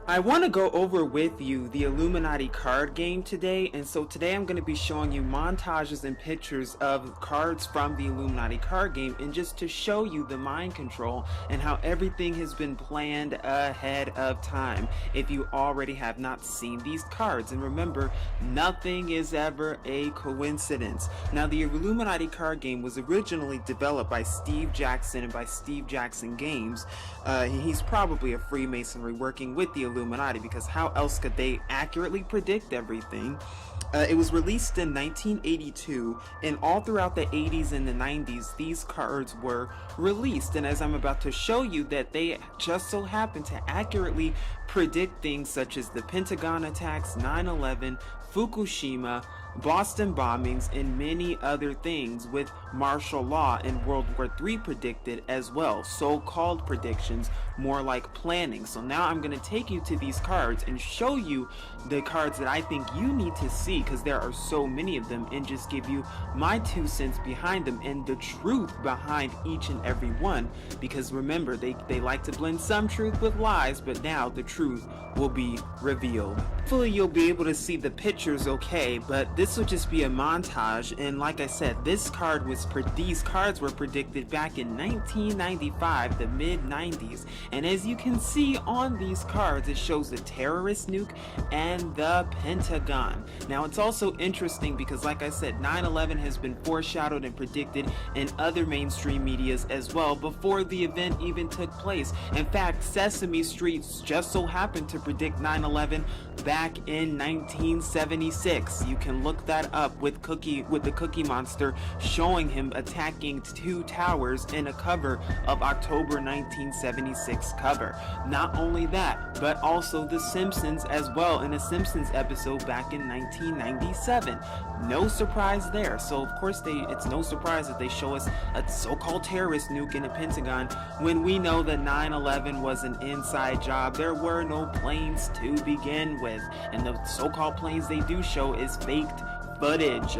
I want to go over with you the Illuminati card game today, and so today I'm going to be showing you montages and pictures of cards from the Illuminati card game, and just to show you the mind control and how everything has been planned ahead of time if you already have not seen these cards. And remember, nothing is ever a coincidence. Now, the Illuminati card game was originally developed by Steve Jackson and by Steve Jackson Games. He's probably a Freemasonry working with the Illuminati, because how else could they accurately predict everything? It was released in 1982, and all throughout the 80s and the 90s, these cards were released. And as I'm about to show you, that they just so happen to accurately predict things such as the Pentagon attacks, 9/11, Fukushima, Boston bombings, and many other things, with martial law and World War III predicted as well. So-called predictions, more like planning. So now I'm going to take you to these cards and show you the cards that I think you need to see, because there are so many of them, and just give you my 2 cents behind them and the truth behind each and every one. Because remember, they like to blend some truth with lies, but now the truth will be revealed. Hopefully you'll be able to see the pictures okay, but this will just be a montage. And like I said, these cards were predicted back in 1995, the mid-90s. And as you can see on these cards, it shows the terrorist nuke and the Pentagon. Now, it's also interesting because, like I said, 9/11 has been foreshadowed and predicted in other mainstream medias as well before the event even took place. In fact, Sesame Street just so happened to predict 9/11 back in 1976. You can look that up with the Cookie Monster showing him attacking 2 towers in a cover of October 1976 cover. Not only that, but also The Simpsons as well, in a Simpsons episode back in 1997. No surprise there. So of course it's no surprise that they show us a so-called terrorist nuke in a Pentagon when we know that 9/11 was an inside job. There were no planes to begin with, and the so-called planes they do show is faked footage.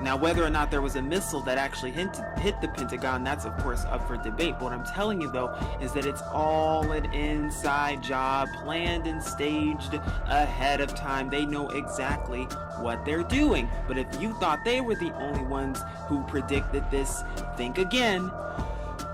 Now, whether or not there was a missile that actually hit the Pentagon, that's of course up for debate. But what I'm telling you though is that it's all an inside job, planned and staged ahead of time. They know exactly what they're doing. But if you thought they were the only ones who predicted this, think again.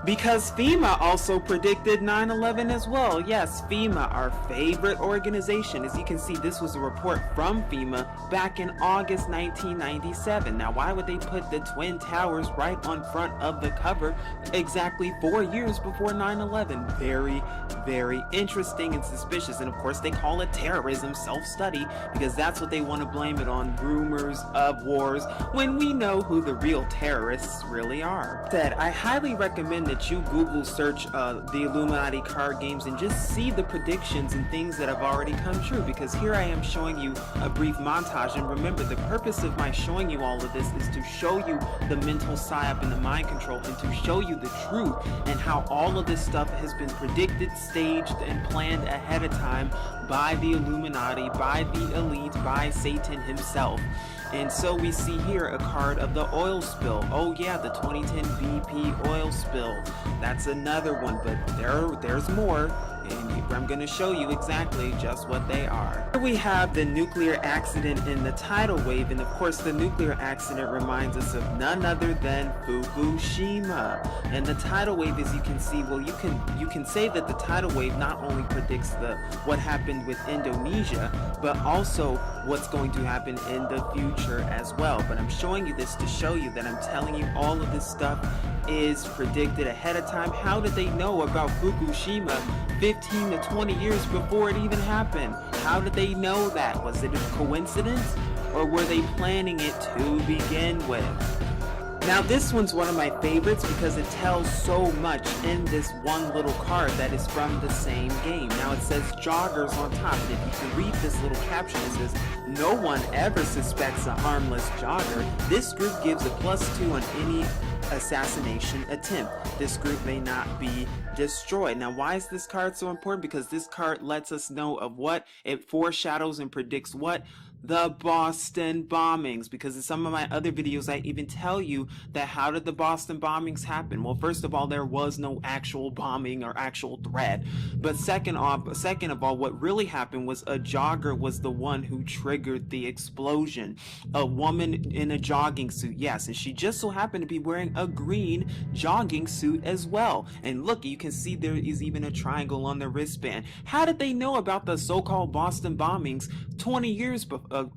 Because FEMA also predicted 9/11 as well. Yes, FEMA, our favorite organization. As you can see, this was a report from FEMA back in August 1997. Now, why would they put the Twin Towers right on front of the cover exactly 4 years before 9/11? Very, very interesting and suspicious. And of course, they call it terrorism, self-study, because that's what they want to blame it on, rumors of wars, when we know who the real terrorists really are. I highly recommend that you Google search the Illuminati card games and just see the predictions and things that have already come true, because here I am showing you a brief montage. And remember, the purpose of my showing you all of this is to show you the mental psyop and the mind control, and to show you the truth and how all of this stuff has been predicted, staged, and planned ahead of time by the Illuminati, by the elite, by Satan himself. And so we see here a card of the oil spill. Oh yeah, the 2010 BP oil spill. That's another one, but there's more. And I'm going to show you exactly just what they are. Here we have the nuclear accident in the tidal wave, and of course the nuclear accident reminds us of none other than Fukushima. And the tidal wave, as you can see, well, you can say that the tidal wave not only predicts what happened with Indonesia, but also what's going to happen in the future as well. But I'm showing you this to show you that I'm telling you all of this stuff is predicted ahead of time. How did they know about Fukushima 15 to 20 years before it even happened? How did they know that? Was it a coincidence, or were they planning it to begin with? Now, this one's one of my favorites because it tells so much in this one little card that is from the same game. Now, it says joggers on top, and if you can read this little caption, it says, "No one ever suspects a harmless jogger. This group gives a +2 on any assassination attempt. This group may not be destroyed." Now, why is this card so important? Because this card lets us know of what it foreshadows and predicts what The Boston bombings, because in some of my other videos I even tell you that how did the Boston bombings happen. Well, first of all, there was no actual bombing or actual threat, but second of all, what really happened was a jogger was the one who triggered the explosion. A woman in a jogging suit, yes, and she just so happened to be wearing a green jogging suit as well. And look, you can see there is even a triangle on the wristband. How did they know about the so-called Boston bombings 20 years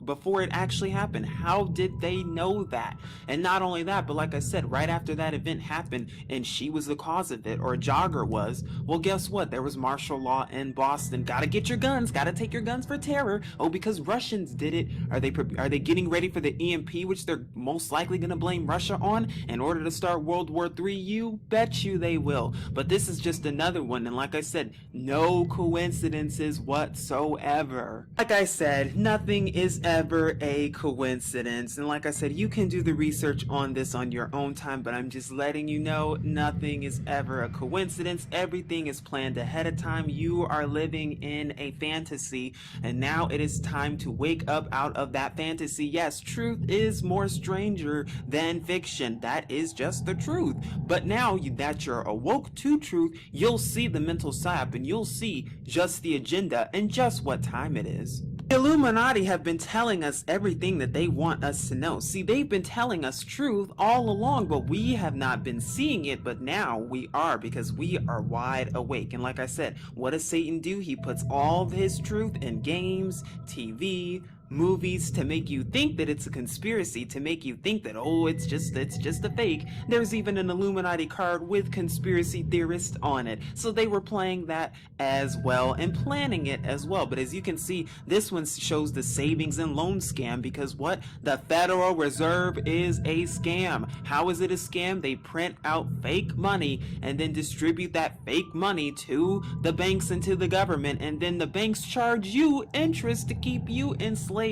before it actually happened? How did they know that? And not only that, but like I said, right after that event happened and she was the cause of it, or a jogger was, well, guess what? There was martial law in Boston. Gotta get your guns, gotta take your guns for terror. Oh, because Russians did it. Are they getting ready for the EMP, which they're most likely gonna blame Russia on in order to start World War III? You bet you they will. But this is just another one, and like I said, no coincidences whatsoever. Like I said, nothing is ever a coincidence, and like I said, you can do the research on this on your own time, but I'm just letting you know nothing is ever a coincidence. Everything is planned ahead of time. You are living in a fantasy, and now it is time to wake up out of that fantasy. Yes, truth is more stranger than fiction. That is just the truth. But now that you're awoke to truth, you'll see the mental psyop, and you'll see just the agenda and just what time it is. The Illuminati have been telling us everything that they want us to know. See, they've been telling us truth all along, but we have not been seeing it, but now we are, because we are wide awake. And like I said, what does Satan do? He puts all of his truth in games, TV, movies, to make you think that it's a conspiracy, to make you think that, oh, it's just a fake. There's even an Illuminati card with conspiracy theorists on it. So they were playing that as well and planning it as well. But as you can see, this one shows the savings and loan scam, because what? The Federal Reserve is a scam. How is it a scam? They print out fake money and then distribute that fake money to the banks and to the government, and then the banks charge you interest to keep you enslaved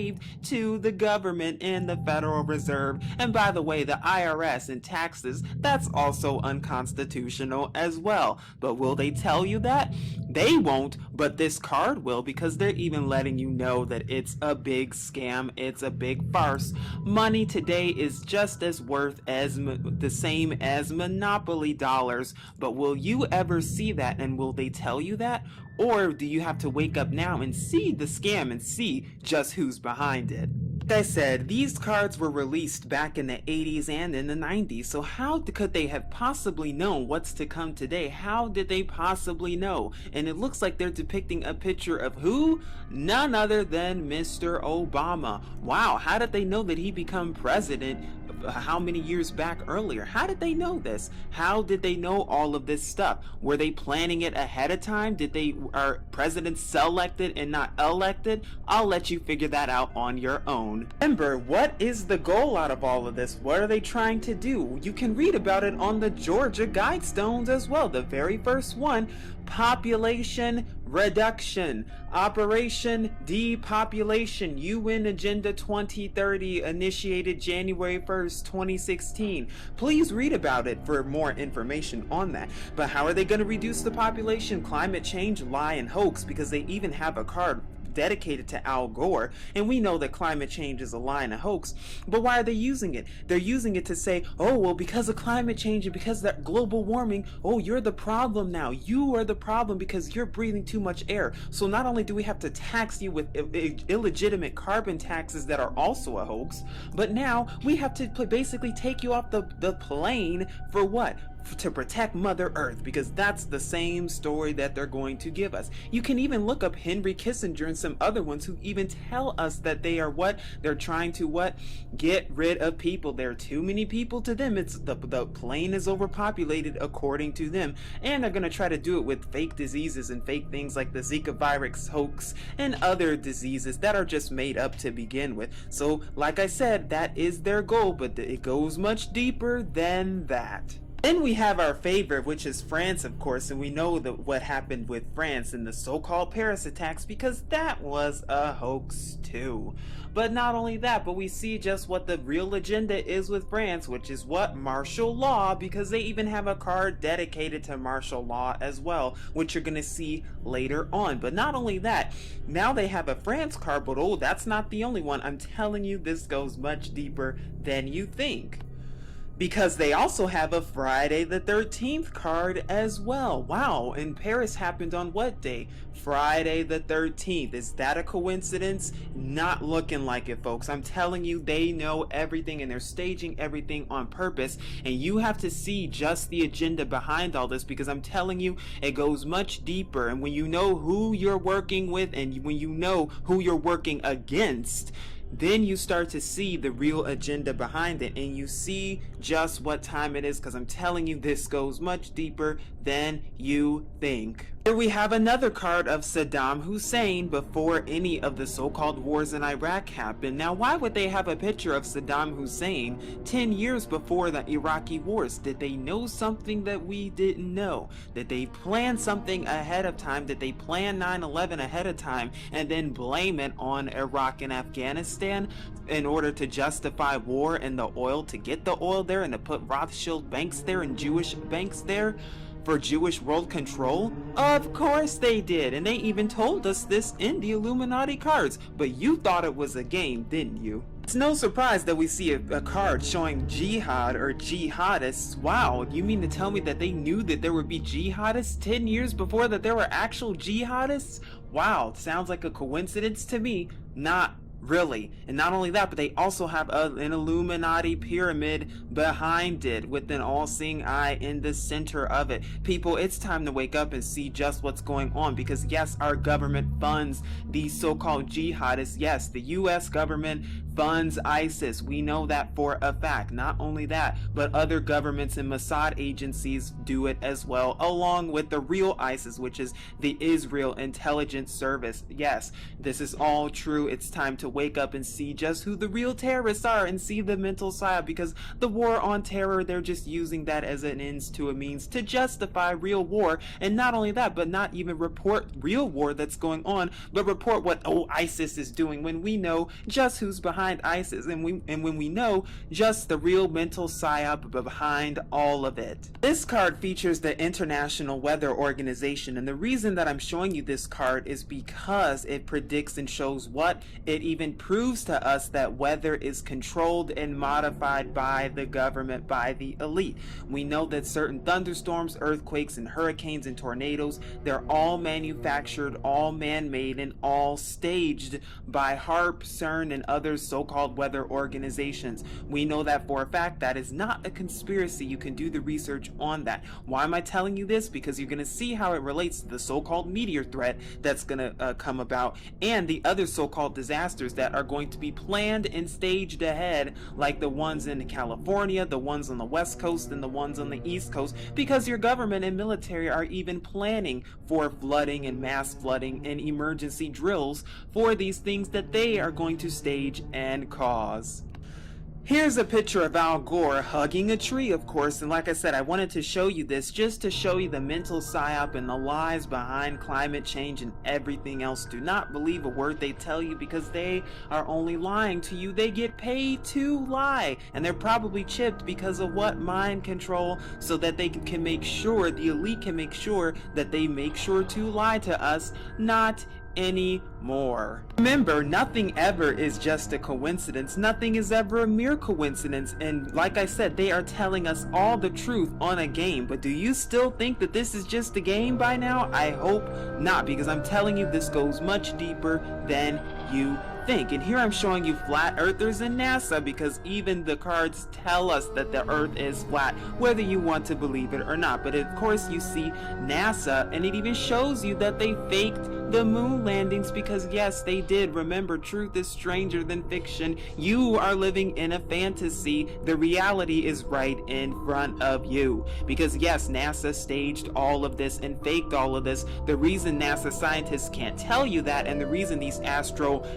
to the government and the Federal Reserve. And by the way, the IRS and taxes, that's also unconstitutional as well. But will they tell you that? They won't, but this card will, because they're even letting you know that it's a big scam, it's a big farce. Money today is just as worth as the same as Monopoly dollars, but will you ever see that, and will they tell you that? Or do you have to wake up now and see the scam and see just who's behind it? Like I said, these cards were released back in the 80s and in the 90s, so how could they have possibly known what's to come today? How did they possibly know? And it looks like they're depicting a picture of who? None other than Mr. Obama. Wow, how did they know that he became president how many years back earlier? How did they know this? How did they know all of this stuff? Were they planning it ahead of time? Are presidents selected and not elected? I'll let you figure that out on your own. Remember, what is the goal out of all of this? What are they trying to do? You can read about it on the Georgia Guidestones as well. The very first one, population reduction, Operation Depopulation, UN Agenda 2030, initiated January 1st, 2016. Please read about it for more information on that. But how are they going to reduce the population? Climate change, lie, and hoax, because they even have a card dedicated to Al Gore, and we know that climate change is a lie and a hoax. But why are they using it? They're using it to say, oh, well, because of climate change and because of that global warming, oh, you're the problem now. You are the problem because you're breathing too much air. So not only do we have to tax you with illegitimate carbon taxes that are also a hoax, but now we have to basically take you off the plane for what? To protect Mother Earth, because that's the same story that they're going to give us. You can even look up Henry Kissinger and some other ones who even tell us that they are what? They're trying to what? Get rid of people. There are too many people to them. It's the plane is overpopulated according to them, and they're going to try to do it with fake diseases and fake things like the Zika virus hoax and other diseases that are just made up to begin with. So like I said, that is their goal, but it goes much deeper than that. Then we have our favorite, which is France, of course, and we know that what happened with France in the so-called Paris attacks, because that was a hoax too. But not only that, but we see just what the real agenda is with France, which is what? Martial law, because they even have a card dedicated to martial law as well, which you're gonna see later on. But not only that, now they have a France card, but oh, that's not the only one. I'm telling you, this goes much deeper than you think, because they also have a Friday the 13th card as well. Wow, and Paris happened on what day? Friday the 13th. Is that a coincidence? Not looking like it, folks. I'm telling you, they know everything and they're staging everything on purpose, and you have to see just the agenda behind all this, because I'm telling you, it goes much deeper. And when you know who you're working with and when you know who you're working against, then you start to see the real agenda behind it, and you see just what time it is, because I'm telling you, this goes much deeper than you think. Here we have another card of Saddam Hussein before any of the so-called wars in Iraq happened. Now, why would they have a picture of Saddam Hussein 10 years before the Iraqi wars? Did they know something that we didn't know? Did they plan something ahead of time? Did they plan 9/11 ahead of time and then blame it on Iraq and Afghanistan in order to justify war and the oil, to get the oil there and to put Rothschild banks there and Jewish banks there for Jewish world control? Of course they did, and they even told us this in the Illuminati cards, but you thought it was a game, didn't you? It's no surprise that we see a card showing jihad or jihadists. Wow, you mean to tell me that they knew that there would be jihadists 10 years before that there were actual jihadists? Wow, sounds like a coincidence to me. Not really. And not only that, but they also have an Illuminati pyramid behind it with an all-seeing eye in the center of it. People, it's time to wake up and see just what's going on, because yes, our government funds these so-called jihadists. Yes, the US government funds ISIS. We know that for a fact. Not only that, but other governments and Mossad agencies do it as well, along with the real ISIS, which is the Israel Intelligence Service. Yes, this is all true. It's time to wake up and see just who the real terrorists are and see the mental side, because the war on terror, they're just using that as an ends to a means to justify real war. And not only that, but not even report real war that's going on, but report what ISIS is doing, when we know just who's behind ISIS, and when we know just the real mental psyop behind all of it. This card features the International Weather Organization, and the reason that I'm showing you this card is because it predicts and shows what it even proves to us, that weather is controlled and modified by the government, by the elite. We know that certain thunderstorms, earthquakes, and hurricanes and tornadoes, they're all manufactured, all man-made, and all staged by HAARP, CERN, and other so-called weather organizations. We know that for a fact. That is not a conspiracy. You can do the research on that. Why am I telling you this? Because you're going to see how it relates to the so-called meteor threat that's going to come about, and the other so-called disasters that are going to be planned and staged ahead, like the ones in California, the ones on the West Coast, and the ones on the East Coast, because your government and military are even planning for flooding and mass flooding and emergency drills for these things that they are going to stage and cause. Here's a picture of Al Gore hugging a tree, of course, and like I said, I wanted to show you this just to show you the mental psyop and the lies behind climate change and everything else. Do not believe a word they tell you, because they are only lying to you. They get paid to lie, and they're probably chipped because of what? Mind control, so that they can make sure, the elite can make sure that they make sure to lie to us, not anymore. Remember, nothing ever is just a coincidence. Nothing is ever a mere coincidence. And like I said, they are telling us all the truth on a game. But do you still think that this is just a game by now? I hope not, because I'm telling you, this goes much deeper than you think. And here I'm showing you flat earthers and NASA, because even the cards tell us that the earth is flat, whether you want to believe it or not. But of course you see NASA, and it even shows you that they faked the moon landings, because yes, they did. Remember, truth is stranger than fiction. You are living in a fantasy. The reality is right in front of you, because yes, NASA staged all of this and faked all of this. The reason NASA scientists can't tell you that, and the reason these astronauts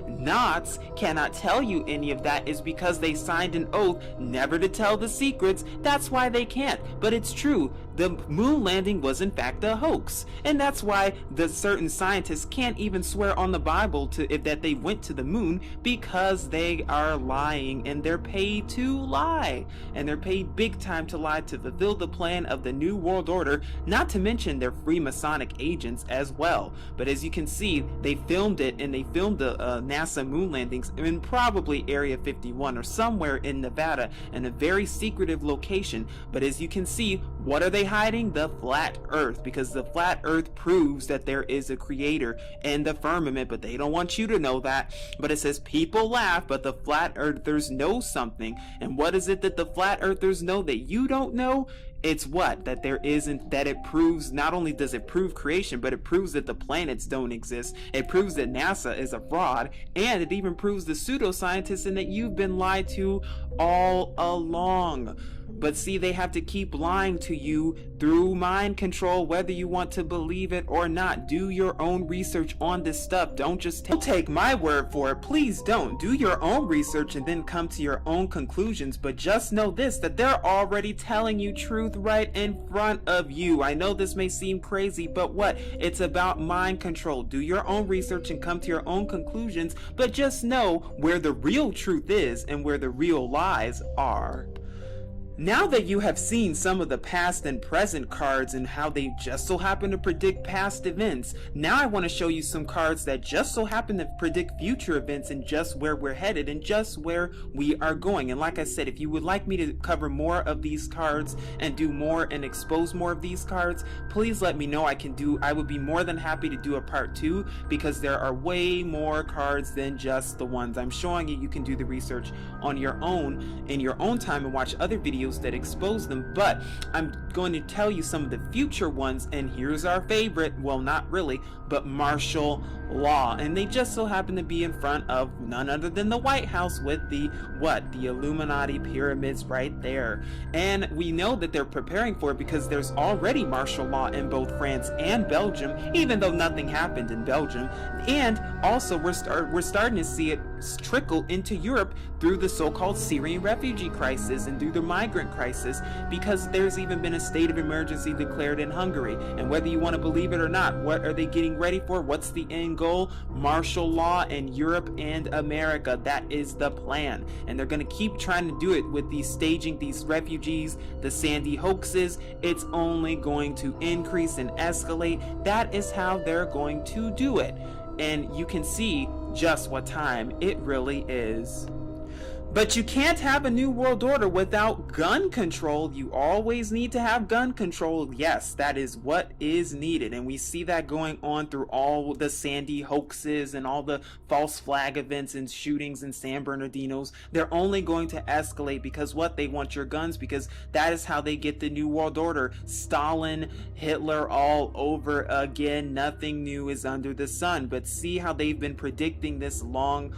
bots cannot tell you any of that is because they signed an oath never to tell the secrets. That's why they can't. But it's true. The moon landing was in fact a hoax, and that's why the certain scientists can't even swear on the Bible that they went to the moon, because they are lying, and they're paid to lie, and they're paid big time to lie to fulfill the plan of the New World Order. Not to mention they're Freemasonic agents as well. But as you can see, they filmed it, and they filmed the NASA moon landings in probably Area 51 or somewhere in Nevada in a very secretive location. But as you can see, what are they hiding? The flat earth, because the flat earth proves that there is a creator in the firmament, but they don't want you to know that. But it says people laugh, but the flat earthers know something. And what is it that the flat earthers know that you don't know? It's what? That there isn't, that it proves, not only does it prove creation, but it proves that the planets don't exist. It proves that NASA is a fraud, and it even proves the pseudoscientists and that you've been lied to all along. But see, they have to keep lying to you through mind control, whether you want to believe it or not. Do your own research on this stuff. Don't just take my word for it. Please don't. Do your own research and then come to your own conclusions. But just know this, that they're already telling you truth right in front of you. I know this may seem crazy, but what? It's about mind control. Do your own research and come to your own conclusions, but just know where the real truth is and where the real lies are. Now that you have seen some of the past and present cards and how they just so happen to predict past events, now I want to show you some cards that just so happen to predict future events and just where we're headed and just where we are going. And like I said, if you would like me to cover more of these cards and do more and expose more of these cards, please let me know. I would be more than happy to do a part 2, because there are way more cards than just the ones I'm showing you. You can do the research on your own in your own time and watch other videos that expose them, but I'm going to tell you some of the future ones. And here's our favorite, well, not really, but martial law, and they just so happen to be in front of none other than the White House with the Illuminati pyramids right there. And we know that they're preparing for it because there's already martial law in both France and Belgium, even though nothing happened in Belgium. And also we're starting to see it trickle into Europe through the so-called Syrian refugee crisis and through the migrant crisis, because there's even been a state of emergency declared in Hungary. And whether you want to believe it or not, what are they getting ready for? What's the end goal? Martial law in Europe and America. That is the plan, and they're going to keep trying to do it with these staging these refugees, the Sandy hoaxes. It's only going to increase and escalate. That is how they're going to do it, and you can see just what time it really is. But you can't have a new world order without gun control. You always need to have gun control. Yes, that is what is needed. And we see that going on through all the Sandy hoaxes and all the false flag events and shootings in San Bernardinos. They're only going to escalate because what? They want your guns, because that is how they get the new world order. Stalin, Hitler, all over again. Nothing new is under the sun. But see how they've been predicting this long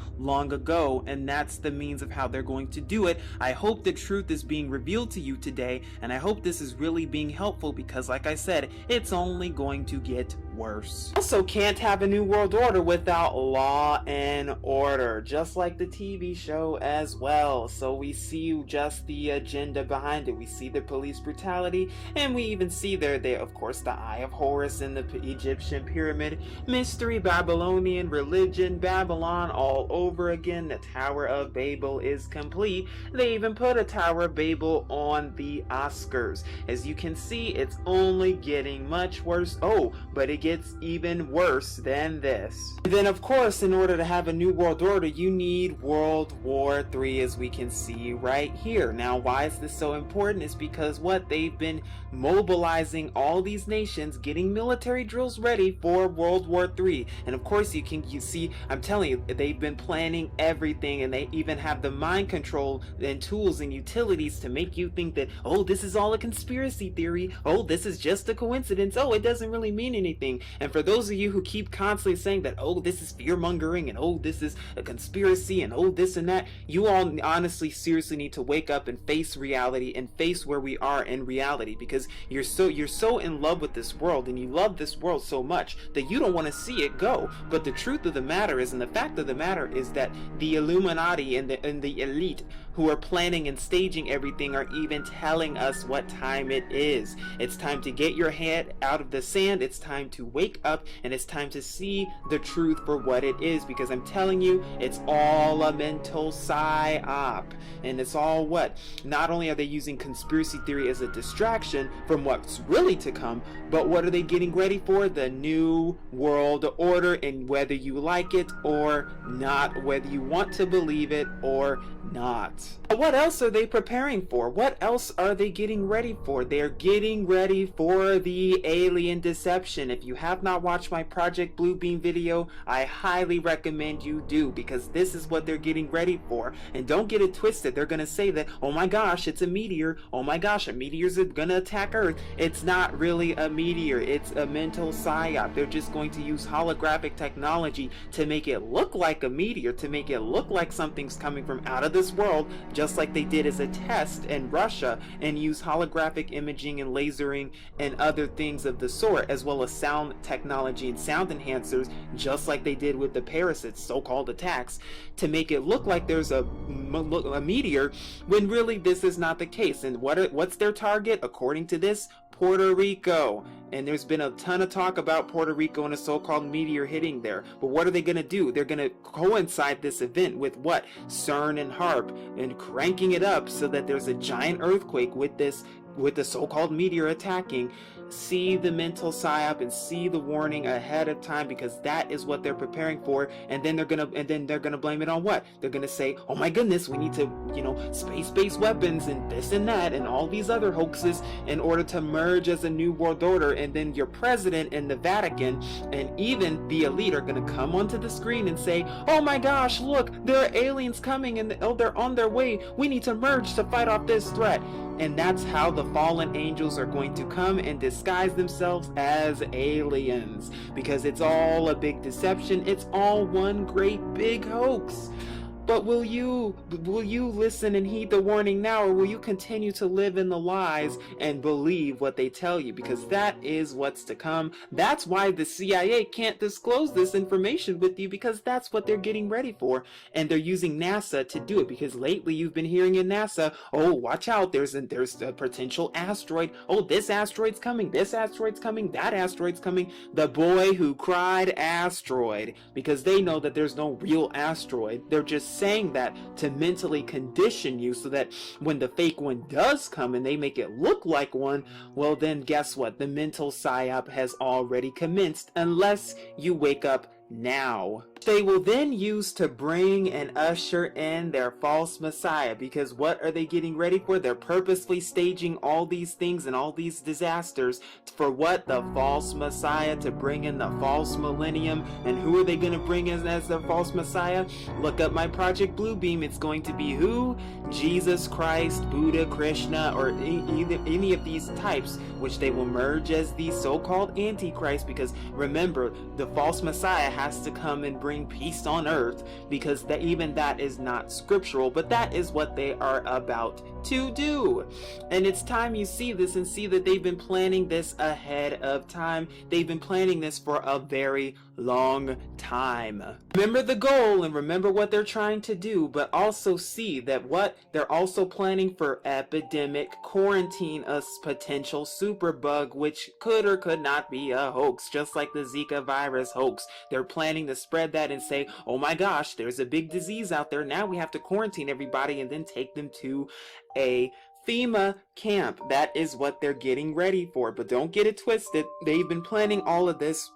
ago, and that's the means of how they're going to do it. I hope the truth is being revealed to you today, and I hope this is really being helpful, because like I said, it's only going to get worse. Also, can't have a new world order without law and order, just like the TV show as well. So we see just the agenda behind it. We see the police brutality, and we even see there, of course, the Eye of Horus in the Egyptian pyramid, mystery, Babylonian religion, Babylon all over again. The Tower of Babel is complete. They even put a Tower of Babel on the Oscars. As you can see, it's only getting much worse. Oh, but it gets even worse than this. And then of course, in order to have a new world order, you need World War III, as we can see right here. Now, why is this so important? It's because what? They've been mobilizing all these nations, getting military drills ready for World War III. And of course, you see, I'm telling you, they've been planning everything, and they even have the mind control and tools and utilities to make you think that, oh, this is all a conspiracy theory. Oh, this is just a coincidence. Oh, it doesn't really mean anything. staging. And for those of you who keep constantly saying that, oh, this is fear mongering, and oh, this is a conspiracy, and oh, this and that, you all honestly seriously need to wake up and face reality and face where we are in reality, because you're so in love with this world and you love this world so much that you don't want to see it go. But the truth of the matter is, and the fact of the matter is, that the Illuminati and the elite who are planning and staging everything are even telling us what time it is. It's time to get your head out of the sand. It's time to wake up, and it's time to see the truth for what it is, because I'm telling you, it's all a mental psyop. And it's all what? Not only are they using conspiracy theory as a distraction from what's really to come, but what are they getting ready for? The new world order, and whether you like it or not, whether you want to believe it or not. What else are they preparing for? What else are they getting ready for? They're getting ready for the alien deception. If you have not watched my Project Bluebeam video, I highly recommend you do, because this is what they're getting ready for. And don't get it twisted. They're going to say that, oh my gosh, it's a meteor. Oh my gosh, a meteor's going to attack Earth. It's not really a meteor. It's a mental psyop. They're just going to use holographic technology to make it look like a meteor, to make it look like something's coming from out of this world, just like they did as a test in Russia, and use holographic imaging and lasering and other things of the sort, as well as sound technology and sound enhancers, just like they did with the parasites, so-called attacks, to make it look like there's a meteor, when really this is not the case. And what's their target, according to this? Puerto Rico. And there's been a ton of talk about Puerto Rico and a so-called meteor hitting there. But what are they going to do? They're going to coincide this event with what? CERN and HARP, and cranking it up so that there's a giant earthquake with the so-called meteor attacking. See the mental psyop and see the warning ahead of time, because that is what they're preparing for. And then they're gonna blame it on what? They're gonna say, oh my goodness, we need to, space-based weapons and this and that and all these other hoaxes in order to merge as a new world order. And then your president and the Vatican and even the elite are gonna come onto the screen and say, oh my gosh, look, there are aliens coming, and they're on their way. We need to merge to fight off this threat. And that's how the fallen angels are going to come and disguise themselves as aliens, because it's all a big deception. It's all one great big hoax. But will you listen and heed the warning now, or will you continue to live in the lies and believe what they tell you? Because that is what's to come. That's why the CIA can't disclose this information with you, because that's what they're getting ready for. And they're using NASA to do it, because lately you've been hearing in NASA, oh, watch out, there's a potential asteroid. Oh, this asteroid's coming, that asteroid's coming. The boy who cried asteroid, because they know that there's no real asteroid. They're just saying that to mentally condition you, so that when the fake one does come and they make it look like one, well then guess what? The mental psyop has already commenced, unless you wake up now. They will then use to bring and usher in their false messiah, because what are they getting ready for? They're purposely staging all these things and all these disasters for what? The false messiah, to bring in the false millennium. And who are they going to bring in as their false messiah? Look up my Project Bluebeam. It's going to be who? Jesus Christ, Buddha, Krishna, or any of these types, which they will merge as the so-called antichrist, because remember, the false messiah has to come and bring peace on earth, because even that is not scriptural, but that is what they are about to do. And it's time you see this and see that they've been planning this ahead of time. They've been planning this for a very long time. Remember the goal and remember what they're trying to do, but also see that what they're also planning for: epidemic quarantine, a potential superbug, which could or could not be a hoax, just like the Zika virus hoax. They're planning to spread that and say, oh my gosh, there's a big disease out there, now we have to quarantine everybody and then take them to a FEMA camp. That is what they're getting ready for. But don't get it twisted. They've been planning all of this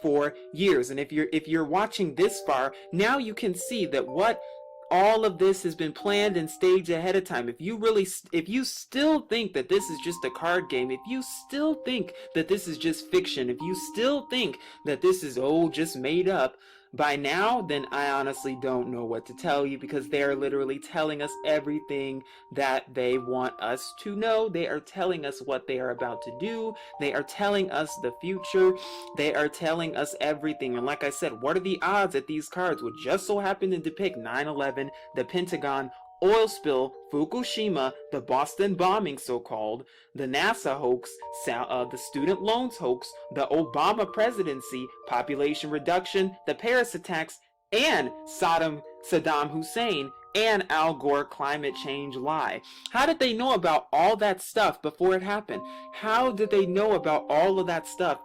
for years. And if you're watching this far, now you can see that what all of this has been planned and staged ahead of time. If you still think that this is just a card game, if you still think that this is just fiction, if you still think that this is just made up, by now, then I honestly don't know what to tell you, because they are literally telling us everything that they want us to know. They are telling us what they are about to do. They are telling us the future. They are telling us everything. And like I said, what are the odds that these cards would just so happen to depict 9/11, the Pentagon, oil spill, Fukushima, the Boston bombing so-called, the NASA hoax, the student loans hoax, the Obama presidency, population reduction, the Paris attacks, and Saddam Hussein, and Al Gore climate change lie? How did they know about all that stuff before it happened? How did they know about all of that stuff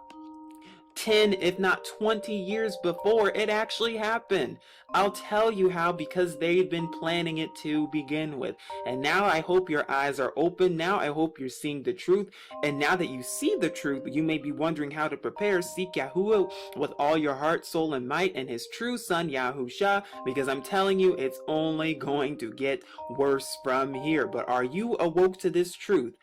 10, if not 20 years before it actually happened? I'll tell you how, because they've been planning it to begin with. And now I hope your eyes are open. Now I hope you're seeing the truth. And now that you see the truth, you may be wondering how to prepare. Seek Yahuwah with all your heart, soul, and might, and his true son, Yahusha, because I'm telling you, it's only going to get worse from here. But are you awoke to this truth?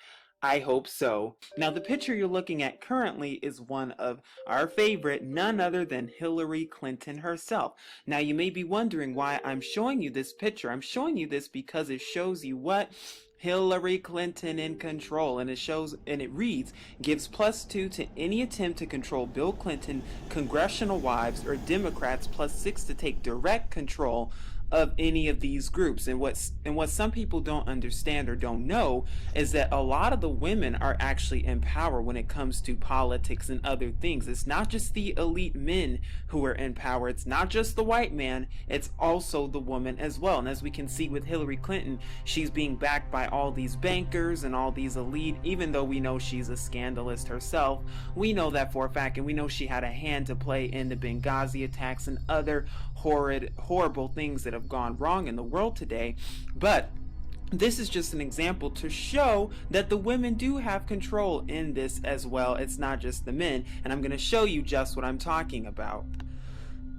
I hope so. Now, the picture you're looking at currently is one of our favorite, none other than Hillary Clinton herself. Now, you may be wondering why I'm showing you this picture. I'm showing you this because it shows you what? Hillary Clinton in control, and it reads, gives +2 to any attempt to control Bill Clinton, congressional wives, or Democrats, +6 to take direct control of any of these groups. And what some people don't understand or don't know is that a lot of the women are actually in power when it comes to politics and other things. It's not just the elite men who are in power. It's not just the white man. It's also the woman as well. And as we can see with Hillary Clinton, she's being backed by all these bankers and all these elite, even though we know she's a scandalist herself. We know that for a fact, and we know she had a hand to play in the Benghazi attacks and other horrible things that have gone wrong in the world today. But this is just an example to show that the women do have control in this as well. It's not just the men, and I'm going to show you just what I'm talking about.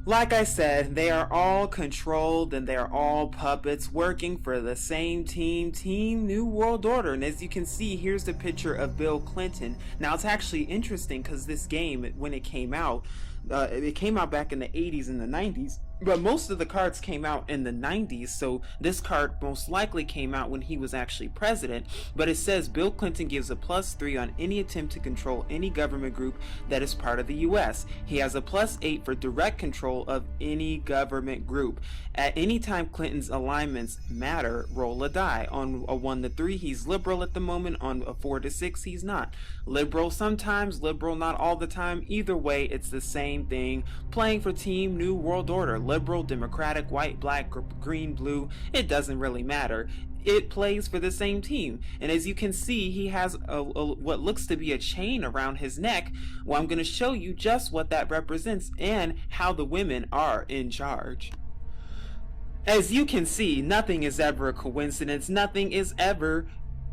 Like I said, they are all controlled and they are all puppets working for the same team, Team New World Order. And as you can see, here's the picture of Bill Clinton. Now, it's actually interesting because this game, when it came out back in the 80s and the 90s. But most of the cards came out in the 90s, so this card most likely came out when he was actually president. But it says Bill Clinton gives a +3 on any attempt to control any government group that is part of the U.S. He has a +8 for direct control of any government group. At any time Clinton's alignments matter, roll a die. On a 1 to 3, he's liberal at the moment. On a 4 to 6, he's not. Liberal sometimes, liberal not all the time. Either way, it's the same thing. Playing for Team New World Order. Liberal, Democratic, white, black, green, blue, it doesn't really matter. It plays for the same team. And as you can see, he has what looks to be a chain around his neck. Well, I'm going to show you just what that represents and how the women are in charge. As you can see, nothing is ever a coincidence. Nothing is ever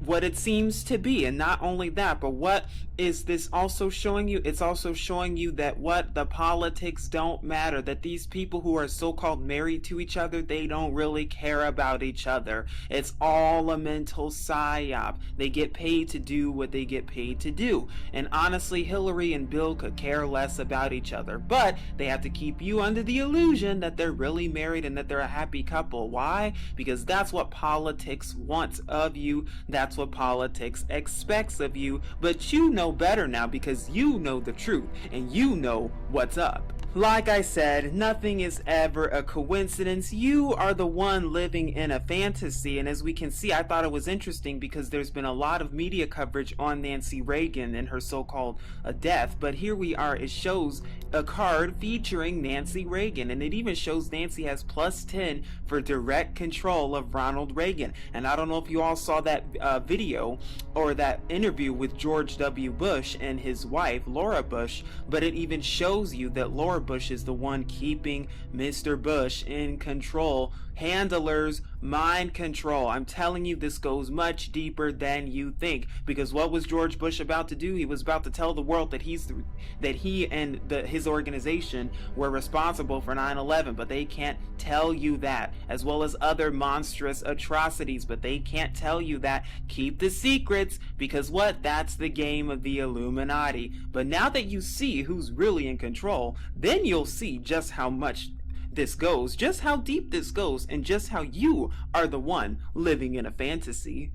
what it seems to be. And not only that, but what is this also showing you? It's also showing you that what the politics don't matter, that these people who are so-called married to each other, they don't really care about each other. It's all a mental psyop. They get paid to do what they get paid to do. And honestly, Hillary and Bill could care less about each other, but they have to keep you under the illusion that they're really married and that they're a happy couple. Why? Because that's what politics wants of you. That's what politics expects of you. But you know better now, because you know the truth and you know what's up. Like I said, nothing is ever a coincidence. You are the one living in a fantasy. And as we can see, I thought it was interesting because there's been a lot of media coverage on Nancy Reagan and her so-called death. But here we are, it shows a card featuring Nancy Reagan, and it even shows Nancy has +10 for direct control of Ronald Reagan. And I don't know if you all saw that video or that interview with George W. Bush and his wife, Laura Bush, but it even shows you that Laura Bush is the one keeping Mr. Bush in control. Handlers, mind control. I'm telling you, this goes much deeper than you think. Because what was George Bush about to do? He was about to tell the world that he and his organization were responsible for 9/11, but they can't tell you that, as well as other monstrous atrocities, but they can't tell you that. Keep the secrets, because what? That's the game of the Illuminati. But now that you see who's really in control, then you'll see just how much this goes, just how deep this goes, and just how you are the one living in a fantasy.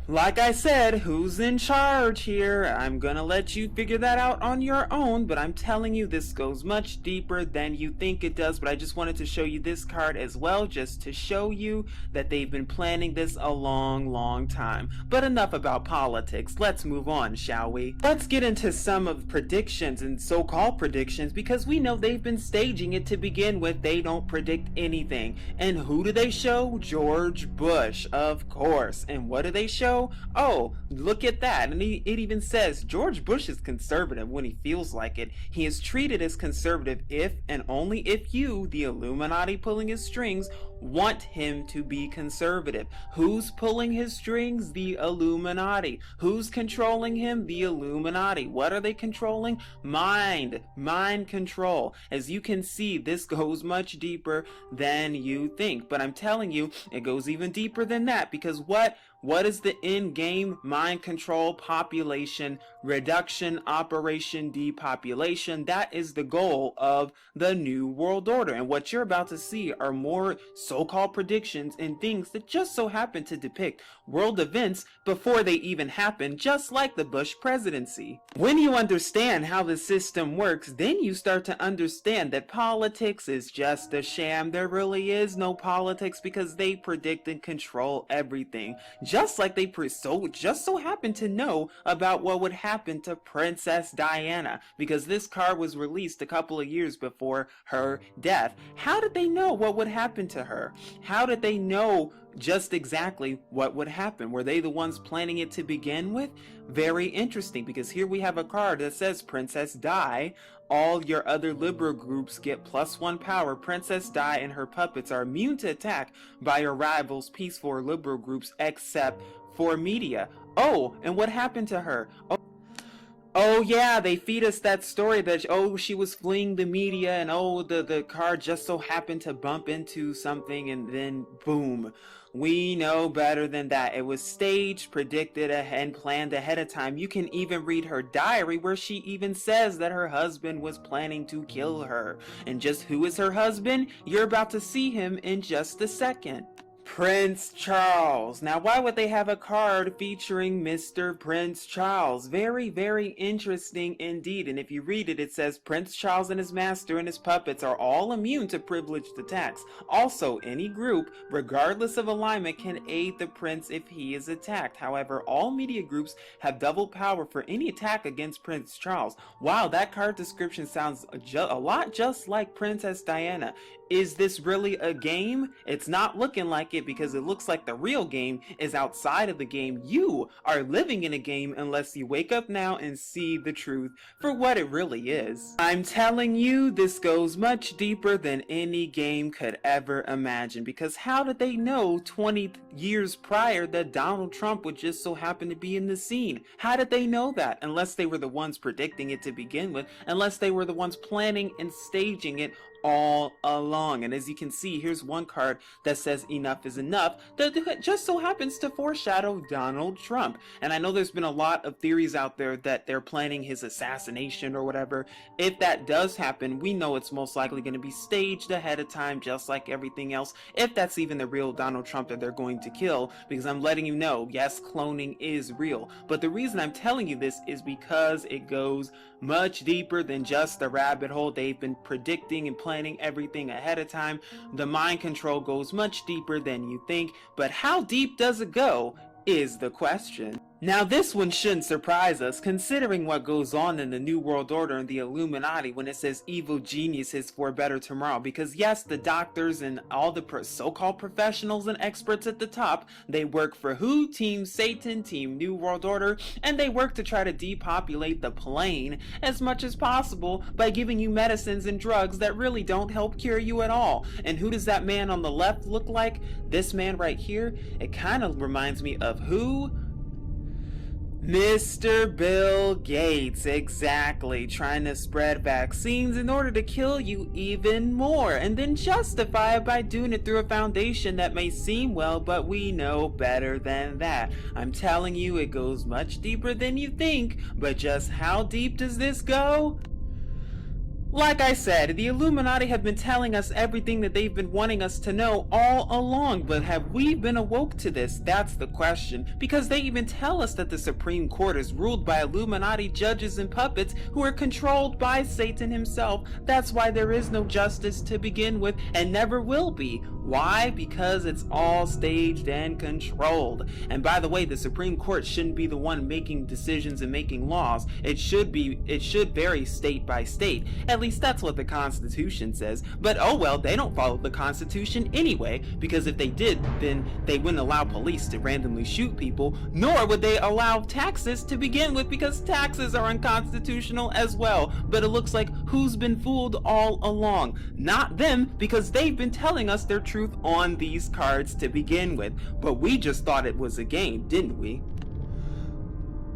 Like I said, who's in charge here? I'm gonna let you figure that out on your own, but I'm telling you this goes much deeper than you think it does. But I just wanted to show you this card as well, just to show you that they've been planning this a long time. But enough about politics, let's move on, shall we? Let's get into some of predictions and so-called predictions, because we know they've been staging it to begin with. They don't predict anything. And who do they show? George Bush, of course. And what do they show? Oh, look at that. And it even says George Bush is conservative when he feels like it. He is treated as conservative if and only if you, the Illuminati pulling his strings, want him to be conservative. Who's pulling his strings? The Illuminati. Who's controlling him? The Illuminati. What are they controlling? Mind control. As you can see, this goes much deeper than you think. But I'm telling you, it goes even deeper than that, because what is the end game? Mind control, population reduction, operation depopulation. That is the goal of the New World Order. And what you're about to see are more so-called predictions and things that just so happen to depict world events before they even happen, just like the Bush presidency. When you understand how the system works, then you start to understand that politics is just a sham. There really is no politics, because they predict and control everything. Just like they just so happen to know about what would happen to Princess Diana, because this card was released a couple of years before her death. How did they know what would happen to her? How did they know just exactly what would happen? Were they the ones planning it to begin with? Very interesting, because here we have a card that says Princess Di. All your other liberal groups get +1 power. Princess Di and her puppets are immune to attack by your rivals, peaceful or liberal groups, except for media. Oh, and what happened to her? Oh yeah, they feed us that story that, oh, she was fleeing the media, and oh, the car just so happened to bump into something, and then boom. We know better than that. It was staged, predicted, and planned ahead of time. You can even read her diary, where she even says that her husband was planning to kill her. And just who is her husband? You're about to see him in just a second. Prince Charles. Now, why would they have a card featuring Mr. Prince Charles? Very interesting indeed. And if you read it, it says Prince Charles and his master and his puppets are all immune to privileged attacks. Also, any group, regardless of alignment, can aid the prince if he is attacked. However, all media groups have double power for any attack against Prince Charles. Wow, that card description sounds a lot just like Princess Diana. Is this really a game? It's not looking like it, because it looks like the real game is outside of the game. You are living in a game unless you wake up now and see the truth for what it really is. I'm telling you, this goes much deeper than any game could ever imagine, because how did they know 20 years prior that Donald Trump would just so happen to be in the scene? How did they know that? Unless they were the ones predicting it to begin with, unless they were the ones planning and staging it all along. And as you can see, here's one card that says enough is enough, that just so happens to foreshadow Donald Trump. And I know there's been a lot of theories out there that they're planning his assassination or whatever. If that does happen, we know it's most likely going to be staged ahead of time, just like everything else, if that's even the real Donald Trump that they're going to kill. Because I'm letting you know, yes, cloning is real, but the reason I'm telling you this is because it goes much deeper than just the rabbit hole. They've been predicting and planning everything ahead of time. The mind control goes much deeper than you think, but how deep does it go is the question. Now, this one shouldn't surprise us, considering what goes on in the New World Order and the Illuminati when it says evil geniuses for a better tomorrow. Because yes, the doctors and all the so-called professionals and experts at the top, they work for who? Team Satan, Team New World Order, and they work to try to depopulate the plane as much as possible by giving you medicines and drugs that really don't help cure you at all. And who does that man on the left look like? This man right here? It kind of reminds me of who? Mr. Bill Gates, exactly, trying to spread vaccines in order to kill you even more, and then justify it by doing it through a foundation that may seem well, but we know better than that. I'm telling you, it goes much deeper than you think, but just how deep does this go? Like I said, the Illuminati have been telling us everything that they've been wanting us to know all along, but have we been awoke to this? That's the question, because they even tell us that the Supreme Court is ruled by Illuminati judges and puppets who are controlled by Satan himself. That's why there is no justice to begin with, and never will be. Why? Because it's all staged and controlled. And by the way, the Supreme Court shouldn't be the one making decisions and making laws. It should vary state by state. At least that's what the Constitution says. But oh well, they don't follow the Constitution anyway, because if they did, then they wouldn't allow police to randomly shoot people, nor would they allow taxes to begin with, because taxes are unconstitutional as well. But it looks like who's been fooled all along? Not them, because they've been telling us their truth on these cards to begin with. But we just thought it was a game, didn't we?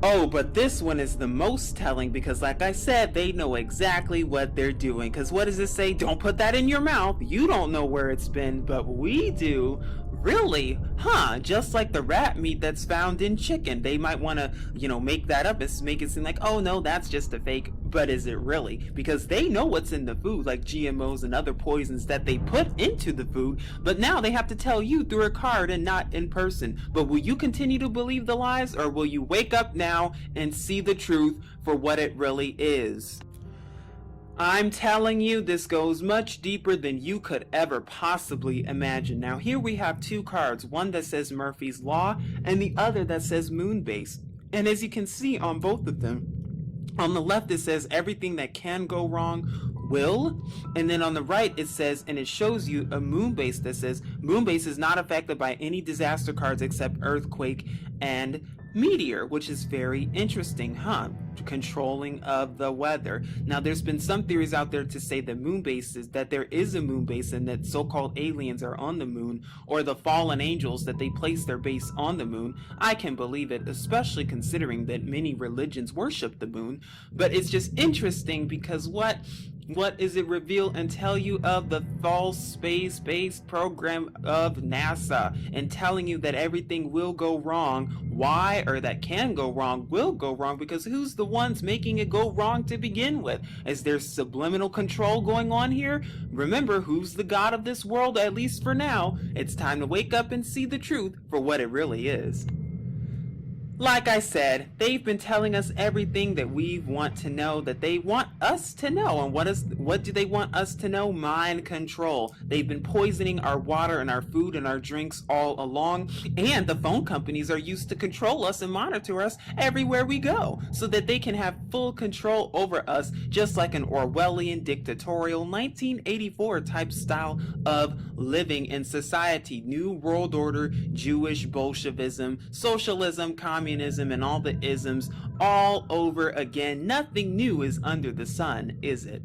Oh, but this one is the most telling, because like I said, they know exactly what they're doing. Because what does it say? Don't put that in your mouth. You don't know where it's been, but we do. Really? Huh? Just like the rat meat that's found in chicken. They might want to, make that up and make it seem like, oh no, that's just a fake. But is it really? Because they know what's in the food, like GMOs and other poisons that they put into the food, but now they have to tell you through a card and not in person. But will you continue to believe the lies, or will you wake up now and see the truth for what it really is? I'm telling you, this goes much deeper than you could ever possibly imagine. Now here we have two cards, one that says Murphy's Law and the other that says Moonbase. And as you can see on both of them, on the left it says everything that can go wrong will, and then on the right it says, and it shows you a Moonbase that says Moonbase is not affected by any disaster cards except earthquake and meteor, which is very interesting, huh? Controlling of the weather. Now there's been some theories out there to say that that there is a moon base and that so-called aliens are on the moon, or the fallen angels, that they place their base on the moon. I can believe it, especially considering that many religions worship the moon. But it's just interesting because what does it reveal and tell you of the false space-based program of NASA, and telling you that everything will go wrong? Why? Or that can go wrong, will go wrong, because who's the ones making it go wrong to begin with? Is there subliminal control going on here? Remember, who's the god of this world, at least for now? It's time to wake up and see the truth for what it really is. Like I said, they've been telling us everything that we want to know, that they want us to know. And what do they want us to know? Mind control. They've been poisoning our water and our food and our drinks all along. And the phone companies are used to control us and monitor us everywhere we go, so that they can have full control over us, just like an Orwellian dictatorial 1984 type style of living in society. New World Order, Jewish Bolshevism, socialism, communism, and all the isms all over again. Nothing new is under the sun, is it?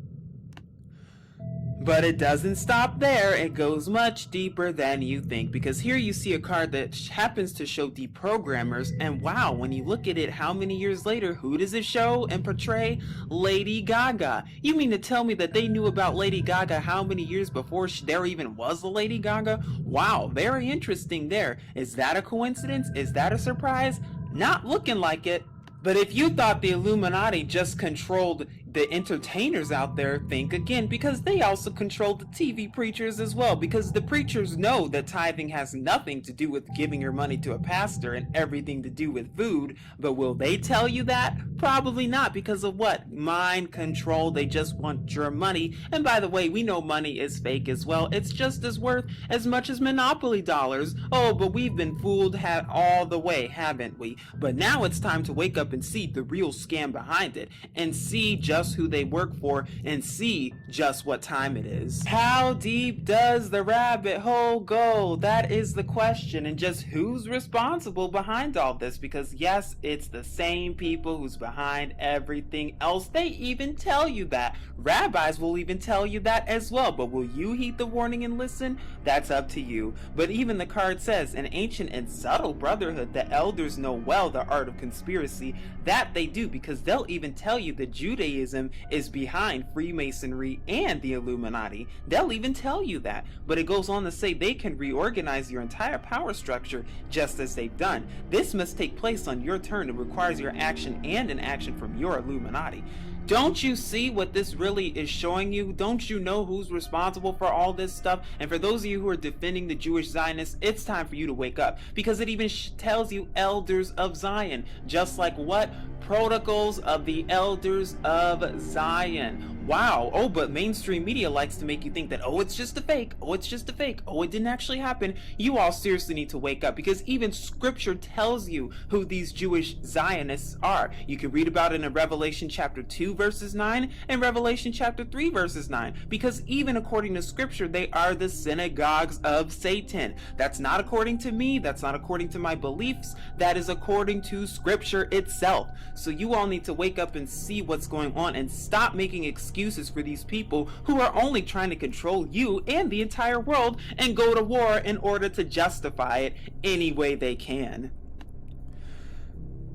But it doesn't stop there. It goes much deeper than you think, because here you see a card that happens to show deprogrammers, and wow, when you look at it, how many years later, who does it show and portray? Lady Gaga. You mean to tell me that they knew about Lady Gaga how many years before there even was a Lady Gaga? Wow, very interesting there. Is that a coincidence? Is that a surprise? Not looking like it. But if you thought the Illuminati just controlled the entertainers out there, think again, because they also control the TV preachers as well, because the preachers know that tithing has nothing to do with giving your money to a pastor and everything to do with food. But will they tell you that? Probably not, because of what? Mind control. They just want your money. And by the way, we know money is fake as well. It's just as worth as much as Monopoly dollars. Oh, but we've been fooled all the way, haven't we? But now it's time to wake up and see the real scam behind it, and see just who they work for, and see just what time it is. How deep does the rabbit hole go? That is the question. And just who's responsible behind all this? Because yes, it's the same people who's behind everything else. They even tell you that. Rabbis will even tell you that as well. But will you heed the warning and listen? That's up to you. But even the card says, an ancient and subtle brotherhood, the elders know well the art of conspiracy. That they do, because they'll even tell you that Judaism is behind Freemasonry and the Illuminati. They'll even tell you that. But it goes on to say they can reorganize your entire power structure just as they've done. This must take place on your turn. It requires your action and an action from your Illuminati. Don't you see what this really is showing you? Don't you know who's responsible for all this stuff? And for those of you who are defending the Jewish Zionists, it's time for you to wake up, because it even tells you elders of Zion, just like what? Protocols of the elders of Zion. Wow. Oh, but mainstream media likes to make you think that, oh, it's just a fake. Oh, it's just a fake. Oh, it didn't actually happen. You all seriously need to wake up, because even scripture tells you who these Jewish Zionists are. You can read about it in Revelation chapter 2 verses 9 and Revelation chapter 3 verses 9, because even according to scripture, they are the synagogues of Satan. That's not according to me. That's not according to my beliefs. That is according to scripture itself. So you all need to wake up and see what's going on, and stop making excuses for these people who are only trying to control you and the entire world and go to war in order to justify it any way they can.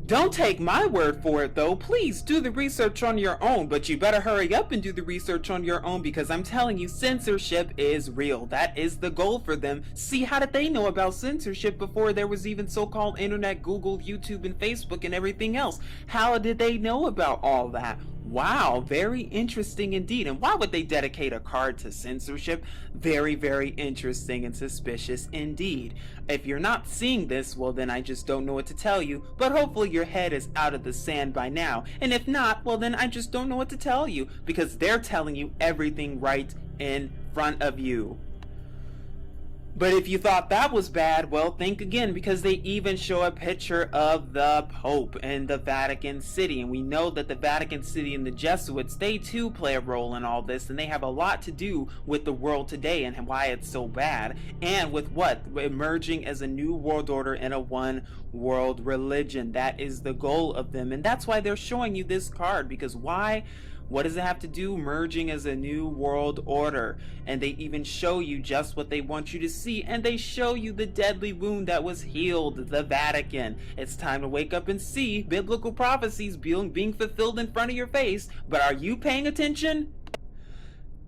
Don't take my word for it, though. Please do the research on your own, but you better hurry up and do the research on your own, because I'm telling you, censorship is real. That is the goal for them. See, how did they know about censorship before there was even so-called internet, Google, YouTube, and Facebook, and everything else? How did they know about all that? Wow, very interesting indeed. And why would they dedicate a card to censorship? Very, very interesting and suspicious indeed. If you're not seeing this, well then I just don't know what to tell you, but hopefully your head is out of the sand by now. And if not, well then I just don't know what to tell you, because they're telling you everything right in front of you. But if you thought that was bad, well, think again, because they even show a picture of the Pope in the Vatican City. And we know that the Vatican City and the Jesuits, they too play a role in all this, and they have a lot to do with the world today and why it's so bad. And with what? Emerging as a new world order and a one world religion. That is the goal of them. And that's why they're showing you this card, because why? What does it have to do? Merging as a new world order. And they even show you just what they want you to see. And they show you the deadly wound that was healed, the Vatican. It's time to wake up and see biblical prophecies being fulfilled in front of your face. But are you paying attention?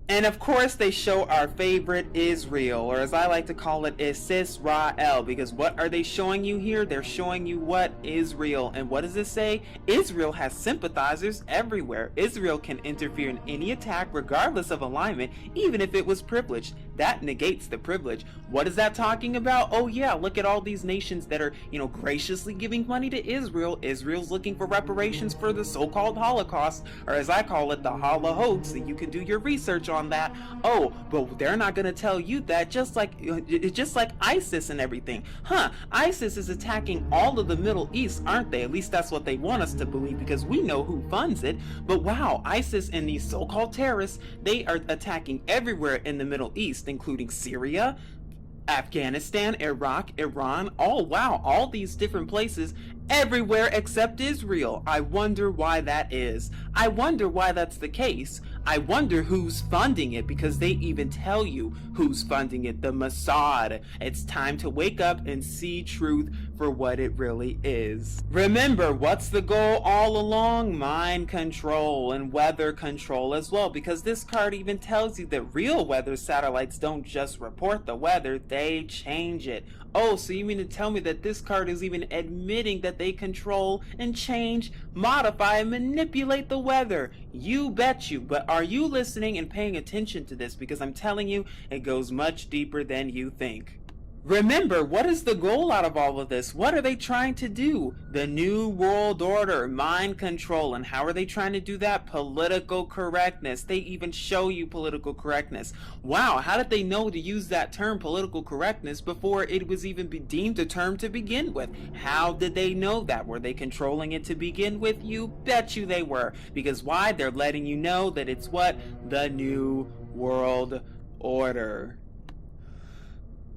And of course they show our favorite Israel, or as I like to call it, Israel, because what are they showing you here? They're showing you what? Israel. And what does it say? Israel has sympathizers everywhere. Israel can interfere in any attack regardless of alignment, even if it was privileged. That negates the privilege. What is that talking about? Oh yeah, look at all these nations that are, graciously giving money to Israel. Israel's looking for reparations for the so-called Holocaust, or as I call it, the Holocaust. So you can do your research on that. Oh, but they're not going to tell you that, just like ISIS and everything. ISIS is attacking all of the Middle East, aren't they? At least that's what they want us to believe, because we know who funds it. But wow, ISIS and these so-called terrorists, they are attacking everywhere in the Middle East, including Syria, Afghanistan, Iraq, Iran. Oh wow, all these different places, everywhere except Israel. I wonder why that is. I wonder why that's the case. I wonder who's funding it, because they even tell you who's funding it, the Mossad. It's time to wake up and see truth for what it really is. Remember, what's the goal all along? Mind control and weather control as well, because this card even tells you that real weather satellites don't just report the weather, they change it. Oh, so you mean to tell me that this card is even admitting that they control and change, modify, and manipulate the weather? You bet you. But are you listening and paying attention to this? Because I'm telling you, it goes much deeper than you think. Remember, what is the goal out of all of this? What are they trying to do? The New World Order, mind control. And how are they trying to do that? Political correctness. They even show you political correctness. Wow, how did they know to use that term, political correctness, before it was even deemed a term to begin with? How did they know that? Were they controlling it to begin with? You bet you they were. Because why? They're letting you know that it's what? The New World Order.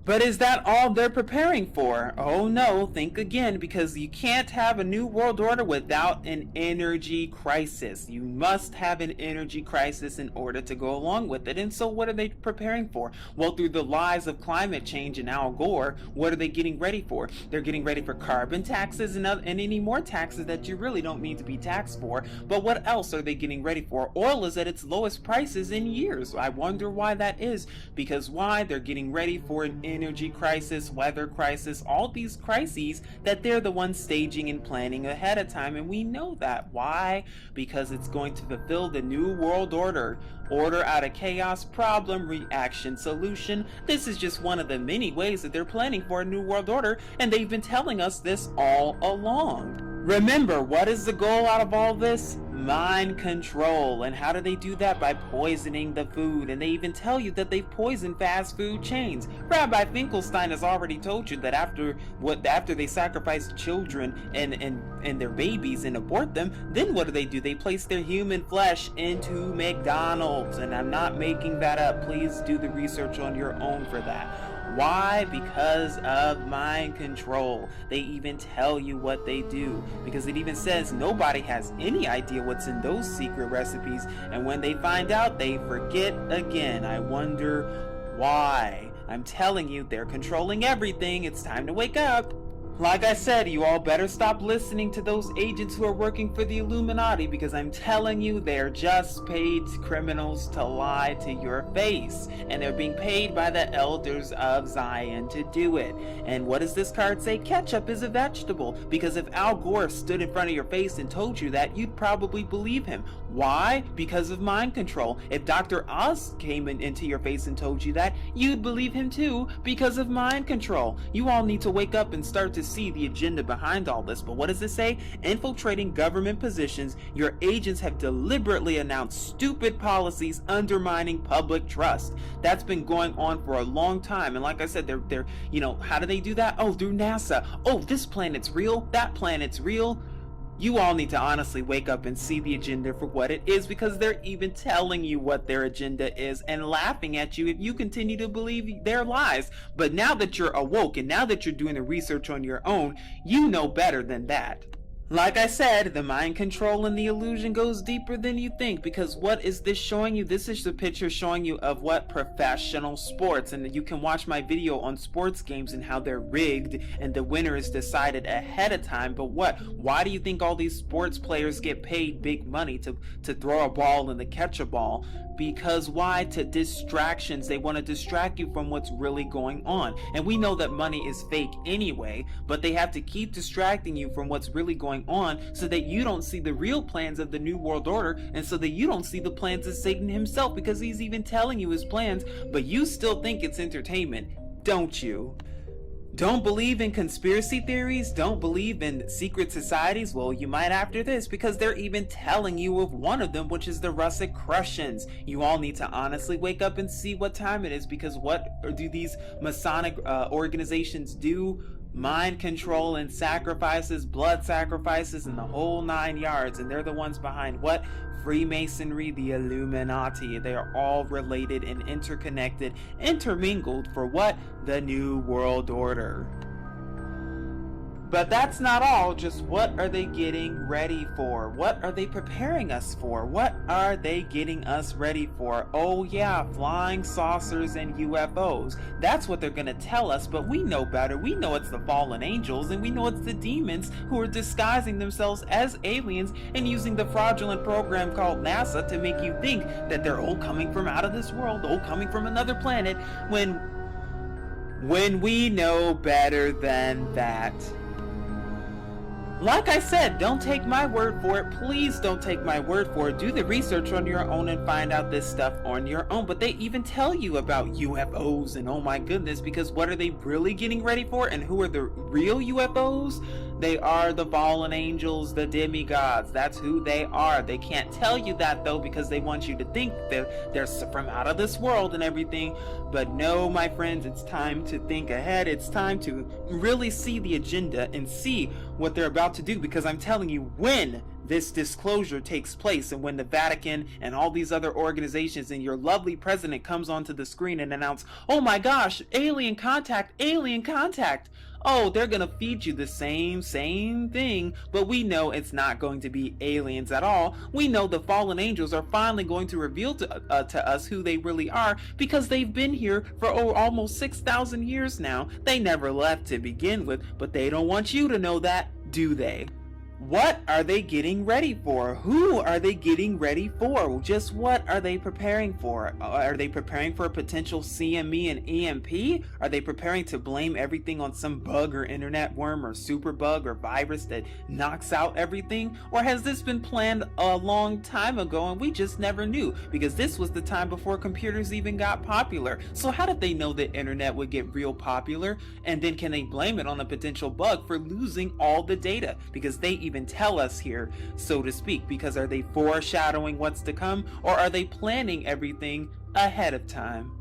But is that all they're preparing for? Oh no, think again, because you can't have a new world order without an energy crisis. You must have an energy crisis in order to go along with it. And so what are they preparing for? Well, through the lies of climate change and Al Gore, what are they getting ready for? They're getting ready for carbon taxes and any more taxes that you really don't need to be taxed for. But what else are they getting ready for? Oil is at its lowest prices in years. I wonder why that is. Because why? They're getting ready for an energy crisis, weather crisis, all these crises that they're the ones staging and planning ahead of time. And we know that. Why? Because it's going to fulfill the new world order. Order out of chaos, problem, reaction, solution. This is just one of the many ways that they're planning for a new world order, and they've been telling us this all along. Remember, what is the goal out of all this? Mind control. And how do they do that? By poisoning the food. And they even tell you that they've poisoned fast food chains. Rabbi Finkelstein has already told you that after they sacrifice children and their babies and abort them, then what do? They place their human flesh into McDonald's. And I'm not making that up. Please do the research on your own for that. Why? Because of mind control. They even tell you what they do, because it even says nobody has any idea what's in those secret recipes, and when they find out, they forget again. I wonder why. I'm telling you, they're controlling everything. It's time to wake up. Like I said, you all better stop listening to those agents who are working for the Illuminati, because I'm telling you, they're just paid criminals to lie to your face. And they're being paid by the elders of Zion to do it. And what does this card say? Ketchup is a vegetable. Because if Al Gore stood in front of your face and told you that, you'd probably believe him. Why? Because of mind control. If Dr. Oz came into your face and told you that, you'd believe him too, because of mind control. You all need to wake up and start to see the agenda behind all this. But what does it say? Infiltrating government positions, your agents have deliberately announced stupid policies undermining public trust. That's been going on for a long time. And like I said, they're how do they do that? Oh, through NASA. Oh, this planet's real, that planet's real. You all need to honestly wake up and see the agenda for what it is, because they're even telling you what their agenda is and laughing at you if you continue to believe their lies. But now that you're awoke and now that you're doing the research on your own, you know better than that. Like I said, the mind control and the illusion goes deeper than you think, because what is this showing you? This is the picture showing you of what? Professional sports. And you can watch my video on sports games and how they're rigged and the winner is decided ahead of time. But what? Why do you think all these sports players get paid big money to throw a ball and to catch a ball? Because why? To distractions. They want to distract you from what's really going on. And we know that money is fake anyway, but they have to keep distracting you from what's really going on so that you don't see the real plans of the New World Order, and so that you don't see the plans of Satan himself, because he's even telling you his plans, but you still think it's entertainment, don't you? Don't believe in conspiracy theories? Don't believe in secret societies? Well, you might after this, because they're even telling you of one of them, which is the Rosicrucians. You all need to honestly wake up and see what time it is, because what do these Masonic organizations do? Mind control and sacrifices, blood sacrifices, and the whole 9 yards. And they're the ones behind what? Freemasonry, the Illuminati. They are all related and interconnected, intermingled for what? The New World Order. But that's not all. Just what are they getting ready for? What are they preparing us for? What are they getting us ready for? Oh yeah, flying saucers and UFOs. That's what they're gonna tell us, but we know better. We know it's the fallen angels, and we know it's the demons who are disguising themselves as aliens and using the fraudulent program called NASA to make you think that they're all coming from out of this world, all coming from another planet, when we know better than that. Like I said, don't take my word for it. Please don't take my word for it. Do the research on your own and find out this stuff on your own. But they even tell you about UFOs, and oh my goodness, because what are they really getting ready for? And who are the real UFOs? They are the fallen angels, the demigods. That's who they are. They can't tell you that though, because they want you to think that they're from out of this world and everything. But no, my friends, it's time to think ahead. It's time to really see the agenda and see what they're about to do, because I'm telling you, when this disclosure takes place and when the Vatican and all these other organizations and your lovely president comes onto the screen and announce, oh my gosh, alien contact, oh, they're gonna feed you the same thing, but we know it's not going to be aliens at all. We know the fallen angels are finally going to reveal to us who they really are, because they've been here for almost 6,000 years now. They never left to begin with, but they don't want you to know that, do they? What are they getting ready for? Who are they getting ready for? Just what are they preparing for? Are they preparing for a potential CME and EMP? Are they preparing to blame everything on some bug or internet worm or super bug or virus that knocks out everything? Or has this been planned a long time ago and we just never knew? Because this was the time before computers even got popular. So how did they know the internet would get real popular? And then can they blame it on a potential bug for losing all the data? Because they even tell us here, so to speak. Because are they foreshadowing what's to come, or are they planning everything ahead of time?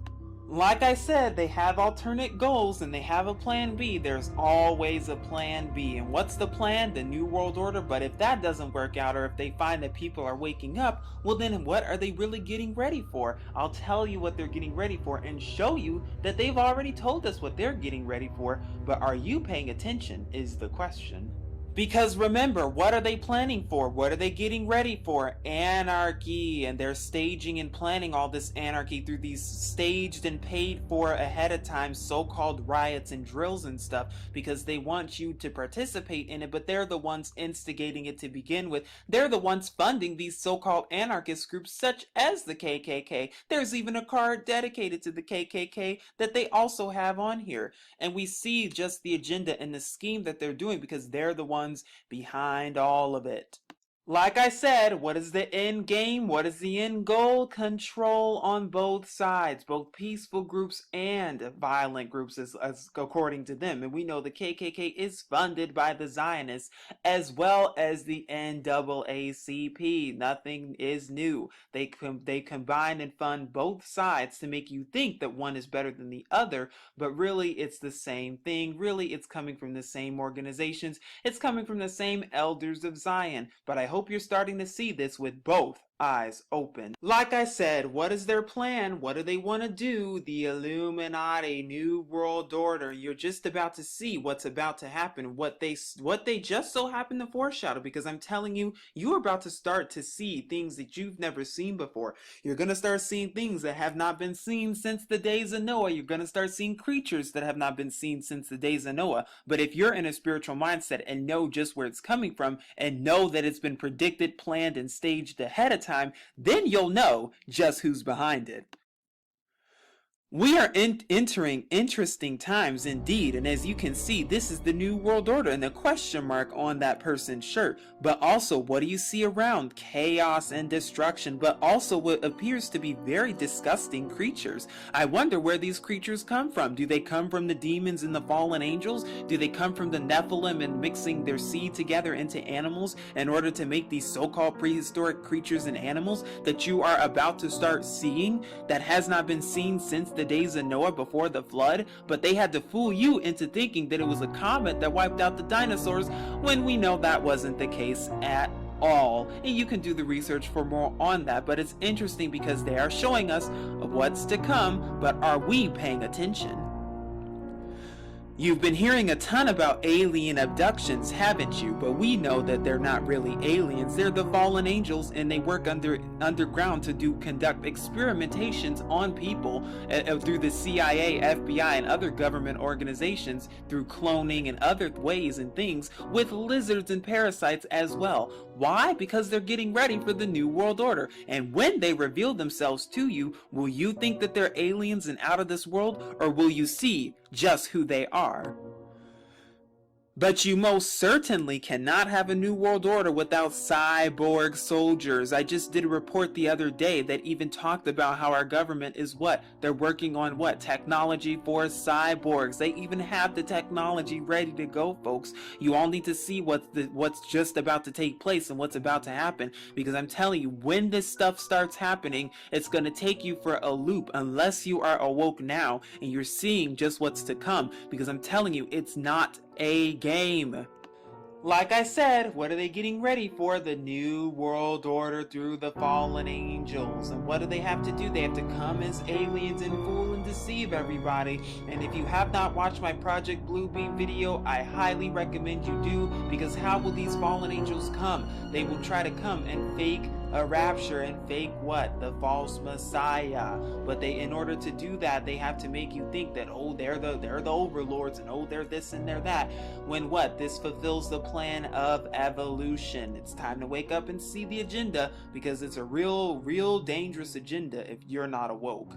Like I said, they have alternate goals and they have a plan B. There's always a plan B. And what's the plan? The New World Order. But if that doesn't work out, or if they find that people are waking up, well then what are they really getting ready for? I'll tell you what they're getting ready for and show you that they've already told us what they're getting ready for. But are you paying attention is the question. Because remember, what are they planning for? What are they getting ready for? Anarchy. And they're staging and planning all this anarchy through these staged and paid for ahead of time so-called riots and drills and stuff, because they want you to participate in it, but they're the ones instigating it to begin with. They're the ones funding these so-called anarchist groups such as the KKK. There's even a card dedicated to the KKK that they also have on here. And we see just the agenda and the scheme that they're doing, because they're the ones behind all of it. Like I said, what is the end game? What is the end goal? Control on both sides, both peaceful groups and violent groups, as according to them. And we know the KKK is funded by the Zionists as well as the NAACP. Nothing is new. They combine and fund both sides to make you think that one is better than the other, but really it's the same thing. Really, it's coming from the same organizations. It's coming from the same elders of Zion. But I hope you're starting to see this with both eyes open. Like I said, what is their plan? What do they want to do? The Illuminati, New World Order. You're just about to see what's about to happen, what they just so happen to foreshadow, because I'm telling you, you're about to start to see things that you've never seen before. You're going to start seeing things that have not been seen since the days of Noah. You're going to start seeing creatures that have not been seen since the days of Noah. But if you're in a spiritual mindset and know just where it's coming from and know that it's been predicted, planned, and staged ahead of time, then you'll know just who's behind it. We are entering interesting times indeed, and as you can see, this is the New World Order and the question mark on that person's shirt. But also, what do you see around? Chaos and destruction, but also what appears to be very disgusting creatures. I wonder where these creatures come from. Do they come from the demons and the fallen angels? Do they come from the Nephilim and mixing their seed together into animals in order to make these so-called prehistoric creatures and animals that you are about to start seeing, that has not been seen since the days of Noah before the flood? But they had to fool you into thinking that it was a comet that wiped out the dinosaurs, when we know that wasn't the case at all. And you can do the research for more on that, but it's interesting because they are showing us what's to come, but are we paying attention? You've been hearing a ton about alien abductions, haven't you? But we know that they're not really aliens. They're the fallen angels, and they work underground to conduct experimentations on people through the CIA, FBI, and other government organizations, through cloning and other ways and things, with lizards and parasites as well. Why? Because they're getting ready for the New World Order. And when they reveal themselves to you, will you think that they're aliens and out of this world, or will you see just who they are? But you most certainly cannot have a New World Order without cyborg soldiers. I just did a report the other day that even talked about how our government is what? They're working on what? Technology for cyborgs. They even have the technology ready to go, folks. You all need to see what's just about to take place and what's about to happen, because I'm telling you, when this stuff starts happening, it's going to take you for a loop unless you are awoke now and you're seeing just what's to come, because I'm telling you, it's not a game. Like I said, what are they getting ready for? The New World Order through the fallen angels. And what do they have to do? They have to come as aliens and fool and deceive everybody. And if you have not watched my Project Bluebeam video, I highly recommend you do, because how will these fallen angels come? They will try to come and fake a rapture and fake what? The false Messiah. But they, in order to do that, they have to make you think that, oh, they're the overlords, and oh, they're this and they're that. When what? This fulfills the plan of evolution. It's time to wake up and see the agenda, because it's a real dangerous agenda if you're not awoke.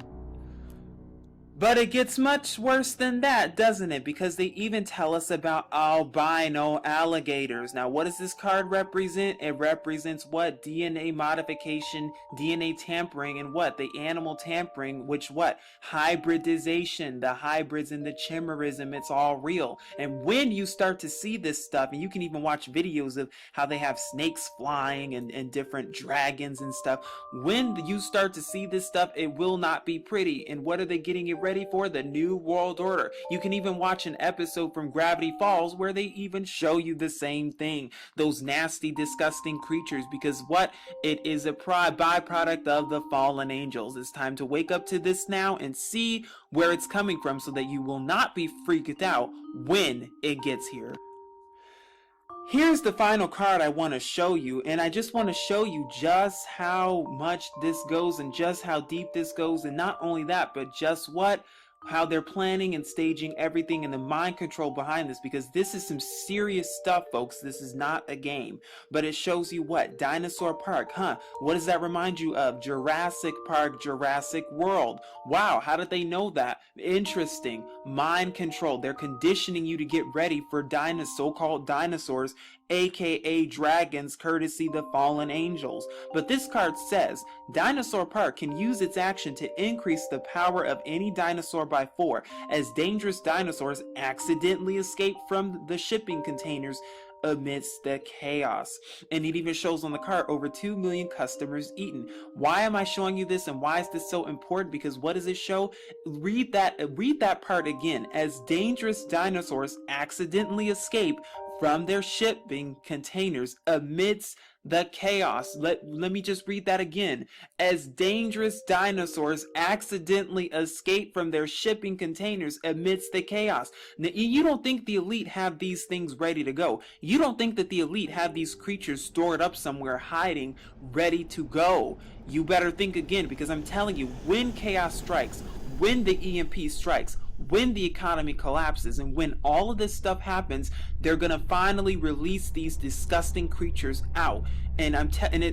But it gets much worse than that, doesn't it? Because they even tell us about albino alligators. Now, what does this card represent? It represents what? DNA modification, DNA tampering, and what? The animal tampering, which what? Hybridization, the hybrids and the chimerism, it's all real. And when you start to see this stuff, and you can even watch videos of how they have snakes flying and different dragons and stuff, when you start to see this stuff, it will not be pretty. And what are they getting it ready for? The New World Order. You can even watch an episode from Gravity Falls where they even show you the same thing. Those nasty, disgusting creatures, because what? It is a byproduct of the fallen angels. It's time to wake up to this now and see where it's coming from, so that you will not be freaked out when it gets here. Here's the final card I want to show you, and I just want to show you just how much this goes and just how deep this goes, and not only that, but just what? How they're planning and staging everything and the mind control behind this, because this is some serious stuff, folks. This is not a game. But it shows you what? Dinosaur Park, huh? What does that remind you of? Jurassic Park, Jurassic World. Wow, how did they know that? Interesting. Mind control. They're conditioning you to get ready for so-called dinosaurs, aka dragons, courtesy the fallen angels. But this card says Dinosaur Park can use its action to increase the power of any dinosaur by 4, as dangerous dinosaurs accidentally escape from the shipping containers amidst the chaos. And it even shows on the card over 2 million customers eaten. Why am I showing you this, and why is this so important? Because what does it show? Read that part again. As dangerous dinosaurs accidentally escape from their shipping containers amidst the chaos. Let me just read that again. As dangerous dinosaurs accidentally escape from their shipping containers amidst the chaos. Now, you don't think the elite have these things ready to go. You don't think that the elite have these creatures stored up somewhere, hiding, ready to go. You better think again, because I'm telling you, when chaos strikes, when the EMP strikes, when the economy collapses, and when all of this stuff happens, they're gonna finally release these disgusting creatures out. And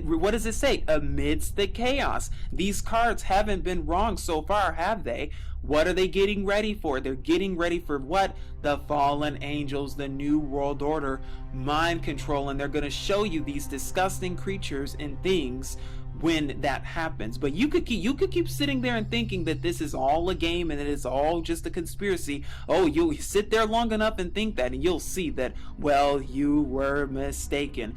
what does it say? Amidst the chaos. These cards haven't been wrong so far, have they? What are they getting ready for? They're getting ready for what? The fallen angels, the New World Order, mind control, and they're gonna show you these disgusting creatures and things when that happens. But you could keep sitting there and thinking that this is all a game and that it's all just a conspiracy. Oh, you sit there long enough and think that, and you'll see that, well, you were mistaken.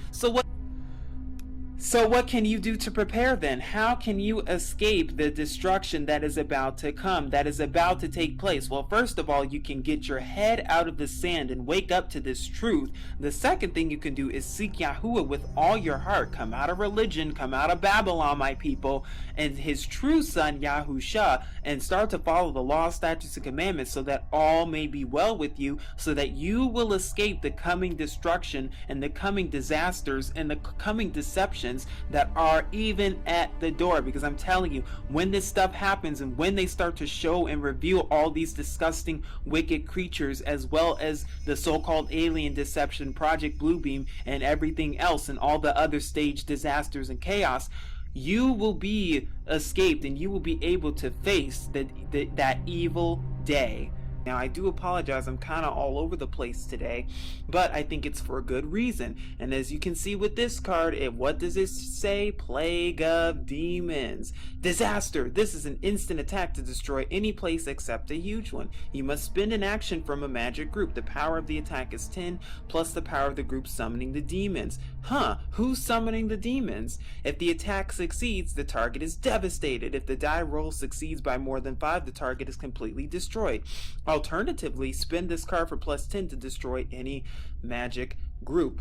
So what can you do to prepare then? How can you escape the destruction that is about to come, that is about to take place? Well, first of all, you can get your head out of the sand and wake up to this truth. The second thing you can do is seek Yahuwah with all your heart. Come out of religion, come out of Babylon, my people, and his true son, Yahusha, and start to follow the law, statutes, and commandments, so that all may be well with you, so that you will escape the coming destruction and the coming disasters and the coming deception that are even at the door. Because I'm telling you, when this stuff happens and when they start to show and reveal all these disgusting wicked creatures, as well as the so-called alien deception, Project Bluebeam, and everything else, and all the other staged disasters and chaos, you will be escaped and you will be able to face that evil day. Now, I do apologize, I'm kind of all over the place today, but I think it's for a good reason. And as you can see with this card, what does it say? Plague of Demons. Disaster. This is an instant attack to destroy any place except a huge one. You must spend an action from a magic group. The power of the attack is 10, plus the power of the group summoning the demons. Huh, who's summoning the demons? If the attack succeeds, the target is devastated. If the die roll succeeds by more than 5, the target is completely destroyed. Alternatively, spend this card for plus 10 to destroy any magic group.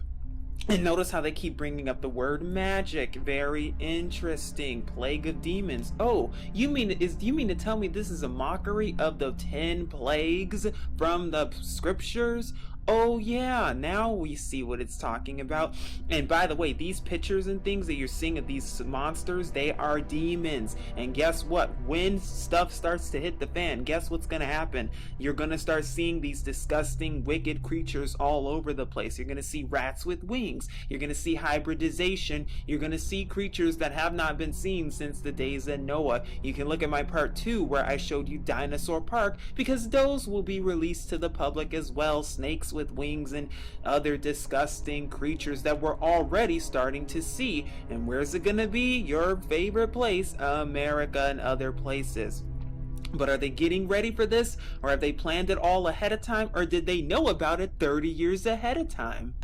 And notice how they keep bringing up the word magic. Very interesting. Plague of Demons. Oh, you mean to tell me this is a mockery of the 10 plagues from the scriptures? Oh yeah, now we see what it's talking about. And by the way, these pictures and things that you're seeing of these monsters, they are demons. And guess what? When stuff starts to hit the fan, guess what's gonna happen? You're gonna start seeing these disgusting, wicked creatures all over the place. You're gonna see rats with wings. You're gonna see hybridization. You're gonna see creatures that have not been seen since the days of Noah. You can look at my part 2 where I showed you Dinosaur Park, because those will be released to the public as well. Snakes with wings and other disgusting creatures that we're already starting to see. And where's it gonna be? Your favorite place, America and other places. But are they getting ready for this? Or have they planned it all ahead of time? Or did they know about it 30 years ahead of time?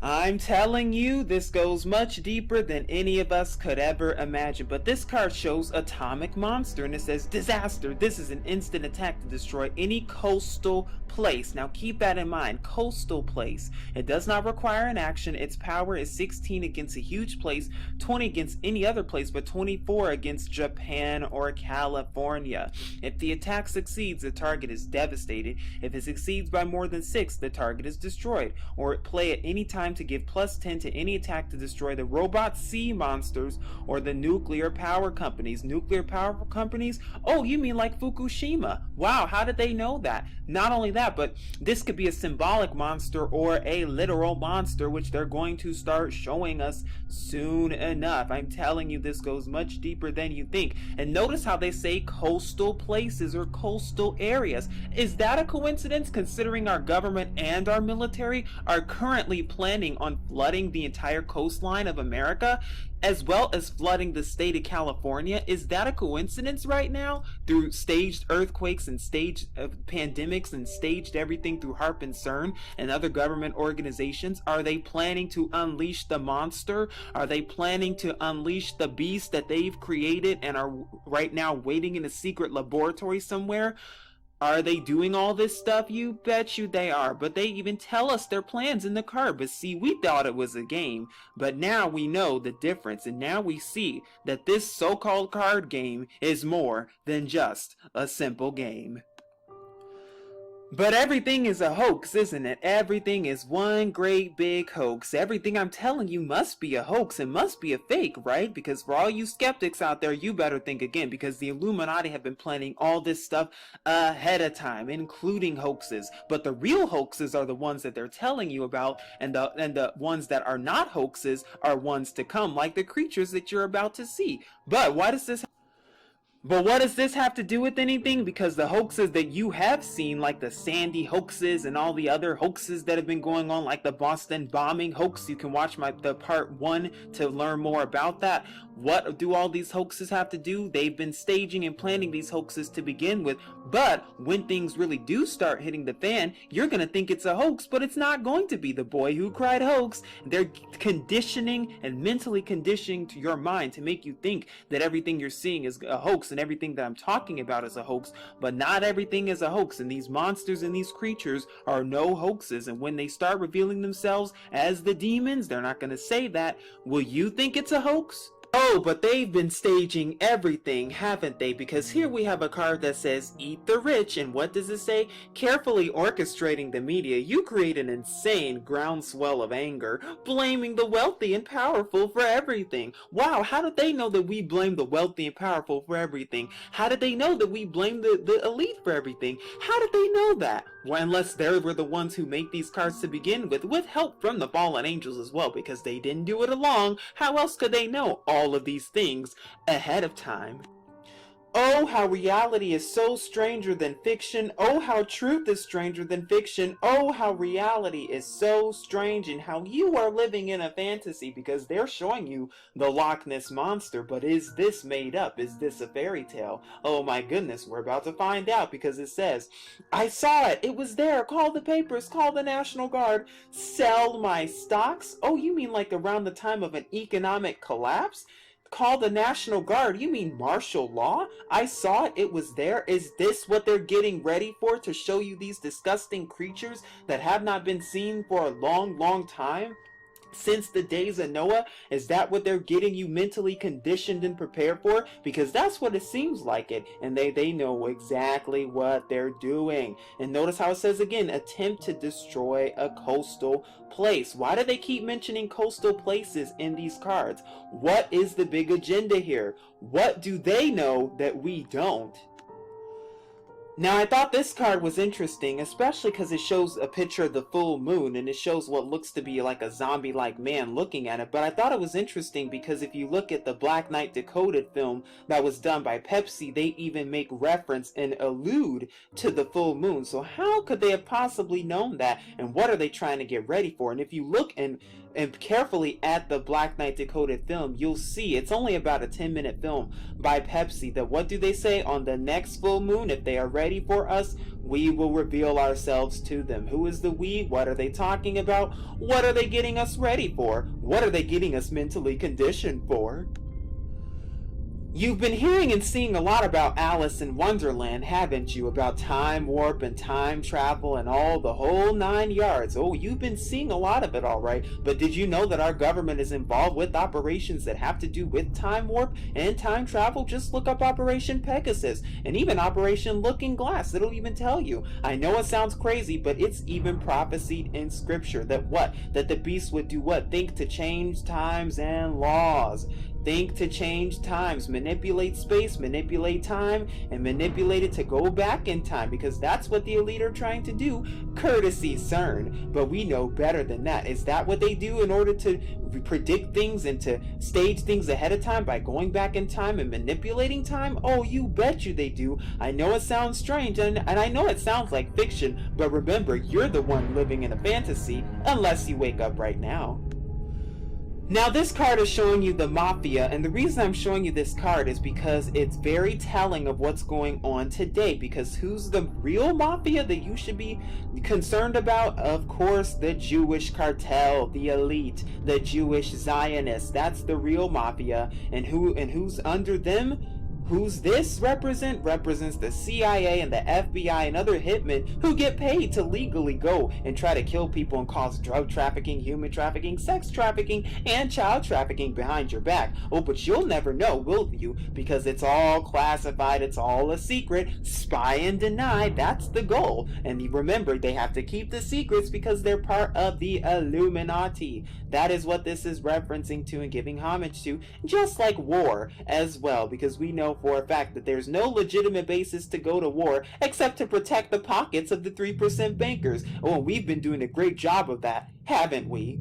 I'm telling you, this goes much deeper than any of us could ever imagine. But this card shows atomic monster, and it says disaster. This is an instant attack to destroy any coastal place. Now keep that in mind, coastal place. It does not require an action. Its power is 16 against a huge place, 20 against any other place, but 24 against Japan or California. If the attack succeeds, the target is devastated. If it succeeds by more than 6, the target is destroyed. Or play at any time to give plus 10 to any attack to destroy the robot sea monsters or the nuclear power companies. Nuclear power companies? Oh, you mean like Fukushima. Wow, how did they know that? Not only that, but this could be a symbolic monster or a literal monster, which they're going to start showing us soon enough. I'm telling you, this goes much deeper than you think. And notice how they say coastal places or coastal areas. Is that a coincidence, considering our government and our military are currently planning on flooding the entire coastline of America, as well as flooding the state of California? Is that a coincidence right now? Through staged earthquakes and staged pandemics and staged everything through HARP and CERN and other government organizations? Are they planning to unleash the monster? Are they planning to unleash the beast that they've created and are right now waiting in a secret laboratory somewhere? Are they doing all this stuff? You bet you they are. But they even tell us their plans in the card. But see, we thought it was a game. But now we know the difference. And now we see that this so-called card game is more than just a simple game. But everything is a hoax, isn't it? Everything is one great big hoax. Everything I'm telling you must be a hoax and must be a fake, right? Because for all you skeptics out there, you better think again, because the Illuminati have been planning all this stuff ahead of time, including hoaxes. But the real hoaxes are the ones that they're telling you about, and the ones that are not hoaxes are ones to come, like the creatures that you're about to see. But what does this have to do with anything? Because the hoaxes that you have seen, like the Sandy hoaxes and all the other hoaxes that have been going on, like the Boston bombing hoax, you can watch the part 1 to learn more about that. What do all these hoaxes have to do? They've been staging and planning these hoaxes to begin with, but when things really do start hitting the fan, you're gonna think it's a hoax, but it's not going to be. The boy who cried hoax. They're conditioning and mentally conditioning to your mind to make you think that everything you're seeing is a hoax and everything that I'm talking about is a hoax. But not everything is a hoax, and these monsters and these creatures are no hoaxes. And when they start revealing themselves as the demons, they're not going to say that. Will you think it's a hoax? Oh, but they've been staging everything, haven't they? Because here we have a card that says, eat the rich, and what does it say? Carefully orchestrating the media, you create an insane groundswell of anger, blaming the wealthy and powerful for everything. Wow, how did they know that we blame the wealthy and powerful for everything? How did they know that we blame the elite for everything? How did they know that? Well, unless they were the ones who make these cards to begin with help from the fallen angels as well, because they didn't do it alone. How else could they know all of these things ahead of time? Oh, how reality is so stranger than fiction. Oh, how truth is stranger than fiction. Oh, how reality is so strange, and how you are living in a fantasy, because they're showing you the Loch Ness Monster. But is this made up? Is this a fairy tale? Oh my goodness, we're about to find out, because it says, I saw it. It was there. Call the papers. Call the National Guard. Sell my stocks? Oh, you mean like around the time of an economic collapse? Call the National Guard? You mean martial law? I saw it. It was there. Is this what they're getting ready for, to show you these disgusting creatures that have not been seen for a long, long time? since the days of Noah? Is that what they're getting you mentally conditioned and prepared for? Because that's what it seems like it. And they know exactly what they're doing. And notice how it says again, attempt to destroy a coastal place. Why do they keep mentioning coastal places in these cards? What is the big agenda here? What do they know that we don't? Now, I thought this card was interesting, especially because it shows a picture of the full moon, and it shows what looks to be like a zombie-like man looking at it. But I thought it was interesting because if you look at the Black Knight Decoded film that was done by Pepsi, they even make reference and allude to the full moon. So how could they have possibly known that? And what are they trying to get ready for? And if you look and carefully at the Black Knight Decoded film, you'll see it's only about a 10-minute film by Pepsi that what do they say? On the next full moon, if they are ready for us, we will reveal ourselves to them. Who is the we? What are they talking about? What are they getting us ready for? What are they getting us mentally conditioned for? You've been hearing and seeing a lot about Alice in Wonderland, haven't you? About time warp and time travel and all the whole 9 yards. Oh, you've been seeing a lot of it, all right. But did you know that our government is involved with operations that have to do with time warp and time travel? Just look up Operation Pegasus and even Operation Looking Glass. It'll even tell you. I know it sounds crazy, but it's even prophesied in scripture that what? That the beast would do what? Think to change times and laws. Think to change times, manipulate space, manipulate time, and manipulate it to go back in time, because that's what the elite are trying to do, courtesy CERN. But we know better than that. Is that what they do in order to predict things and to stage things ahead of time by going back in time and manipulating time? Oh, you bet you they do. I know it sounds strange, and I know it sounds like fiction, but remember, you're the one living in a fantasy, unless you wake up right now. Now this card is showing you the mafia, and the reason I'm showing you this card is because it's very telling of what's going on today. Because who's the real mafia that you should be concerned about? Of course, the Jewish cartel, the elite, the Jewish Zionists. That's the real mafia. And who's under them? Who's this represent? Represents the CIA and the FBI and other hitmen who get paid to legally go and try to kill people and cause drug trafficking, human trafficking, sex trafficking, and child trafficking behind your back. Oh, but you'll never know, will you? Because it's all classified, it's all a secret. Spy and deny, that's the goal. And remember, they have to keep the secrets because they're part of the Illuminati. That is what this is referencing to and giving homage to, just like war as well, because we know for a fact that there's no legitimate basis to go to war except to protect the pockets of the 3% bankers. Oh, we've been doing a great job of that, haven't we?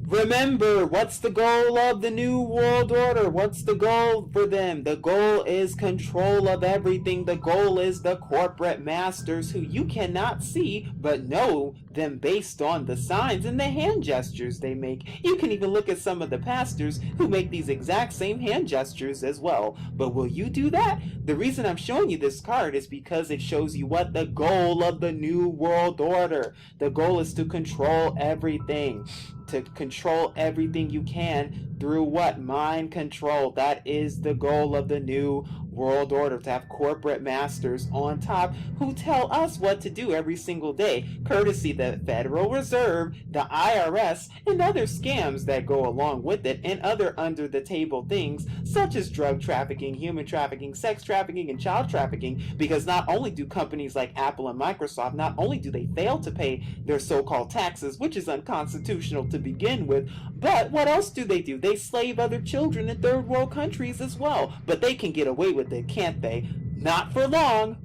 Remember, what's the goal of the New World Order? What's the goal for them? The goal is control of everything. The goal is the corporate masters who you cannot see but know them based on the signs and the hand gestures they make. You can even look at some of the pastors who make these exact same hand gestures as well. But will you do that? The reason I'm showing you this card is because it shows you what the goal of the New World Order. The goal is to control everything. To control everything you can through what? Mind control. That is the goal of the New World Order, to have corporate masters on top who tell us what to do every single day, courtesy the Federal Reserve, the IRS, and other scams that go along with it, and other under-the-table things such as drug trafficking, human trafficking, sex trafficking, and child trafficking. Because not only do companies like Apple and Microsoft, not only do they fail to pay their so-called taxes, which is unconstitutional to begin with, but what else do? They slave other children in third world countries as well. But they can get away with it, can't they? Not for long.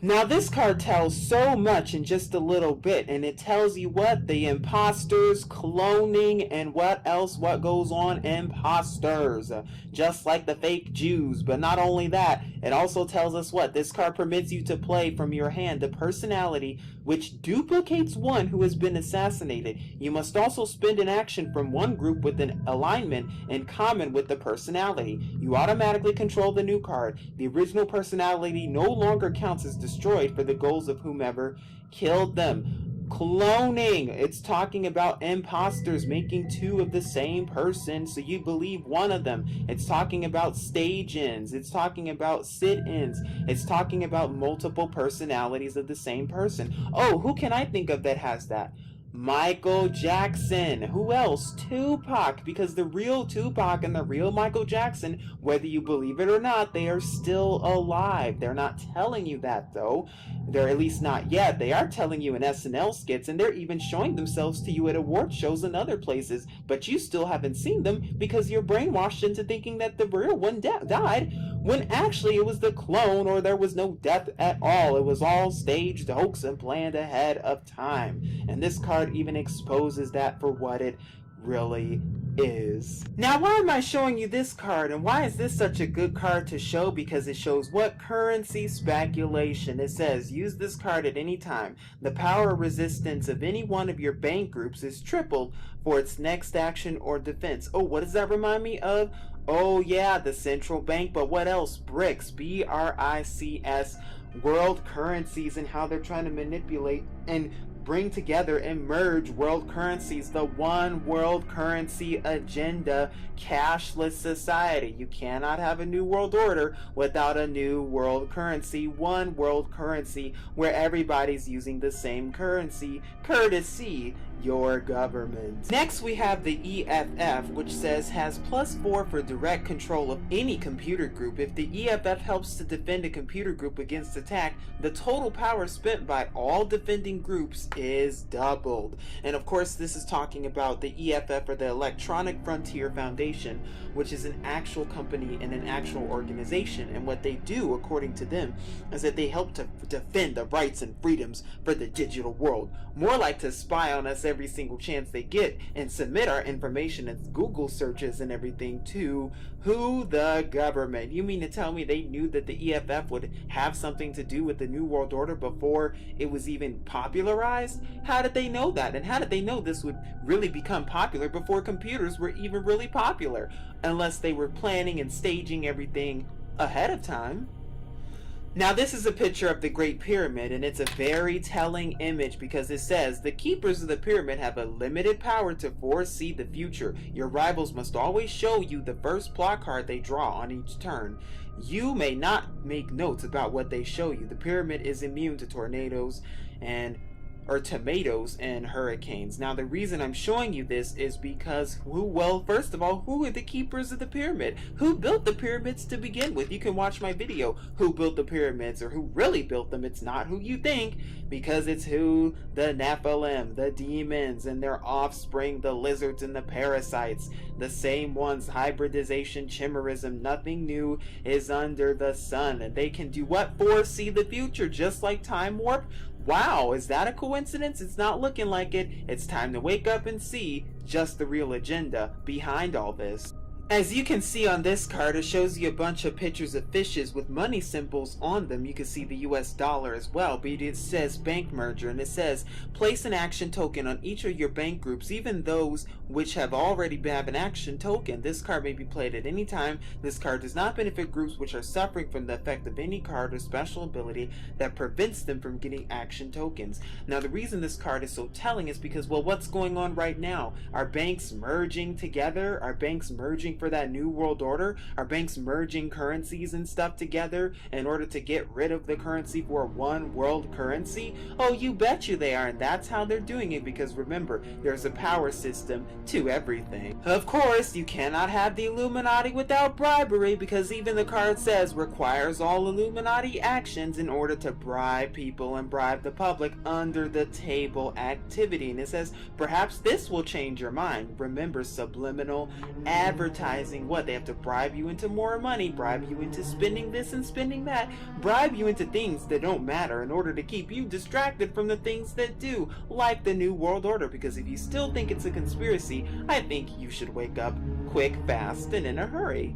Now this card tells so much in just a little bit, and it tells you what? The imposters, cloning, and what else? What goes on? Imposters. Just like the fake Jews. But not only that, it also tells us what? This card permits you to play from your hand the personality which duplicates one who has been assassinated. You must also spend an action from one group with an alignment in common with the personality. You automatically control the new card. The original personality no longer counts as destroyed for the goals of whomever killed them. Cloning. It's talking about imposters making two of the same person so you believe one of them. It's talking about stage-ins. It's talking about sit-ins. It's talking about multiple personalities of the same person. Oh, who can I think of that has that? Michael Jackson. Who else? Tupac, because the real Tupac and the real Michael Jackson, whether you believe it or not, they are still alive. They're not telling you that, though. They're at least not yet. They are telling you in SNL skits, and they're even showing themselves to you at award shows and other places, but you still haven't seen them because you're brainwashed into thinking that the real one died, when actually it was the clone, or there was no death at all. It was all staged, hoax, and planned ahead of time. And this card even exposes that for what it really is. Now, why am I showing you this card, and why is this such a good card to show? Because it shows what? Currency speculation. It says, use this card at any time. The power resistance of any one of your bank groups is tripled for its next action or defense. Oh, what does that remind me of? Oh yeah, the central bank, but what else? BRICS, B-R-I-C-S, world currencies, and how they're trying to manipulate and bring together and merge world currencies, the one world currency agenda, cashless society. You cannot have a new world order without a new world currency, one world currency where everybody's using the same currency, courtesy your government. Next we have the EFF, which says has +4 for direct control of any computer group. If the EFF helps to defend a computer group against attack, the total power spent by all defending groups is doubled. And of course this is talking about the EFF, or the Electronic Frontier Foundation, which is an actual company and an actual organization, and what they do, according to them, is that they help to defend the rights and freedoms for the digital world. More like to spy on us every single chance they get and submit our information as Google searches and everything to who? The government. You mean to tell me they knew that the EFF would have something to do with the New World Order before it was even popularized? How did they know that? And how did they know this would really become popular before computers were even really popular? Unless they were planning and staging everything ahead of time. Now this is a picture of the Great Pyramid, and it's a very telling image because it says, the keepers of the pyramid have a limited power to foresee the future. Your rivals must always show you the first plot card they draw on each turn. You may not make notes about what they show you. The pyramid is immune to tornadoes or tomatoes and hurricanes. Now the reason I'm showing you this is because first of all, who are the keepers of the pyramid? Who built the pyramids to begin with? You can watch my video, who built the pyramids, or who really built them. It's not who you think, because it's who? The Nephilim, the demons and their offspring, the lizards and the parasites, the same ones. Hybridization, chimerism, nothing new is under the sun, and they can do what? Foresee the future, just like time warp. Wow, is that a coincidence? It's not looking like it. It's time to wake up and see just the real agenda behind all this. As you can see on this card, it shows you a bunch of pictures of fishes with money symbols on them. You can see the US dollar as well, but it says bank merger, and it says place an action token on each of your bank groups, even those which have already have an action token. This card may be played at any time. This card does not benefit groups which are suffering from the effect of any card or special ability that prevents them from getting action tokens. Now the reason this card is so telling is because, well, what's going on right now? Are banks merging together? Are banks merging for that new world order? Are banks merging currencies and stuff together in order to get rid of the currency for one world currency? Oh, you bet you they are, and that's how they're doing it, because remember, there's a power system to everything. Of course, you cannot have the Illuminati without bribery, because even the card says requires all Illuminati actions in order to bribe people and bribe the public under the table activity. And it says perhaps this will change your mind. Remember, subliminal advertising. What? They have to bribe you into more money, bribe you into spending this and spending that, bribe you into things that don't matter in order to keep you distracted from the things that do, like the New World Order. Because if you still think it's a conspiracy, I think you should wake up quick, fast, and in a hurry.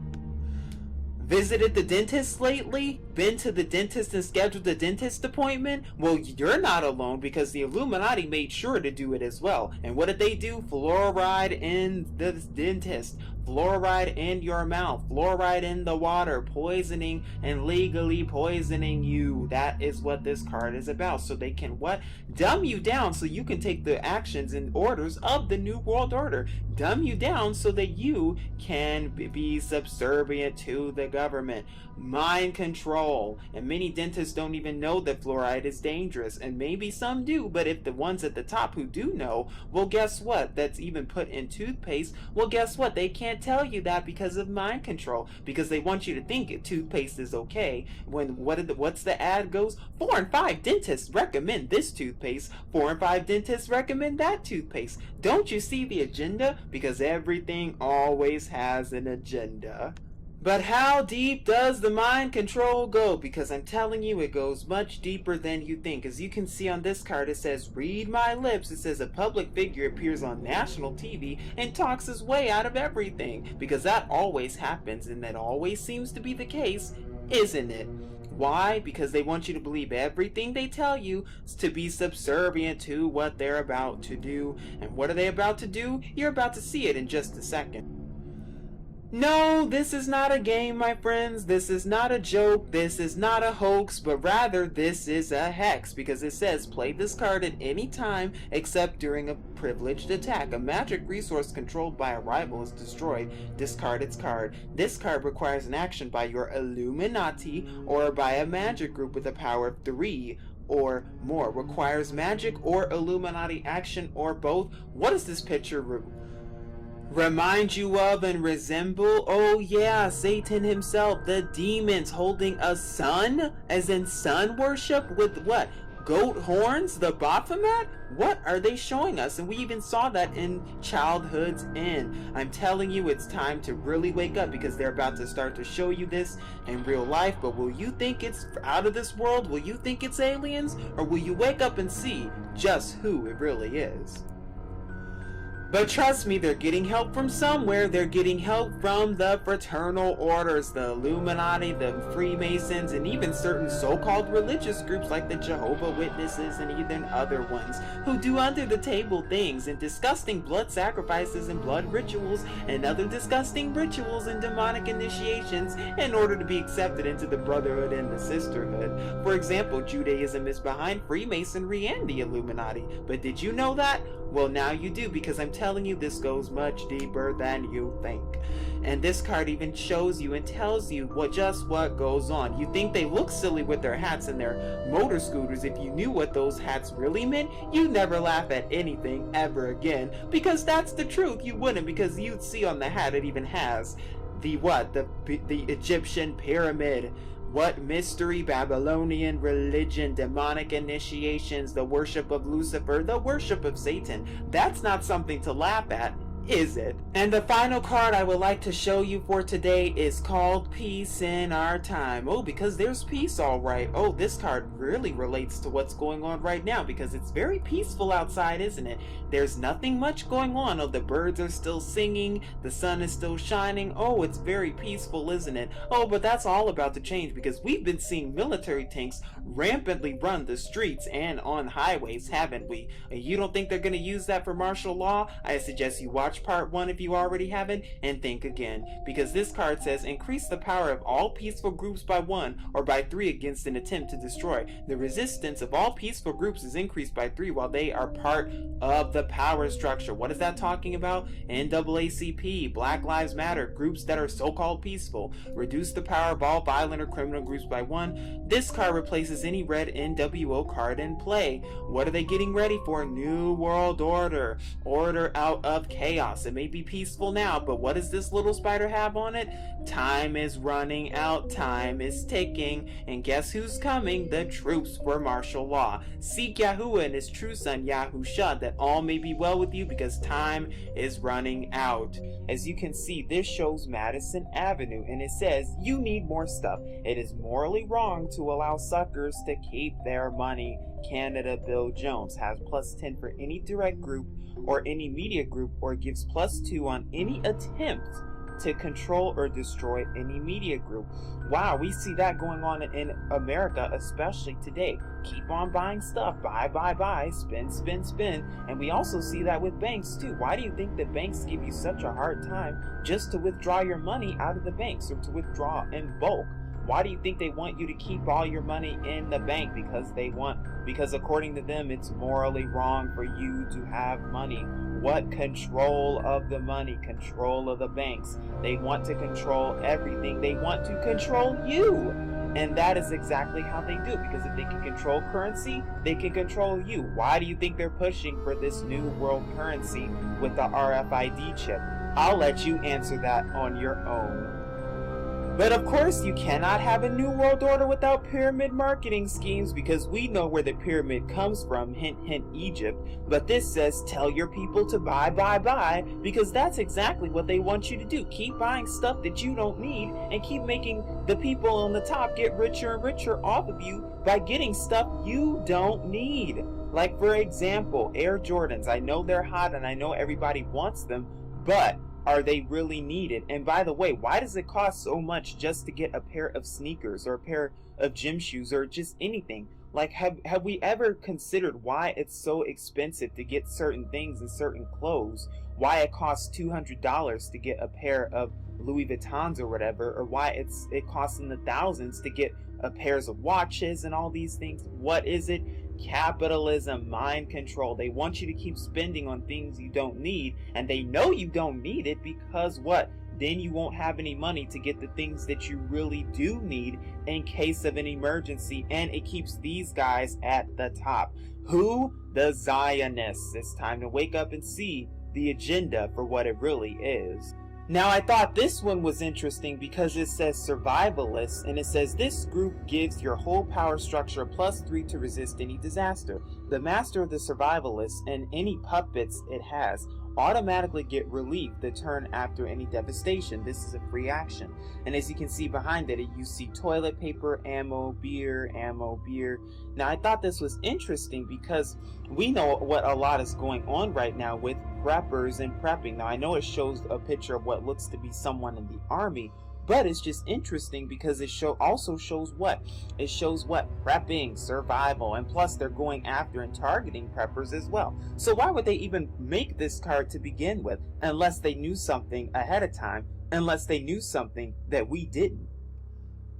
Visited the dentist lately? Been to the dentist and scheduled a dentist appointment? Well, you're not alone, because the Illuminati made sure to do it as well. And what did they do? Fluoride in the dentist. fluoride in your mouth, fluoride in the water, poisoning and legally poisoning you. That is what this card is about. So they can what? Dumb you down so you can take the actions and orders of the New World Order. Dumb you down so that you can be subservient to the government. Mind control. And many dentists don't even know that fluoride is dangerous, and maybe some do, but if the ones at the top who do know, well, guess what? That's even put in toothpaste. Well, guess what? They can't tell you that because of mind control, because they want you to think toothpaste is okay. When what's the ad goes? 4 and 5 dentists recommend this toothpaste. 4 and 5 dentists recommend that toothpaste. Don't you see the agenda? Because everything always has an agenda. But how deep does the mind control go? Because I'm telling you, it goes much deeper than you think. As you can see on this card, it says, read my lips. It says a public figure appears on national TV and talks his way out of everything. Because that always happens, and that always seems to be the case, isn't it? Why? Because they want you to believe everything they tell you to be subservient to what they're about to do. And what are they about to do? You're about to see it in just a second. No, this is not a game, my friends. This is not a joke. This is not a hoax, but rather this is a hex, because it says play this card at any time except during a privileged attack. A magic resource controlled by a rival is destroyed. Discard its card. This card requires an action by your Illuminati or by a magic group with a power of 3 or more. Requires magic or Illuminati action or both. What does this picture remind you of and resemble? Oh yeah, Satan himself, the demons holding a sun, as in sun worship, with what? Goat horns? The Baphomet? What are they showing us? And we even saw that in Childhood's End. I'm telling you, it's time to really wake up, because they're about to start to show you this in real life. But will you think it's out of this world? Will you think it's aliens? Or will you wake up and see just who it really is? But trust me, they're getting help from somewhere. They're getting help from the fraternal orders, the Illuminati, the Freemasons, and even certain so-called religious groups like the Jehovah's Witnesses and even other ones who do under-the-table things and disgusting blood sacrifices and blood rituals and other disgusting rituals and demonic initiations in order to be accepted into the brotherhood and the sisterhood. For example, Judaism is behind Freemasonry and the Illuminati. But did you know that? Well, now you do, because I'm telling you, this goes much deeper than you think. And this card even shows you and tells you just what goes on. You think they look silly with their hats and their motor scooters. If you knew what those hats really meant, you'd never laugh at anything ever again. Because that's the truth. You wouldn't, because you'd see on the hat it even has the Egyptian pyramid. What mystery, Babylonian religion, demonic initiations, the worship of Lucifer, the worship of Satan. That's not something to laugh at, is it? And the final card I would like to show you for today is called Peace in Our Time. Oh, because there's peace, all right. Oh, this card really relates to what's going on right now, because it's very peaceful outside, isn't it? There's nothing much going on. Oh, the birds are still singing, the sun is still shining. Oh, it's very peaceful, isn't it? Oh, but that's all about to change, because we've been seeing military tanks rampantly run the streets and on highways, haven't we? You don't think they're going to use that for martial law? I suggest you watch part 1 if you already haven't, and think again, because this card says increase the power of all peaceful groups by 1 or by 3 against an attempt to destroy. The resistance of all peaceful groups is increased by 3 while they are part of the power structure. What is that talking about? NAACP, Black Lives Matter, groups that are so-called peaceful. Reduce the power of all violent or criminal groups by 1. This card replaces any red NWO card in play. What are they getting ready for? New World Order. Order out of chaos. It may be peaceful now, but what does this little spider have on it? Time is running out, time is ticking, and guess who's coming? The troops for martial law. Seek Yahuwah and his true son Yahusha, that all may be well with you, because time is running out. As you can see, this shows Madison Avenue, and it says you need more stuff. It is morally wrong to allow suckers to keep their money. Canada Bill Jones has +10 for any direct group or any media group, or gives +2 on any attempt to control or destroy any media group. Wow, we see that going on in America, especially today. Keep on buying stuff, buy, spend, spend, spend. And we also see that with banks too. Why do you think that banks give you such a hard time just to withdraw your money out of the banks, or to withdraw in bulk? Why do you think they want you to keep all your money in the bank? Because according to them, it's morally wrong for you to have money. What? Control of the money, control of the banks. They want to control everything. They want to control you. And that is exactly how they do it, because if they can control currency, they can control you. Why do you think they're pushing for this new world currency with the RFID chip? I'll let you answer that on your own. But of course, you cannot have a new world order without pyramid marketing schemes, because we know where the pyramid comes from, hint, hint, Egypt. But this says, tell your people to buy, because that's exactly what they want you to do. Keep buying stuff that you don't need, and keep making the people on the top get richer and richer off of you by getting stuff you don't need. Like, for example, Air Jordans. I know they're hot and I know everybody wants them, but are they really needed? And by the way, why does it cost so much just to get a pair of sneakers or a pair of gym shoes or just anything? Like, have we ever considered why it's so expensive to get certain things and certain clothes? Why it costs $200 to get a pair of Louis Vuittons or whatever, or why it costs in the thousands to get a pairs of watches and all these things? What is it? Capitalism, mind control. They want you to keep spending on things you don't need, and they know you don't need it, because what? Then you won't have any money to get the things that you really do need in case of an emergency, and it keeps these guys at the top. Who? The Zionists. It's time to wake up and see the agenda for what it really is. Now, I thought this one was interesting because it says survivalists, and it says this group gives your whole power structure a +3 to resist any disaster. The master of the survivalists and any puppets it has automatically get relief the turn after any devastation. This is a free action. And as you can see behind it, you see toilet paper, ammo, beer. Now, I thought this was interesting because we know what a lot is going on right now with preppers and prepping. Now, I know it shows a picture of what looks to be someone in the army, but it's just interesting because it also shows what? It shows what? Prepping, survival, and plus they're going after and targeting preppers as well. So why would they even make this card to begin with unless they knew something ahead of time, unless they knew something that we didn't?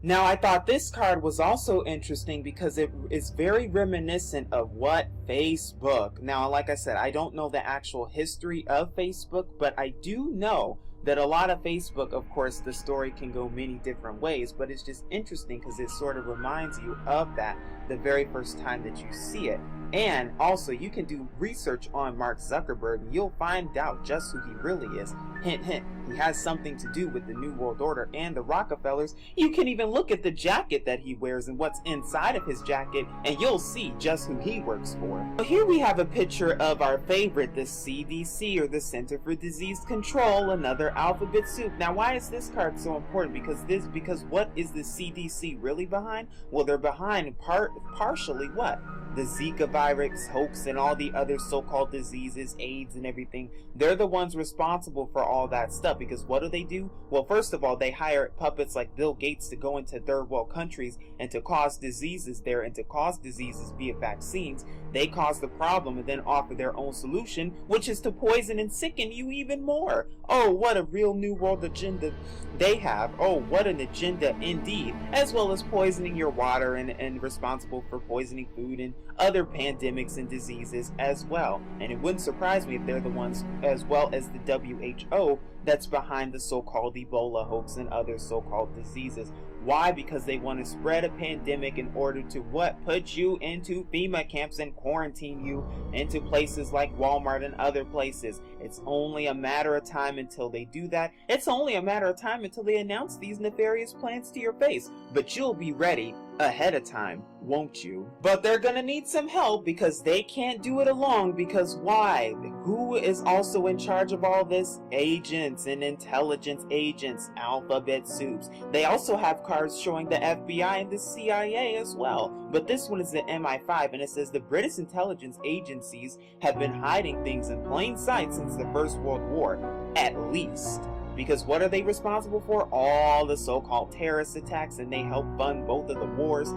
Now, I thought this card was also interesting because it is very reminiscent of what? Facebook. Now, like I said, I don't know the actual history of Facebook, but I do know that a lot of Facebook, of course, the story can go many different ways, but it's just interesting because it sort of reminds you of that the very first time that you see it. And also, you can do research on Mark Zuckerberg and you'll find out just who he really is. Hint, hint, he has something to do with the New World Order and the Rockefellers. You can even look at the jacket that he wears and what's inside of his jacket, and you'll see just who he works for. So here we have a picture of our favorite, the CDC, or the Center for Disease Control, another alphabet soup. Now, why is this card so important? Because what is the CDC really behind? Well, they're behind partially what? The Zika virus hoax and all the other so-called diseases, AIDS and everything. They're the ones responsible for all that stuff, because what do? Well, first of all, they hire puppets like Bill Gates to go into third world countries and to cause diseases there, and to cause diseases via vaccines. They cause the problem and then offer their own solution, which is to poison and sicken you even more. Oh, what a real New World agenda they have. Oh, what an agenda indeed. As well as poisoning your water and responsible for poisoning food and other pandemics and diseases as well. And it wouldn't surprise me if they're the ones, as well as the WHO, that's behind the so-called Ebola hoax and other so-called diseases. Why? Because they want to spread a pandemic in order to what? Put you into FEMA camps and quarantine you into places like Walmart and other places. It's only a matter of time until they do that. It's only a matter of time until they announce these nefarious plans to your face. But you'll be ready ahead of time, won't you? But they're gonna need some help because they can't do it alone. Because why? Who is also in charge of all this? Agents and intelligence agents, alphabet soups. They also have cards showing the FBI and the CIA as well. But this one is the MI5, and it says the British intelligence agencies have been hiding things in plain sight since the First World War, at least. Because what are they responsible for? All the so-called terrorist attacks, and they help fund both of the wars,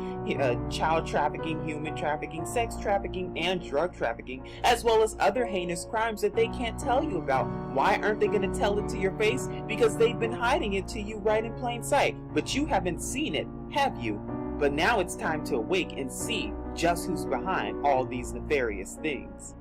child trafficking, human trafficking, sex trafficking, and drug trafficking, as well as other heinous crimes that they can't tell you about. Why aren't they going to tell it to your face? Because they've been hiding it to you right in plain sight. But you haven't seen it, have you? But now it's time to awake and see just who's behind all these nefarious things.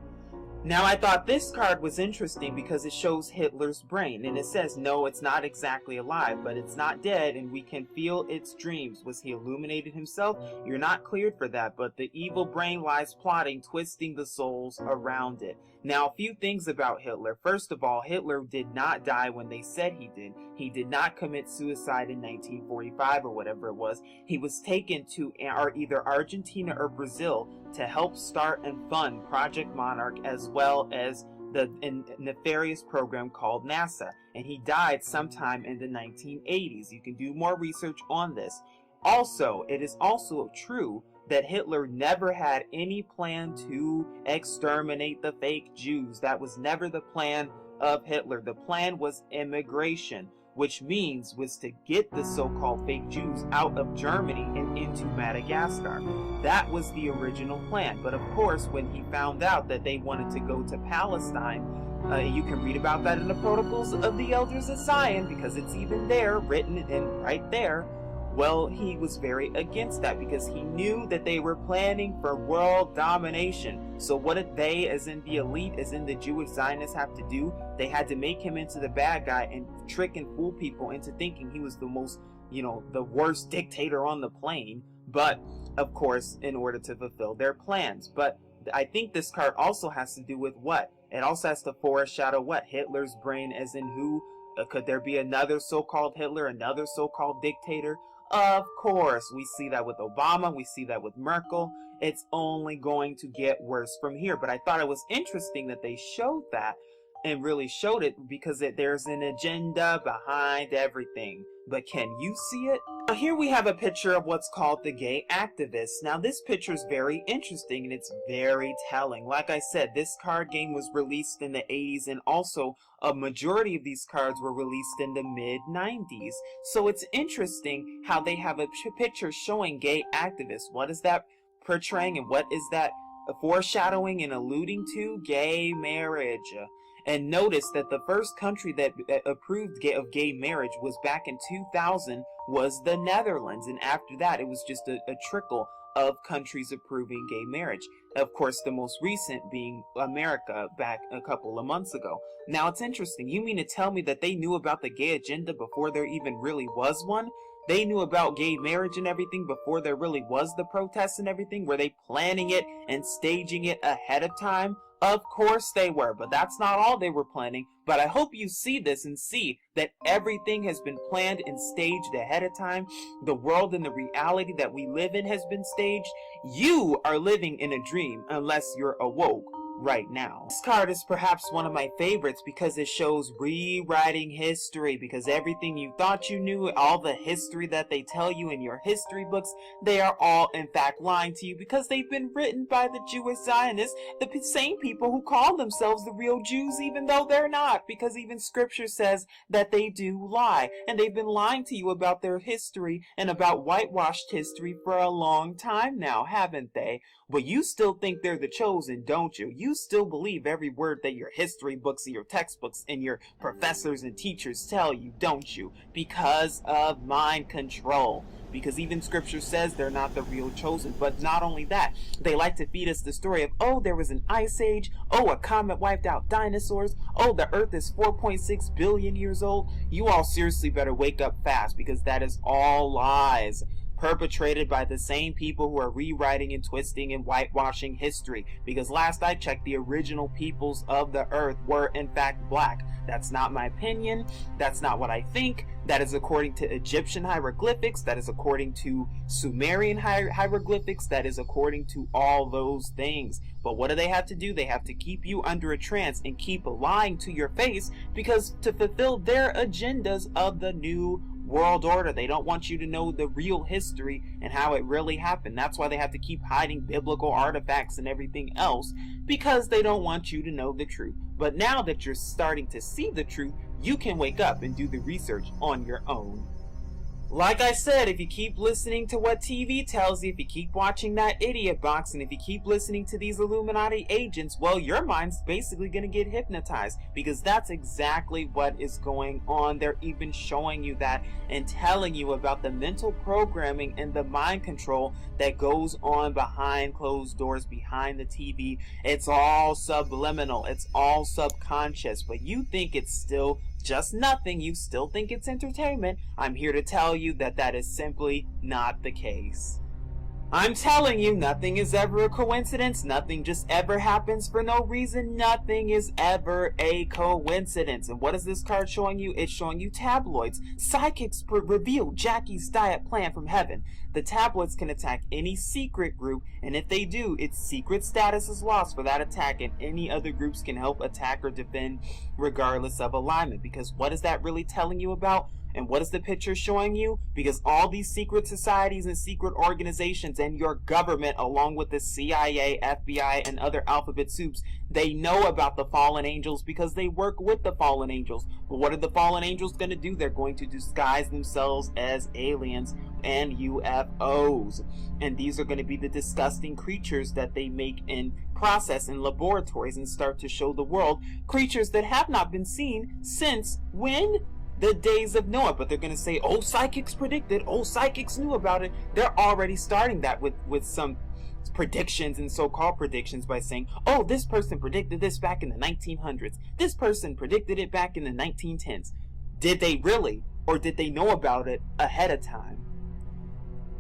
Now, I thought this card was interesting because it shows Hitler's brain, and it says, no, it's not exactly alive, but it's not dead, and we can feel its dreams. Was he illuminated himself? You're not cleared for that, but the evil brain lies plotting, twisting the souls around it. Now, a few things about Hitler. First of all, Hitler did not die when they said he did. He did not commit suicide in 1945 or whatever it was. He was taken to either Argentina or Brazil to help start and fund Project Monarch, as well as the nefarious program called NASA. And he died sometime in the 1980s. You can do more research on this. Also, it is also true that Hitler never had any plan to exterminate the fake Jews. That was never the plan of Hitler. The plan was immigration, which was to get the so-called fake Jews out of Germany and into Madagascar. That was the original plan. But of course, when he found out that they wanted to go to Palestine, you can read about that in the Protocols of the Elders of Zion, because it's even there, written in right there. Well, he was very against that because he knew that they were planning for world domination. So what did they, as in the elite, as in the Jewish Zionists, have to do? They had to make him into the bad guy and trick and fool people into thinking he was the most, the worst dictator on the plane. But, of course, in order to fulfill their plans. But I think this card also has to do with what? It also has to foreshadow what? Hitler's brain, as in who? Could there be another so-called Hitler, another so-called dictator? Of course, we see that with Obama, we see that with Merkel. It's only going to get worse from here. But I thought it was interesting that they showed that and really showed it because there's an agenda behind everything. But can you see it? Now here we have a picture of what's called the gay activists. Now this picture is very interesting and it's very telling. Like I said, this card game was released in the 80s, and also a majority of these cards were released in the mid-90s. So it's interesting how they have a picture showing gay activists. What is that portraying, and what is that foreshadowing and alluding to? Gay marriage. And notice that the first country that approved of gay marriage was back in 2000 was the Netherlands. And after that, it was just a trickle of countries approving gay marriage. Of course, the most recent being America back a couple of months ago. Now, it's interesting. You mean to tell me that they knew about the gay agenda before there even really was one? They knew about gay marriage and everything before there really was the protests and everything? Were they planning it and staging it ahead of time? Of course they were, but that's not all they were planning. But I hope you see this and see that everything has been planned and staged ahead of time. The world and the reality that we live in has been staged. You are living in a dream unless you're awoke right now. This card is perhaps one of my favorites because it shows rewriting history, because everything you thought you knew, all the history that they tell you in your history books, they are all in fact lying to you because they've been written by the Jewish Zionists, the same people who call themselves the real Jews even though they're not, because even scripture says that they do lie, and they've been lying to you about their history and about whitewashed history for a long time now, haven't they? But you still think they're the chosen, don't you? You still believe every word that your history books and your textbooks and your professors and teachers tell you, don't you? Because of mind control. Because even scripture says they're not the real chosen. But not only that, they like to feed us the story of, oh, there was an ice age. Oh, a comet wiped out dinosaurs. Oh, the earth is 4.6 billion years old. You all seriously better wake up fast, because that is all lies, perpetrated by the same people who are rewriting and twisting and whitewashing history. Because last I checked, the original peoples of the earth were in fact black. That's not my opinion. That's not what I think. That is according to Egyptian hieroglyphics. That is according to Sumerian hieroglyphics. That is according to all those things. But what do they have to do? They have to keep you under a trance and keep lying to your face, because to fulfill their agendas of the new world order. They don't want you to know the real history and how it really happened. That's why they have to keep hiding biblical artifacts and everything else, because they don't want you to know the truth. But now that you're starting to see the truth, you can wake up and do the research on your own. Like I said, if you keep listening to what TV tells you, if you keep watching that idiot box, and if you keep listening to these Illuminati agents, well, your mind's basically going to get hypnotized, because that's exactly what is going on. They're even showing you that and telling you about the mental programming and the mind control that goes on behind closed doors, behind the TV. It's all subliminal. It's all subconscious, but you think it's still just nothing. You still think it's entertainment. I'm here to tell you that that is simply not the case. I'm telling you, nothing is ever a coincidence. Nothing just ever happens for no reason. Nothing is ever a coincidence. And what is this card showing you? It's showing you tabloids. Psychics reveal Jackie's diet plan from heaven. The tabloids can attack any secret group, and if they do, its secret status is lost for that attack, and any other groups can help attack or defend regardless of alignment. Because what is that really telling you about? And what is the picture showing you? Because all these secret societies and secret organizations and your government, along with the CIA, FBI, and other alphabet soups, they know about the fallen angels because they work with the fallen angels. But what are the fallen angels going to do? They're going to disguise themselves as aliens and UFOs. And these are going to be the disgusting creatures that they make and process in laboratories and start to show the world. Creatures that have not been seen since when? The days of Noah. But they're going to say, oh, psychics predicted, oh, psychics knew about it. They're already starting that with some predictions and so-called predictions by saying, oh, this person predicted this back in the 1900s. This person predicted it back in the 1910s. Did they really? Or did they know about it ahead of time?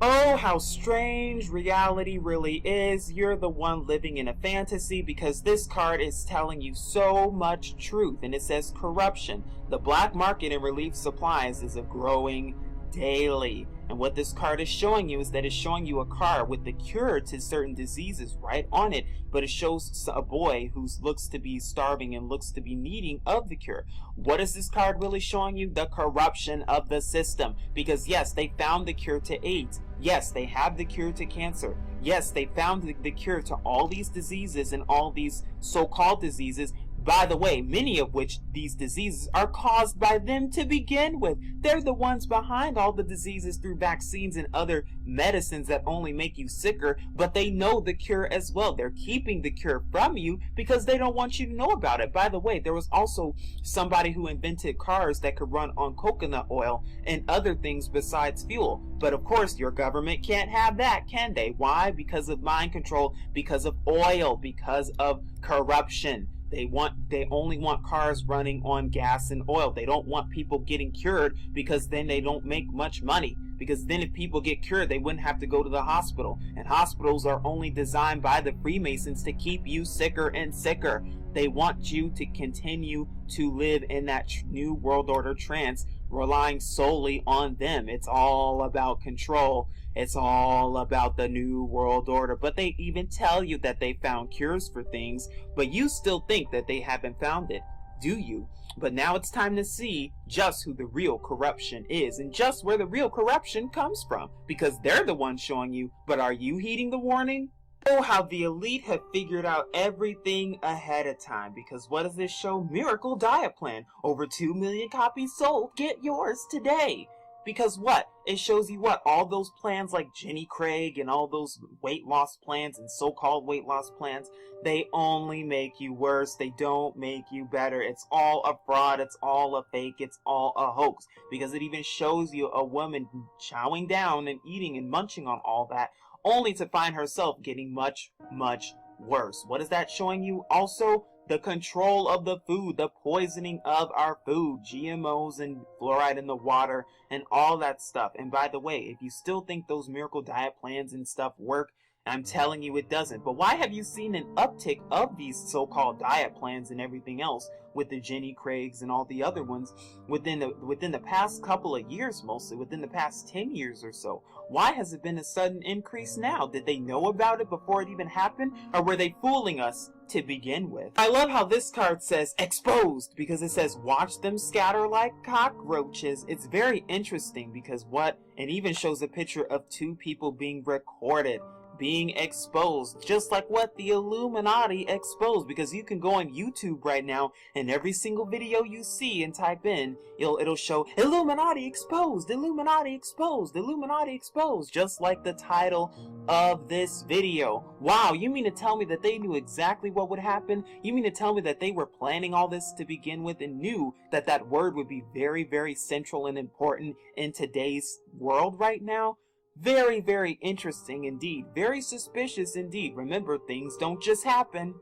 Oh, how strange reality really is. You're the one living in a fantasy, because this card is telling you so much truth. And it says corruption. The black market in relief supplies is growing daily. And what this card is showing you is that it's showing you a card with the cure to certain diseases right on it, but it shows a boy who looks to be starving and looks to be needing of the cure. What is this card really showing you? The corruption of the system. Because yes, they found the cure to AIDS. Yes, they have the cure to cancer. Yes, they found the cure to all these diseases and all these so-called diseases. By the way, many of which these diseases are caused by them to begin with. They're the ones behind all the diseases through vaccines and other medicines that only make you sicker, but they know the cure as well. They're keeping the cure from you because they don't want you to know about it. By the way, there was also somebody who invented cars that could run on coconut oil and other things besides fuel. But of course, your government can't have that, can they? Why? Because of mind control, because of oil, because of corruption. They only want cars running on gas and oil. They don't want people getting cured, because then they don't make much money. Because then if people get cured, they wouldn't have to go to the hospital. And hospitals are only designed by the Freemasons to keep you sicker and sicker. They want you to continue to live in that new world order trance, relying solely on them. It's all about control. It's all about the new world order. But they even tell you that they found cures for things, but you still think that they haven't found it, do you? But now it's time to see just who the real corruption is and just where the real corruption comes from, because they're the ones showing you. But are you heeding the warning? Oh, how the elite have figured out everything ahead of time. Because what does this show? Miracle Diet Plan. Over 2 million copies sold. Get yours today. Because what? It shows you what? All those plans like Jenny Craig and all those weight loss plans and so-called weight loss plans, they only make you worse. They don't make you better. It's all a fraud. It's all a fake. It's all a hoax. Because it even shows you a woman chowing down and eating and munching on all that, only to find herself getting much, much worse. What is that showing you? Also, the control of the food, the poisoning of our food, GMOs and fluoride in the water and all that stuff. And by the way, if you still think those miracle diet plans and stuff work, I'm telling you it doesn't. But why have you seen an uptick of these so-called diet plans and everything else with the Jenny Craigs and all the other ones within the past couple of years, mostly within the past 10 years or so? Why has it been a sudden increase now? Did they know about it before it even happened, or were they fooling us to begin with? I love how this card says exposed, because it says watch them scatter like cockroaches. It's very interesting because it even shows a picture of two people being recorded being exposed, just like what the Illuminati exposed, because you can go on YouTube right now and every single video you see and type in, it'll show Illuminati exposed, Illuminati exposed, Illuminati exposed, just like the title of this video. Wow, you mean to tell me that they knew exactly what would happen? You mean to tell me that they were planning all this to begin with and knew that that word would be very, very central and important in today's world right now? Very, very interesting indeed. Very suspicious indeed. Remember, things don't just happen.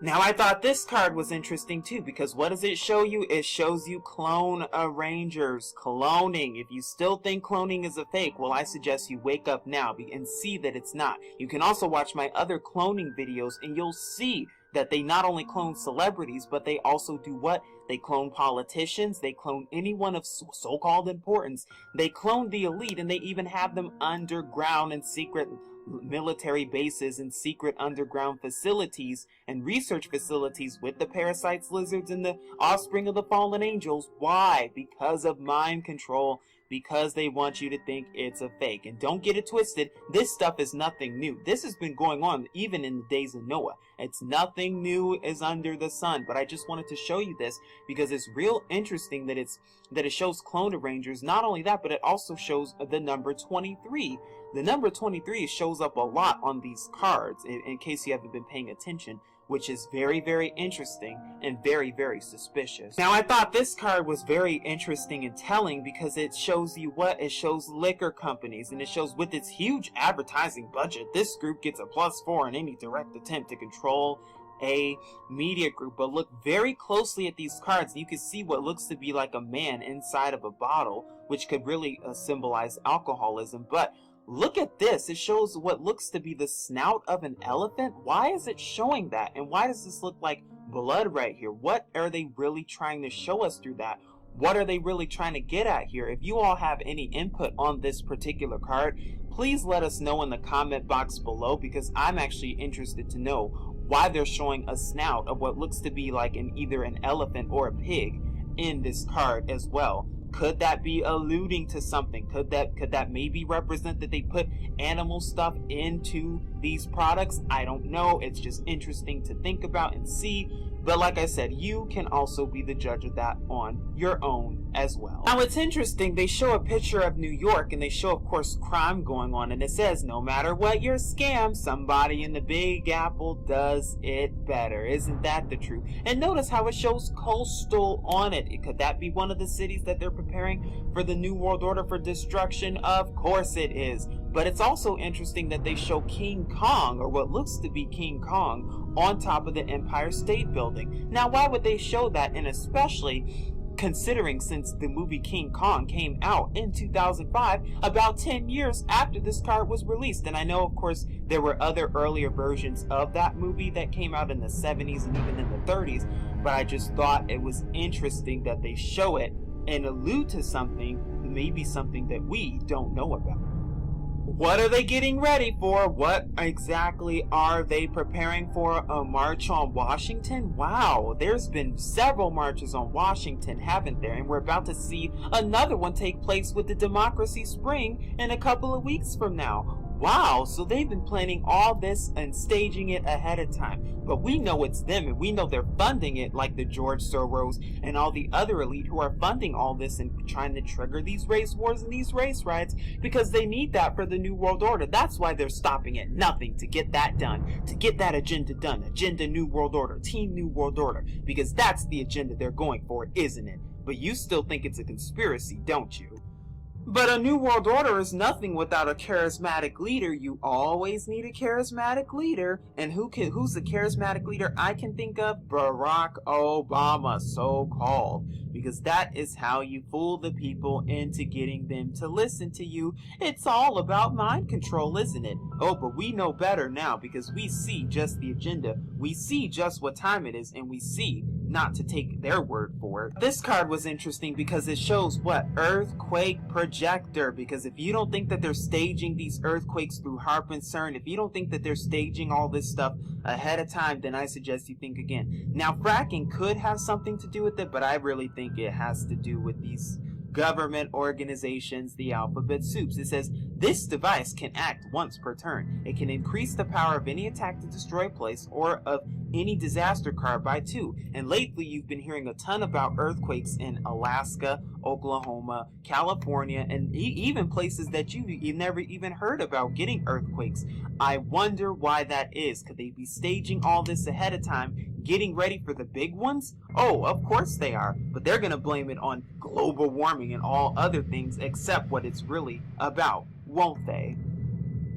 Now, I thought this card was interesting too, because what does it show you? It shows you clone arrangers. Cloning. If you still think cloning is a fake, well, I suggest you wake up now and see that it's not. You can also watch my other cloning videos and you'll see that they not only clone celebrities, but they also do what? They clone politicians, they clone anyone of so-called importance, they clone the elite, and they even have them underground in secret military bases and secret underground facilities and research facilities with the parasites, lizards, and the offspring of the fallen angels. Why? Because of mind control. Because they want you to think it's a fake. And don't get it twisted, this stuff is nothing new. This has been going on even in the days of Noah. It's nothing new is under the sun. But I just wanted to show you this because it's real interesting that it shows clone arrangers. Not only that, but it also shows the number 23. The number 23 shows up a lot on these cards, in case you haven't been paying attention, which is very, very interesting and very, very suspicious. Now, I thought this card was very interesting and telling because it shows you what? It shows liquor companies, and it shows with its huge advertising budget, this group gets a +4 in any direct attempt to control a media group. But look very closely at these cards, and you can see what looks to be like a man inside of a bottle, which could really symbolize alcoholism. But look at this. It shows what looks to be the snout of an elephant. Why is it showing that? And why does this look like blood right here? What are they really trying to show us through that? What are they really trying to get at here? If you all have any input on this particular card, please let us know in the comment box below, because I'm actually interested to know why they're showing a snout of what looks to be like either an elephant or a pig in this card as well. Could that be alluding to something? Could that maybe represent that they put animal stuff into these products? I don't know. It's just interesting to think about and see. But like I said, you can also be the judge of that on your own as well. Now, it's interesting. They show a picture of New York, and they show, of course, crime going on. And it says, no matter what your scam, somebody in the Big Apple does it better. Isn't that the truth? And notice how it shows coastal on it. Could that be one of the cities that they're preparing for the New World Order for destruction? Of course it is. But it's also interesting that they show King Kong, or what looks to be King Kong, on top of the Empire State Building. Now, why would they show that? And especially considering since the movie King Kong came out in 2005, about 10 years after this card was released. And I know, of course, there were other earlier versions of that movie that came out in the 70s and even in the 30s, but I just thought it was interesting that they show it and allude to something, maybe something that we don't know about. What are they getting ready for? What exactly are they preparing for? A march on Washington? Wow, there's been several marches on Washington, haven't there? And we're about to see another one take place with the Democracy Spring in a couple of weeks from now. Wow, so they've been planning all this and staging it ahead of time. But we know it's them, and we know they're funding it, like the George Soros and all the other elite who are funding all this and trying to trigger these race wars and these race riots, because they need that for the New World Order. That's why they're stopping at nothing to get that done, to get that agenda done. Agenda New World Order, Team New World Order, because that's the agenda they're going for, isn't it? But you still think it's a conspiracy, don't you? But a New World Order is nothing without a charismatic leader. You always need a charismatic leader. And who's the charismatic leader I can think of? Barack Obama, so-called. Because that is how you fool the people into getting them to listen to you. It's all about mind control, isn't it? Oh, but we know better now, because we see just the agenda. We see just what time it is, and we see not to take their word for it. This card was interesting because it shows what? Earthquake projector. Because if you don't think that they're staging these earthquakes through HAARP and CERN, if you don't think that they're staging all this stuff ahead of time, then I suggest you think again. Now, fracking could have something to do with it, but I really think it has to do with these government organizations, the alphabet soups. It says, this device can act once per turn. It can increase the power of any attack to destroy a place or of any disaster card by 2. And lately you've been hearing a ton about earthquakes in Alaska, Oklahoma, California, and even places that you've never even heard about getting earthquakes. I wonder why that is. Could they be staging all this ahead of time, getting ready for the big ones? Oh, of course they are, but they're gonna blame it on global warming and all other things except what it's really about, won't they?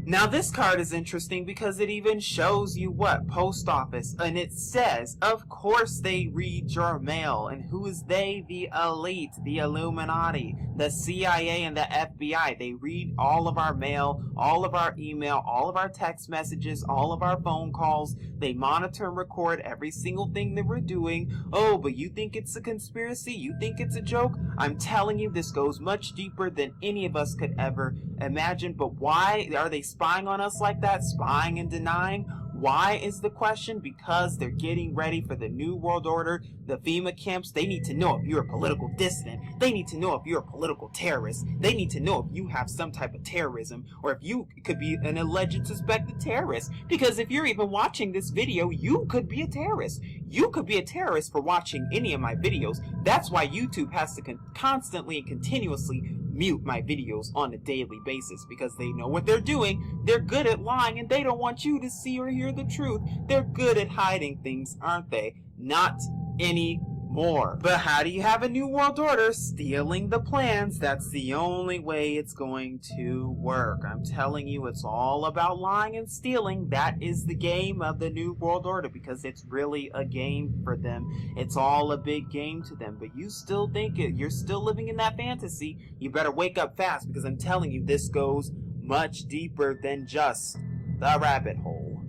Now this card is interesting because it even shows you what? Post office. And it says, of course they read your mail. And who is they? The elite, the Illuminati, the CIA and the FBI. They read all of our mail, all of our email, all of our text messages, all of our phone calls. They monitor and record every single thing that we're doing. Oh, but you think it's a conspiracy? You think it's a joke? I'm telling you, this goes much deeper than any of us could ever imagine. But why are they spying on us like that? Spying and denying? Why is the question? Because they're getting ready for the New World Order, the FEMA camps. They need to know if you're a political dissident. They need to know if you're a political terrorist. They need to know if you have some type of terrorism or if you could be an alleged suspected terrorist. Because if you're even watching this video, you could be a terrorist. You could be a terrorist for watching any of my videos. That's why YouTube has to constantly and continuously mute my videos on a daily basis, because they know what they're doing. They're good at lying and they don't want you to see or hear the truth. They're good at hiding things, aren't they? Not anymore. But how do you have a new world order? Stealing the plans. That's the only way it's going to work. I'm telling you, it's all about lying and stealing. That is the game of the new world order, because it's really a game for them. It's all a big game to them. But you still think you're still living in that fantasy. You better wake up fast, because I'm telling you, this goes much deeper than just the rabbit hole.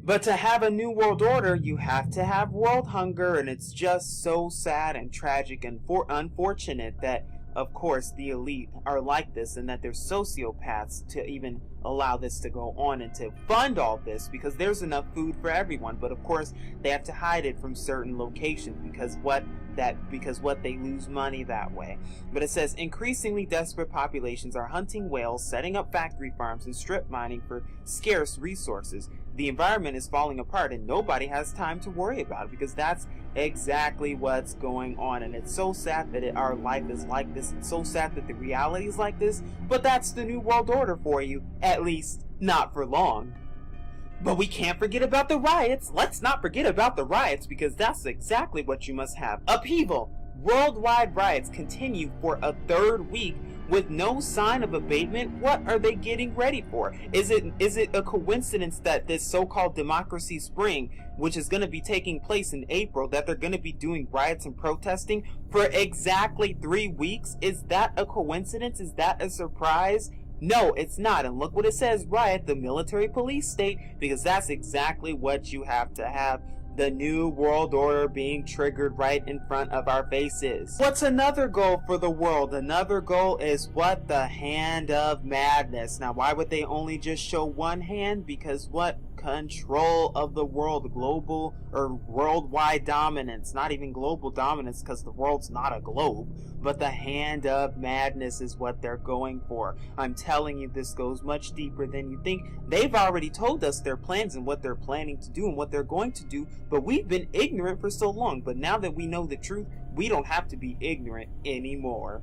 But to have a new world order, you have to have world hunger, and it's just so sad and tragic and unfortunate that, of course, the elite are like this, and that they're sociopaths to even allow this to go on and to fund all this, because there's enough food for everyone. But of course, they have to hide it from certain locations because what they lose money that way. But it says, increasingly desperate populations are hunting whales, setting up factory farms, and strip mining for scarce resources. The environment is falling apart and nobody has time to worry about it, because that's exactly what's going on. And it's so sad that our life is like this. It's so sad that the reality is like this, but that's the new world order for you, at least not for long. But we can't forget about the riots. Let's not forget about the riots, because that's exactly what you must have. Upheaval. Worldwide riots continue for a third week with no sign of abatement. What are they getting ready for? Is it a coincidence that this so-called democracy spring, which is going to be taking place in April, that they're going to be doing riots and protesting for exactly 3 weeks? Is that a coincidence? Is that a surprise? No, it's not. And look what it says, riot, the military police state, because that's exactly what you have to have. The new world order being triggered right in front of our faces. What's another goal for the world? Another goal is what? The hand of madness. Now, why would they only just show one hand? Because what? Control of the world, global or worldwide dominance. Not even global dominance, because the world's not a globe, but the hand of madness is what they're going for. I'm telling you, this goes much deeper than you think. They've already told us their plans and what they're planning to do and what they're going to do, but we've been ignorant for so long. But now that we know the truth, we don't have to be ignorant anymore.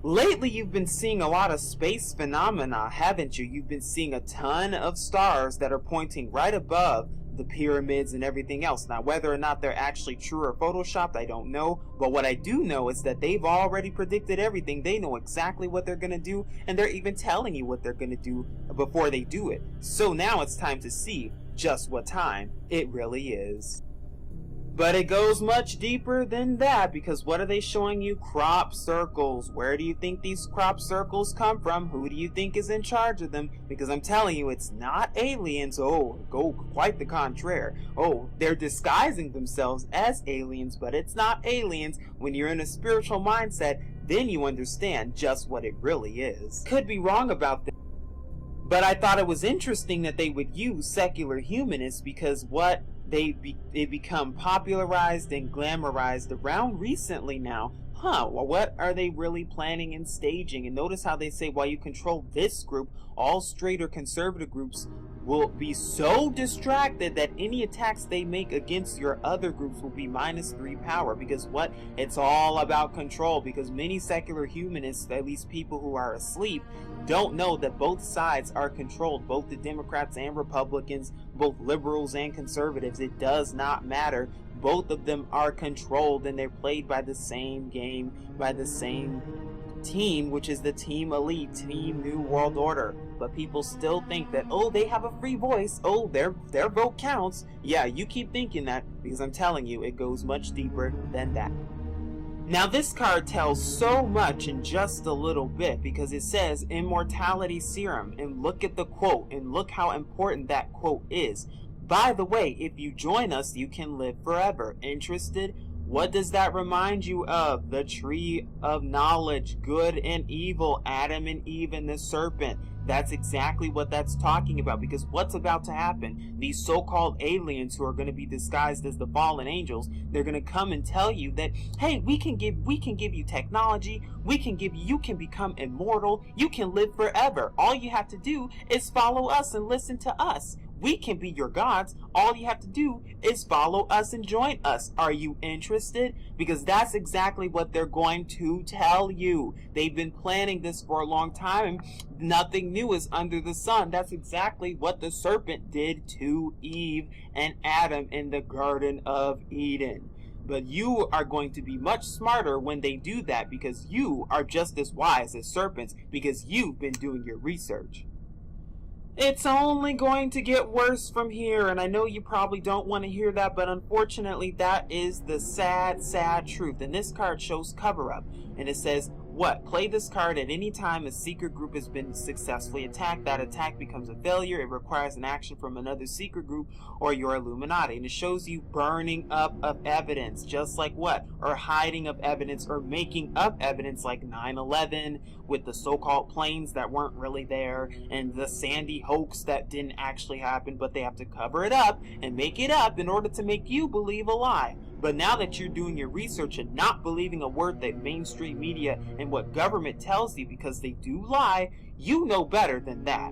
Lately, you've been seeing a lot of space phenomena, haven't you? You've been seeing a ton of stars that are pointing right above the pyramids and everything else. Now, whether or not they're actually true or photoshopped, I don't know. But what I do know is that they've already predicted everything. They know exactly what they're going to do, and they're even telling you what they're going to do before they do it. So now it's time to see just what time it really is. But it goes much deeper than that, because what are they showing you? Crop circles. Where do you think these crop circles come from? Who do you think is in charge of them? Because I'm telling you, it's not aliens. Oh, go quite the contrary. Oh, they're disguising themselves as aliens, but it's not aliens. When you're in a spiritual mindset, then you understand just what it really is. Could be wrong about this, but I thought it was interesting that they would use secular humanists, because what they become popularized and glamorized around recently now. well, what are they really planning and staging? And notice how they say, while you control this group, all straight or conservative groups will be so distracted that any attacks they make against your other groups will be -3 power. Because what? It's all about control. Because many secular humanists, at least people who are asleep, don't know that both sides are controlled. Both the Democrats and Republicans, both liberals and conservatives. It does not matter. Both of them are controlled, and they're played by the same game, by the same team, which is the Team Elite, Team New World Order. But people still think that, oh, they have a free voice, oh, their vote counts. Yeah, you keep thinking that, because I'm telling you, it goes much deeper than that. Now this card tells so much in just a little bit, because it says immortality serum, and look at the quote, and look how important that quote is. By the way, if you join us, you can live forever. Interested? What does that remind you of? The tree of knowledge, good and evil, Adam and Eve and the serpent. That's exactly what that's talking about, because what's about to happen? These so-called aliens who are going to be disguised as the fallen angels, they're going to come and tell you that, hey, we can give you technology, you can become immortal, you can live forever. All you have to do is follow us and listen to us. We can be your gods. All you have to do is follow us and join us. Are you interested? Because that's exactly what they're going to tell you. They've been planning this for a long time. Nothing new is under the sun. That's exactly what the serpent did to Eve and Adam in the Garden of Eden. But you are going to be much smarter when they do that, because you are just as wise as serpents, because you've been doing your research. It's only going to get worse from here, and I know you probably don't want to hear that, but unfortunately that is the sad, sad truth. And this card shows cover-up, and it says, what? Play this card at any time a secret group has been successfully attacked. That attack becomes a failure. It requires an action from another secret group or your Illuminati. And it shows you burning up of evidence, just like what? Or hiding of evidence, or making up evidence, like 9/11 with the so-called planes that weren't really there, and the Sandy hoax that didn't actually happen, but they have to cover it up and make it up in order to make you believe a lie. But now that you're doing your research and not believing a word that mainstream media and what government tells you, because they do lie, you know better than that.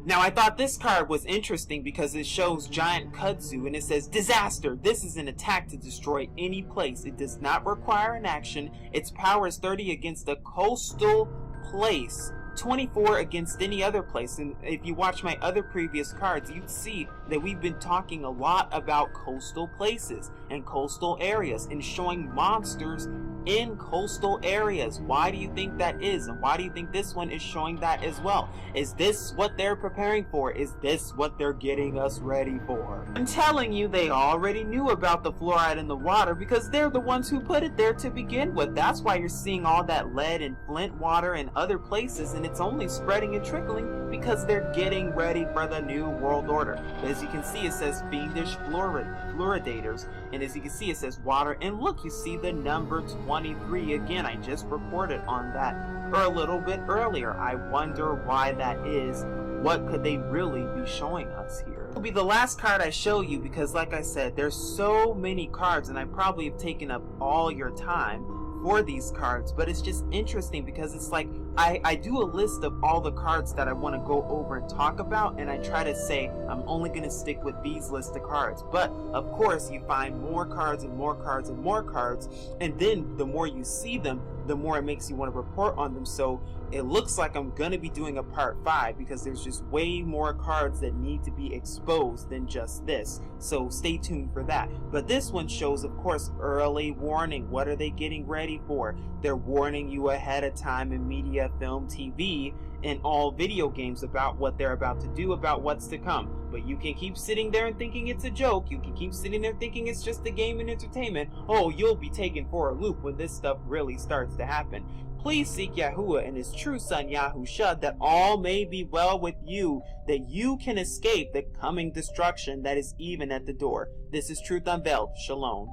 Now, I thought this card was interesting because it shows giant kudzu, and it says, disaster. This is an attack to destroy any place. It does not require an action. Its power is 30 against a coastal place, 24 against any other place. And if you watch my other previous cards, you'd see that we've been talking a lot about coastal places and coastal areas and showing monsters in coastal areas. Why do you think that is? And why do you think this one is showing that as well? Is this what they're preparing for? Is this what they're getting us ready for? I'm telling you, they already knew about the fluoride in the water, because they're the ones who put it there to begin with. That's why you're seeing all that lead in Flint water and other places, and it's only spreading and trickling because they're getting ready for the New World Order. But as you can see, it says fiendish fluoridators, and as you can see, it says water, and look, you see the number 23 again. I just reported on that a little bit earlier. I wonder why that is. What could they really be showing us here? It'll be the last card I show you, because like I said, there's so many cards, and I probably have taken up all your time for these cards, but it's just interesting because it's like I do a list of all the cards that I want to go over and talk about, and I try to say I'm only going to stick with these list of cards. But of course you find more cards and more cards and more cards, and then the more you see them, the more it makes you want to report on them. So it looks like I'm going to be doing a part 5, because there's just way more cards that need to be exposed than just this. So stay tuned for that. But this one shows, of course, early warning. What are they getting ready for? They're warning you ahead of time in media, film, TV, and all video games about what they're about to do, about what's to come. But you can keep sitting there and thinking it's a joke. You can keep sitting there thinking it's just a game and entertainment. Oh, you'll be taken for a loop when this stuff really starts to happen. Please seek Yahuwah and his true son Yahusha, that all may be well with you, that you can escape the coming destruction that is even at the door. This is Truth Unveiled. Shalom.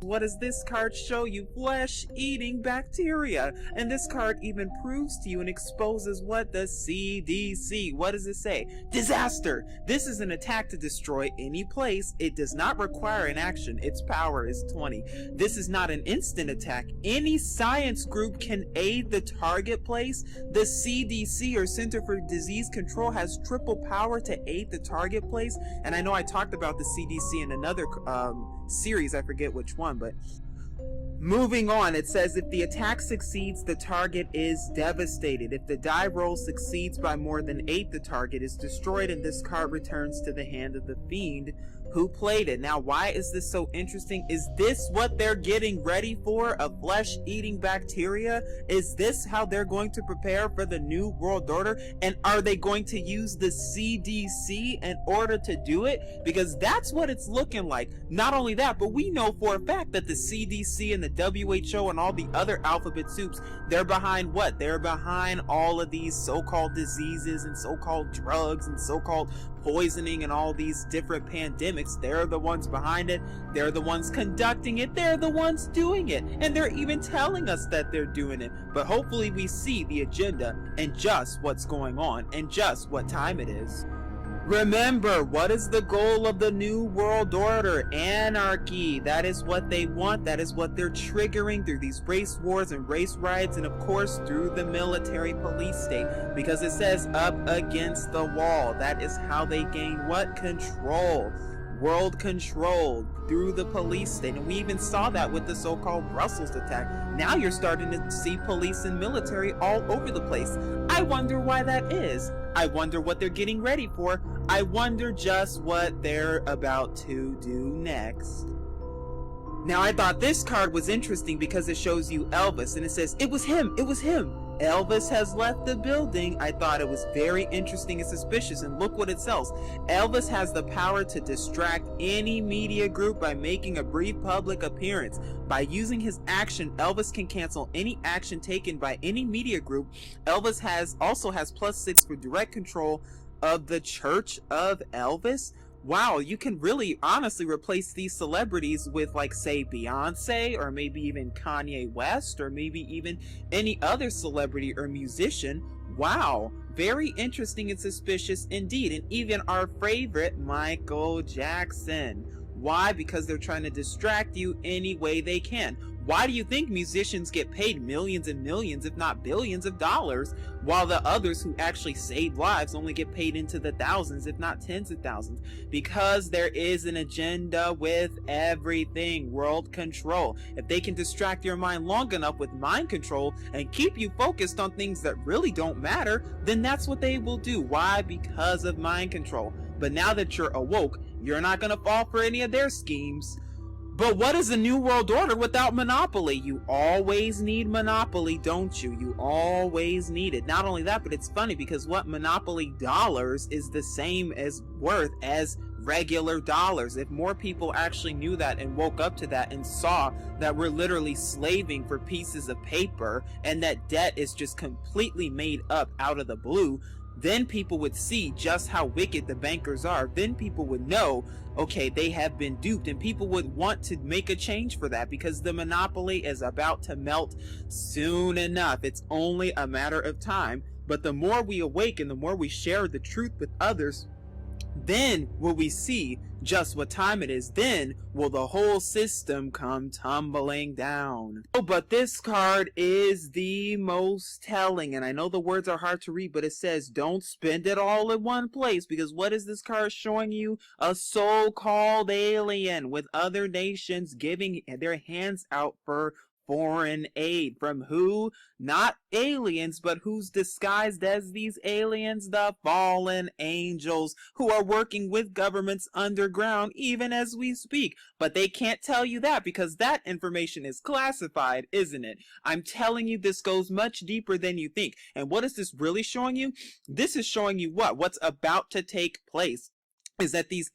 What does this card show you? Flesh-eating bacteria. And this card even proves to you and exposes what? The CDC. What does it say? Disaster. This is an attack to destroy any place. It does not require an action. Its power is 20. This is not an instant attack. Any science group can aid the target place. The CDC, or Center for Disease Control, has triple power to aid the target place. And I know I talked about the CDC in another series, I forget which one, but moving on, it says if the attack succeeds, the target is devastated. If the die roll succeeds by more than 8, the target is destroyed, and this card returns to the hand of the fiend who played it. Now, why is this so interesting? Is this what they're getting ready for? A flesh-eating bacteria? Is this how they're going to prepare for the New World Order? And are they going to use the CDC in order to do it? Because that's what it's looking like. Not only that, but we know for a fact that the CDC and the WHO and all the other alphabet soups, they're behind what? They're behind all of these so-called diseases and so-called drugs and so-called poisoning and all these different pandemics. They're the ones behind it. They're the ones conducting it. They're the ones doing it. And they're even telling us that they're doing it. But hopefully we see the agenda and just what's going on and just what time it is. Remember, what is the goal of the New World Order? Anarchy. That is what they want. That is what they're triggering through these race wars and race riots, and of course through the military police state, because it says up against the wall. That is how they gain what? Control. World control through the police state. And we even saw that with the so-called Brussels attack. Now you're starting to see police and military all over the place. I wonder why that is. I wonder what they're getting ready for. I wonder just what they're about to do next. Now, I thought this card was interesting because it shows you Elvis, and it says, it was him, it was him. Elvis has left the building. I thought it was very interesting and suspicious, and look what it sells. Elvis has the power to distract any media group by making a brief public appearance. By using his action, Elvis can cancel any action taken by any media group. Elvis also has +6 for direct control of the Church of Elvis. Wow, you can really honestly replace these celebrities with, like, say, Beyonce, or maybe even Kanye West, or maybe even any other celebrity or musician. Wow, very interesting and suspicious indeed. And even our favorite, Michael Jackson. Why? Because they're trying to distract you any way they can. Why do you think musicians get paid millions and millions, if not billions of dollars, while the others who actually save lives only get paid into the thousands, if not tens of thousands? Because there is an agenda with everything. World control. If they can distract your mind long enough with mind control and keep you focused on things that really don't matter, then that's what they will do. Why? Because of mind control. But now that you're awoke, you're not going to fall for any of their schemes. But what is a New World Order without monopoly? You always need monopoly, don't you? You always need it. Not only that, but it's funny because what monopoly dollars is the same as worth as regular dollars. If more people actually knew that and woke up to that and saw that we're literally slaving for pieces of paper and that debt is just completely made up out of the blue, then people would see just how wicked the bankers are. Then people would know, okay, they have been duped, and people would want to make a change for that because the monopoly is about to melt soon enough. It's only a matter of time. But the more we awaken, the more we share the truth with others, then will we see just what time it is. Then will the whole system come tumbling down. Oh, but this card is the most telling, and I know the words are hard to read, but it says don't spend it all in one place. Because what is this card showing you? A so-called alien with other nations giving their hands out for foreign aid. From who? Not aliens, but who's disguised as these aliens? The fallen angels, who are working with governments underground even as we speak. But they can't tell you that because that information is classified, isn't it? I'm telling you, this goes much deeper than you think. And what is this really showing you? This is showing you what's about to take place is that these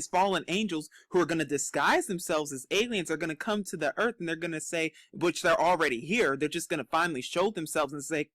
fallen angels who are going to disguise themselves as aliens are going to come to the earth, and they're going to say, which they're already here, they're just going to finally show themselves and say,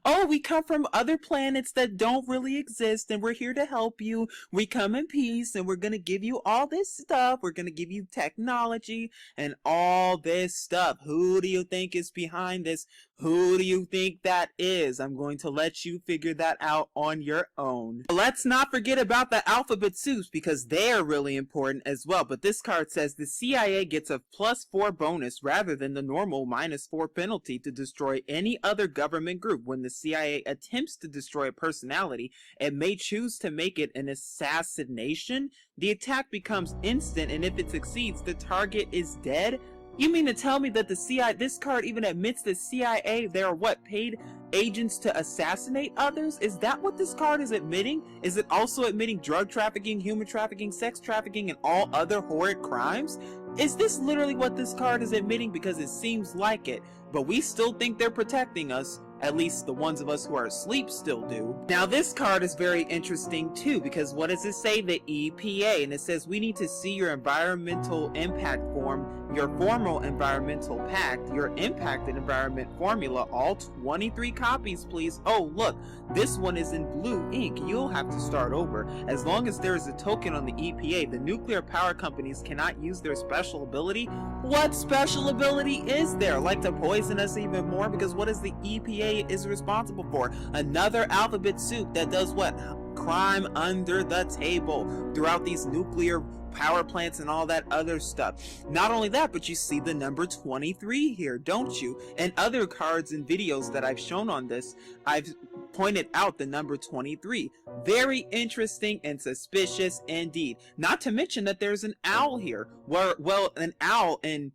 Oh, we come from other planets that don't really exist and we're here to help you. We come in peace and we're going to give you all this stuff. We're going to give you technology and all this stuff. Who do you think is behind this? Who do you think that is? I'm going to let you figure that out on your own. Let's not forget about the alphabet soups because they're really important as well. But this card says the CIA gets a +4 bonus rather than the normal -4 penalty to destroy any other government group. When the CIA attempts to destroy a personality, it may choose to make it an assassination. The attack becomes instant, and if it succeeds, the target is dead. You mean to tell me that the CIA, this card even admits the CIA, they're what, paid agents to assassinate others? Is that what this card is admitting? Is it also admitting drug trafficking, human trafficking, sex trafficking, and all other horrid crimes? Is this literally what this card is admitting? Because it seems like it, but we still think they're protecting us. At least the ones of us who are asleep still do. Now this card is very interesting too, because what does it say? The EPA, and it says we need to see your environmental impact form, your formal environmental pact, your impacted environment formula, all 23 copies please. Oh look, this one is in blue ink. You'll have to start over. As long as there is a token on the EPA, the nuclear power companies cannot use their special ability. What special ability is there? Like to poison us even more? Because what is the EPA is responsible for? Another alphabet soup that does what? Crime under the table throughout these nuclear power plants and all that other stuff. Not only that, but you see the number 23 here, don't you? And other cards and videos that I've shown on this, I've pointed out the number 23. Very interesting and suspicious indeed. Not to mention that there's an owl here. Well, an owl in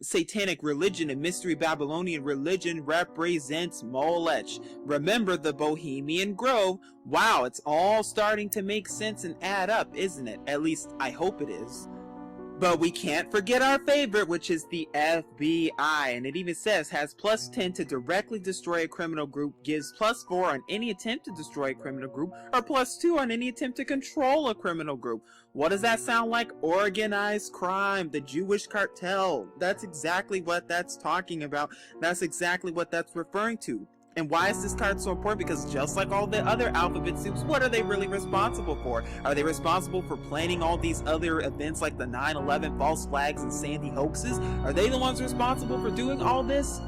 satanic religion and mystery Babylonian religion represents Molech. Remember the Bohemian Grove? Wow, it's all starting to make sense and add up, isn't it? At least I hope it is. But we can't forget our favorite, which is the FBI, and it even says has +10 to directly destroy a criminal group, gives +4 on any attempt to destroy a criminal group, or +2 on any attempt to control a criminal group. What does that sound like? Organized crime, the Jewish cartel. That's exactly what that's talking about. That's exactly what that's referring to. And why is this card so important? Because just like all the other alphabet soups, what are they really responsible for? Are they responsible for planning all these other events like the 9/11 false flags and Sandy hoaxes? Are they the ones responsible for doing all this?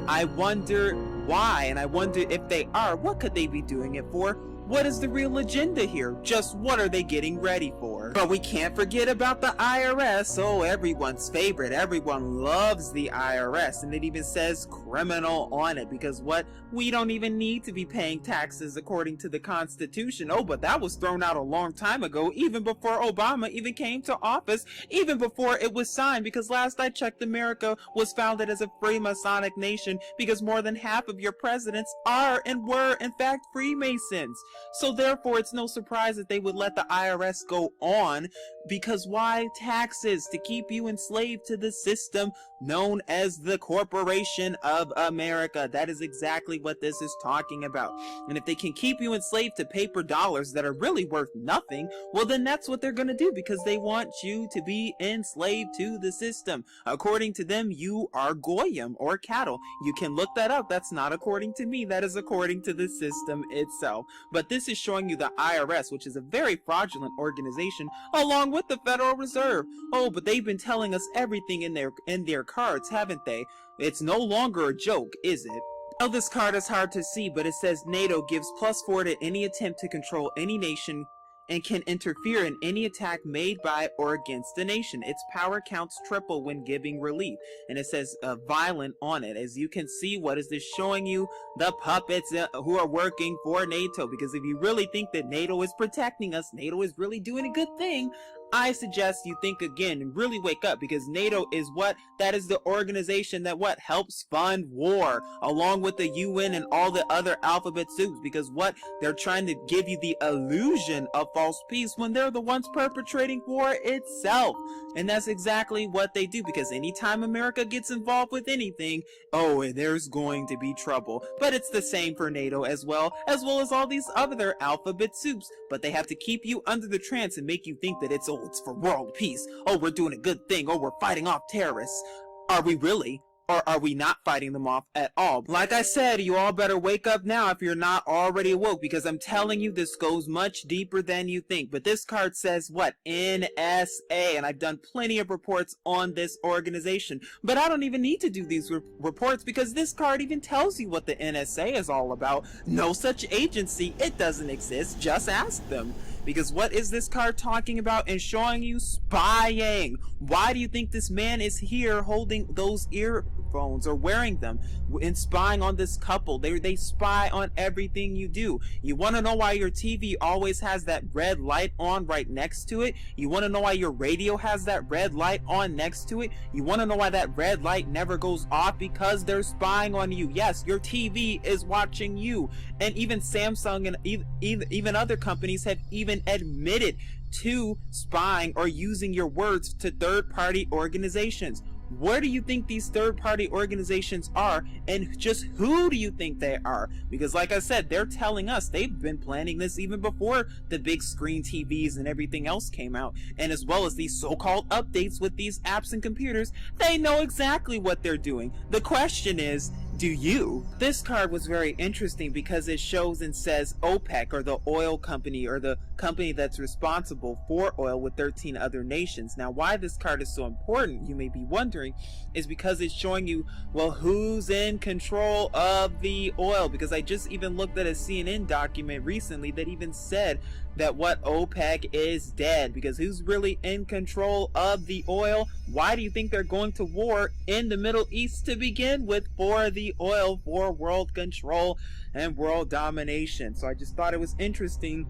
I wonder why, and I wonder if they are, what could they be doing it for? What is the real agenda here? Just what are they getting ready for? But we can't forget about the IRS. Oh, everyone's favorite. Everyone loves the IRS. And it even says criminal on it. Because what? We don't even need to be paying taxes according to the Constitution. Oh, but that was thrown out a long time ago. Even before Obama even came to office. Even before it was signed. Because last I checked, America was founded as a free Masonic nation. Because more than half of your presidents are and were in fact Freemasons. So therefore, it's no surprise that they would let the IRS go on, because why? Taxes, to keep you enslaved to the system known as the Corporation of America. That is exactly what this is talking about. And if they can keep you enslaved to paper dollars that are really worth nothing, well then that's what they're going to do, because they want you to be enslaved to the system. According to them, you are goyim, or cattle. You can look that up. That's not according to me. That is according to the system itself. But this is showing you the IRS, which is a very fraudulent organization, along with the Federal Reserve. Oh, but they've been telling us everything in their cards, haven't they? It's no longer a joke, is it? Now this card is hard to see, but it says NATO gives +4 to any attempt to control any nation and can interfere in any attack made by or against the nation. Its power counts triple when giving relief. And it says violent on it. As you can see, what is this showing you? The puppets who are working for NATO. Because if you really think that NATO is protecting us, NATO is really doing a good thing, I suggest you think again and really wake up, because NATO is what? That is the organization that what? Helps fund war, along with the UN and all the other alphabet soups, because what? They're trying to give you the illusion of false peace when they're the ones perpetrating war itself. And that's exactly what they do, because anytime America gets involved with anything, oh, there's going to be trouble. But it's the same for NATO as well as all these other alphabet soups. But they have to keep you under the trance and make you think that it's for world peace. Oh, we're doing a good thing. Oh, we're fighting off terrorists. Are we really? Or are we not fighting them off at all? Like I said, you all better wake up now if you're not already awoke, because I'm telling you, this goes much deeper than you think. But this card says what? NSA, and I've done plenty of reports on this organization. But I don't even need to do these reports, because this card even tells you what the NSA is all about. No such agency. It doesn't exist. Just ask them. Because what is this card talking about and showing you? Spying. Why do you think this man is here holding those earphones or wearing them and spying on this couple? They spy on everything you do. You want to know why your TV always has that red light on right next to it? You want to know why your radio has that red light on next to it? You want to know why that red light never goes off? Because they're spying on you. Yes, your TV is watching you. And even Samsung and even other companies have even admitted to spying or using your words to third-party organizations. What do you think these third-party organizations are, and just who do you think they are? Because like I said, they're telling us they've been planning this even before the big screen TVs and everything else came out, and as well as these so-called updates with these apps and computers. They know exactly what they're doing. The question is, do you? This card was very interesting because it shows and says OPEC, or the oil company, or the company that's responsible for oil with 13 other nations. Now, why this card is so important, you may be wondering, is because it's showing you, well, who's in control of the oil? Because I just even looked at a CNN document recently that even said that what OPEC is dead. Because who's really in control of the oil? Why do you think they're going to war in the Middle East to begin with? For the oil, for world control and world domination. So I just thought it was interesting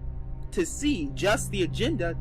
to see just the agenda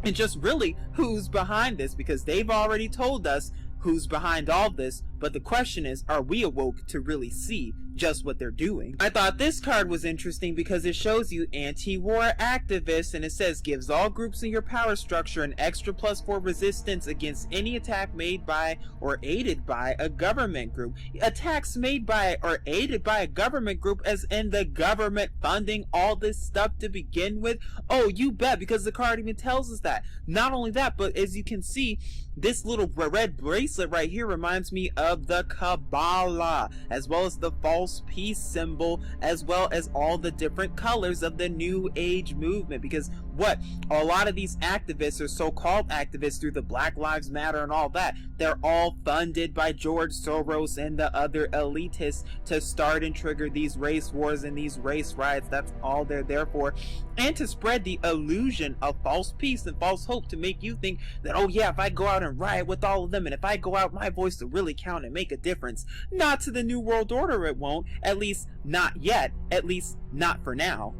and just really who's behind this, because they've already told us who's behind all this. But the question is, are we awoke to really see just what they're doing? I thought this card was interesting because it shows you anti-war activists, and it says gives all groups in your power structure an extra +4 resistance against any attack made by or aided by a government group. Attacks made by or aided by a government group, as in the government funding all this stuff to begin with? Oh, you bet, because the card even tells us that. Not only that, but as you can see, this little red bracelet right here reminds me of the Kabbalah, as well as the false peace symbol, as well as all the different colors of the New Age movement. Because what? A lot of these activists, or so-called activists, through the Black Lives Matter and all that, they're all funded by George Soros and the other elitists to start and trigger these race wars and these race riots. That's all they're there for. And to spread the illusion of false peace and false hope, to make you think that, oh yeah, if I go out and riot with all of them, and if I go out, my voice will really count and make a difference. Not to the New World Order, it won't. At least not yet. At least not for now.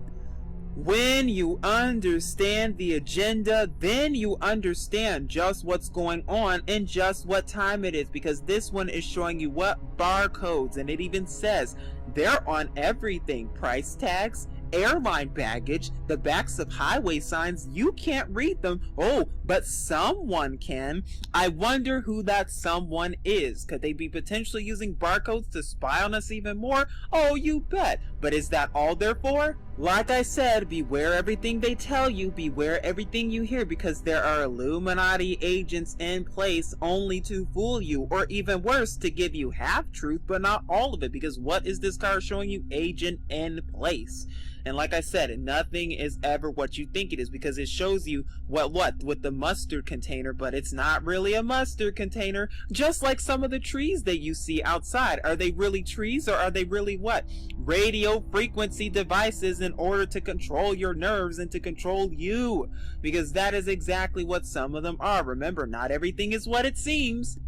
When you understand the agenda, then you understand just what's going on and just what time it is, because this one is showing you what barcodes, and it even says they're on everything. Price tags, airline baggage, the backs of highway signs. You can't read them. Oh, but someone can. I wonder who that someone is. Could they be potentially using barcodes to spy on us even more? Oh, you bet. But is that all they're for? Like I said, beware everything they tell you, beware everything you hear, because there are Illuminati agents in place only to fool you, or even worse, to give you half truth but not all of it. Because what is this card showing you? Agent in place. And like I said, nothing is ever what you think it is, because it shows you what with the mustard container, but it's not really a mustard container. Just like some of the trees that you see outside. Are they really trees, or are they really what? Radio frequency devices in order to control your nerves and to control you. Because that is exactly what some of them are. Remember, not everything is what it seems.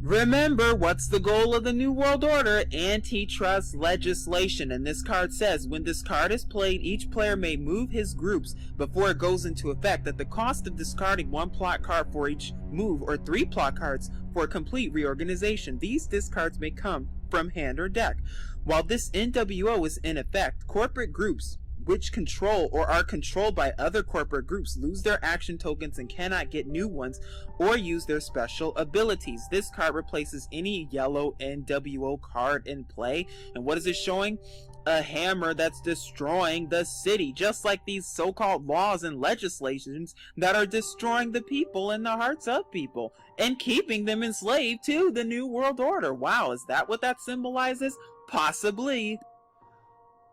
Remember, what's the goal of the New World Order? Antitrust legislation. And this card says, when this card is played, each player may move his groups before it goes into effect. At the cost of discarding 1 plot card for each move, or 3 plot cards for a complete reorganization. These discards may come from hand or deck. While this NWO is in effect, corporate groups which control or are controlled by other corporate groups lose their action tokens and cannot get new ones or use their special abilities. This card replaces any yellow NWO card in play. And what is it showing? a hammer that's destroying the city, just like these so-called laws and legislations that are destroying the people and the hearts of people and keeping them enslaved to the New World Order. Wow, is that what that symbolizes? Possibly.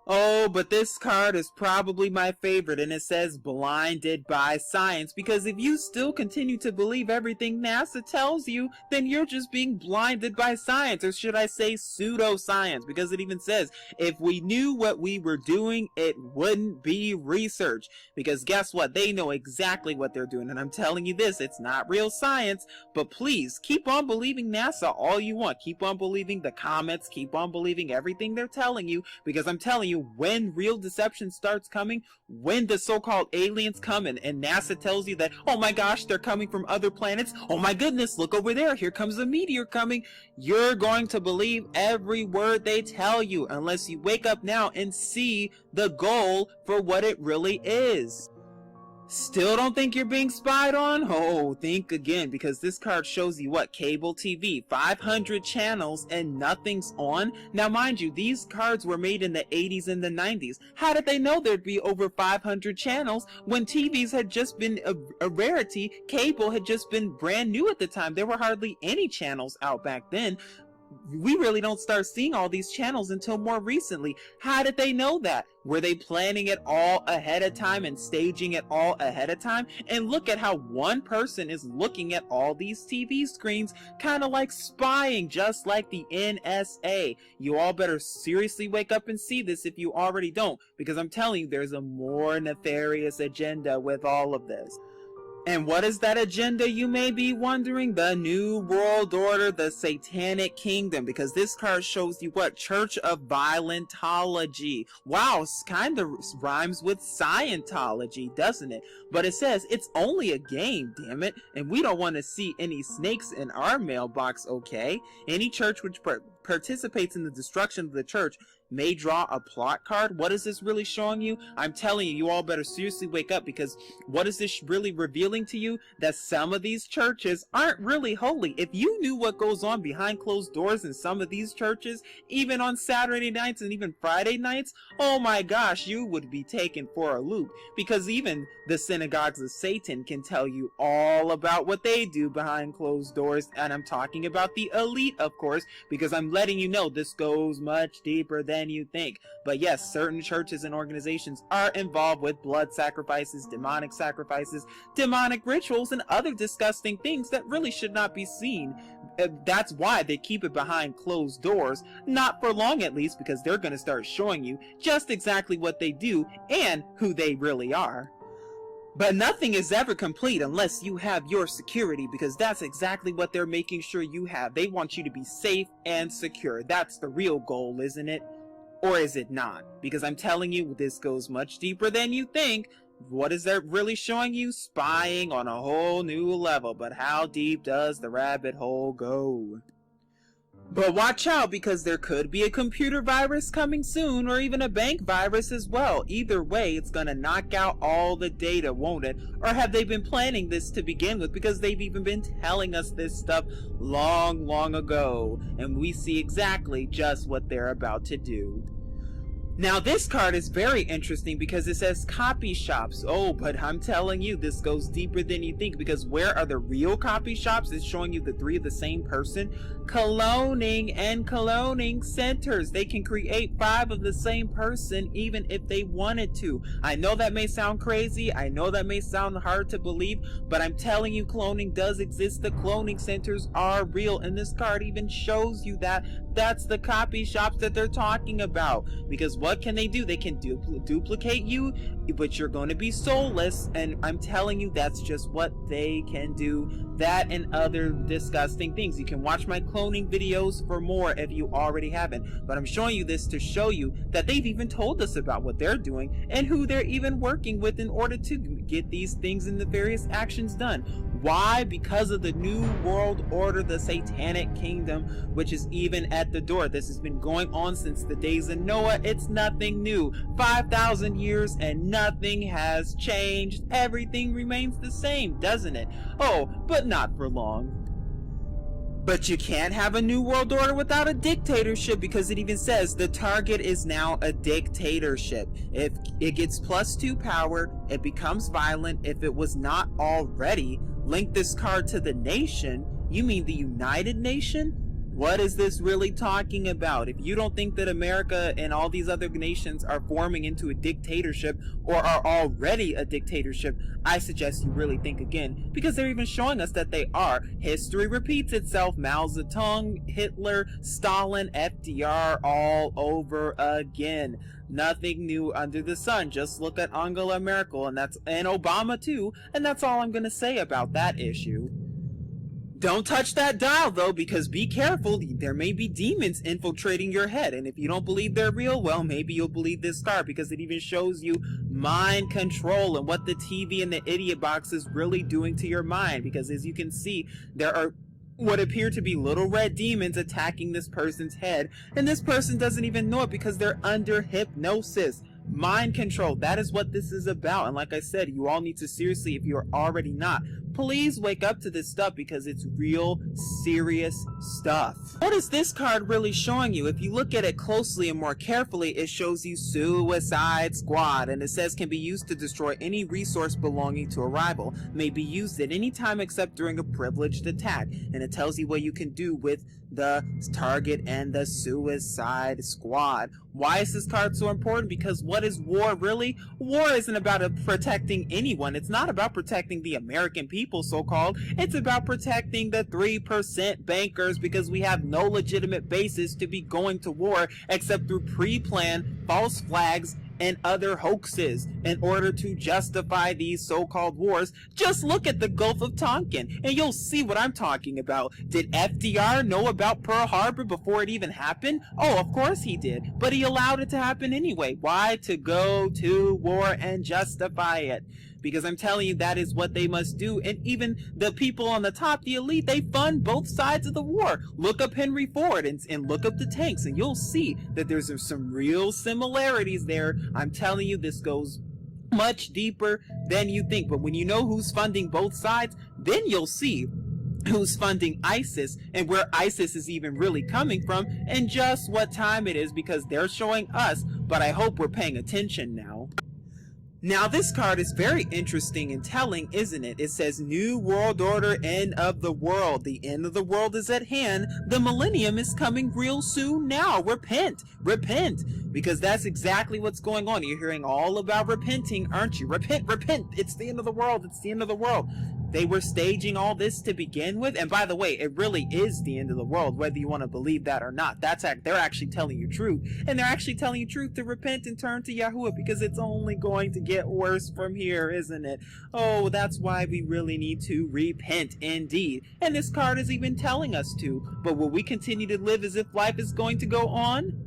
Oh, but this card is probably my favorite, and it says blinded by science, because if you still continue to believe everything NASA tells you, then you're just being blinded by science, or should I say pseudoscience, because it even says if we knew what we were doing, it wouldn't be research, because guess what? They know exactly what they're doing, and I'm telling you this, it's not real science, but please keep on believing NASA all you want. Keep on believing the comments, keep on believing everything they're telling you, because I'm telling you, when real deception starts coming, when the so-called aliens come and NASA tells you that, oh my gosh, they're coming from other planets, oh my goodness, look over there, here comes a meteor coming, you're going to believe every word they tell you unless you wake up now and see the goal for what it really is. Still don't think you're being spied on? Oh, think again, because this card shows you what? Cable TV, 500 channels and nothing's on? Now mind you, these cards were made in the 80s and the 90s. How did they know there'd be over 500 channels when TVs had just been a rarity? Cable had just been brand new at the time. There were hardly any channels out back then. We really don't start seeing all these channels until more recently. How did they know that? Were they planning it all ahead of time and staging it all ahead of time? And look at how one person is looking at all these TV screens, kind of like spying, just like the NSA. You all better seriously wake up and see this if you already don't, because I'm telling you, there's a more nefarious agenda with all of this. And what is that agenda, you may be wondering? The New World Order, the Satanic Kingdom, because this card shows you what? Church of Violentology. Wow, kind of rhymes with Scientology, doesn't it? But it says it's only a game, damn it, and we don't want to see any snakes in our mailbox, okay? Any church which participates in the destruction of the church may draw a plot card. What is this really showing you? I'm telling you, you all better seriously wake up, because what is this really revealing to you? That some of these churches aren't really holy. If you knew what goes on behind closed doors in some of these churches, even on Saturday nights and even Friday nights, oh my gosh, you would be taken for a loop, because even the synagogues of Satan can tell you all about what they do behind closed doors. And I'm talking about the elite, of course, because I'm letting you know this goes much deeper than you think. But yes, certain churches and organizations are involved with blood sacrifices, demonic rituals, and other disgusting things that really should not be seen. That's why they keep it behind closed doors, not for long at least, because they're going to start showing you just exactly what they do and who they really are. But nothing is ever complete unless you have your security, because that's exactly what they're making sure you have. They want you to be safe and secure. That's the real goal, isn't it? Or is it not? Because I'm telling you, this goes much deeper than you think. What is that really showing you? Spying on a whole new level. But how deep does the rabbit hole go? But watch out, because there could be a computer virus coming soon, or even a bank virus as well. Either way, it's gonna knock out all the data, won't it? Or have they been planning this to begin with? Because they've even been telling us this stuff long ago, and we see exactly just what they're about to do. Now this card is very interesting because it says copy shops. Oh, but I'm telling you, this goes deeper than you think, because where are the real copy shops? It's showing you the 3 of the same person. Cloning and cloning centers. They can create 5 of the same person even if they wanted to. I know that may sound crazy. I know that may sound hard to believe, but I'm telling you, cloning does exist. The cloning centers are real, and this card even shows you that. That's the copy shops that they're talking about. Because what can they do? They can duplicate you, but you're going to be soulless, and I'm telling you, that's just what they can do. That and other disgusting things. You can watch my cloning videos for more if you already haven't, but I'm showing you this to show you that they've even told us about what they're doing and who they're even working with in order to get these things and the various actions done. Why? Because of the New World Order, the Satanic Kingdom, which is even at the door. This has been going on since the days of Noah. It's nothing new. 5,000 years and nothing has changed. Everything remains the same, doesn't it? Oh, but not for long. But you can't have a new world order without a dictatorship, because it even says the target is now a dictatorship. If it gets +2 power, it becomes violent. If it was not already, link this card to the nation. You mean the United Nation? What is this really talking about? If you don't think that America and all these other nations are forming into a dictatorship or are already a dictatorship, I suggest you really think again, because they're even showing us that they are. History repeats itself. Mao Zedong, Hitler, Stalin, FDR, all over again. Nothing new under the sun. Just look at Angela Merkel and Obama too, and that's all I'm gonna say about that issue. Don't touch that dial though, because be careful, there may be demons infiltrating your head, and if you don't believe they're real, well, maybe you'll believe this card, because it even shows you mind control and what the TV and the idiot box is really doing to your mind, because as you can see, there are what appear to be little red demons attacking this person's head, and this person doesn't even know it because they're under hypnosis. Mind control, that is what this is about. And like I said, you all need to seriously, if you're already not, please wake up to this stuff, because it's real serious stuff. What is this card really showing you? If you look at it closely and more carefully, it shows you Suicide Squad, and it says can be used to destroy any resource belonging to a rival, may be used at any time except during a privileged attack, and it tells you what you can do with the target and the Suicide Squad. Why is this card so important? Because what is war really? War isn't about protecting anyone. It's not about protecting the American people, so-called. It's about protecting the 3% bankers, because we have no legitimate basis to be going to war except through pre-planned false flags and other hoaxes in order to justify these so-called wars. Just look at the Gulf of Tonkin and you'll see what I'm talking about. Did FDR know about Pearl Harbor before it even happened? Oh, of course he did, but he allowed it to happen anyway. Why? To go to war and justify it. Because I'm telling you, that is what they must do. And even the people on the top, the elite, they fund both sides of the war. Look up Henry Ford and look up the tanks, and you'll see that there's some real similarities there. I'm telling you, this goes much deeper than you think. But when you know who's funding both sides, then you'll see who's funding ISIS and where ISIS is even really coming from and just what time it is, because they're showing us. But I hope we're paying attention now. Now this card is very interesting and telling, isn't it? It says New World Order, end of the world. The end of the world is at hand. The millennium is coming real soon now. Repent. Repent. Because that's exactly what's going on. You're hearing all about repenting, aren't you? Repent, repent. It's the end of the world. It's the end of the world. They were staging all this to begin with. And by the way, it really is the end of the world, whether you want to believe that or not. They're actually telling you truth. And they're actually telling you truth to repent and turn to Yahuwah, because it's only going to get worse from here, isn't it? Oh, that's why we really need to repent indeed. And this card is even telling us to. But will we continue to live as if life is going to go on?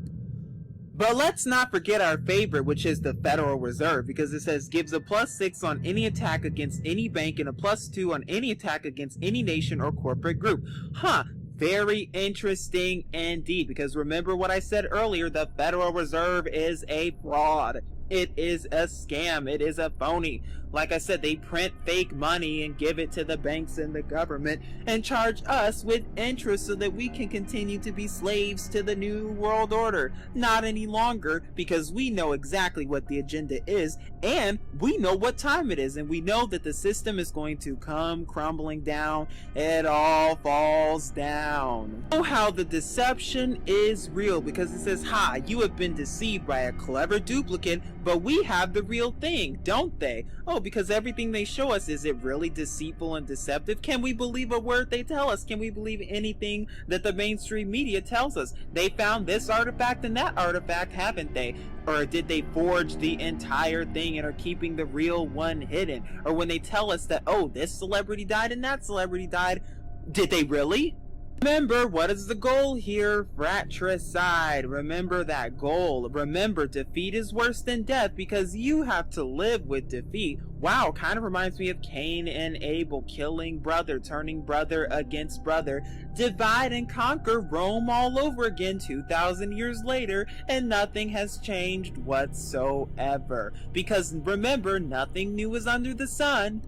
But let's not forget our favorite, which is the Federal Reserve, because it says gives a +6 on any attack against any bank and a +2 on any attack against any nation or corporate group. Huh. Very interesting indeed, because remember what I said earlier, the Federal Reserve is a fraud. It is a scam. It is a phony. Like I said, they print fake money and give it to the banks and the government and charge us with interest so that we can continue to be slaves to the New World Order. Not any longer, because we know exactly what the agenda is, and we know what time it is, and we know that the system is going to come crumbling down. It all falls down. Know how the deception is real, because it says, ha, you have been deceived by a clever duplicate, but we have the real thing, don't they? Oh, because everything they show us, is it really deceitful and deceptive? Can we believe a word they tell us? Can we believe anything that the mainstream media tells us? They found this artifact and that artifact, haven't they? Or did they forge the entire thing and are keeping the real one hidden? Or when they tell us that, oh, this celebrity died and that celebrity died, did they really? Remember, what is the goal here? Fratricide. Remember that goal. Remember, defeat is worse than death, because you have to live with defeat. Wow, kind of reminds me of Cain and Abel, killing brother, turning brother against brother. Divide and conquer, Rome all over again 2,000 years later, and nothing has changed whatsoever. Because remember, nothing new is under the sun.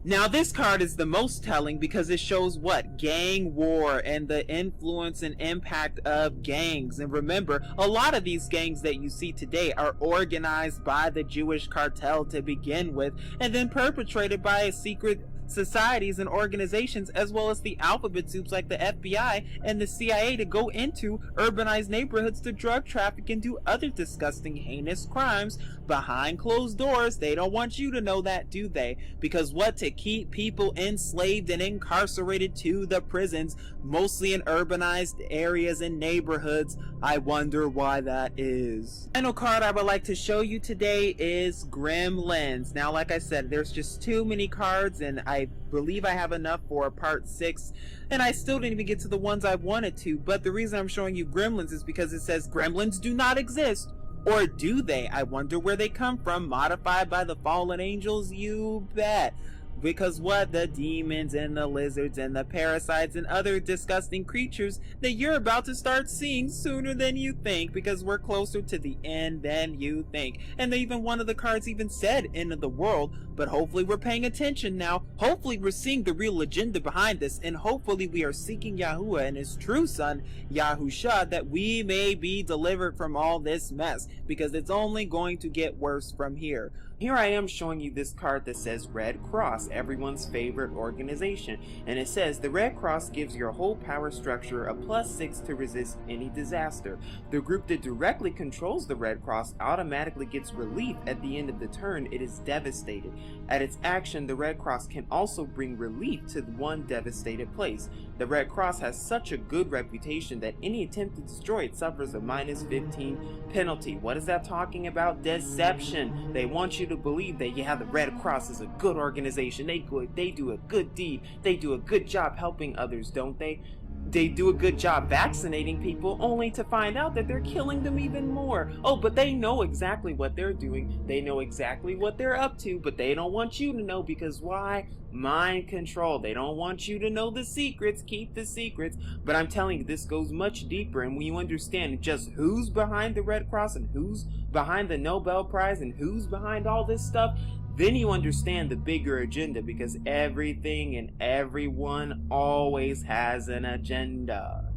Now this card is the most telling because it shows what? Gang war and the influence and impact of gangs. And remember, a lot of these gangs that you see today are organized by the Jewish cartel to begin with, and then perpetrated by secret societies and organizations, as well as the alphabet soups like the FBI and the CIA, to go into urbanized neighborhoods to drug traffic and do other disgusting, heinous crimes behind closed doors. They don't want you to know that, do they? Because what? To keep people enslaved and incarcerated to the prisons, mostly in urbanized areas and neighborhoods. I wonder why that is. Final card I would like to show you today is Gremlins. Now, like I said, there's just too many cards, and I believe I have enough for part 6, and I still didn't even get to the ones I wanted to. But the reason I'm showing you Gremlins is because it says Gremlins do not exist. Or do they? I wonder where they come from. Modified by the fallen angels? You bet. Because what? The demons and the lizards and the parasites and other disgusting creatures that you're about to start seeing sooner than you think, because we're closer to the end than you think. And even one of the cards even said end of the world, but hopefully we're paying attention now. Hopefully we're seeing the real agenda behind this, and hopefully we are seeking Yahuwah and his true son, Yahusha, that we may be delivered from all this mess, because it's only going to get worse from here. Here I am showing you this card that says Red Cross, everyone's favorite organization. And it says the Red Cross gives your whole power structure a +6 to resist any disaster. The group that directly controls the Red Cross automatically gets relief at the end of the turn it is devastated. At its action, the Red Cross can also bring relief to one devastated place. The Red Cross has such a good reputation that any attempt to destroy it suffers a -15 penalty. What is that talking about? Deception. They want you to believe that, yeah, the Red Cross is a good organization. They do a good deed. They do a good job helping others, don't they? They do a good job vaccinating people, only to find out that they're killing them even more. Oh, but they know exactly what they're doing. They know exactly what they're up to, but they don't want you to know, because why? Mind control. They don't want you to know the secrets. Keep the secrets. But I'm telling you, this goes much deeper, and when you understand just who's behind the Red Cross and who's behind the Nobel Prize and who's behind all this stuff, then you understand the bigger agenda, because everything and everyone always has an agenda.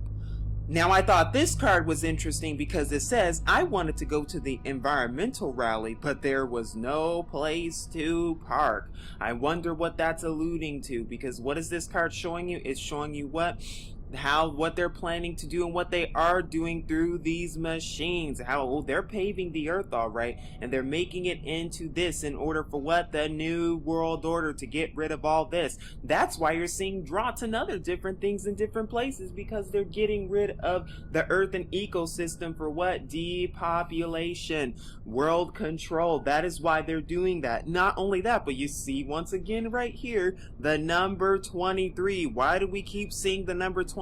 Now, I thought this card was interesting because it says I wanted to go to the environmental rally, but there was no place to park. I wonder what that's alluding to, because what is this card showing you? It's showing you what they're planning to do and what they are doing through these machines. How they're paving the earth, all right, and they're making it into this in order for what? The new world order, to get rid of all this. That's why you're seeing droughts and other different things in different places, because they're getting rid of the earth and ecosystem for what? Depopulation, world control. That is why they're doing that. Not only that, but you see once again right here the number 23. Why do we keep seeing the number 23,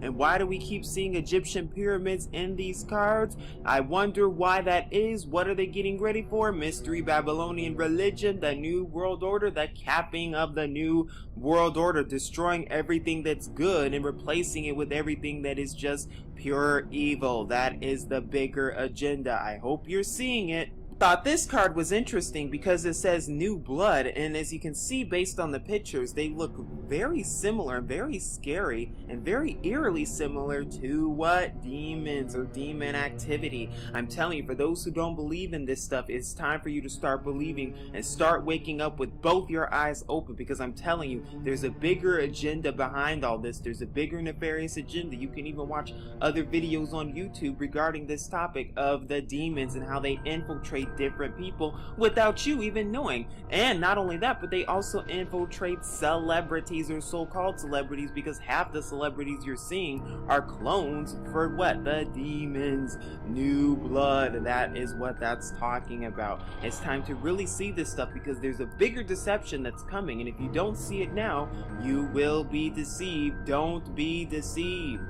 and why do we keep seeing Egyptian pyramids in these cards? I wonder why that is. What are they getting ready for? Mystery Babylonian religion, the new world order, the capping of the new world order, destroying everything that's good and replacing it with everything that is just pure evil. That is the bigger agenda. I hope you're seeing it. Thought this card was interesting because it says new blood, and as you can see based on the pictures, they look very similar, very scary, and very eerily similar to what? Demons or demon activity. I'm telling you, for those who don't believe in this stuff, it's time for you to start believing and start waking up with both your eyes open, because I'm telling you, there's a bigger agenda behind all this. There's a bigger nefarious agenda. You can even watch other videos on YouTube regarding this topic of the demons and how they infiltrate different people without you even knowing. And not only that, but they also infiltrate celebrities or so-called celebrities, because half the celebrities you're seeing are clones for what? The demons. New blood. That is what that's talking about. It's time to really see this stuff, because there's a bigger deception that's coming, and if you don't see it now, you will be deceived. Don't be deceived.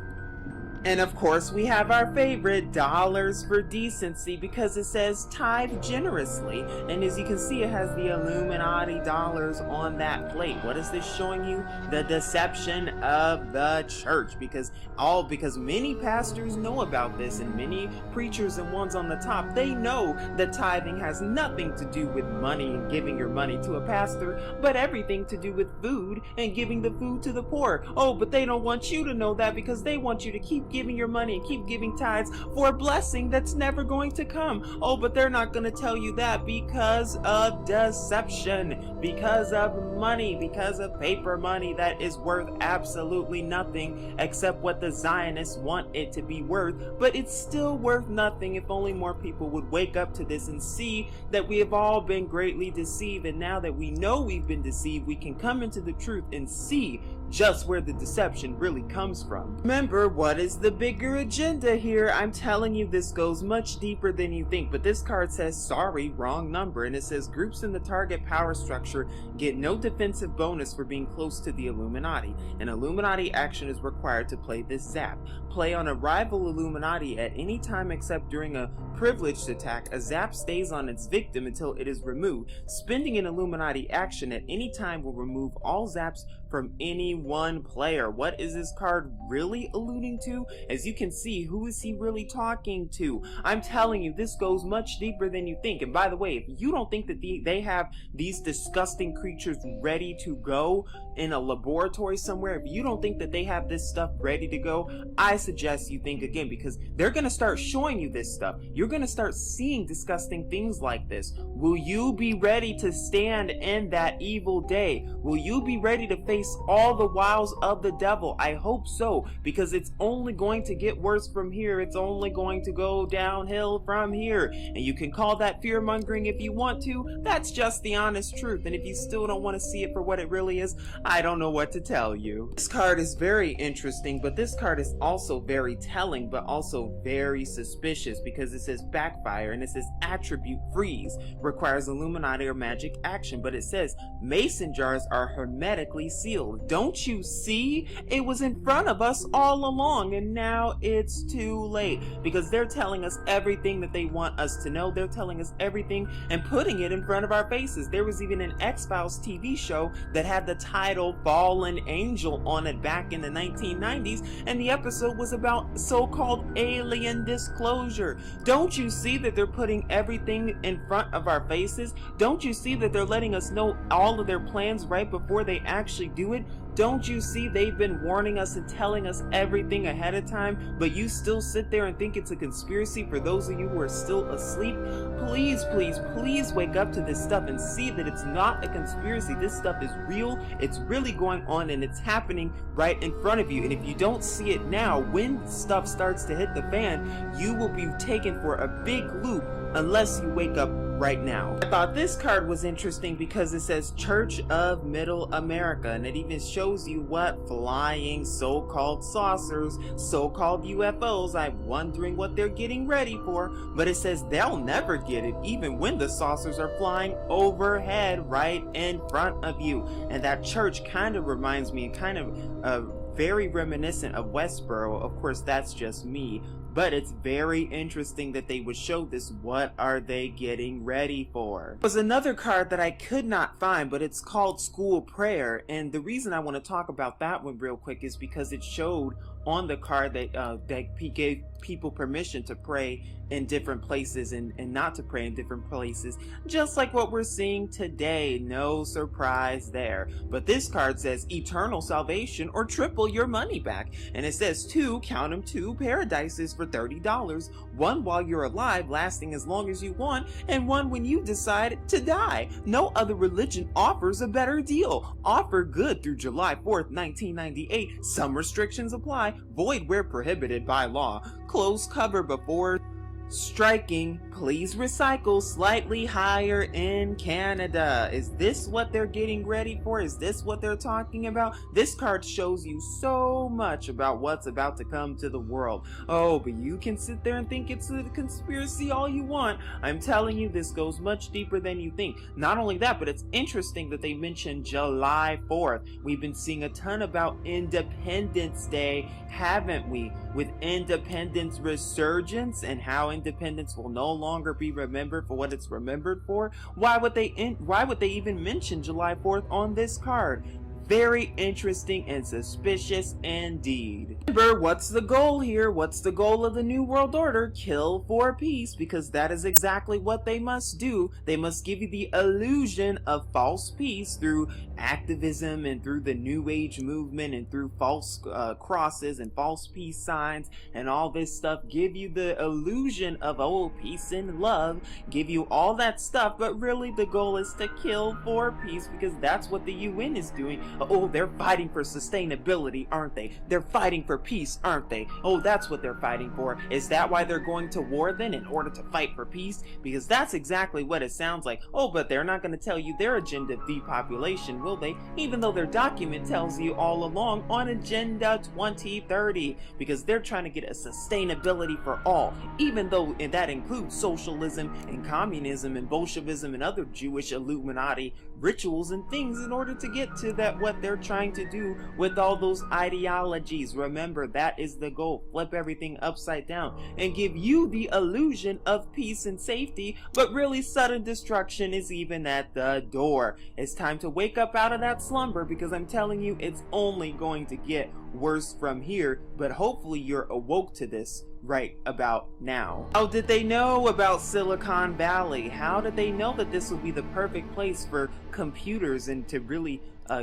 And of course, we have our favorite, dollars for decency, because it says tithe generously. And as you can see, it has the Illuminati dollars on that plate. What is this showing you? The deception of the church. Because many pastors know about this, and many preachers and ones on the top, they know that tithing has nothing to do with money and giving your money to a pastor, but everything to do with food and giving the food to the poor. Oh, but they don't want you to know that, because they want you to keep giving your money and keep giving tithes for a blessing that's never going to come. Oh, but they're not going to tell you that because of deception, because of money, because of paper money that is worth absolutely nothing except what the Zionists want it to be worth. But it's still worth nothing if only more people would wake up to this and see that we have all been greatly deceived. And now that we know we've been deceived, we can come into the truth and see just where the deception really comes from. Remember, what is the bigger agenda here? I'm telling you, this goes much deeper than you think, but this card says, sorry, wrong number, and it says groups in the target power structure get no defensive bonus for being close to the Illuminati. An Illuminati action is required to play this zap. Play on a rival Illuminati at any time except during a privileged attack. A zap stays on its victim until it is removed. Spending an Illuminati action at any time will remove all zaps from any one player. What is this card really alluding to? As you can see, who is he really talking to? I'm telling you, this goes much deeper than you think. And by the way, if you don't think that they have these disgusting creatures ready to go in a laboratory somewhere, if you don't think that they have this stuff ready to go, I suggest you think again, because they're going to start showing you this stuff. You're going to start seeing disgusting things like this. Will you be ready to stand in that evil day? Will you be ready to face all the wiles of the devil? I hope so, because it's only going to get worse from here. It's only going to go downhill from here. And you can call that fear mongering if you want to. That's just the honest truth. And if you still don't want to see it for what it really is, I don't know what to tell you. This card is very interesting, but this card is also very telling, but also very suspicious, because it says backfire and it says attribute freeze, requires Illuminati or magic action, but it says mason jars are hermetically sealed. Don't you see? It was in front of us all along, and now it's too late, because they're telling us everything that they want us to know. They're telling us everything and putting it in front of our faces. There was even an X-Files TV show that had the title Fallen Angel on it back in the 1990s, and the episode was about so-called alien disclosure. Don't you see that they're putting everything in front of our faces? Don't you see that they're letting us know all of their plans right before they actually do it? Don't you see they've been warning us and telling us everything ahead of time, but you still sit there and think it's a conspiracy? For those of you who are still asleep, please, please, please wake up to this stuff and see that it's not a conspiracy. This stuff is real, it's really going on, and it's happening right in front of you. And if you don't see it now, when stuff starts to hit the fan, you will be taken for a big loop unless you wake up right now. I thought this card was interesting because it says Church of Middle America, and it even shows you what flying so-called saucers, so-called UFOs. I'm wondering what they're getting ready for, but it says they'll never get it even when the saucers are flying overhead right in front of you. And that church kind of reminds me, kind of very reminiscent of Westboro. Of course, that's just me, but it's very interesting that they would show this. What are they getting ready for? There's another card that I could not find, but it's called School Prayer, and the reason I want to talk about that one real quick is because it showed on the card that he gave people permission to pray in different places and not to pray in different places, just like what we're seeing today. No surprise there. But this card says eternal salvation or triple your money back, and it says count them, 2 paradises for $30, one while you're alive lasting as long as you want, and one when you decide to die. No other religion offers a better deal. Offer good through July 4th, 1998. Some restrictions apply. Void where prohibited by law. Close cover before Striking, please recycle, slightly higher in Canada. Is this what they're getting ready for? Is this what they're talking about? This card shows you so much about what's about to come to the world. Oh, but you can sit there and think it's a conspiracy all you want. I'm telling you, this goes much deeper than you think. Not only that, but it's interesting that they mentioned July 4th. We've been seeing a ton about Independence Day, haven't we? With independence resurgence and how independence will no longer be remembered for what it's remembered for. Why would they even mention July 4th on this card? Very interesting and suspicious indeed. Remember, what's the goal here? What's the goal of the New World Order? Kill for peace, because that is exactly what they must do. They must give you the illusion of false peace through activism and through the New Age movement and through false crosses and false peace signs and all this stuff. Give you the illusion of, oh, peace and love. Give you all that stuff, but really the goal is to kill for peace, because that's what the UN is doing. Oh, they're fighting for sustainability, aren't they? They're fighting for peace, aren't they? Oh, that's what they're fighting for. Is that why they're going to war then, in order to fight for peace? Because that's exactly what it sounds like. Oh, but they're not going to tell you their agenda of depopulation, will they? Even though their document tells you all along on Agenda 2030, because they're trying to get a sustainability for all, even though that includes socialism and communism and Bolshevism and other Jewish Illuminati rituals and things in order to get to that, what they're trying to do with all those ideologies. Remember, that is the goal. Flip everything upside down and give you the illusion of peace and safety, but really sudden destruction is even at the door. It's time to wake up out of that slumber, because I'm telling you, it's only going to get worse from here, but hopefully you're awoke to this right about now. How did they know about Silicon Valley? How did they know that this would be the perfect place for computers and to really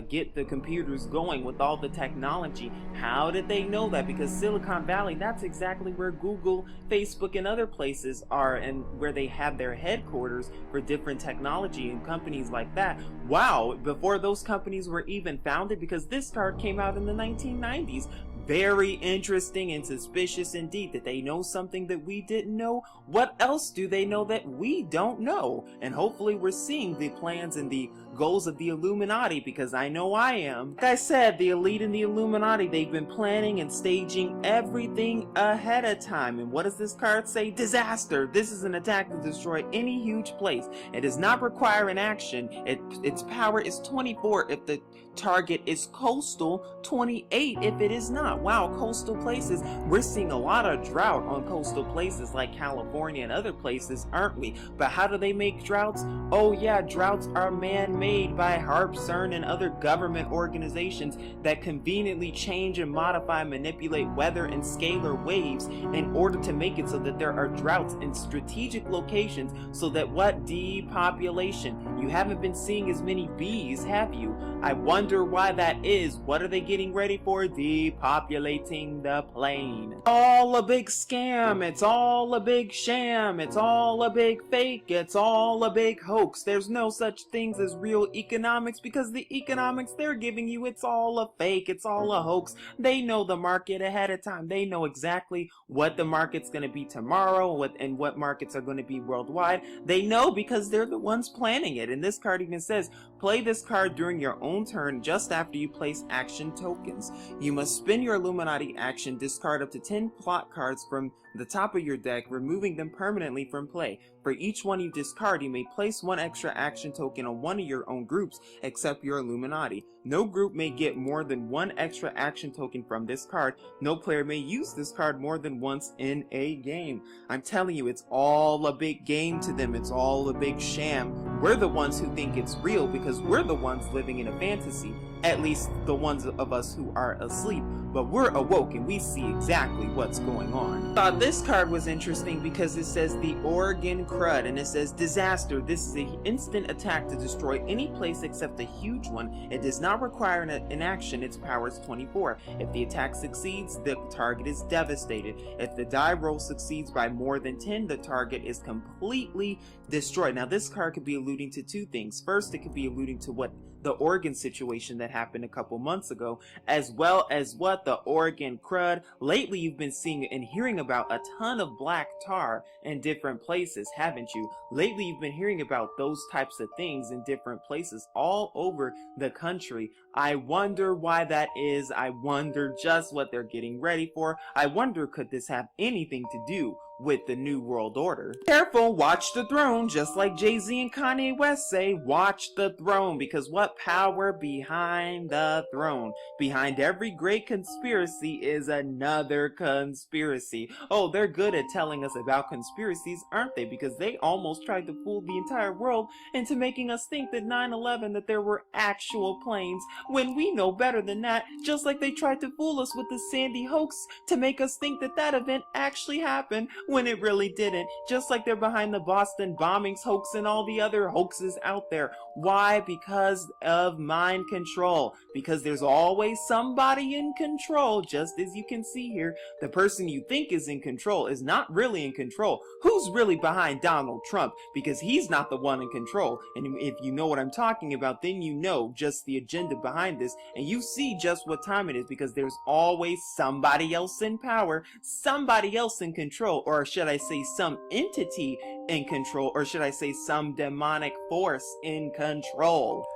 get the computers going with all the technology? How did they know that? Because Silicon Valley, that's exactly where Google, Facebook, and other places are, and where they have their headquarters for different technology and companies like that. Wow, before those companies were even founded, because this card came out in the 1990s. Very interesting and suspicious indeed that they know something that we didn't know. What else do they know that we don't know? And hopefully we're seeing the plans and the goals of the Illuminati, because I know I am. Like I said, the elite and the Illuminati, they've been planning and staging everything ahead of time. And what does this card say? Disaster. This is an attack to destroy any huge place. It does not require an action. Its power is 24 if the target is coastal, 28 if it is not. Wow, coastal places. We're seeing a lot of drought on coastal places like California and other places, aren't we? But how do they make droughts? Oh yeah, droughts are man-made by HAARP, CERN, and other government organizations that conveniently change and modify, manipulate weather and scalar waves in order to make it so that there are droughts in strategic locations, so that what? Depopulation. You haven't been seeing as many bees, have you? I wonder why that is. What are they getting ready for? Depopulating the plane. All a big scam. It's all a big sham. It's all a big fake. It's all a big hoax. There's no such things as real economics, because the economics they're giving you, it's all a fake. It's all a hoax. They know the market ahead of time. They know exactly what the market's going to be tomorrow, and what markets are going to be worldwide. They know because they're the ones planning it. And this card even says, play this card during your own turn just after you place action tokens. You must spend your Illuminati action, discard up to 10 plot cards from the top of your deck, removing them permanently from play. For each one you discard, you may place one extra action token on one of your own groups, except your Illuminati. No group may get more than one extra action token from this card. No player may use this card more than once in a game. I'm telling you, it's all a big game to them. It's all a big sham. We're the ones who think it's real, because we're the ones living in a fantasy. At least the ones of us who are asleep. But we're awoke and we see exactly what's going on. Thought this card was interesting because it says the Oregon Crud, and it says disaster. This is an instant attack to destroy any place except a huge one. It does not require an action. Its power is 24. If the attack succeeds, the target is devastated. If the die roll succeeds by more than 10, the target is completely destroyed. Now this card could be alluding to two things. First, it could be alluding to what the Oregon situation that happened a couple months ago, as well as what the Oregon crud. Lately you've been seeing and hearing about a ton of black tar in different places, haven't you? Lately you've been hearing about those types of things in different places all over the country. I wonder why that is. I wonder just what they're getting ready for. I wonder, could this have anything to do with the New World Order? Careful, watch the throne, just like Jay-Z and Kanye West say, watch the throne, because what power behind the throne? Behind every great conspiracy is another conspiracy. Oh, they're good at telling us about conspiracies, aren't they? Because they almost tried to fool the entire world into making us think that 9/11, that there were actual planes, when we know better than that, just like they tried to fool us with the Sandy hoax to make us think that that event actually happened when it really didn't, just like they're behind the Boston bombings hoax and all the other hoaxes out there. Why? Because of mind control. Because there's always somebody in control, just as you can see here. The person you think is in control is not really in control. Who's really behind Donald Trump? Because he's not the one in control. And if you know what I'm talking about, then you know just the agenda behind this, and you see just what time it is, because there's always somebody else in power, somebody else in control, or should I say some entity in control, or should I say some demonic force in control.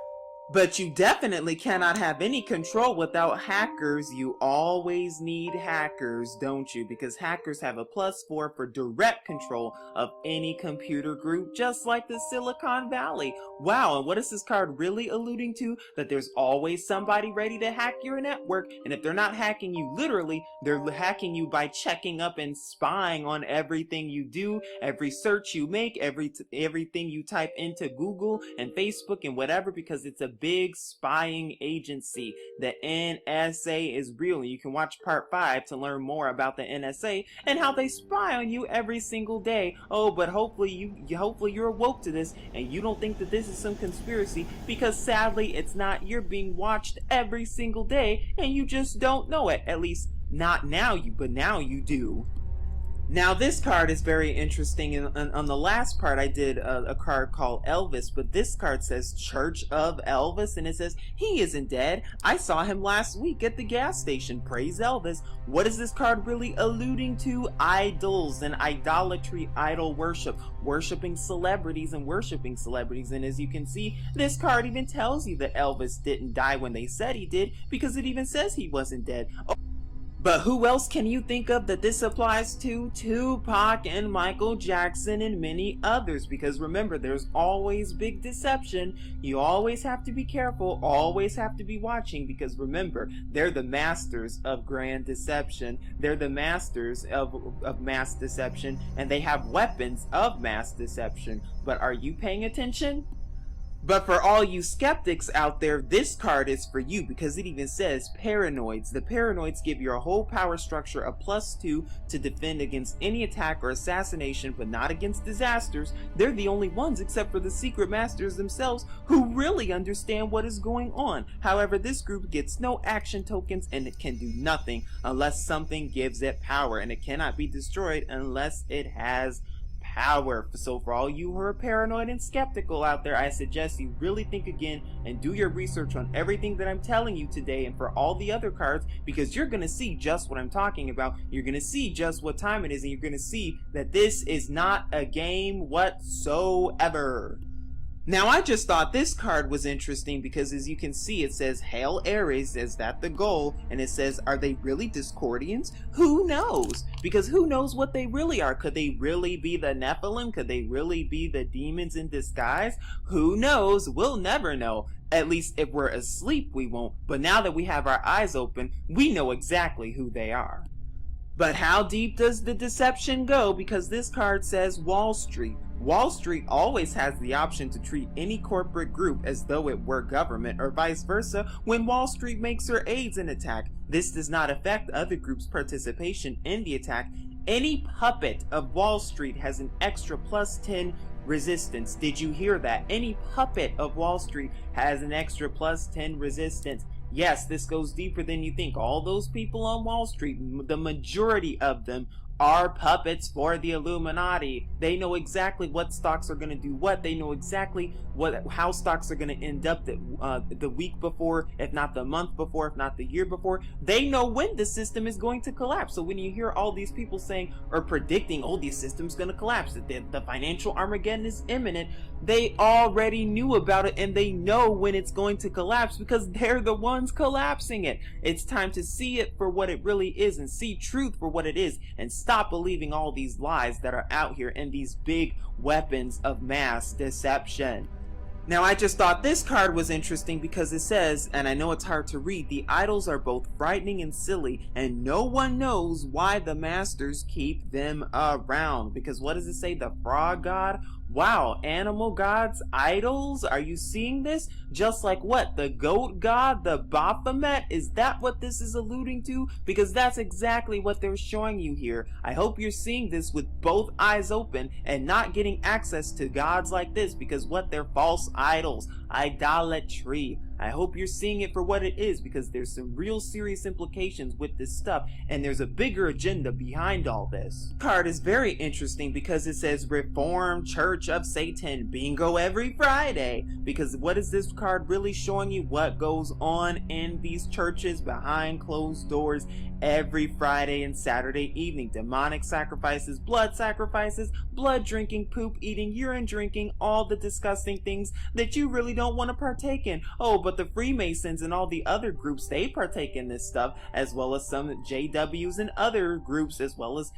But you definitely cannot have any control without hackers. You always need hackers, don't you? Because hackers have a +4 for direct control of any computer group, just like the Silicon Valley. Wow, and what is this card really alluding to? That there's always somebody ready to hack your network, and if they're not hacking you literally, they're hacking you by checking up and spying on everything you do, every search you make, everything you type into Google and Facebook and whatever, because it's a big spying agency. The NSA is real, and you can watch part 5 to learn more about the NSA and how they spy on you every single day. Oh, but hopefully you're awoke to this and you don't think that this is some conspiracy, because sadly it's not. You're being watched every single day and you just don't know it. At least not now, but now you do. Now this card is very interesting, and on the last part I did a card called Elvis, but this card says Church of Elvis, and it says he isn't dead. I saw him last week at the gas station. Praise Elvis. What is this card really alluding to? Idols and idolatry, idol worship, worshiping celebrities and worshiping celebrities. And as you can see, this card even tells you that Elvis didn't die when they said he did, because it even says he wasn't dead. But who else can you think of that this applies to? Tupac and Michael Jackson and many others. Because remember, there's always big deception. You always have to be careful, always have to be watching, because remember, they're the masters of grand deception. They're the masters of mass deception, and they have weapons of mass deception. But are you paying attention? But for all you skeptics out there, this card is for you, because it even says paranoids. The paranoids give your whole power structure a +2 to defend against any attack or assassination, but not against disasters. They're the only ones, except for the secret masters themselves, who really understand what is going on. However, this group gets no action tokens, and it can do nothing unless something gives it power, and it cannot be destroyed unless it has power. So for all you who are paranoid and skeptical out there, I suggest you really think again and do your research on everything that I'm telling you today, and for all the other cards, because you're going to see just what I'm talking about. You're going to see just what time it is, and you're going to see that this is not a game whatsoever. Now I just thought this card was interesting because, as you can see, it says Hail Ares. Is that the goal? And it says, are they really Discordians? Who knows? Because who knows what they really are? Could they really be the Nephilim? Could they really be the demons in disguise? Who knows? We'll never know. At least if we're asleep, we won't. But now that we have our eyes open, we know exactly who they are. But how deep does the deception go? Because this card says Wall Street. Wall Street always has the option to treat any corporate group as though it were government, or vice versa when Wall Street makes or aids an attack. This does not affect other groups' participation in the attack. Any puppet of Wall Street has an extra +10 resistance. Did you hear that? Any puppet of Wall Street has an extra +10 resistance. Yes, this goes deeper than you think. All those people on Wall Street, the majority of them are puppets for the Illuminati. They know exactly what stocks are going to do what. They know exactly how stocks are going to end up the week before, if not the month before, if not the year before. They know when the system is going to collapse. So when you hear all these people saying or predicting, oh, the system's going to collapse, that the financial Armageddon is imminent, they already knew about it, and they know when it's going to collapse because they're the ones collapsing it. It's time to see it for what it really is and see truth for what it is, and stop believing all these lies that are out here and these big weapons of mass deception. Now, I just thought this card was interesting because it says, and I know it's hard to read, the idols are both frightening and silly, and no one knows why the masters keep them around. Because what does it say? The frog god? Wow, animal gods, idols? Are you seeing this? Just like what? The goat god, the Baphomet? Is that what this is alluding to? Because that's exactly what they're showing you here. I hope you're seeing this with both eyes open and not getting access to gods like this, because what? They're false idols. Idolatry. I hope you're seeing it for what it is, because there's some real serious implications with this stuff, and there's a bigger agenda behind all this. This card is very interesting because it says Reformed Church of Satan, bingo every Friday. Because what is this card really showing you? What goes on in these churches behind closed doors every Friday and Saturday evening? Demonic sacrifices, blood drinking, poop eating, urine drinking, all the disgusting things that you really don't want to partake in. Oh, but the Freemasons and all the other groups, they partake in this stuff, as well as some JWs and other groups, as well as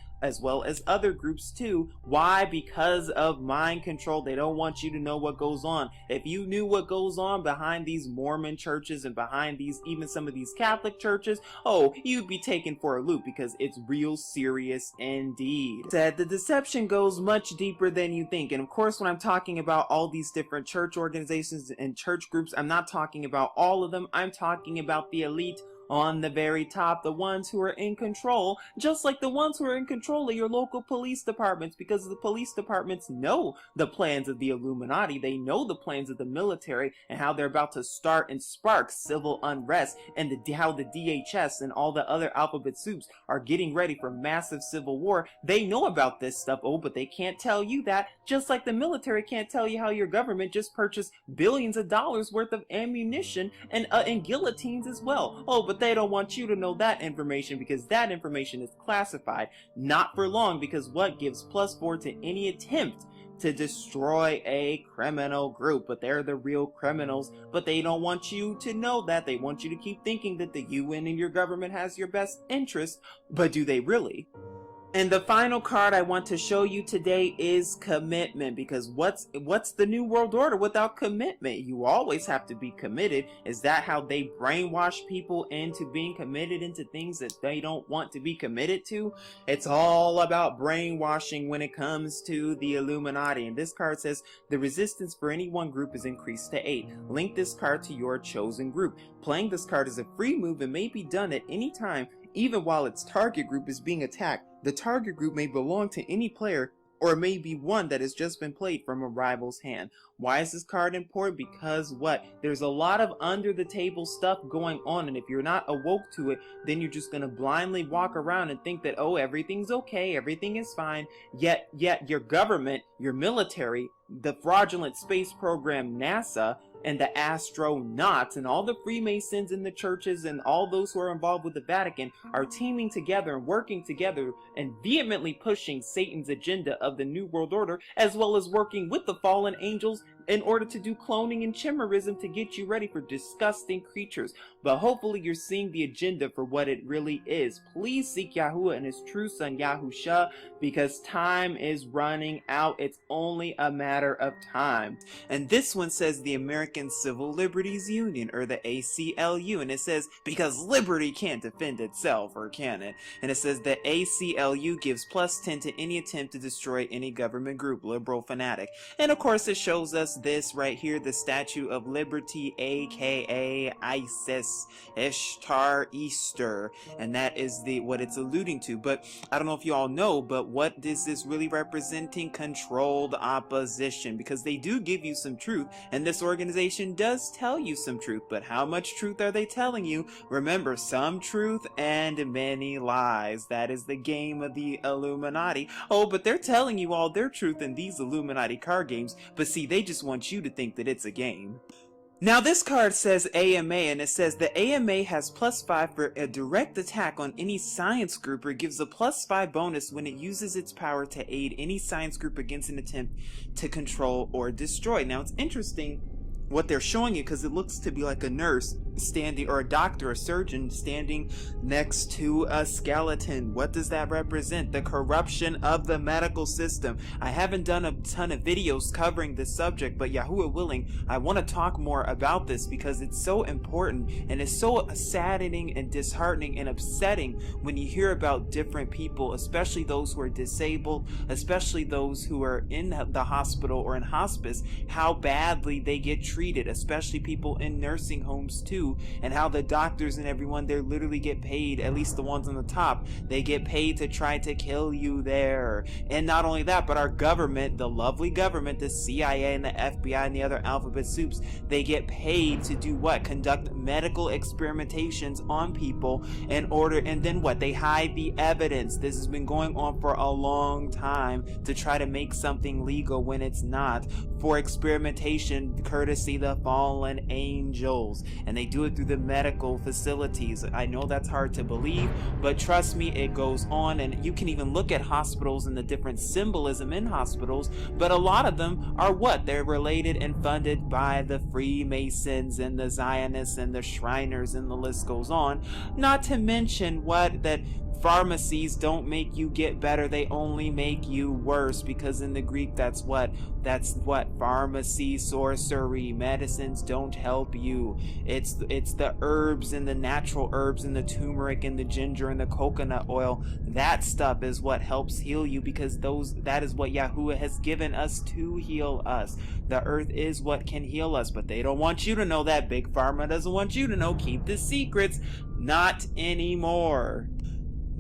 other groups too. Why? Because of mind control. They don't want you to know what goes on. If you knew what goes on behind these Mormon churches and behind these, even some of these Catholic churches, oh, you'd be taken for a loop, because it's real serious indeed. Said the deception goes much deeper than you think. And of course, when I'm talking about all these different church organizations and church groups, I'm not talking about all of them. I'm talking about the elite on the very top, the ones who are in control, just like the ones who are in control of your local police departments, because the police departments know the plans of the Illuminati. They know the plans of the military and how they're about to start and spark civil unrest, and how the DHS and all the other alphabet soups are getting ready for massive civil war. They know about this stuff, oh, but they can't tell you that, just like the military can't tell you how your government just purchased billions of dollars worth of ammunition and guillotines as well. Oh, but they don't want you to know that information, because that information is classified. Not for long, because what gives +4 to any attempt to destroy a criminal group? But they're the real criminals, but they don't want you to know that. They want you to keep thinking that the UN and your government has your best interest, but do they really? And the final card I want to show you today is commitment, because what's the New World Order without commitment? You always have to be committed. Is that how they brainwash people into being committed into things that they don't want to be committed to? It's all about brainwashing when it comes to the Illuminati. And this card says the resistance for any one group is increased to 8. Link this card to your chosen group. Playing this card is a free move and may be done at any time, even while its target group is being attacked. The target group may belong to any player, or it may be one that has just been played from a rival's hand. Why is this card important? Because what? There's a lot of under the table stuff going on, and if you're not awoke to it, then you're just going to blindly walk around and think that, oh, everything's okay, everything is fine. Yet your government, your military, the fraudulent space program NASA, and the astronauts and all the Freemasons in the churches and all those who are involved with the Vatican are teaming together and working together and vehemently pushing Satan's agenda of the New World Order, as well as working with the fallen angels in order to do cloning and chimerism to get you ready for disgusting creatures. But hopefully you're seeing the agenda for what it really is. Please seek Yahuwah and his true son Yahusha, because time is running out. It's only a matter of time. And this one says the American Civil Liberties Union, or the ACLU, and it says because liberty can't defend itself, or can it? And it says the ACLU gives +10 to any attempt to destroy any government group, liberal fanatic. And of course it shows us this right here, the Statue of Liberty, aka Isis, Ishtar, Easter, and that is what it's alluding to. But I don't know if you all know, but what is this really representing? Controlled opposition, because they do give you some truth, and this organization does tell you some truth, but how much truth are they telling you? Remember, some truth and many lies. That is the game of the Illuminati. Oh, but they're telling you all their truth in these Illuminati card games, but see, they just want you to think that it's a game. Now this card says AMA, and it says the AMA has +5 for a direct attack on any science group, or gives a +5 bonus when it uses its power to aid any science group against an attempt to control or destroy. Now it's interesting what they're showing you, because it looks to be like a nurse standing, or a doctor, a surgeon standing next to a skeleton. What does that represent? The corruption of the medical system. I haven't done a ton of videos covering this subject, but Yahuwah willing, I want to talk more about this because it's so important, and it's so saddening and disheartening and upsetting when you hear about different people, especially those who are disabled, especially those who are in the hospital or in hospice, how badly they get treated, especially people in nursing homes too, and how the doctors and everyone there literally get paid, at least the ones on the top, they get paid to try to kill you there. And not only that, but our government, the lovely government, the CIA and the FBI and the other alphabet soups, they get paid to do what? Conduct medical experimentations on people in order, and then what? They hide the evidence. This has been going on for a long time to try to make something legal when it's not, for experimentation courtesy the fallen angels, and they do it through the medical facilities. I know that's hard to believe, but trust me, it goes on. And you can even look at hospitals and the different symbolism in hospitals, but a lot of them are what? They're related and funded by the Freemasons and the Zionists and the Shriners, and the list goes on. Not to mention what? That pharmacies don't make you get better, they only make you worse, because in the Greek that's what pharmacy, sorcery, medicines don't help you. It's the herbs and the natural herbs and the turmeric and the ginger and the coconut oil, that stuff is what helps heal you, because that is what Yahuwah has given us to heal us. The earth is what can heal us, but they don't want you to know that. Big Pharma doesn't want you to know. Keep the secrets. Not anymore.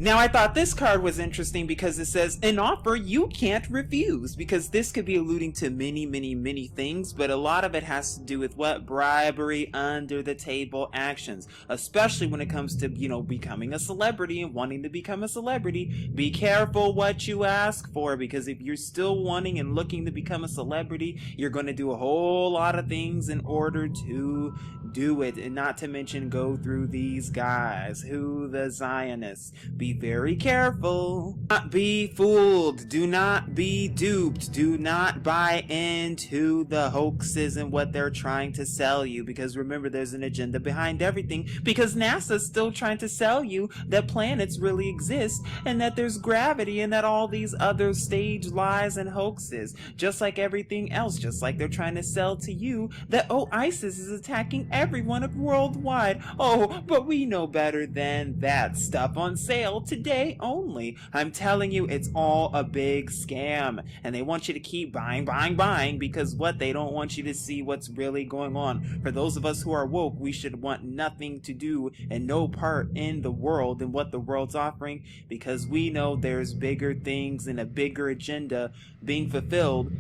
Now I thought this card was interesting because it says an offer you can't refuse, because this could be alluding to many things, but a lot of it has to do with what? Bribery, under the table actions, especially when it comes to, becoming a celebrity and wanting to become a celebrity. Be careful what you ask for, because if you're still wanting and looking to become a celebrity, you're going to do a whole lot of things in order to do it, and not to mention go through these guys, the Zionists. Be very careful. Do not be fooled. Do not be duped. Do not buy into the hoaxes and what they're trying to sell you, because remember, there's an agenda behind everything, because NASA's still trying to sell you that planets really exist, and that there's gravity, and that all these other stage lies and hoaxes, just like everything else, just like they're trying to sell to you that, oh, ISIS is attacking everyone worldwide. Oh, but we know better than that. Stuff on sale today only. I'm telling you, it's all a big scam, and they want you to keep buying, because what? They don't want you to see what's really going on. For those of us who are woke, we should want nothing to do and no part in the world and what the world's offering, because we know there's bigger things and a bigger agenda being fulfilled,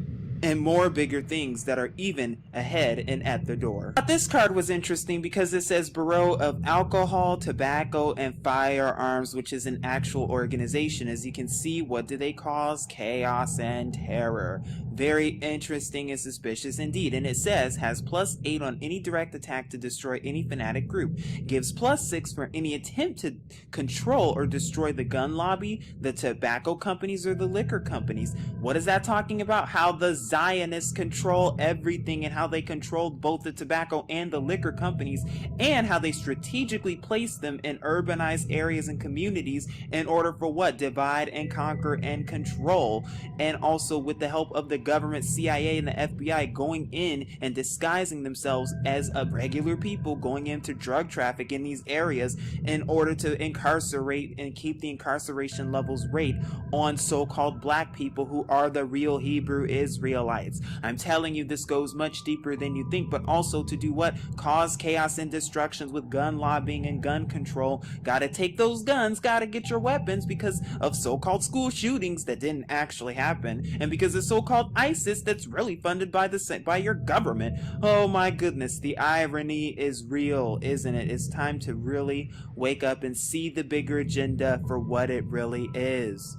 and more bigger things that are even ahead and at the door. But this card was interesting because it says Bureau of Alcohol, Tobacco, and Firearms, which is an actual organization. As you can see, what do they cause? Chaos and terror. Very interesting and suspicious indeed. And it says has +8 on any direct attack to destroy any fanatic group. Gives +6 for any attempt to control or destroy the gun lobby, the tobacco companies, or the liquor companies. What is that talking about? How the Zionists control everything, and how they controlled both the tobacco and the liquor companies, and how they strategically place them in urbanized areas and communities in order for what? Divide and conquer and control. And also with the help of the government, CIA, and the FBI going in and disguising themselves as regular people going into drug traffic in these areas in order to incarcerate and keep the incarceration levels rate on so-called black people who are the real Hebrew Israelites. I'm telling you, this goes much deeper than you think, but also to do what? Cause chaos and destructions with gun lobbying and gun control. Gotta take those guns, gotta get your weapons because of so-called school shootings that didn't actually happen, and because of so-called ISIS that's really funded by your government. Oh my goodness, the irony is real, isn't it? It's time to really wake up and see the bigger agenda for what it really is.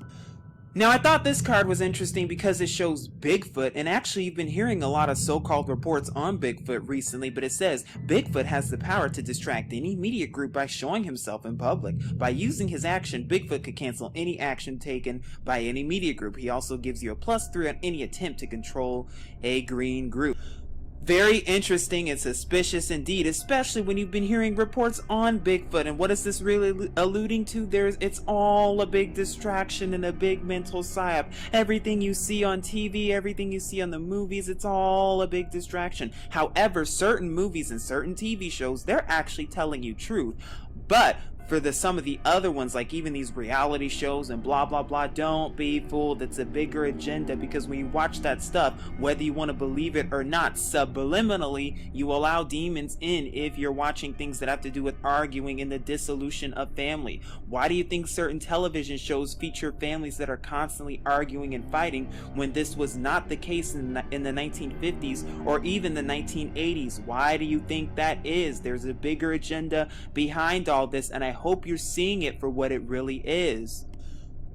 Now, I thought this card was interesting because it shows Bigfoot, and actually you've been hearing a lot of so-called reports on Bigfoot recently, but it says Bigfoot has the power to distract any media group by showing himself in public. By using his action, Bigfoot could cancel any action taken by any media group. He also gives you a +3 on any attempt to control a green group. Very interesting and suspicious indeed, especially when you've been hearing reports on Bigfoot. And what is this really alluding to? It's all a big distraction and a big mental psyop. Everything you see on TV, everything you see on the movies, it's all a big distraction. However, certain movies and certain TV shows, they're actually telling you truth. But for some of the other ones, like even these reality shows and blah blah blah, don't be fooled. It's a bigger agenda, because when you watch that stuff, whether you want to believe it or not, subliminally you allow demons in if you're watching things that have to do with arguing and the dissolution of family. Why do you think certain television shows feature families that are constantly arguing and fighting when this was not the case in the 1950s or even the 1980s? Why do you think that is? There's a bigger agenda behind all this, and I hope you're seeing it for what it really is.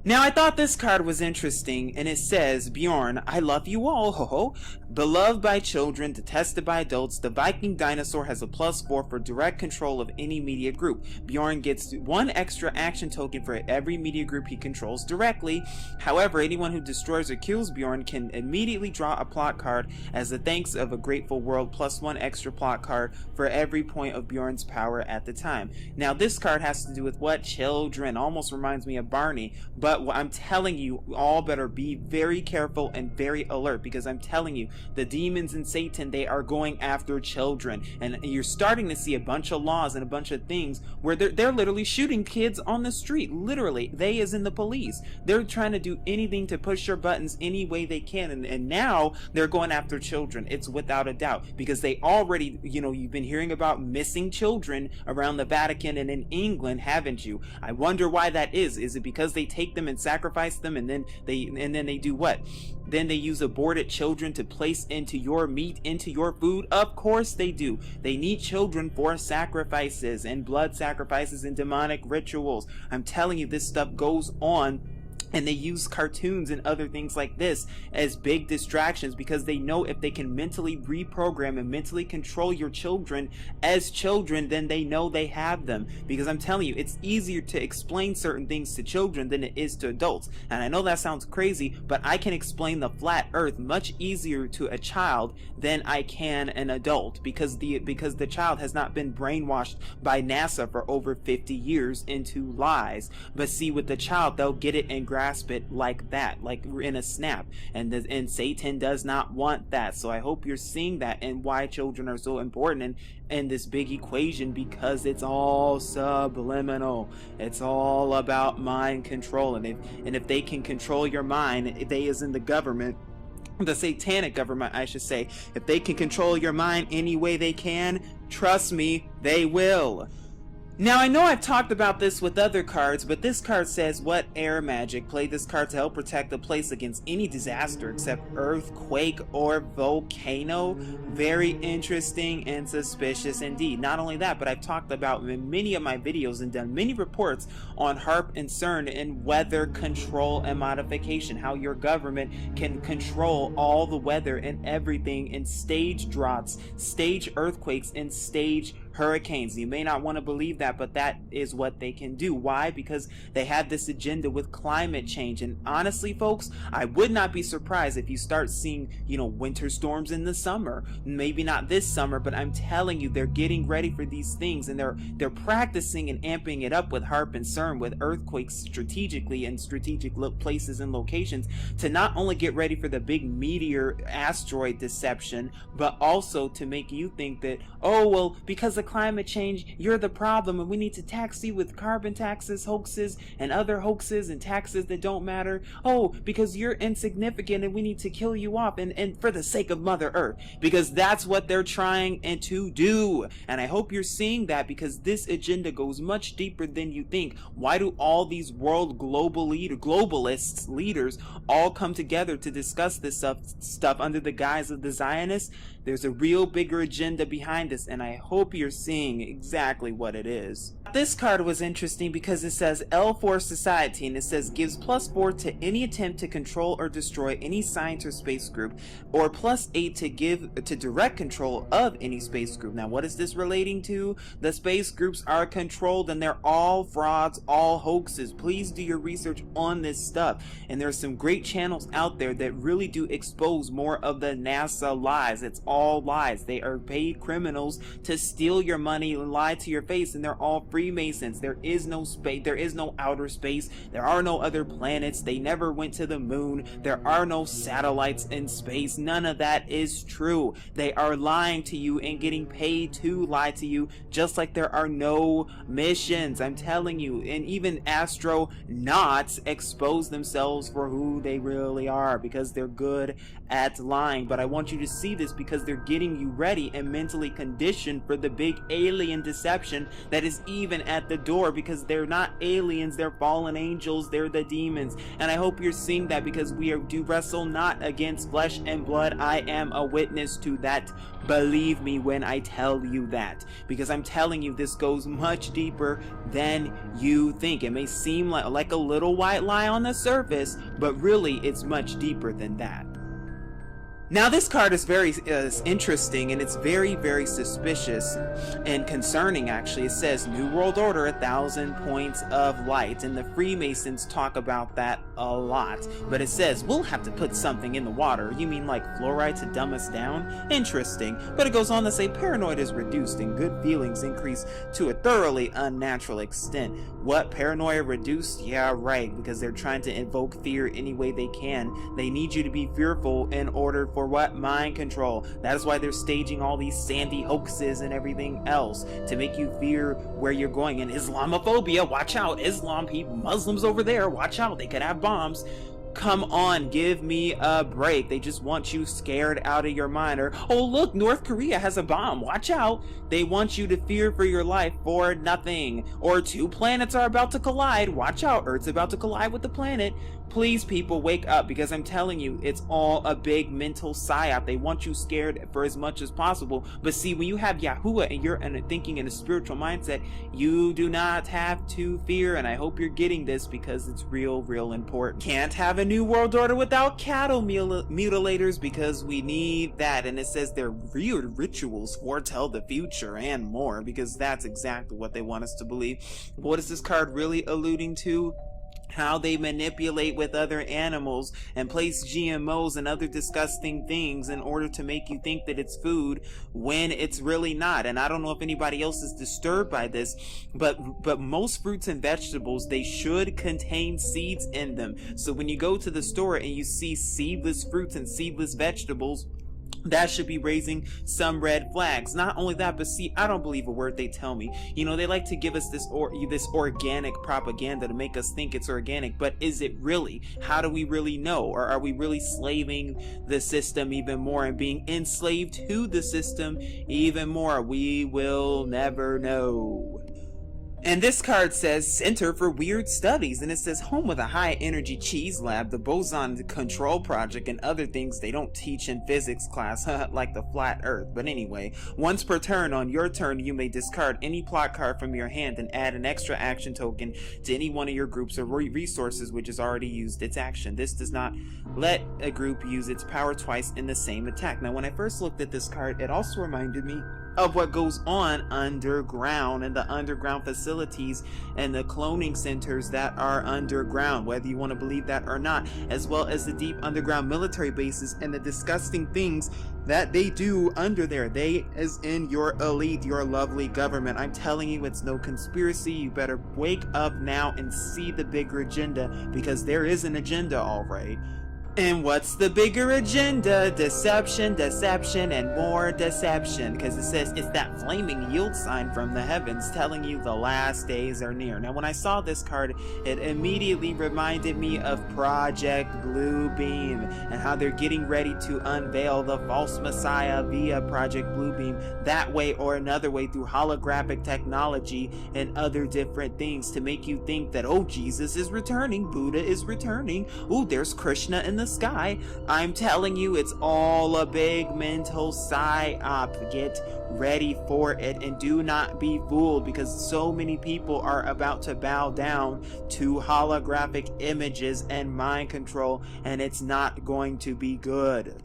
Now, I thought this card was interesting, and it says, Bjorn, I love you all, ho ho. Beloved by children, detested by adults, the Viking dinosaur has a +4 for direct control of any media group. Bjorn gets 1 extra action token for every media group he controls directly. However, anyone who destroys or kills Bjorn can immediately draw a plot card as a thanks of a grateful world, +1 extra plot card for every point of Bjorn's power at the time. Now, this card has to do with what? Children. Almost reminds me of Barney, but I'm telling you, all better be very careful and very alert, because I'm telling you, the demons and Satan, they are going after children, and you're starting to see a bunch of laws and a bunch of things where they're literally shooting kids on the street. Literally, they as in the police. They're trying to do anything to push your buttons any way they can, and now they're going after children. It's without a doubt, because they already, you've been hearing about missing children around the Vatican and in England, haven't you? I wonder why that is. Is it because they take them and sacrifice them, and then they do what? Then they use aborted children to place into your meat, into your food? Of course they do. They need children for sacrifices and blood sacrifices and demonic rituals. I'm telling you, this stuff goes on. And they use cartoons and other things like this as big distractions, because they know if they can mentally reprogram and mentally control your children as children, then they know they have them. Because I'm telling you, it's easier to explain certain things to children than it is to adults. And I know that sounds crazy, but I can explain the flat earth much easier to a child than I can an adult, because the child has not been brainwashed by NASA for over 50 years into lies. But see, with the child, they'll get it and grasp it like that, like in a snap, and Satan does not want that. So I hope you're seeing that and why children are so important in this big equation, because it's all subliminal. It's all about mind control, and if they can control your mind, they as in the government, the satanic government I should say, if they can control your mind any way they can, trust me, they will. Now, I know I've talked about this with other cards, but this card says, what? Air magic. Play this card to help protect the place against any disaster except earthquake or volcano. Very interesting and suspicious indeed. Not only that, but I've talked about in many of my videos and done many reports on HAARP and CERN and weather control and modification. How your government can control all the weather and everything, and stage droughts, stage earthquakes, and stage hurricanes. You may not want to believe that, but that is what they can do. Why? Because they have this agenda with climate change. And honestly, folks, I would not be surprised if you start seeing, winter storms in the summer. Maybe not this summer, but I'm telling you, they're getting ready for these things, and they're practicing and amping it up with HAARP and CERN, with earthquakes strategically in strategic places and locations, to not only get ready for the big meteor asteroid deception, but also to make you think that, oh, well, because of climate change, you're the problem, and we need to tax you with carbon taxes, hoaxes, and other hoaxes and taxes that don't matter. Oh, because you're insignificant and we need to kill you off, and for the sake of Mother Earth, because that's what they're trying to do. And I hope you're seeing that, because this agenda goes much deeper than you think. Why do all these world globalists, leaders, all come together to discuss this stuff under the guise of the Zionists? There's a real bigger agenda behind this, and I hope you're seeing exactly what it is. This card was interesting because it says L for Society, and it says gives +4 to any attempt to control or destroy any science or space group, or +8 to give to direct control of any space group. Now, what is this relating to? The space groups are controlled, and they're all frauds, all hoaxes. Please do your research on this stuff, and there's some great channels out there that really do expose more of the NASA lies. It's all lies. They are paid criminals to steal your money and lie to your face, and they're all Freemasons. There is no space, there is no outer space, there are no other planets, they never went to the moon, there are no satellites in space. None of that is true. They are lying to you and getting paid to lie to you, just like there are no missions. I'm telling you. And even astronauts expose themselves for who they really are, because they're good at lying. But I want you to see this, because they're getting you ready and mentally conditioned for the big alien deception that is even at the door, because they're not aliens, they're fallen angels, they're the demons. And I hope you're seeing that, because we do wrestle not against flesh and blood. I am a witness to that. Believe me when I tell you that, because I'm telling you, this goes much deeper than you think. It may seem like a little white lie on the surface, but really it's much deeper than that. Now, this card is very interesting, and it's very, very suspicious and concerning, actually. It says New World Order, 1,000 points of light, and the Freemasons talk about that a lot. But it says we'll have to put something in the water. You mean like fluoride to dumb us down? Interesting. But it goes on to say paranoid is reduced and good feelings increase to a thoroughly unnatural extent. What? Paranoia reduced? Yeah, right, because they're trying to invoke fear any way they can. They need you to be fearful in order for what? Mind control. That is why they're staging all these Sandy hoaxes and everything else, to make you fear where you're going. And Islamophobia, watch out. Islam people, Muslims over there, watch out, they could have bombs. Come on, give me a break. They just want you scared out of your mind. Or, oh look, North Korea has a bomb, watch out. They want you to fear for your life for nothing. Or 2 planets are about to collide, watch out, Earth's about to collide with the planet. Please, people, wake up, because I'm telling you, it's all a big mental psyop. They want you scared for as much as possible. But see, when you have Yahuwah and you're thinking in a spiritual mindset, you do not have to fear. And I hope you're getting this, because it's real, real important. Can't have a new world order without cattle mutilators, because we need that. And it says their weird rituals foretell the future and more, because that's exactly what they want us to believe. What is this card really alluding to? How they manipulate with other animals and place GMOs and other disgusting things in order to make you think that it's food when it's really not. And I don't know if anybody else is disturbed by this, but most fruits and vegetables, they should contain seeds in them. So when you go to the store and you see seedless fruits and seedless vegetables, that should be raising some red flags. Not only that, but see, I don't believe a word they tell me. You know, they like to give us this organic propaganda to make us think it's organic, but is it really? How do we really know? Or are we really slaving the system even more and being enslaved to the system even more? We will never know. And this card says Center for Weird Studies, and it says home of the high energy cheese lab, the boson control project, and other things they don't teach in physics class, like the flat earth. But anyway, once per turn, on your turn, you may discard any plot card from your hand and add an extra action token to any one of your groups or resources which has already used its action. This does not let a group use its power twice in the same attack. Now, when I first looked at this card, it also reminded me of what goes on underground and the underground facilities and the cloning centers that are underground, whether you want to believe that or not, as well as the deep underground military bases and the disgusting things that they do under there. They, as in your elite, your lovely government. I'm telling you, it's no conspiracy. You better wake up now and see the bigger agenda, because there is an agenda, all right. And what's the bigger agenda? Deception, deception, and more deception. Because it says it's that flaming yield sign from the heavens telling you the last days are near. Now, when I saw this card, it immediately reminded me of Project Bluebeam and how they're getting ready to unveil the false messiah via Project Bluebeam, that way or another way, through holographic technology and other different things, to make you think that, oh, Jesus is returning, Buddha is returning, oh, there's Krishna in the sky. I'm telling you, it's all a big mental psyop. Get ready for it and do not be fooled, because so many people are about to bow down to holographic images and mind control, and it's not going to be good.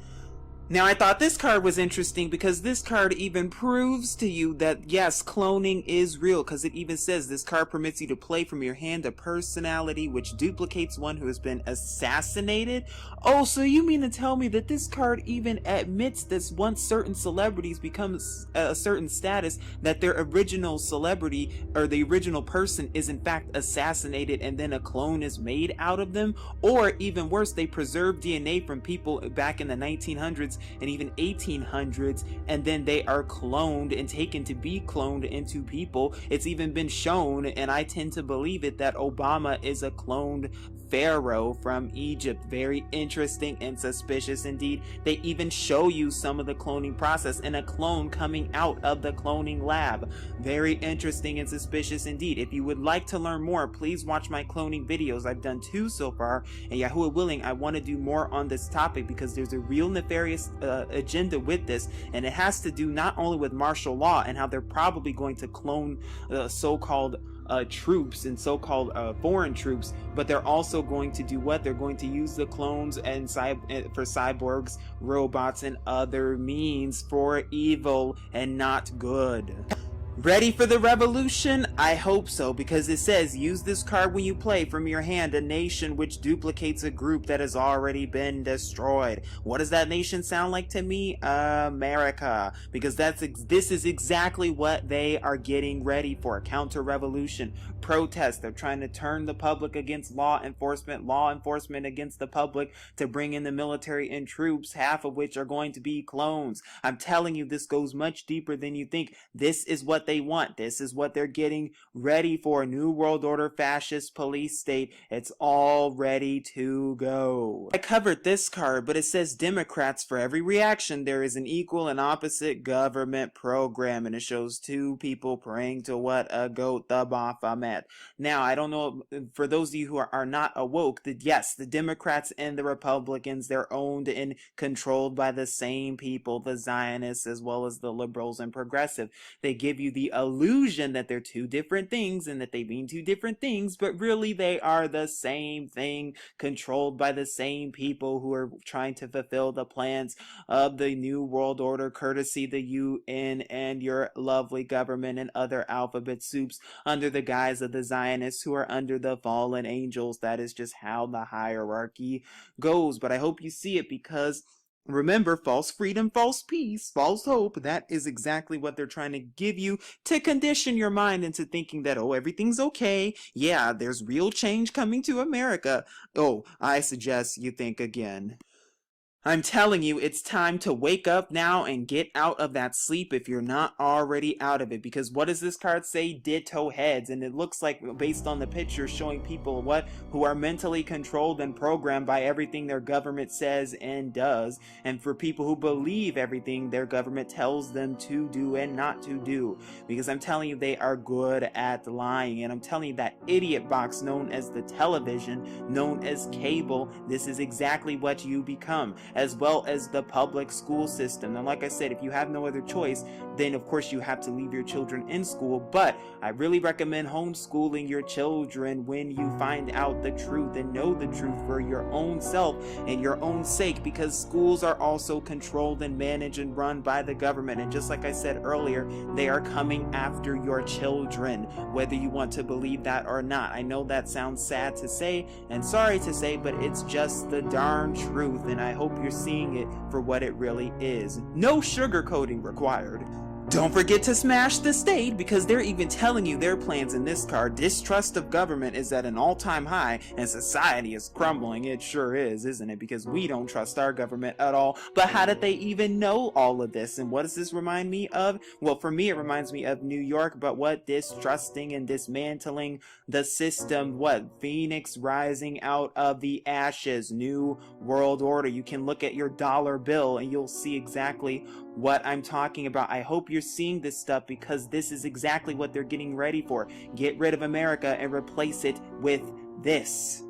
Now, I thought this card was interesting because this card even proves to you that, yes, cloning is real, because it even says this card permits you to play from your hand a personality which duplicates one who has been assassinated. Oh, so you mean to tell me that this card even admits that once certain celebrities become a certain status, that their original celebrity or the original person is in fact assassinated and then a clone is made out of them? Or even worse, they preserve DNA from people back in the 1900s and even 1800s, and then they are cloned and taken to be cloned into people. It's even been shown, and I tend to believe it, that Obama is a cloned pharaoh from Egypt. Very interesting and suspicious indeed. They even show you some of the cloning process and a clone coming out of the cloning lab. Very interesting and suspicious indeed. If you would like to learn more, please watch my cloning videos. I've done 2 so far, and Yahuwah willing, I want to do more on this topic, because there's a real nefarious agenda with this, and it has to do not only with martial law and how they're probably going to clone so-called troops and so-called foreign troops, but they're also going to do what? They're going to use the clones and for cyborgs, robots, and other means for evil and not good. Ready for the revolution? I hope so, because it says use this card when you play from your hand a nation which duplicates a group that has already been destroyed. What does that nation sound like to me? America, because this is exactly what they are getting ready for. Counter-revolution, protest. They're trying to turn the public against law enforcement against the public, to bring in the military and troops, half of which are going to be clones. I'm telling you, this goes much deeper than you think. This is what they want. This is what they're getting ready for. New World Order, fascist police state. It's all ready to go. I covered this card, but it says Democrats. For every reaction, there is an equal and opposite government program, and it shows 2 people praying to what? A goat, the Baphomet. Now, I don't know, for those of you who are not awoke, that yes, the Democrats and the Republicans, they're owned and controlled by the same people, the Zionists as well as the liberals and progressive. They give you the illusion that they're 2 different things and that they mean 2 different things, but really they are the same thing, controlled by the same people who are trying to fulfill the plans of the New World Order, courtesy the UN and your lovely government and other alphabet soups under the guise of the Zionists, who are under the fallen angels. That is just how the hierarchy goes. But I hope you see it, because remember, false freedom, false peace, false hope. That is exactly what they're trying to give you, to condition your mind into thinking that, oh, everything's okay. Yeah, there's real change coming to America. Oh, I suggest you think again. I'm telling you, it's time to wake up now and get out of that sleep if you're not already out of it. Because what does this card say? Ditto heads. And it looks like, based on the picture, showing people who are mentally controlled and programmed by everything their government says and does. And for people who believe everything their government tells them to do and not to do. Because I'm telling you, they are good at lying. And I'm telling you, that idiot box known as the television, known as cable, this is exactly what you become. as well as the public school system. And like I said, if you have no other choice, then of course you have to leave your children in school. But I really recommend homeschooling your children when you find out the truth and know the truth for your own self and your own sake, because schools are also controlled and managed and run by the government. And just like I said earlier, they are coming after your children, whether you want to believe that or not. I know that sounds sad to say and sorry to say, but it's just the darn truth, and I hope you're seeing it for what it really is. No sugarcoating required. Don't forget to smash the state, because they're even telling you their plans in this card. Distrust of government is at an all-time high, and society is crumbling. It sure is, isn't it? Because we don't trust our government at all. But how did they even know all of this? And what does this remind me of? Well, for me, it reminds me of New York, but what? Distrusting and dismantling the system. What? Phoenix rising out of the ashes. New world order. You can look at your dollar bill and you'll see exactly what I'm talking about. I hope you're seeing this stuff, because this is exactly what they're getting ready for. Get rid of America and replace it with this.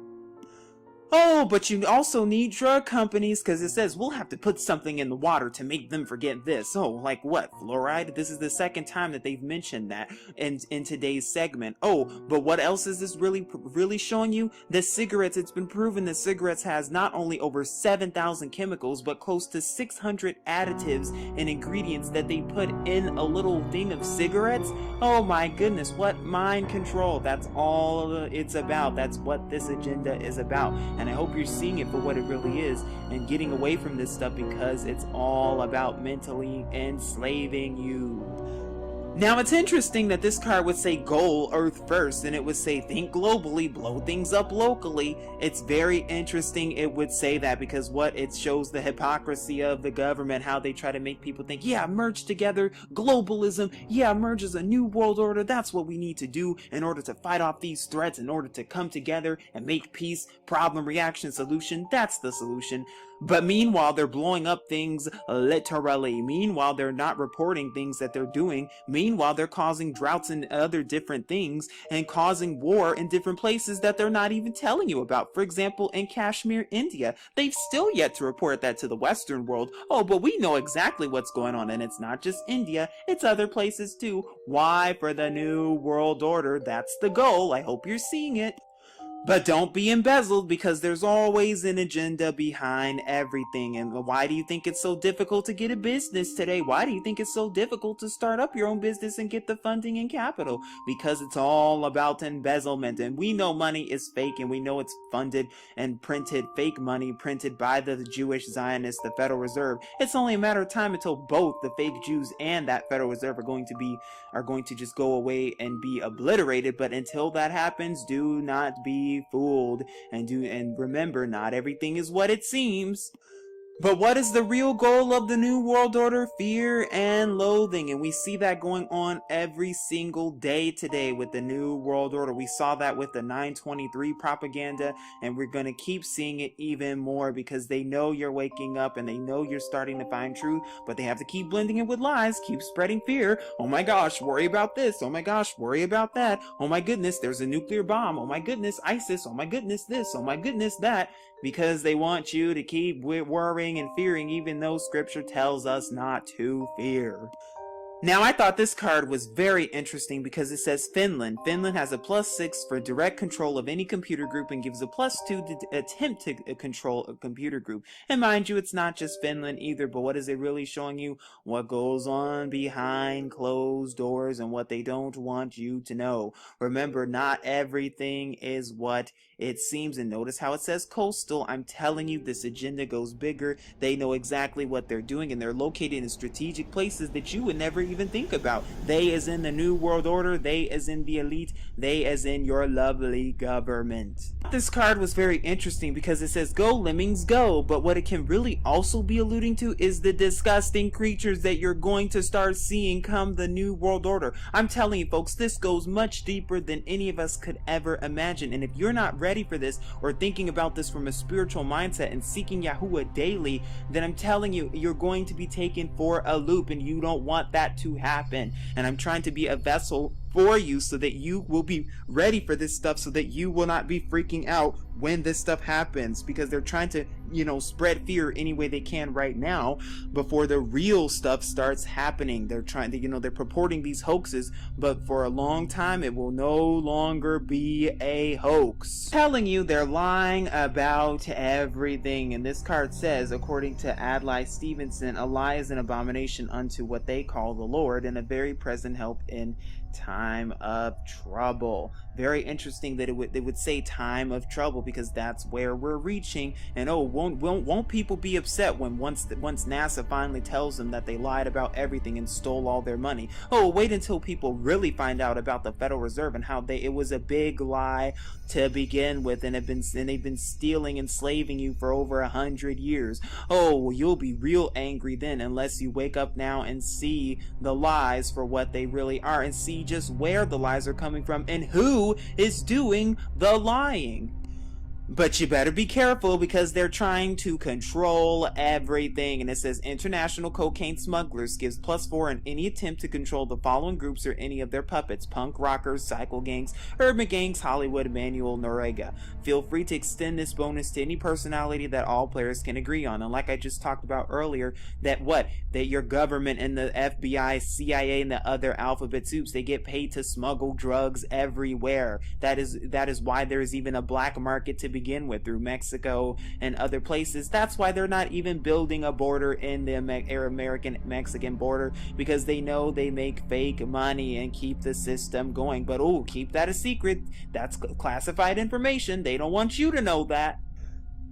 Oh, but you also need drug companies, because it says we'll have to put something in the water to make them forget this. Oh, like what? Fluoride? This is the second time that they've mentioned that in today's segment. Oh, but what else is this really showing you? The cigarettes, it's been proven that cigarettes has not only over 7,000 chemicals, but close to 600 additives and ingredients that they put in a little thing of cigarettes. Oh my goodness, what mind control. That's all it's about. That's what this agenda is about. And I hope you're seeing it for what it really is and getting away from this stuff, because it's all about mentally enslaving you. Now, it's interesting that this card would say goal Earth first, and it would say think globally, blow things up locally. It's very interesting it would say that, because what it shows the hypocrisy of the government, how they try to make people think, yeah, merge together, globalism, yeah, merge as a new world order. That's what we need to do in order to fight off these threats, in order to come together and make peace, problem, reaction, solution. That's the solution. But meanwhile, they're blowing up things literally. Meanwhile, they're not reporting things that they're doing. Meanwhile, they're causing droughts and other different things and causing war in different places that they're not even telling you about. For example, in Kashmir, India, they've still yet to report that to the Western world. Oh, but we know exactly what's going on, and it's not just India, it's other places too. Why? For the new world order. That's the goal. I hope you're seeing it. But don't be embezzled, because there's always an agenda behind everything. And why do you think it's so difficult to get a business today? Why do you think it's so difficult to start up your own business and get the funding and capital? Because it's all about embezzlement. And we know money is fake, and we know it's funded and printed, fake money printed by the Jewish Zionists, the Federal Reserve. It's only a matter of time until both the fake Jews and that Federal Reserve are going to just go away and be obliterated. But until that happens, do not be fooled, and remember, not everything is what it seems. But what is the real goal of the New World Order? Fear and loathing. And we see that going on every single day today with the New World Order. We saw that with the 923 propaganda, and we're going to keep seeing it even more, because they know you're waking up and they know you're starting to find truth, but they have to keep blending it with lies, keep spreading fear. Oh my gosh, worry about this. Oh my gosh, worry about that. Oh my goodness, there's a nuclear bomb. Oh my goodness, ISIS. Oh my goodness, this. Oh my goodness, that. Because they want you to keep worrying and fearing, even though scripture tells us not to fear. Now, I thought this card was very interesting because it says Finland. Finland has a +6 for direct control of any computer group and gives a +2 to attempt to control a computer group. And mind you, it's not just Finland either, but what is it really showing you? What goes on behind closed doors and what they don't want you to know. Remember, not everything is what it seems. And notice how it says coastal. I'm telling you, this agenda goes bigger. They know exactly what they're doing, and they're located in strategic places that you would never even think about. They as in the New World Order, they as in the elite, they as in your lovely government. This card was very interesting because it says go lemmings go, but what it can really also be alluding to is the disgusting creatures that you're going to start seeing come the New World Order. I'm telling you folks, this goes much deeper than any of us could ever imagine, and if you're not ready for this or thinking about this from a spiritual mindset and seeking Yahuwah daily, then I'm telling you, you're going to be taken for a loop, and you don't want that to happen. And I'm trying to be a vessel for you so that you will be ready for this stuff, so that you will not be freaking out when this stuff happens, because they're trying to, spread fear any way they can right now before the real stuff starts happening. They're trying to, they're purporting these hoaxes, but for a long time it will no longer be a hoax. Telling you they're lying about everything. And this card says, according to Adlai Stevenson, a lie is an abomination unto what they call the Lord, and a very present help in time of trouble. Very interesting that they would say time of trouble, because that's where we're reaching. And won't people be upset when once NASA finally tells them that they lied about everything and stole all their money? Oh, wait until people really find out about the Federal Reserve and how it was a big lie to begin with, and they've been stealing and slaving you for over 100 years. Oh, you'll be real angry then, unless you wake up now and see the lies for what they really are, and see just where the lies are coming from and who is doing the lying. But you better be careful, because they're trying to control everything. And it says, international cocaine smugglers gives +4 in any attempt to control the following groups or any of their puppets: punk rockers, cycle gangs, urban gangs, Hollywood, Manuel Noriega. Feel free to extend this bonus to any personality that all players can agree on. And like I just talked about earlier, that your government and the FBI, CIA, and the other alphabet soups, they get paid to smuggle drugs everywhere. That is why there is even a black market to begin with, through Mexico and other places. That's why they're not even building a border in the American-Mexican border, because they know they make fake money and keep the system going. But keep that a secret. That's classified information. They don't want you to know that.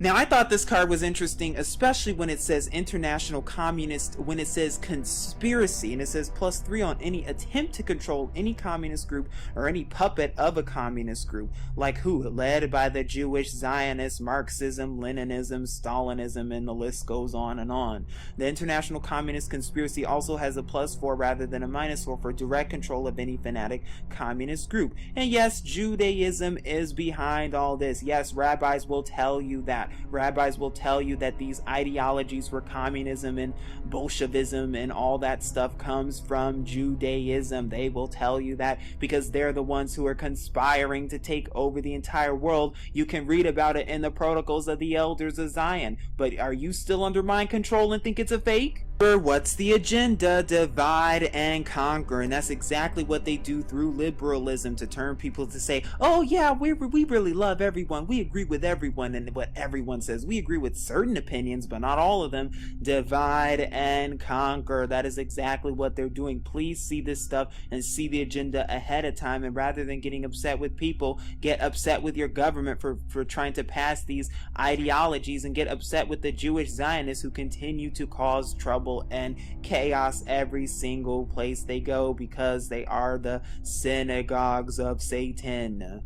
Now, I thought this card was interesting, especially when it says international communist, when it says conspiracy, and it says +3 on any attempt to control any communist group or any puppet of a communist group. Like who? Led by the Jewish Zionists, Marxism, Leninism, Stalinism, and the list goes on and on. The international communist conspiracy also has a +4 rather than a -4 for direct control of any fanatic communist group. And yes, Judaism is behind all this. Yes, rabbis will tell you that. Rabbis will tell you that these ideologies for communism and Bolshevism and all that stuff comes from Judaism. They will tell you that, because they're the ones who are conspiring to take over the entire world. You can read about it in the Protocols of the Elders of Zion. But are you still under mind control and think it's a fake? What's the agenda? Divide and conquer. And that's exactly what they do through liberalism, to turn people to say, oh yeah, we really love everyone, we agree with everyone and what everyone says, we agree with certain opinions but not all of them. Divide and conquer. That is exactly what they're doing. Please see this stuff and see the agenda ahead of time, and rather than getting upset with people, get upset with your government for trying to pass these ideologies, and get upset with the Jewish Zionists who continue to cause trouble and chaos every single place they go, because they are the synagogues of Satan.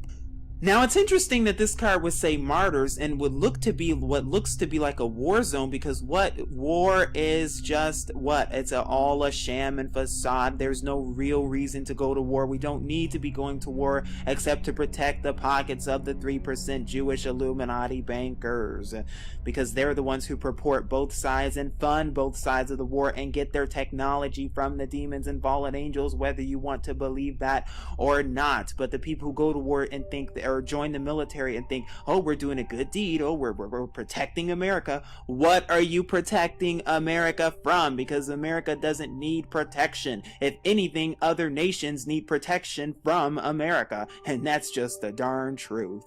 Now, it's interesting that this card would say martyrs and would look to be what looks to be like a war zone, because war is just it's all a sham and facade. There's no real reason to go to war. We don't need to be going to war except to protect the pockets of the 3% Jewish Illuminati bankers, because they're the ones who purport both sides and fund both sides of the war and get their technology from the demons and fallen angels, whether you want to believe that or not. But the people who go to war and think or join the military and think, oh, we're doing a good deed, oh, we're protecting America. What are you protecting America from? Because America doesn't need protection. If anything, other nations need protection from America, and that's just the darn truth.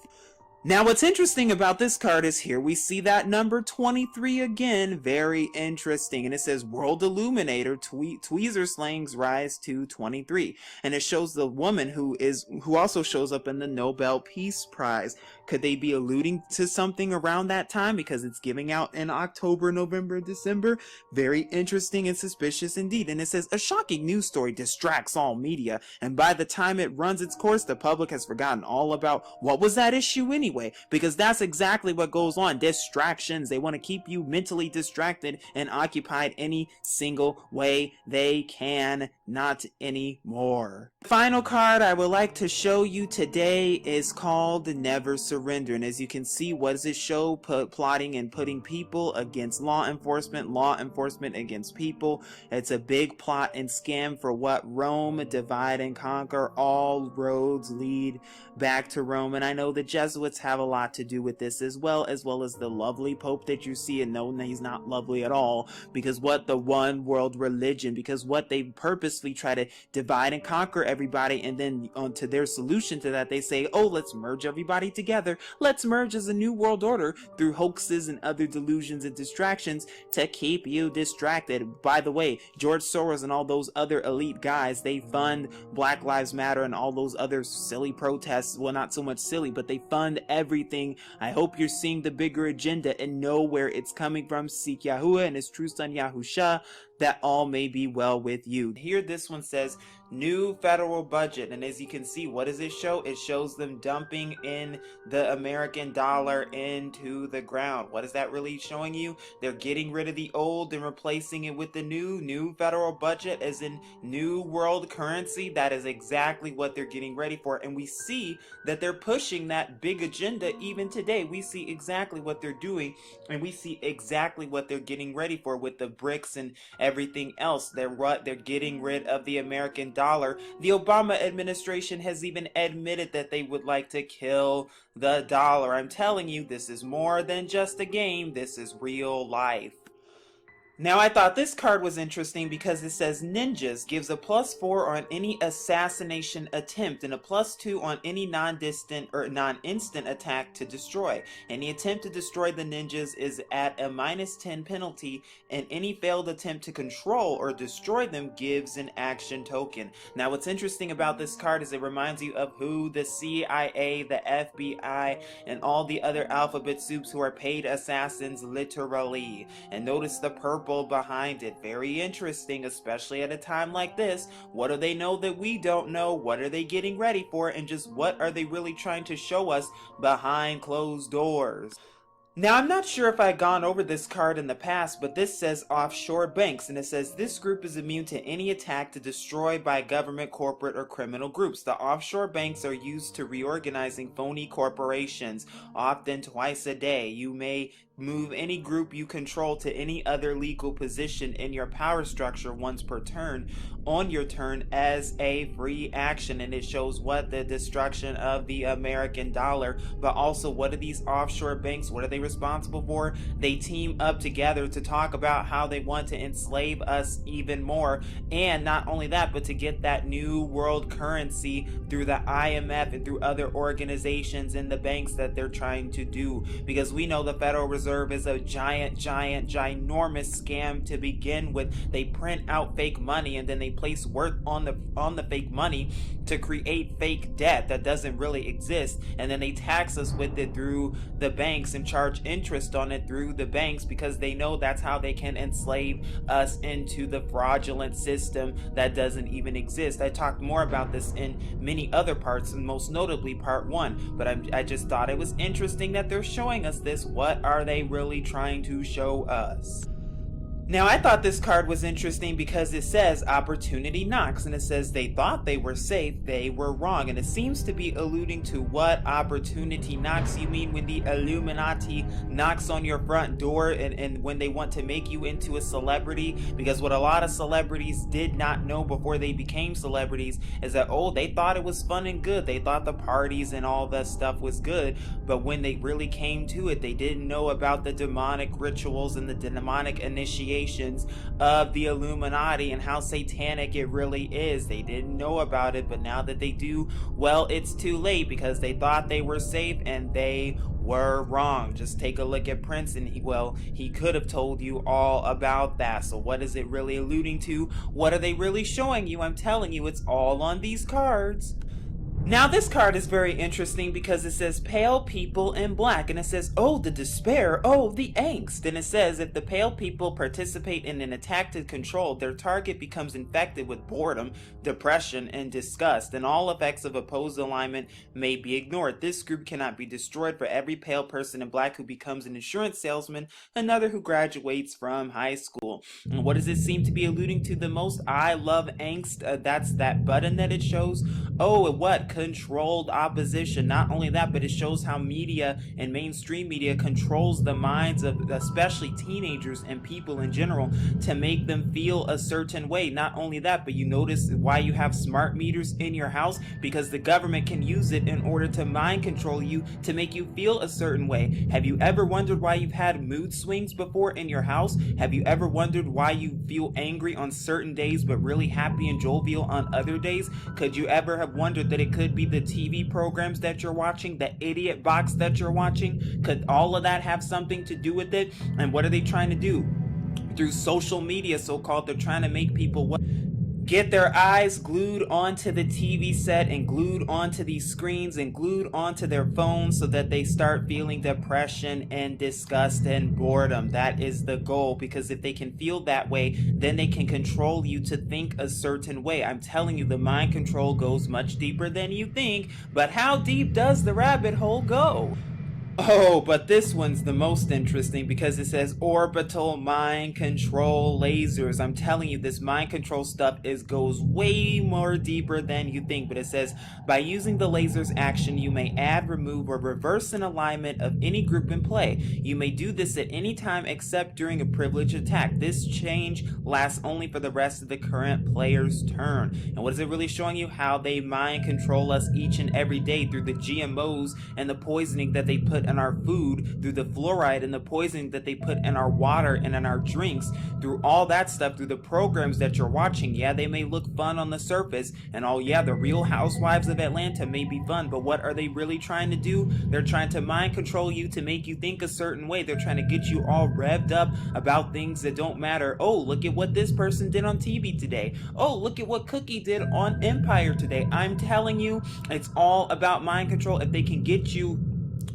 Now, what's interesting about this card is here we see that number 23 again. Very interesting. And it says World Illuminator, Tweezer slangs rise to 23. And it shows the woman who also shows up in the Nobel Peace Prize. Could they be alluding to something around that time, because it's giving out in October, November, December? Very interesting and suspicious indeed. And it says a shocking news story distracts all media, and by the time it runs its course, the public has forgotten all about what was that issue anyway. anyway, because that's exactly what goes on. Distractions. They want to keep you mentally distracted and occupied any single way they can. Not anymore. The final card I would like to show you today is called Never Surrender. And as you can see, what does it show? Plotting and putting people against law enforcement against people. It's a big plot and scam for what? Rome, divide and conquer. All roads lead back to Rome. And I know the Jesuits have a lot to do with this as well as the lovely Pope that you see. And no, he's not lovely at all, because what the one world religion, because what they purposely try to divide and conquer everybody, and then onto their solution to that, they say, oh, let's merge everybody together. Let's merge as a new world order through hoaxes and other delusions and distractions to keep you distracted. By the way, George Soros and all those other elite guys, they fund Black Lives Matter and all those other silly protests. Well, not so much silly, but they fund everything. I hope you're seeing the bigger agenda and know where it's coming from. Seek Yahuwah and his true son Yahusha, that all may be well with you. Here this one says new federal budget, and as you can see, what does it show? It shows them dumping in the American dollar into the ground. What is that really showing you? They're getting rid of the old and replacing it with the new federal budget, as in new world currency. That is exactly what they're getting ready for, and we see that they're pushing that big agenda even today. We see exactly what they're doing, and we see exactly what they're getting ready for with the BRICS and everything else. They're getting rid of the American dollar. The Obama administration has even admitted that they would like to kill the dollar. I'm telling you, this is more than just a game. This is real life. Now, I thought this card was interesting because it says ninjas, gives a +4 on any assassination attempt and a +2 on any non-distant or non-instant attack to destroy. Any attempt to destroy the ninjas is at a -10 penalty, and any failed attempt to control or destroy them gives an action token. Now, what's interesting about this card is it reminds you of who the CIA, the FBI, and all the other alphabet soups who are paid assassins literally. And notice the purple behind it. Very interesting, especially at a time like this. What do they know that we don't know? What are they getting ready for? And just what are they really trying to show us behind closed doors? Now, I'm not sure if I've gone over this card in the past, but this says offshore banks, and it says this group is immune to any attack to destroy by government, corporate, or criminal groups. The offshore banks are used to reorganizing phony corporations, often twice a day. You may move any group you control to any other legal position in your power structure once per turn on your turn as a free action. And it shows what the destruction of the American dollar, but also what are these offshore banks, what are they responsible for? They team up together to talk about how they want to enslave us even more, and not only that, but to get that new world currency through the IMF and through other organizations and the banks that they're trying to do, because we know the Federal Reserve is a ginormous scam to begin with. They print out fake money and then they place worth on the fake money to create fake debt that doesn't really exist, and then they tax us with it through the banks and charge interest on it through the banks, because they know that's how they can enslave us into the fraudulent system that doesn't even exist. I talked more about this in many other parts, and most notably part 1, but I just thought it was interesting that they're showing us this. What are they really trying to show us? Now, I thought this card was interesting because it says opportunity knocks, and it says they thought they were safe, they were wrong. And it seems to be alluding to what opportunity knocks. You mean when the Illuminati knocks on your front door and when they want to make you into a celebrity? Because what a lot of celebrities did not know before they became celebrities is that, oh, they thought it was fun and good. They thought the parties and all that stuff was good. But when they really came to it, they didn't know about the demonic rituals and the demonic initiation of the Illuminati and how satanic it really is. They didn't know about it, but now that they do, well, it's too late, because they thought they were safe and they were wrong. Just take a look at Prince, and he could have told you all about that. So what is it really alluding to? What are they really showing you? I'm telling you, it's all on these cards. Now this card is very interesting because it says pale people in black, and it says, oh, the despair, oh, the angst. And it says if the pale people participate in an attack to control, their target becomes infected with boredom, depression, and disgust, and all effects of opposed alignment may be ignored. This group cannot be destroyed. For every pale person in black who becomes an insurance salesman, another who graduates from high school. And what does it seem to be alluding to the most? I love angst. That's that button that it shows. Oh, what? Controlled opposition. Not only that, but it shows how media and mainstream media controls the minds of especially teenagers and people in general to make them feel a certain way. Not only that, but you notice why you have smart meters in your house, because the government can use it in order to mind control you to make you feel a certain way. Have you ever wondered why you've had mood swings before in your house? Have you ever wondered why you feel angry on certain days but really happy and jovial on other days? Could you ever have wondered that it could be the TV programs that you're watching, the idiot box that you're watching? Could all of that have something to do with it? And what are they trying to do? Through social media, so-called, they're trying to make people what? Get their eyes glued onto the TV set and glued onto these screens and glued onto their phones so that they start feeling depression and disgust and boredom. That is the goal, because if they can feel that way, then they can control you to think a certain way. I'm telling you, the mind control goes much deeper than you think, but how deep does the rabbit hole go? Oh, but this one's the most interesting because it says orbital mind control lasers. I'm telling you, this mind control stuff goes way more deeper than you think. But it says, by using the laser's action, you may add, remove, or reverse an alignment of any group in play. You may do this at any time except during a privileged attack. This change lasts only for the rest of the current player's turn. And what is it really showing you? How they mind control us each and every day through the GMOs and the poisoning that they put in our food, through the fluoride and the poisoning that they put in our water and in our drinks, through all that stuff, through the programs that you're watching. Yeah, they may look fun on the surface, and oh yeah, the Real Housewives of Atlanta may be fun, but what are they really trying to do? They're trying to mind control you to make you think a certain way. They're trying to get you all revved up about things that don't matter. Oh, look at what this person did on TV today. Oh, look at what Cookie did on Empire today. I'm telling you, it's all about mind control. If they can get you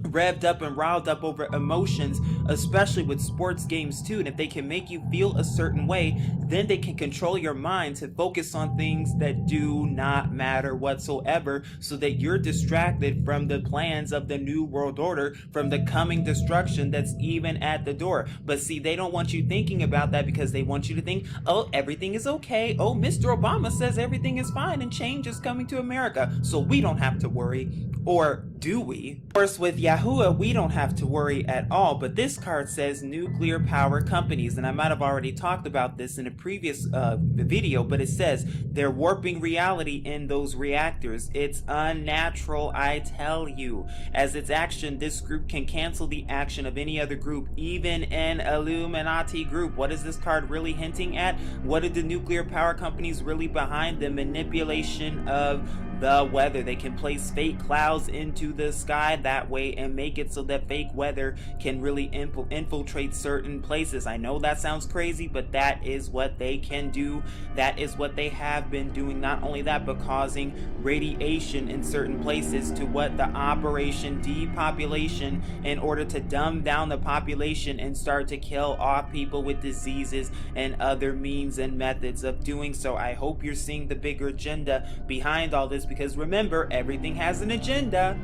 revved up and riled up over emotions, especially with sports games too, and if they can make you feel a certain way, then they can control your mind to focus on things that do not matter whatsoever, so that you're distracted from the plans of the New World Order, from the coming destruction that's even at the door. But see, they don't want you thinking about that, because they want you to think, oh, everything is okay. Oh, Mr. Obama says everything is fine and change is coming to America, so we don't have to worry. Or do we? Of course, with Yahuwah, we don't have to worry at all, but this card says nuclear power companies, and I might have already talked about this in a previous video, but it says they're warping reality in those reactors. It's unnatural, I tell you. As its action, this group can cancel the action of any other group, even an Illuminati group. What is this card really hinting at? What are the nuclear power companies really behind? The manipulation of the weather. They can place fake clouds into the sky that way and make it so that fake weather can really infiltrate certain places. I know that sounds crazy, but that is what they can do. That is what they have been doing. Not only that, but causing radiation in certain places to what the Operation Depopulation, in order to dumb down the population and start to kill off people with diseases and other means and methods of doing so. I hope you're seeing the bigger agenda behind all this, because remember, everything has an agenda.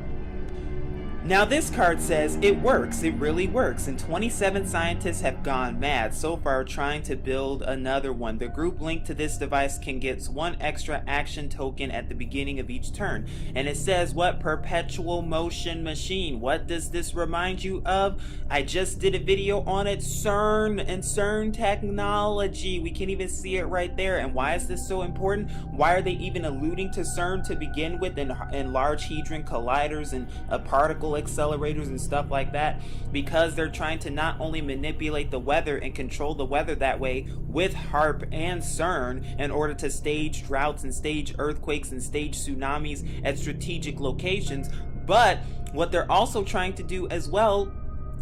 Now this card says it works, it really works, and 27 scientists have gone mad so far trying to build another one. The group linked to this device can get one extra action token at the beginning of each turn. And it says, what? Perpetual motion machine. What does this remind you of? I just did a video on it. CERN and CERN technology. We can even see it right there. And why is this so important? Why are they even alluding to CERN to begin with, in Large Hadron Colliders and particle accelerators and stuff like that? Because they're trying to not only manipulate the weather and control the weather that way with HARP and CERN, in order to stage droughts and stage earthquakes and stage tsunamis at strategic locations, but what they're also trying to do as well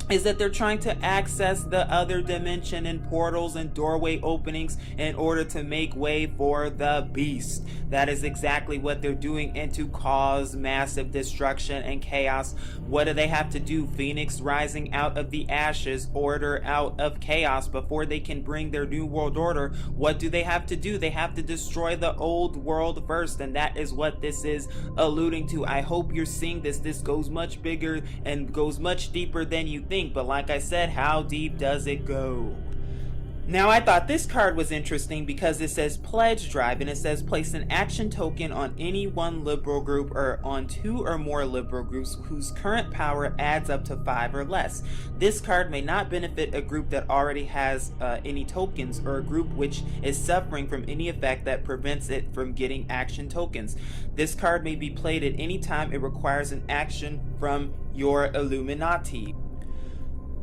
is that they're trying to access the other dimension and portals and doorway openings in order to make way for the beast. That is exactly what they're doing, and to cause massive destruction and chaos. What do they have to do? Phoenix rising out of the ashes, order out of chaos before they can bring their new world order. What do they have to do? They have to destroy the old world first, and that is what this is alluding to. I hope you're seeing this. This goes much bigger and goes much deeper than you think. But like I said, how deep does it go? Now, I thought this card was interesting because it says pledge drive, and it says place an action token on any one liberal group or on 2 or more liberal groups whose current power adds up to 5 or less. This card may not benefit a group that already has any tokens, or a group which is suffering from any effect that prevents it from getting action tokens. This card may be played at any time it requires an action from your Illuminati.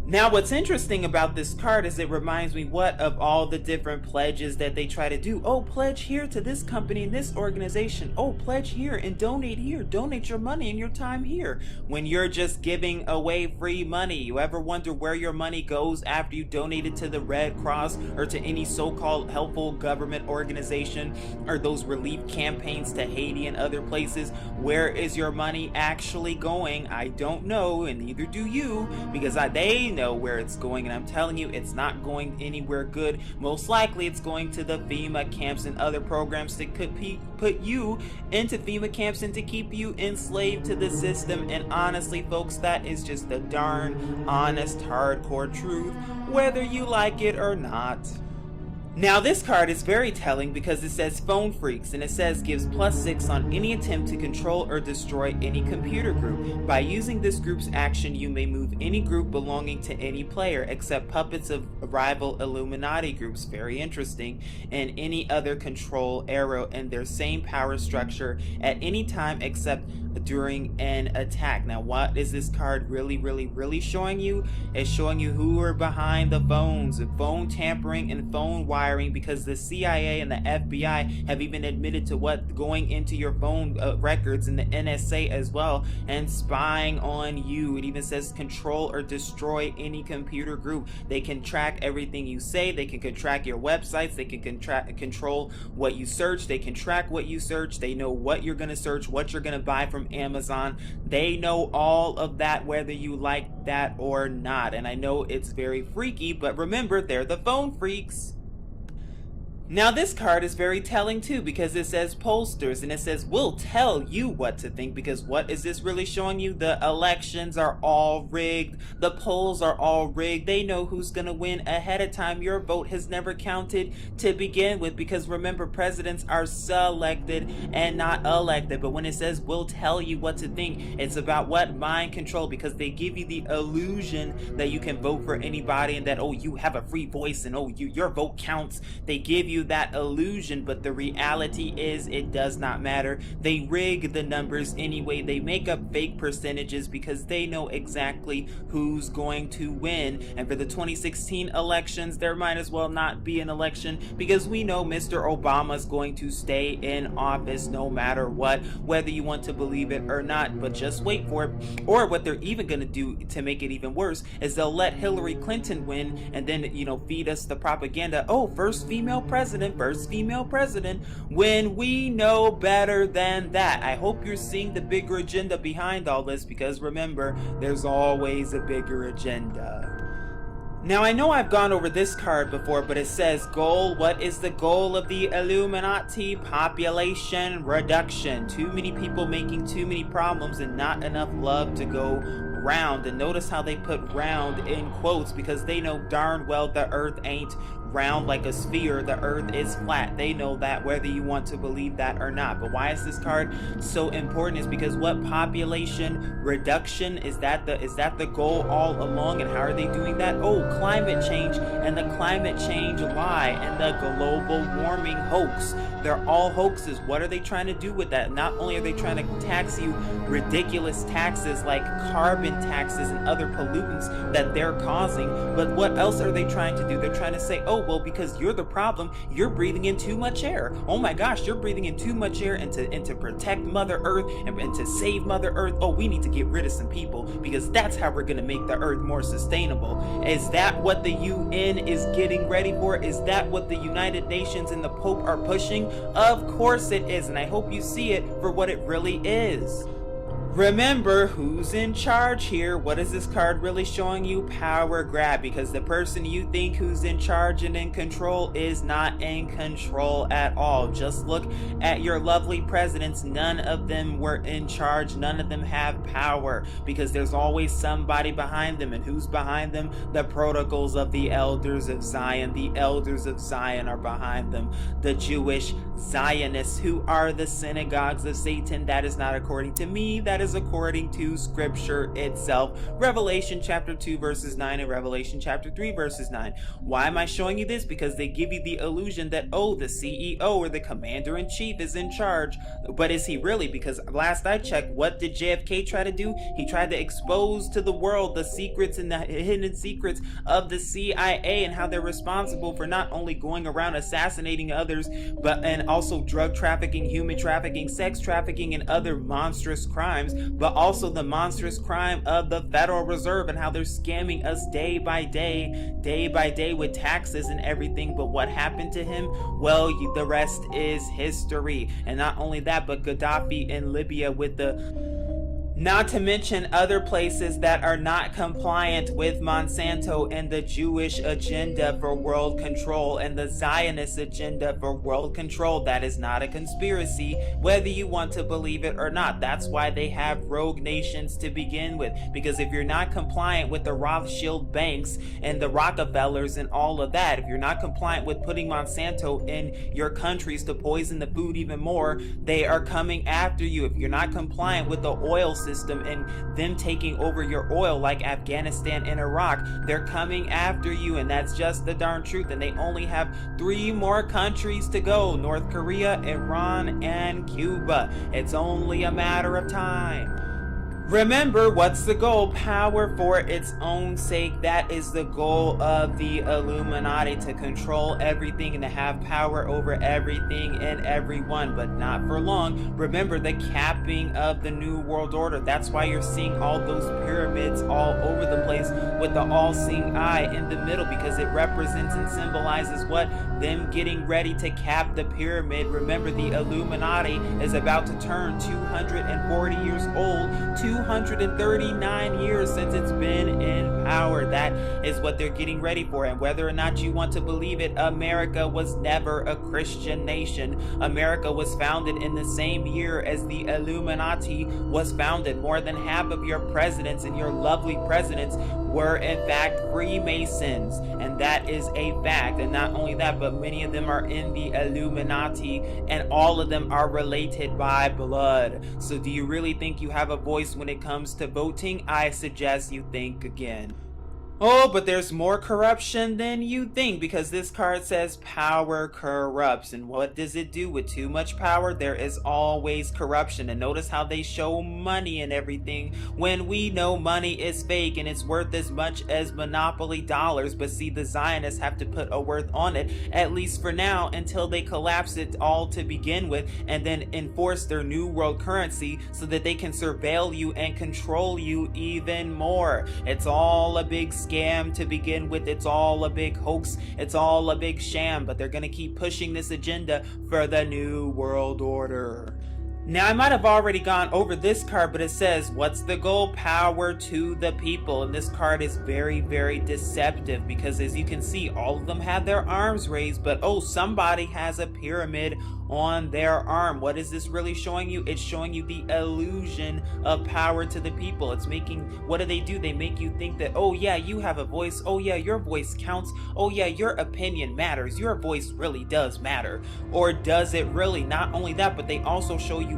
Now, what's interesting about this card is it reminds me what of all the different pledges that they try to do. Oh, pledge here to this company and this organization. Oh, pledge here and donate here. Donate your money and your time here. When you're just giving away free money. You ever wonder where your money goes after you donate it to the Red Cross or to any so-called helpful government organization, or those relief campaigns to Haiti and other places? Where is your money actually going? I don't know, and neither do you, because they know where it's going, and I'm telling you, it's not going anywhere good. Most likely it's going to the FEMA camps and other programs that could put you into FEMA camps and to keep you enslaved to the system. And honestly, folks, that is just the darn honest hardcore truth, whether you like it or not. Now, this card is very telling because it says phone freaks, and it says gives +6 on any attempt to control or destroy any computer group. By using this group's action, you may move any group belonging to any player except puppets of rival Illuminati groups, very interesting, and any other control arrow in their same power structure at any time except during an attack. Now, what is this card really showing you? It's showing you who are behind the phones, phone tampering and phone wiring, because the CIA and the FBI have even admitted to what going into your phone records, and the NSA as well, and spying on you. It even says control or destroy any computer group. They can track everything you say. They can track your websites. They can control what you search. They can track what you search. They know what you're going to search, what you're going to buy from Amazon. They know all of that, whether you like that or not. And I know it's very freaky, but remember, they're the phone freaks. Now, this card is very telling too, because it says pollsters, and it says we'll tell you what to think, because what is this really showing you? The elections are all rigged. The polls are all rigged. They know who's going to win ahead of time. Your vote has never counted to begin with, because remember, presidents are selected and not elected. But when it says we'll tell you what to think, it's about what? Mind control, because they give you the illusion that you can vote for anybody and that, oh, you have a free voice and oh, your vote counts. They give you that illusion, but the reality is it does not matter. They rig the numbers anyway. They make up fake percentages because they know exactly who's going to win. And for the 2016 elections, there might as well not be an election, because we know Mr. Obama's going to stay in office no matter what, whether you want to believe it or not. But just wait for it. Or what they're even going to do to make it even worse is they'll let Hillary Clinton win and then, feed us the propaganda. Oh, first female president, when we know better than that. I hope you're seeing the bigger agenda behind all this, because remember, there's always a bigger agenda. Now, I know I've gone over this card before, but it says goal. What is the goal of the Illuminati? Population reduction. Too many people making too many problems and not enough love to go round. And notice how they put round in quotes, because they know darn well the earth ain't round like a sphere. The earth is flat. They know that, whether you want to believe that or not. But why is this card so important? Is because what? Population reduction. Is that the goal all along? And how are they doing that? Oh, climate change and the climate change lie and the global warming hoax. They're all hoaxes. What are they trying to do with that? Not only are they trying to tax you ridiculous taxes like carbon in taxes and other pollutants that they're causing. But what else are they trying to do? They're trying to say, oh, well, because you're the problem, you're breathing in too much air. Oh my gosh, you're breathing in too much air, and to protect Mother Earth and to save Mother Earth, oh, we need to get rid of some people because that's how we're going to make the Earth more sustainable. Is that what the UN is getting ready for? Is that what the United Nations and the Pope are pushing? Of course it is, and I hope you see it for what it really is. Remember, who's in charge here? What is this card really showing you? Power grab, because the person you think who's in charge and in control is not in control at all. Just look at your lovely presidents. None of them were in charge. None of them have power, because there's always somebody behind them. And who's behind them? The protocols of the elders of Zion. The elders of Zion are behind them. The Jewish Zionists, who are the synagogues of Satan. That is not according to me. That is according to scripture itself. Revelation chapter 2 verses 9 and Revelation chapter 3 verses 9. Why am I showing you this? Because they give you the illusion that, oh, the CEO or the commander-in-chief is in charge. But is he really? Because last I checked, what did JFK try to do? He tried to expose to the world the secrets and the hidden secrets of the CIA and how they're responsible for not only going around assassinating others, but and also drug trafficking, human trafficking, sex trafficking, and other monstrous crimes, but also the monstrous crime of the Federal Reserve and how they're scamming us day by day with taxes and everything. But what happened to him? Well, the rest is history. And not only that, but Gaddafi in Libya with the... Not to mention other places that are not compliant with Monsanto and the Jewish agenda for world control and the Zionist agenda for world control. That is not a conspiracy, whether you want to believe it or not. That's why they have rogue nations to begin with. Because if you're not compliant with the Rothschild banks and the Rockefellers and all of that, if you're not compliant with putting Monsanto in your countries to poison the food even more, they are coming after you. If you're not compliant with the oil system and them taking over your oil like Afghanistan and Iraq, they're coming after you, and that's just the darn truth. And they only have 3 more countries to go: North Korea, Iran, and Cuba. It's only a matter of time. Remember, what's the goal? Power for its own sake. That is the goal of the Illuminati, to control everything and to have power over everything and everyone, but not for long. Remember the capping of the New World Order. That's why you're seeing all those pyramids all over the place with the all-seeing eye in the middle, because it represents and symbolizes what? Them getting ready to cap the pyramid. Remember, the Illuminati is about to turn 240 years old, 239 years since it's been in power. That is what they're getting ready for. And whether or not you want to believe it, America was never a Christian nation. America was founded in the same year as the Illuminati was founded. More than half of your presidents and your lovely presidents were in fact Freemasons, and that is a fact. And not only that, but many of them are in the Illuminati, and all of them are related by blood. So do you really think you have a voice when it comes to voting? I suggest you think again. Oh, but there's more corruption than you think, because this card says power corrupts. And what does it do? With too much power, there is always corruption. And notice how they show money and everything when we know money is fake and it's worth as much as monopoly dollars. But see, the Zionists have to put a worth on it, at least for now, until they collapse it all to begin with, and then enforce their new world currency so that they can surveil you and control you even more. It's all a big scam to begin with. It's all a big hoax. It's all a big sham, but they're going to keep pushing this agenda for the New World Order. Now, I might have already gone over this card, but it says, what's the goal? Power to the people. And this card is very, very deceptive, because as you can see, all of them have their arms raised, but oh, somebody has a pyramid on their arm. What is this really showing you? It's showing you the illusion of power to the people. It's making, what do? They make you think that, oh yeah, you have a voice. Oh yeah, your voice counts. Oh yeah, your opinion matters. Your voice really does matter. Or does it really? Not only that, but they also show you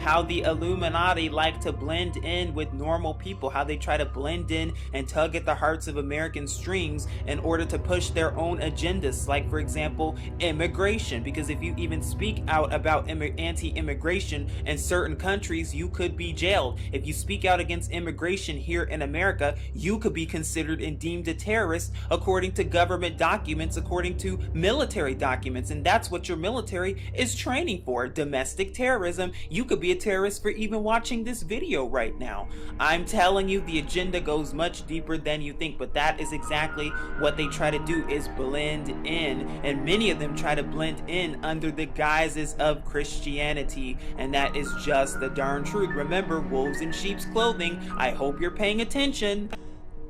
how the Illuminati like to blend in with normal people, how they try to blend in and tug at the hearts of American strings in order to push their own agendas, like for example, immigration. Because if you even speak speak out about anti-immigration in certain countries, you could be jailed. If you speak out against immigration here in America, you could be considered and deemed a terrorist according to government documents, according to military documents, and that's what your military is training for, domestic terrorism. You could be a terrorist for even watching this video right now. I'm telling you, the agenda goes much deeper than you think, but that is exactly what they try to do, is blend in, and many of them try to blend in under the guises of Christianity, and that is just the darn truth. Remember, wolves in sheep's clothing. I hope you're paying attention.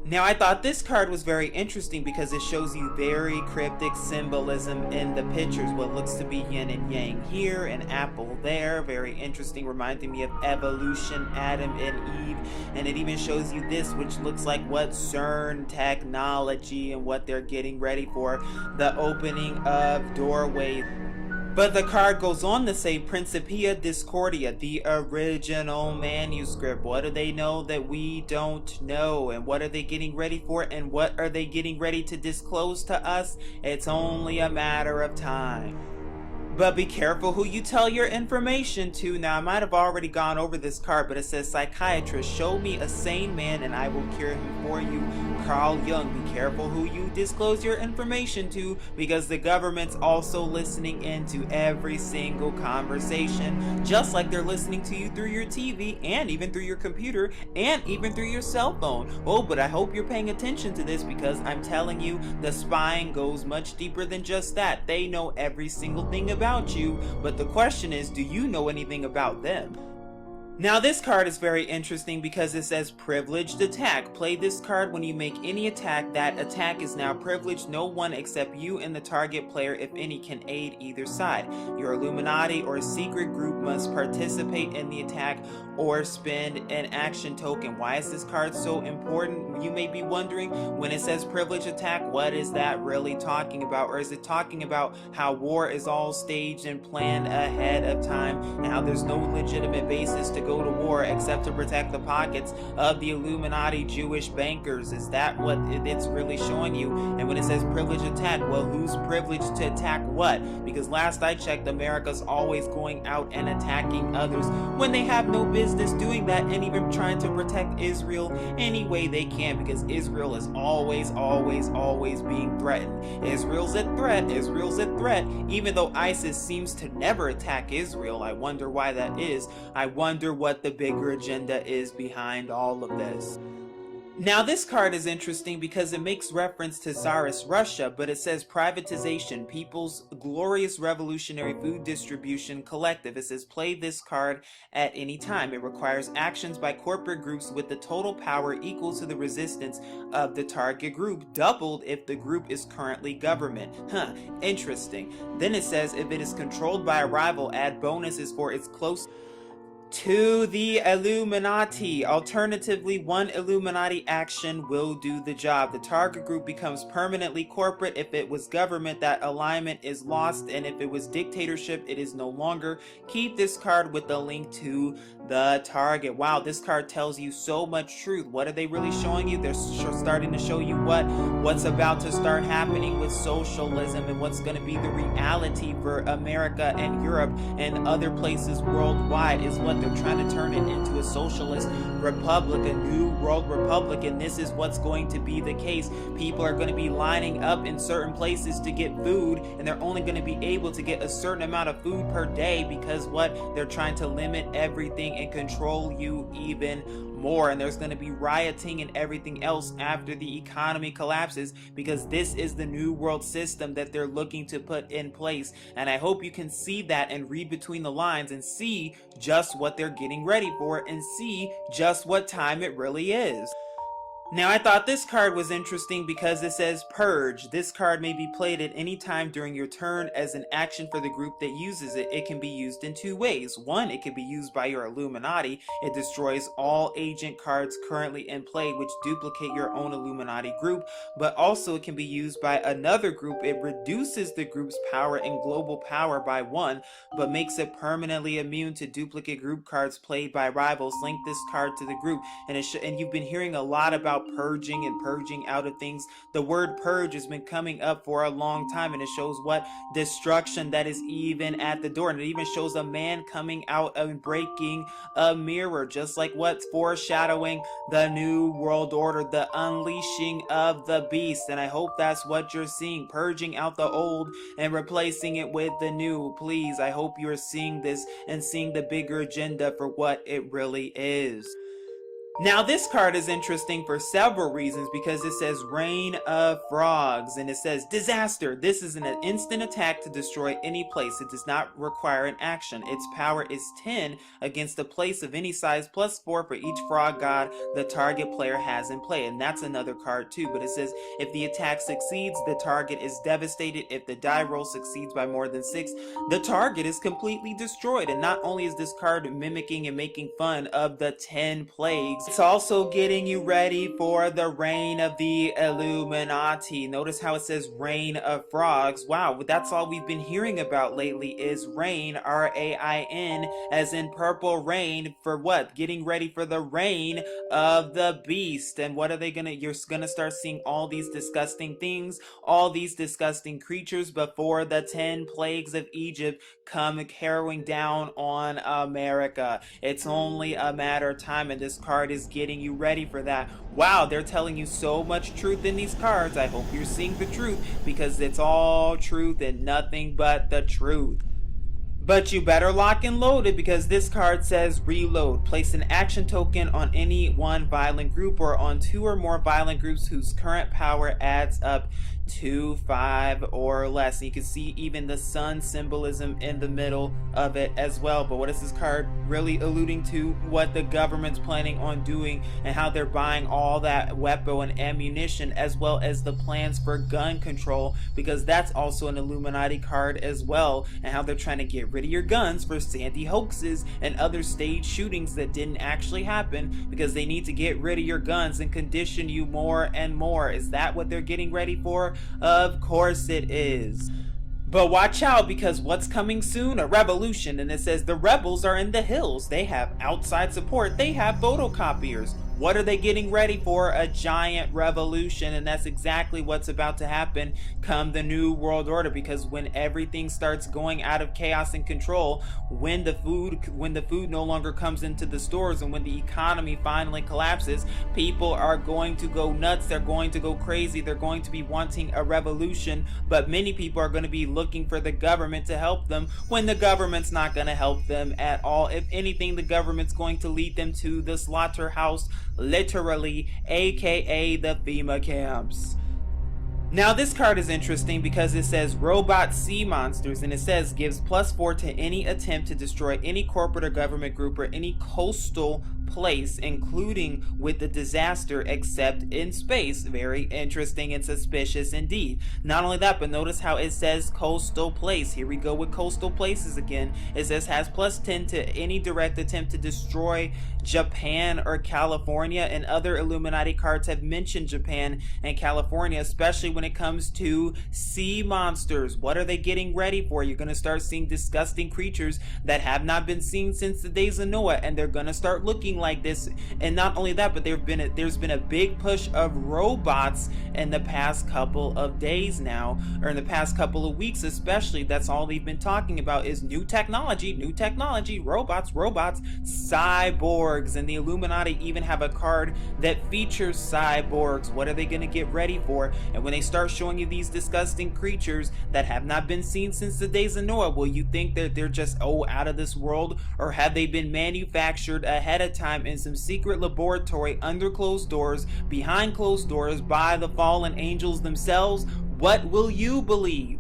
Now, I thought this card was very interesting because it shows you very cryptic symbolism in the pictures. What looks to be yin and yang here, an apple there. Very interesting, reminding me of evolution, Adam and Eve. And it even shows you this, which looks like what CERN technology and what they're getting ready for, the opening of doorways. But the card goes on to say Principia Discordia, the original manuscript. What do they know that we don't know? And what are they getting ready for? And what are they getting ready to disclose to us? It's only a matter of time. But be careful who you tell your information to. Now, I might have already gone over this card, but it says, Psychiatrist, show me a sane man and I will cure him for you. Carl Jung, be careful who you disclose your information to, because the government's also listening into every single conversation, just like they're listening to you through your TV and even through your computer and even through your cell phone. Oh, but I hope you're paying attention to this, because I'm telling you, the spying goes much deeper than just that. They know every single thing about you, but the question is, do you know anything about them? Now, this card is very interesting because it says privileged attack. Play this card when you make any attack. That attack is now privileged. No one except you and the target player, if any, can aid either side. Your Illuminati or secret group must participate in the attack or spend an action token. Why is this card so important? You may be wondering, when it says privileged attack, what is that really talking about? Or is it talking about how war is all staged and planned ahead of time, and how there's no legitimate basis to go to war except to protect the pockets of the Illuminati Jewish bankers? Is that what it's really showing you? And when it says privileged attack, well, who's privileged to attack what? Because last I checked, America's always going out and attacking others when they have no business doing that, and even trying to protect Israel any way they can, because Israel is always being threatened. Israel's a threat. Israel's a threat. Even though ISIS seems to never attack Israel. I wonder why that is. I wonder what the bigger agenda is behind all of this. Now, this card is interesting because it makes reference to Tsarist Russia, but it says privatization, People's Glorious Revolutionary Food Distribution Collective. It says play this card at any time. It requires actions by corporate groups with the total power equal to the resistance of the target group, doubled if the group is currently government. Interesting. Then it says if it is controlled by a rival, add bonuses for its close to the Illuminati. Alternatively, one Illuminati action will do the job. The target group becomes permanently corporate. If it was government, that alignment is lost, and if it was dictatorship, it is no longer. Keep this card with the link to the target. Wow, this card tells you so much truth. What are they really showing you? They're starting to show you what's about to start happening with socialism, and what's going to be the reality for America and Europe and other places worldwide is what they're trying to turn it into, a socialist republic, a new world republic. And this is what's going to be the case. People are going to be lining up in certain places to get food, and they're only going to be able to get a certain amount of food per day, because they're trying to limit everything and control you even more. And there's going to be rioting and everything else after the economy collapses, because this is the new world system that they're looking to put in place. And I hope you can see that and read between the lines and see just what they're getting ready for, and see just what time it really is. Now, I thought this card was interesting because it says Purge. This card may be played at any time during your turn as an action for the group that uses it. It can be used in two ways. One, it can be used by your Illuminati. It destroys all agent cards currently in play, which duplicate your own Illuminati group. But also, it can be used by another group. It reduces the group's power and global power by 1, but makes it permanently immune to duplicate group cards played by rivals. Link this card to the group. And you've been hearing a lot about about purging and purging out of things. The word purge has been coming up for a long time, and it shows what destruction that is even at the door. And it even shows a man coming out and breaking a mirror, just like what's foreshadowing the new world order, the unleashing of the beast. And I hope that's what you're seeing, purging out the old and replacing it with the new. Please, I hope you're seeing this and seeing the bigger agenda for what it really is. Now this card is interesting for several reasons, because it says Reign of Frogs, and it says disaster. This is an instant attack to destroy any place. It does not require an action. Its power is 10 against a place of any size, plus 4 for each frog god the target player has in play. And that's another card too, but it says if the attack succeeds, the target is devastated. If the die roll succeeds by more than 6, the target is completely destroyed. And not only is this card mimicking and making fun of the 10 plagues, it's also getting you ready for the reign of the Illuminati. Notice how it says Reign of Frogs. Wow, that's all we've been hearing about lately is rain, R-A-I-N, as in purple rain, for what? Getting ready for the reign of the beast. And what are they gonna, you're gonna start seeing all these disgusting things, all these disgusting creatures before the 10 plagues of Egypt come harrowing down on America. It's only a matter of time, and this card is getting you ready for that. Wow, they're telling you so much truth in these cards. I hope you're seeing the truth, because it's all truth and nothing but the truth. But you better lock and load it, because this card says reload. Place an action token on any one violent group or on 2 or more violent groups whose current power adds up to 5 or less. And you can see even the sun symbolism in the middle of it as well. But what is this card really alluding to? What the government's planning on doing, and how they're buying all that weapon and ammunition, as well as the plans for gun control, because that's also an Illuminati card as well, and how they're trying to get rid of your guns for Sandy hoaxes and other staged shootings that didn't actually happen, because they need to get rid of your guns and condition you more and more. Is that what they're getting ready for? Of course it is. But watch out, because what's coming soon? A revolution. And it says the rebels are in the hills. They have outside support. They have photocopiers. What are they getting ready for? A giant revolution. And that's exactly what's about to happen come the new world order, because when everything starts going out of chaos and control, when the food no longer comes into the stores, and when the economy finally collapses, people are going to go nuts. They're going to go crazy. They're going to be wanting a revolution, but many people are going to be looking for the government to help them, when the government's not going to help them at all. If anything, the government's going to lead them to the slaughterhouse, literally, aka the FEMA camps. Now this card is interesting because it says robot sea monsters, and it says gives +4 to any attempt to destroy any corporate or government group or any coastal place, including with the disaster, except in space. Very interesting and suspicious indeed. Not only that, but notice how it says coastal place. Here we go with coastal places again. It says has +10 to any direct attempt to destroy Japan or California, and other Illuminati cards have mentioned Japan and California, especially when it comes to sea monsters. What are they getting ready for? You're going to start seeing disgusting creatures that have not been seen since the days of Noah, and they're going to start looking like this. And not only that, but there's been a big push of robots in the past couple of days now, or in the past couple of weeks especially. That's all they've been talking about is new technology, robots, cyborgs. And the Illuminati even have a card that features cyborgs. What are they going to get ready for? And when they start showing you these disgusting creatures that have not been seen since the days of Noah, will you think that they're just out of this world, or have they been manufactured ahead of time in some secret laboratory under closed doors, behind closed doors, by the fallen angels themselves? What will you believe?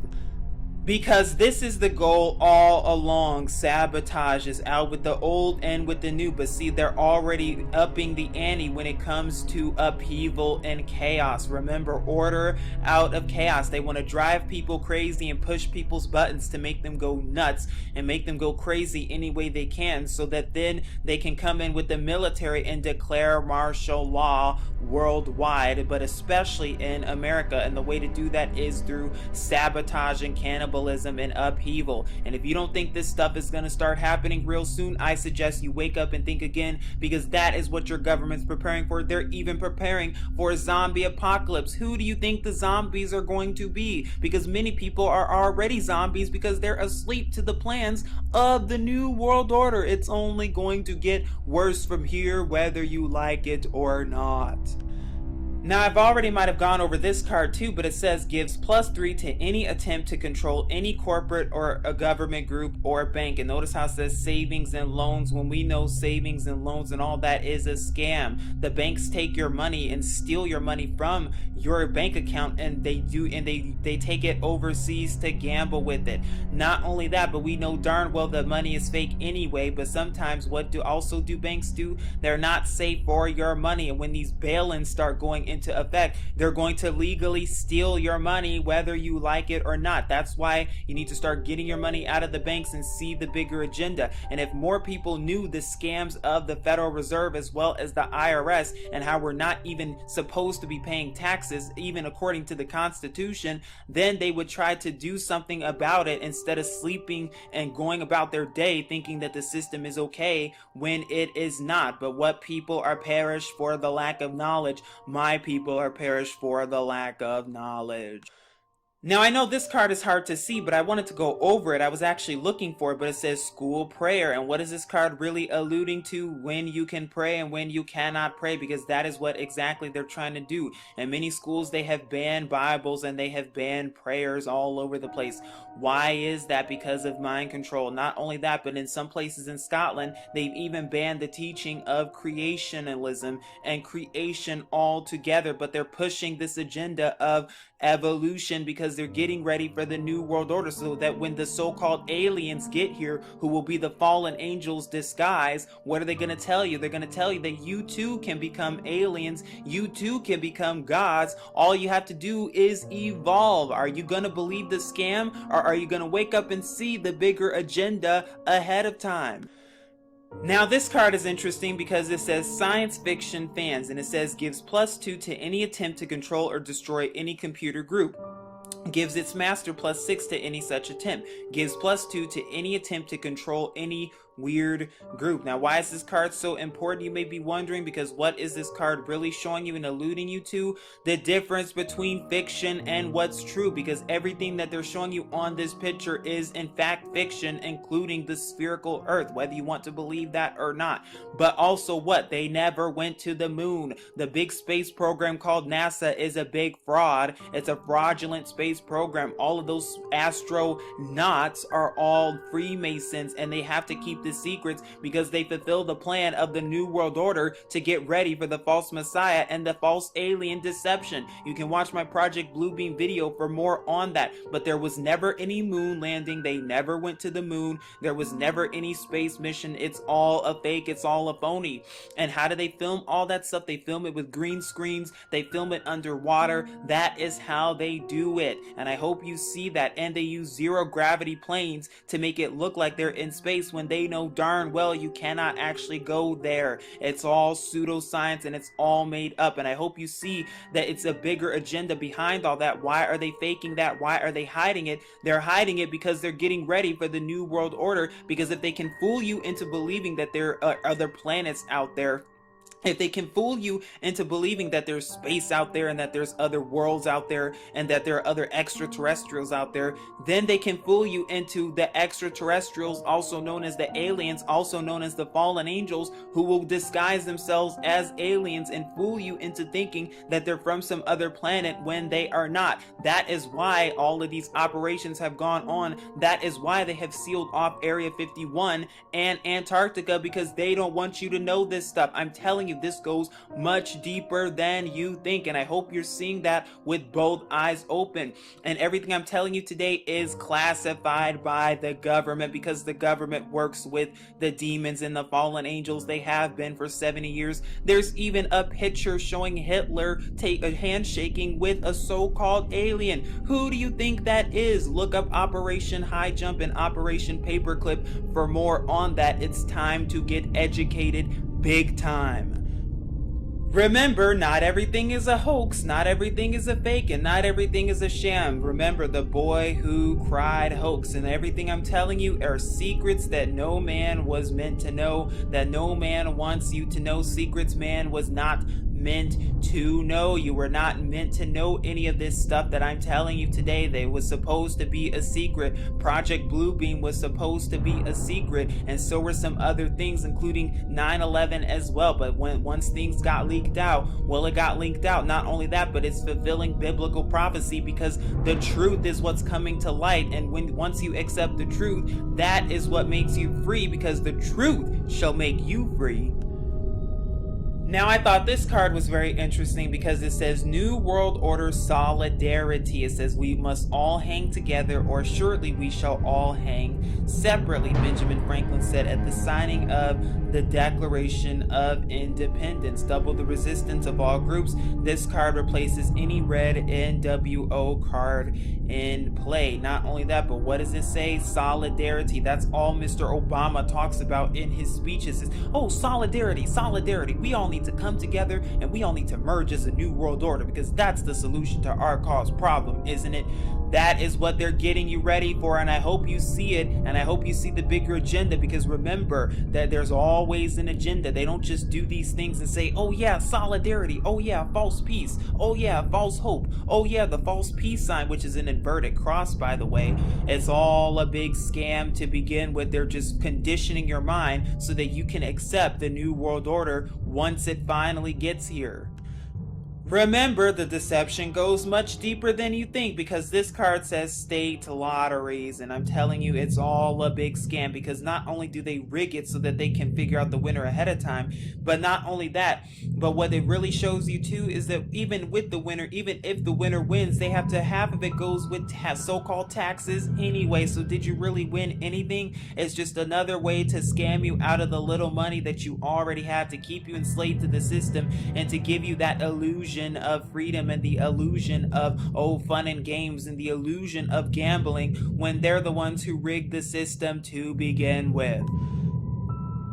Because this is the goal all along. Sabotage is out with the old and with the new. But see, they're already upping the ante when it comes to upheaval and chaos. Remember, order out of chaos. They want to drive people crazy and push people's buttons to make them go nuts and make them go crazy any way they can, so that then they can come in with the military and declare martial law worldwide, but especially in America. And the way to do that is through sabotage and cannibalism and upheaval. And if you don't think this stuff is going to start happening real soon, I suggest you wake up and think again, because that is what your government's preparing for. They're even preparing for a zombie apocalypse. Who do you think the zombies are going to be? Because many people are already zombies because they're asleep to the plans of the New World Order. It's only going to get worse from here, whether you like it or not. Now, I've already might have gone over this card too, but it says gives +3 to any attempt to control any corporate or a government group or bank. And notice how it says savings and loans, when we know savings and loans and all that is a scam. The banks take your money and steal your money from your bank account, and they take it overseas to gamble with it. Not only that, but we know darn well the money is fake anyway. But sometimes what do banks do? They're not safe for your money, and when these bail-ins start going into effect, they're going to legally steal your money whether you like it or not. That's why you need to start getting your money out of the banks and see the bigger agenda. And if more people knew the scams of the Federal Reserve as well as the IRS, and how we're not even supposed to be paying taxes even according to the Constitution, then they would try to do something about it instead of sleeping and going about their day thinking that the system is okay when it is not. But what people are perished for the lack of knowledge. My people are perished for the lack of knowledge. Now, I know this card is hard to see, but I wanted to go over it. I was actually looking for it, but it says school prayer. And what is this card really alluding to? When you can pray and when you cannot pray, because that is what exactly they're trying to do. In many schools, they have banned Bibles and they have banned prayers all over the place. Why is that? Because of mind control. Not only that, but in some places in Scotland, they've even banned the teaching of creationism and creation altogether. But they're pushing this agenda of evolution because they're getting ready for the New World Order, so that when the so-called aliens get here, who will be the fallen angels disguised, what are they going to tell you? They're going to tell you that you too can become aliens, you too can become gods. All you have to do is evolve. Are you going to believe the scam, or are you going to wake up and see the bigger agenda ahead of time? Now, this card is interesting because it says science fiction fans, and it says gives +2 to any attempt to control or destroy any computer group. Gives its master +6 to any such attempt. Gives +2 to any attempt to control any weird group. Now, why is this card so important, you may be wondering? Because what is this card really showing you and alluding you to? The difference between fiction and what's true, because everything that they're showing you on this picture is in fact fiction, including the spherical earth, whether you want to believe that or not. But also what? They never went to the moon. The big space program called NASA is a big fraud. It's a fraudulent space program. All of those astronauts are all Freemasons, and they have to keep the secrets because they fulfill the plan of the New World Order to get ready for the false messiah and the false alien deception. You can watch my Project Bluebeam video for more on that. But there was never any moon landing. They never went to the moon. There was never any space mission. It's all a fake. It's all a phony. And how do they film all that stuff? They film it with green screens. They film it underwater. That is how they do it. And I hope you see that. And they use zero gravity planes to make it look like they're in space when they know darn well you cannot actually go there. It's all pseudoscience and it's all made up. And I hope you see that it's a bigger agenda behind all that. Why are they faking that? Why are they hiding it? They're hiding it because they're getting ready for the New World Order. Because if they can fool you into believing that there are other planets out there, if they can fool you into believing that there's space out there and that there's other worlds out there and that there are other extraterrestrials out there, then they can fool you into the extraterrestrials, also known as the aliens, also known as the fallen angels, who will disguise themselves as aliens and fool you into thinking that they're from some other planet when they are not. That is why all of these operations have gone on. That is why they have sealed off Area 51 and Antarctica, because they don't want you to know this stuff. I'm telling you, this goes much deeper than you think, and I hope you're seeing that with both eyes open. And everything I'm telling you today is classified by the government, because the government works with the demons and the fallen angels. They have been for 70 years. There's even a picture showing Hitler take a handshaking with a so-called alien. Who do you think that is? Look up Operation High Jump and Operation Paperclip for more on that. It's time to get educated big time. Remember, not everything is a hoax, not everything is a fake, and not everything is a sham. Remember, the boy who cried hoax, and everything I'm telling you are secrets that no man was meant to know, that no man wants you to know. Secrets man was not meant to know. You were not meant to know any of this stuff that I'm telling you today. They was supposed to be a secret. Project Bluebeam was supposed to be a secret, and so were some other things, including 9/11 as well. But once things got leaked out, well, it got leaked out. Not only that, but it's fulfilling biblical prophecy, because the truth is what's coming to light, and once you accept the truth, that is what makes you free, because the truth shall make you free. Now, I thought this card was very interesting because it says New World Order Solidarity. It says we must all hang together, or surely we shall all hang separately, Benjamin Franklin said at the signing of the Declaration of Independence. Double the resistance of all groups. This card replaces any red NWO card in play. Not only that, but what does it say? Solidarity. That's all Mr. Obama talks about in his speeches. Is, oh, solidarity, solidarity. We all need to come together, and we all need to merge as a new world order, because that's the solution to our cause problem, isn't it? That is what they're getting you ready for, and I hope you see it, and I hope you see the bigger agenda, because remember that there's always an agenda. They don't just do these things and say, oh yeah, solidarity, oh yeah, false peace, oh yeah, false hope, oh yeah, the false peace sign, which is an inverted cross, by the way. It's all a big scam to begin with. They're just conditioning your mind so that you can accept the new world order once it finally gets here. Remember, the deception goes much deeper than you think, because this card says state lotteries, and I'm telling you, it's all a big scam, because not only do they rig it so that they can figure out the winner ahead of time, but not only that, but what it really shows you too is that even with the winner, even if the winner wins, they have to, half of it goes with so-called taxes anyway. So did you really win anything? It's just another way to scam you out of the little money that you already have, to keep you enslaved to the system and to give you that illusion of freedom and the illusion of fun and games and the illusion of gambling, when they're the ones who rigged the system to begin with.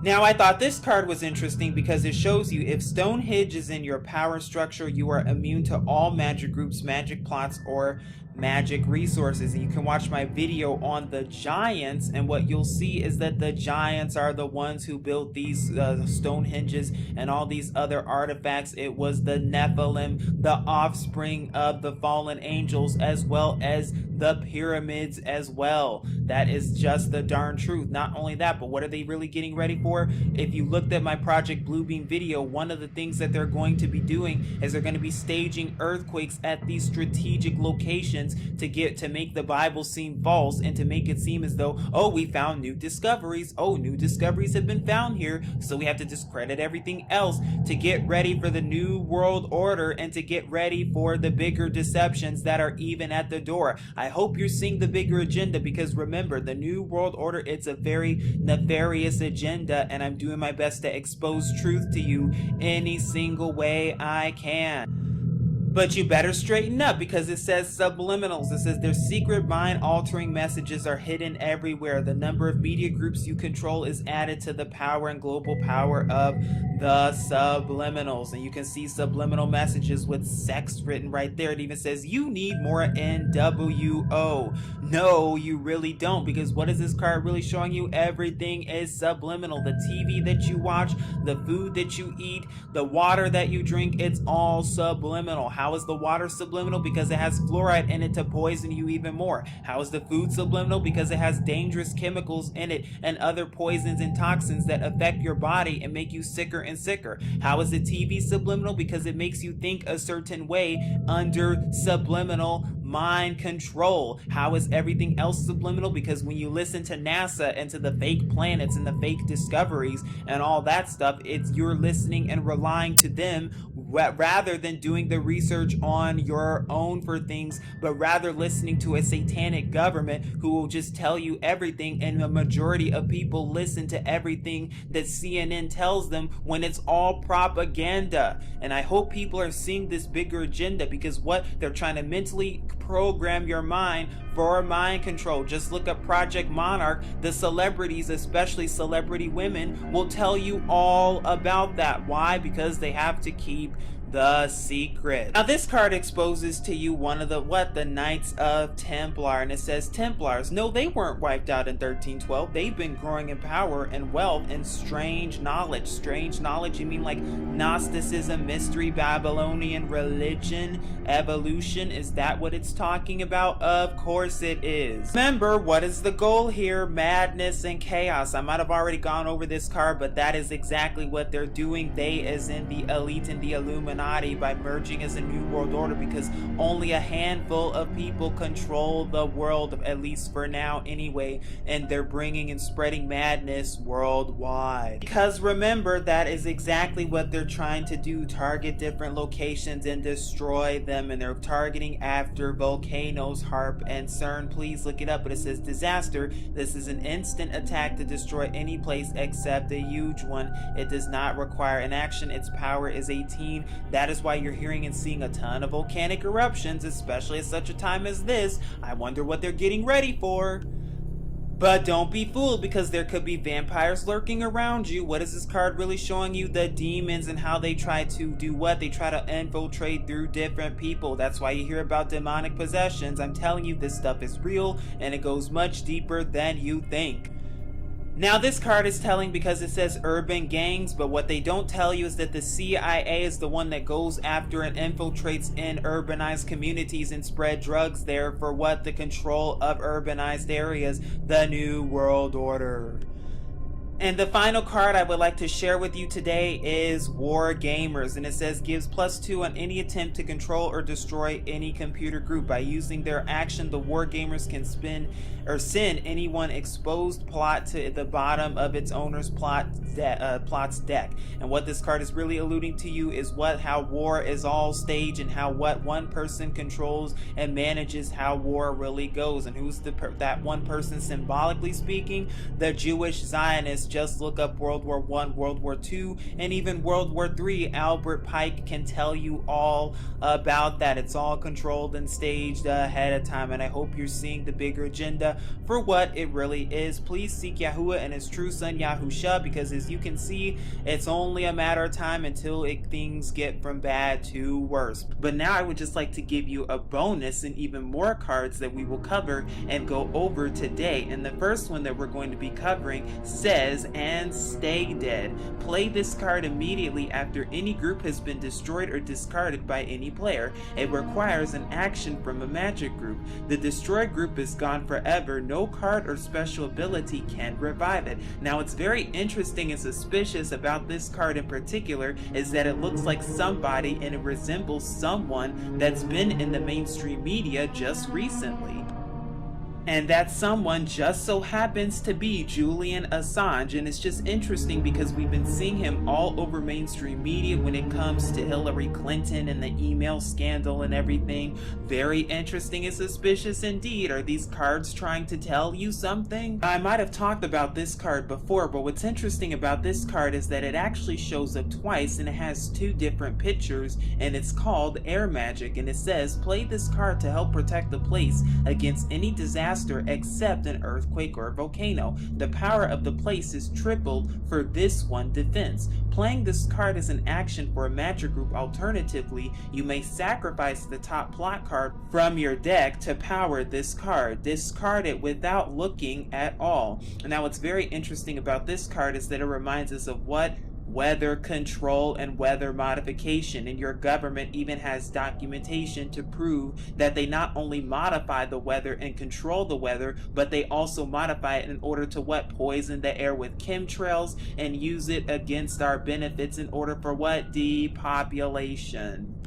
Now, I thought this card was interesting because it shows you if Stonehenge is in your power structure, you are immune to all magic groups, magic plots, or magic resources. And you can watch my video on the giants, and what you'll see is that the giants are the ones who built these Stonehenges and all these other artifacts. It was the Nephilim, the offspring of the fallen angels, as well as the pyramids as well. That is just the darn truth. Not only that, but what are they really getting ready for? If you looked at my Project Bluebeam video, one of the things that they're going to be doing is they're going to be staging earthquakes at these strategic locations to make the Bible seem false, and to make it seem as though, oh, we found new discoveries. Oh, new discoveries have been found here, so we have to discredit everything else to get ready for the new world order and to get ready for the bigger deceptions that are even at the door. I hope you're seeing the bigger agenda, because remember, the new world order, it's a very nefarious agenda, and I'm doing my best to expose truth to you any single way I can. But you better straighten up, because it says subliminals. It says their secret mind-altering messages are hidden everywhere. The number of media groups you control is added to the power and global power of the subliminals. And you can see subliminal messages with sex written right there. It even says you need more NWO. No, you really don't, because what is this card really showing you? Everything is subliminal. The TV that you watch, the food that you eat, the water that you drink, it's all subliminal. How is the water subliminal? Because it has fluoride in it to poison you even more. How is the food subliminal? Because it has dangerous chemicals in it and other poisons and toxins that affect your body and make you sicker and sicker. How is the TV subliminal? Because it makes you think a certain way under subliminal mind control. How is everything else subliminal? Because when you listen to NASA and to the fake planets and the fake discoveries and all that stuff, you're listening and relying to them rather than doing the research on your own for things, but rather listening to a satanic government who will just tell you everything, and the majority of people listen to everything that CNN tells them when it's all propaganda. And I hope people are seeing this bigger agenda, because what they're trying to mentally program your mind for mind control. Just look up Project Monarch. The celebrities, especially celebrity women, will tell you all about that. Why? Because they have to keep the secret. Now this card exposes to you one of the Knights of Templar, and it says Templars. No, they weren't wiped out in 1312. They've been growing in power and wealth and strange knowledge. Strange knowledge, you mean like Gnosticism, mystery, Babylonian religion, evolution? Is that what it's talking about? Of course it is. Remember, what is the goal here? Madness and chaos. I might have already gone over this card, but that is exactly what they're doing. They, as in the elite and the Illuminati, by merging as a new world order, because only a handful of people control the world, at least for now anyway, and they're bringing and spreading madness worldwide. Because remember, that is exactly what they're trying to do, target different locations and destroy them, and they're targeting after volcanoes, HARP and CERN. Please look it up, but it says disaster. This is an instant attack to destroy any place except a huge one. It does not require an action. Its power is 18. That is why you're hearing and seeing a ton of volcanic eruptions, especially at such a time as this. I wonder what they're getting ready for. But don't be fooled, because there could be vampires lurking around you. What is this card really showing you? The demons and how they try to do what? They try to infiltrate through different people. That's why you hear about demonic possessions. I'm telling you, this stuff is real, and it goes much deeper than you think. Now this card is telling because it says urban gangs, but what they don't tell you is that the CIA is the one that goes after and infiltrates in urbanized communities and spread drugs there for what? The control of urbanized areas, the New World Order. And the final card I would like to share with you today is War Gamers, and it says gives +2 on any attempt to control or destroy any computer group. By using their action, the War Gamers can send anyone exposed plot to the bottom of its owner's plot's deck. And what this card is really alluding to you is how war is all staged, and how what one person controls and manages how war really goes. And who's that one person, symbolically speaking? The Jewish Zionists. Just look up World War I, World War II, and even World War III. Albert Pike can tell you all about that. It's all controlled and staged ahead of time, and I hope you're seeing the bigger agenda for what it really is. Please seek Yahuwah and his true son Yahusha, because as you can see, it's only a matter of time until things get from bad to worse. But now I would just like to give you a bonus and even more cards that we will cover and go over today. And the first one that we're going to be covering says, and stay dead. Play this card immediately after any group has been destroyed or discarded by any player. It requires an action from a magic group. The destroyed group is gone forever. No card or special ability can revive it. Now, what's very interesting and suspicious about this card in particular is that it looks like somebody, and it resembles someone that's been in the mainstream media just recently. And that someone just so happens to be Julian Assange. And it's just interesting because we've been seeing him all over mainstream media when it comes to Hillary Clinton and the email scandal and everything. Very interesting and suspicious indeed. Are these cards trying to tell you something? I might have talked about this card before, but what's interesting about this card is that it actually shows up twice, and it has 2 different pictures, and it's called Air Magic. And it says, play this card to help protect the place against any disaster except an earthquake or volcano. The power of the place is tripled for this one defense. Playing this card is an action for a magic group. Alternatively, you may sacrifice the top plot card from your deck to power this card. Discard it without looking at all. Now, what's very interesting about this card is that it reminds us of what? Weather control and weather modification, and your government even has documentation to prove that they not only modify the weather and control the weather, but they also modify it in order to what? Poison the air with chemtrails and use it against our benefits in order for what? Depopulation.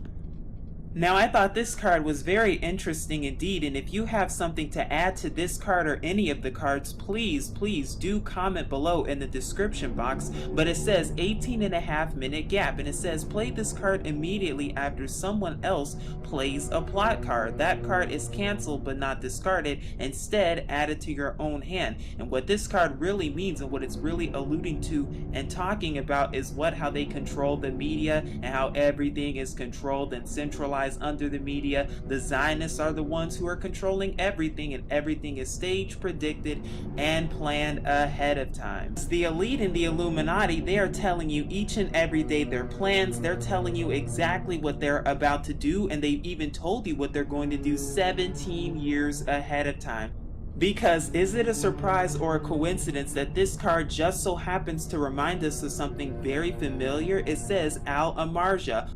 Now, I thought this card was very interesting indeed, and if you have something to add to this card or any of the cards, please do comment below in the description box. But it says 18.5-minute gap, and it says play this card immediately after someone else plays a plot card. That card is canceled but not discarded, instead added to your own hand. And what this card really means and what it's really alluding to and talking about is how they control the media and how everything is controlled and centralized lies under the media. The Zionists are the ones who are controlling everything, and everything is staged, predicted, and planned ahead of time. The elite and the Illuminati, they are telling you each and every day their plans. They're telling you exactly what they're about to do, and they've even told you what they're going to do 17 years ahead of time. Because is it a surprise or a coincidence that this card just so happens to remind us of something very familiar? It says Al-Amarja.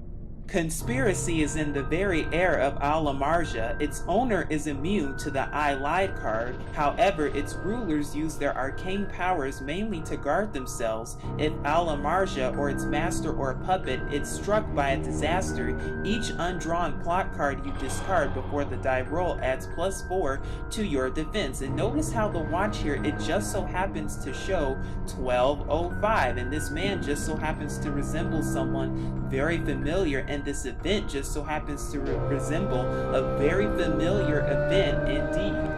Conspiracy is in the very air of Al-Amarja. Its owner is immune to the I Lied card. However, its rulers use their arcane powers mainly to guard themselves. If Al-Amarja or its master or puppet is struck by a disaster, each undrawn plot card you discard before the die roll adds +4 to your defense. And notice how the watch here, it just so happens to show 1205, and this man just so happens to resemble someone very familiar, and this event just so happens to resemble a very familiar event indeed.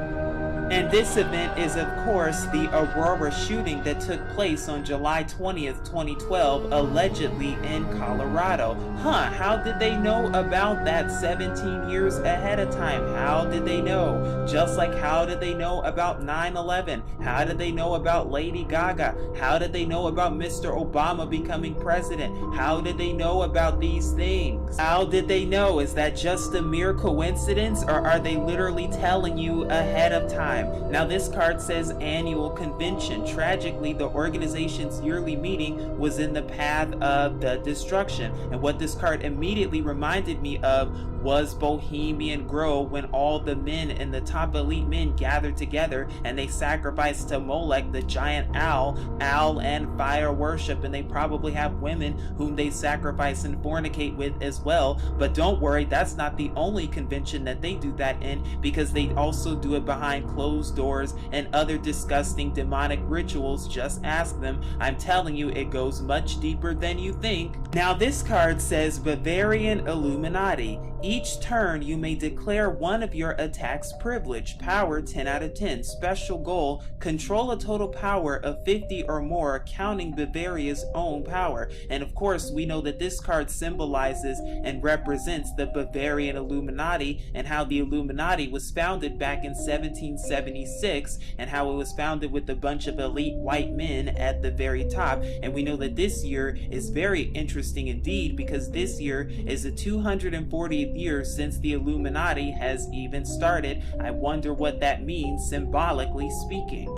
And this event is, of course, the Aurora shooting that took place on July 20th, 2012, allegedly in Colorado. How did they know about that 17 years ahead of time? How did they know? Just like how did they know about 9/11? How did they know about Lady Gaga? How did they know about Mr. Obama becoming president? How did they know about these things? How did they know? Is that just a mere coincidence, or are they literally telling you ahead of time? Now this card says annual convention. Tragically, the organization's yearly meeting was in the path of the destruction. And what this card immediately reminded me of was Bohemian Grove, when all the men and the top elite men gathered together and they sacrificed to Molech, the giant owl, and fire worship, and they probably have women whom they sacrifice and fornicate with as well. But don't worry, that's not the only convention that they do that in, because they also do it behind closed doors and other disgusting demonic rituals. Just ask them. I'm telling you, it goes much deeper than you think. Now this card says Bavarian Illuminati. Each turn you may declare one of your attacks privilege. Power 10 out of 10. Special goal, control a total power of 50 or more, counting Bavaria's own power. And of course, we know that this card symbolizes and represents the Bavarian Illuminati, and how the Illuminati was founded back in 1776, and how it was founded with a bunch of elite white men at the very top. And we know that this year is very interesting indeed, because this year is the 240th year since the Illuminati has even started. I wonder what that means symbolically speaking.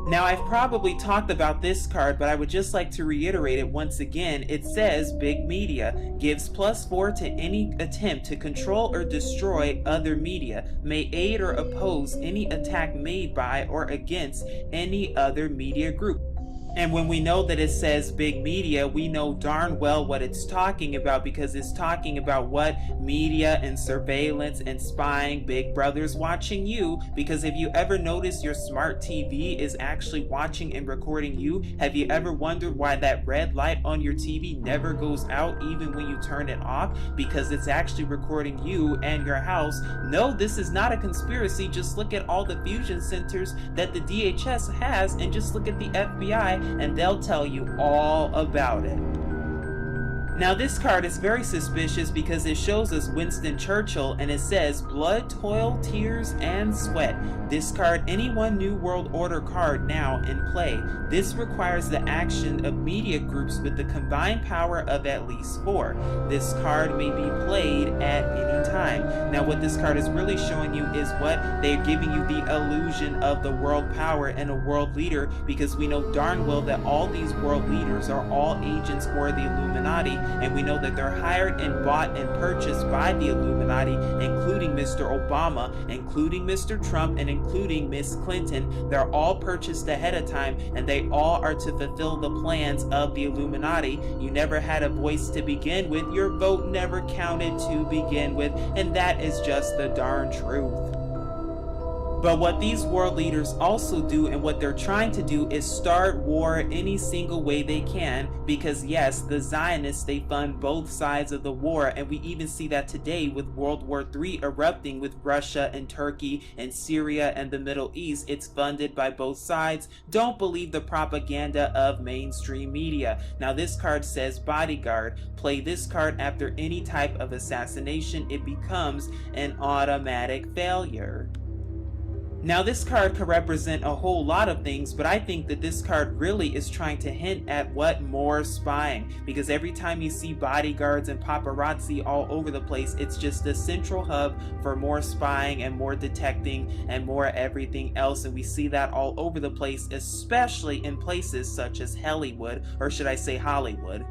Now, I've probably talked about this card, but I would just like to reiterate it once again. It says big media gives +4 to any attempt to control or destroy other media, may aid or oppose any attack made by or against any other media group. And when we know that it says big media, we know darn well what it's talking about, because it's talking about what? Media and surveillance and spying. Big Brother's watching you, because if you ever notice your smart TV is actually watching and recording you, have you ever wondered why that red light on your TV never goes out even when you turn it off? Because it's actually recording you and your house. No, this is not a conspiracy. Just look at all the fusion centers that the DHS has, and just look at the FBI, and they'll tell you all about it. Now this card is very suspicious because it shows us Winston Churchill, and it says blood, toil, tears, and sweat. Discard any one New World Order card now in play. This requires the action of media groups with the combined power of at least 4. This card may be played at any time. Now what this card is really showing you is what? They're giving you the illusion of the world power and a world leader, because we know darn well that all these world leaders are all agents for the Illuminati. And we know that they're hired and bought and purchased by the Illuminati, including Mr. Obama, including Mr. Trump, and including Miss Clinton. They're all purchased ahead of time, and they all are to fulfill the plans of the Illuminati. You never had a voice to begin with. Your vote never counted to begin with, and that is just the darn truth. But what these world leaders also do, and what they're trying to do, is start war any single way they can, because yes, the Zionists, they fund both sides of the war, and we even see that today with World War III erupting with Russia and Turkey and Syria and the Middle East. It's funded by both sides. Don't believe the propaganda of mainstream media. Now this card says bodyguard. Play this card after any type of assassination. It becomes an automatic failure. Now this card could represent a whole lot of things, but I think that this card really is trying to hint at what more spying, because every time you see bodyguards and paparazzi all over the place, it's just a central hub for more spying and more detecting and more everything else, and we see that all over the place, especially in places such as Hollywood, or should I say Hollywood.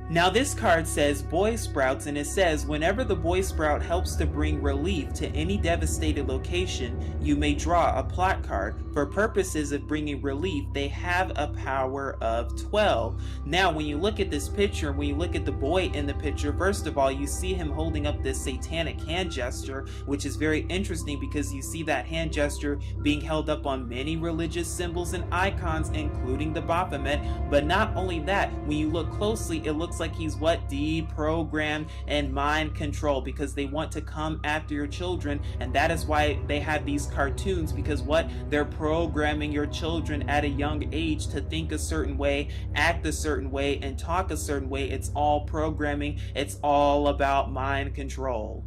Now this card says Boy Sprouts, and it says whenever the Boy Sprout helps to bring relief to any devastated location, you may draw a plot card. For purposes of bringing relief, they have a power of 12. Now when you look at this picture, when you look at the boy in the picture, first of all, you see him holding up this satanic hand gesture, which is very interesting because you see that hand gesture being held up on many religious symbols and icons, including the Baphomet. But not only that, when you look closely, it looks like he's deprogrammed and mind control, because they want to come after your children, and that is why they have these cartoons, because they're programming your children at a young age to think a certain way, act a certain way, and talk a certain way. It's all programming. It's all about mind control.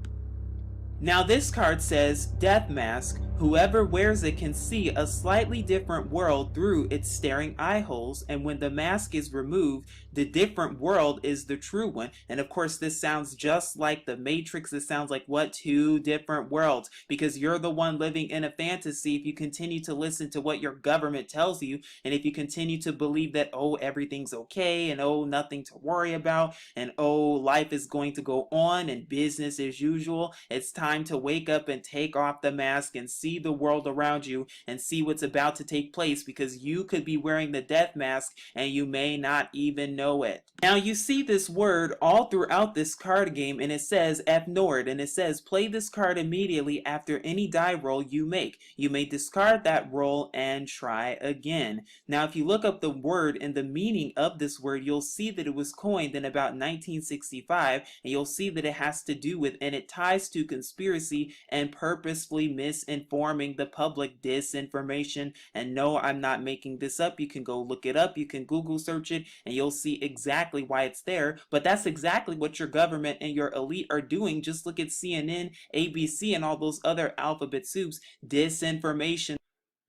Now this card says Death Mask. Whoever wears it can see a slightly different world through its staring eye holes, and when the mask is removed, the different world is the true one. And of course this sounds just like the Matrix. It sounds like two different worlds, because you're the one living in a fantasy if you continue to listen to what your government tells you, and if you continue to believe that, oh, everything's okay, and oh, nothing to worry about, and oh, life is going to go on and business as usual. It's time to wake up and take off the mask and see the world around you and see what's about to take place, because you could be wearing the death mask and you may not even know it. Now you see this word all throughout this card game, and it says F Nord, and it says play this card immediately after any die roll you make. You may discard that roll and try again. Now if you look up the word and the meaning of this word, you'll see that it was coined in about 1965, and you'll see that it has to do with, and it ties to conspiracy and purposefully misinforming the public, disinformation. And no, I'm not making this up. You can go look it up. You can Google search it and you'll see exactly why it's there. But that's exactly what your government and your elite are doing. Just look at CNN, ABC, and all those other alphabet soups. Disinformation.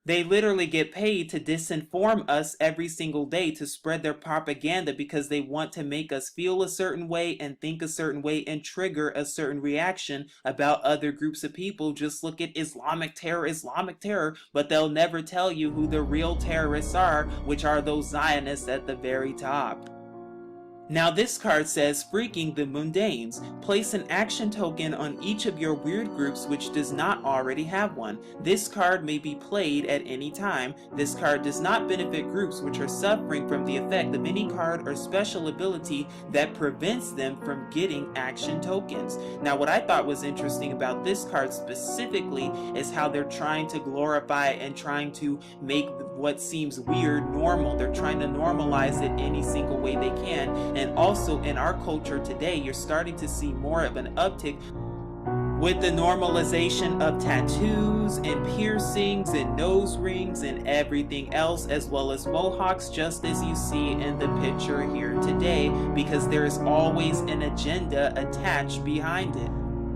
They literally get paid to disinform us every single day, to spread their propaganda, because they want to make us feel a certain way and think a certain way and trigger a certain reaction about other groups of people. Just look at Islamic terror, but they'll never tell you who the real terrorists are, which are those Zionists at the very top. Now this card says Freaking the Mundanes. Place an action token on each of your weird groups which does not already have one. This card may be played at any time. This card does not benefit groups which are suffering from the effect of any card or special ability that prevents them from getting action tokens. Now what I thought was interesting about this card specifically is how they're trying to glorify and trying to make what seems weird normal. They're trying to normalize it any single way they can. And also in our culture today, you're starting to see more of an uptick with the normalization of tattoos and piercings and nose rings and everything else, as well as mohawks, just as you see in the picture here today, because there is always an agenda attached behind it.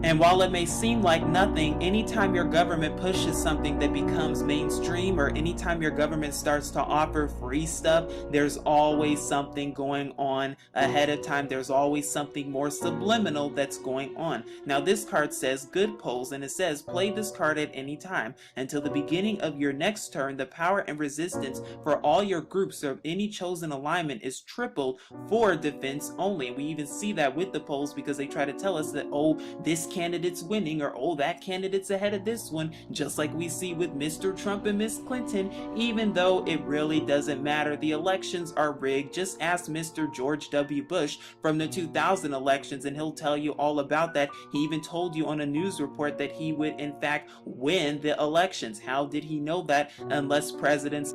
And while it may seem like nothing, anytime your government pushes something that becomes mainstream, or anytime your government starts to offer free stuff, there's always something going on ahead of time. There's always something more subliminal that's going on. Now this card says Good Pulls, and it says play this card at any time. Until the beginning of your next turn, the power and resistance for all your groups of any chosen alignment is tripled for defense only. And we even see that with the polls, because they try to tell us that, oh, this candidate's winning, or oh, that candidate's ahead of this one, just like we see with Mr. Trump and Miss Clinton, even though it really doesn't matter. The elections are rigged. Just ask Mr. George W. Bush from the 2000 elections and he'll tell you all about that. He even told you on a news report that he would in fact win the elections. How did he know that unless presidents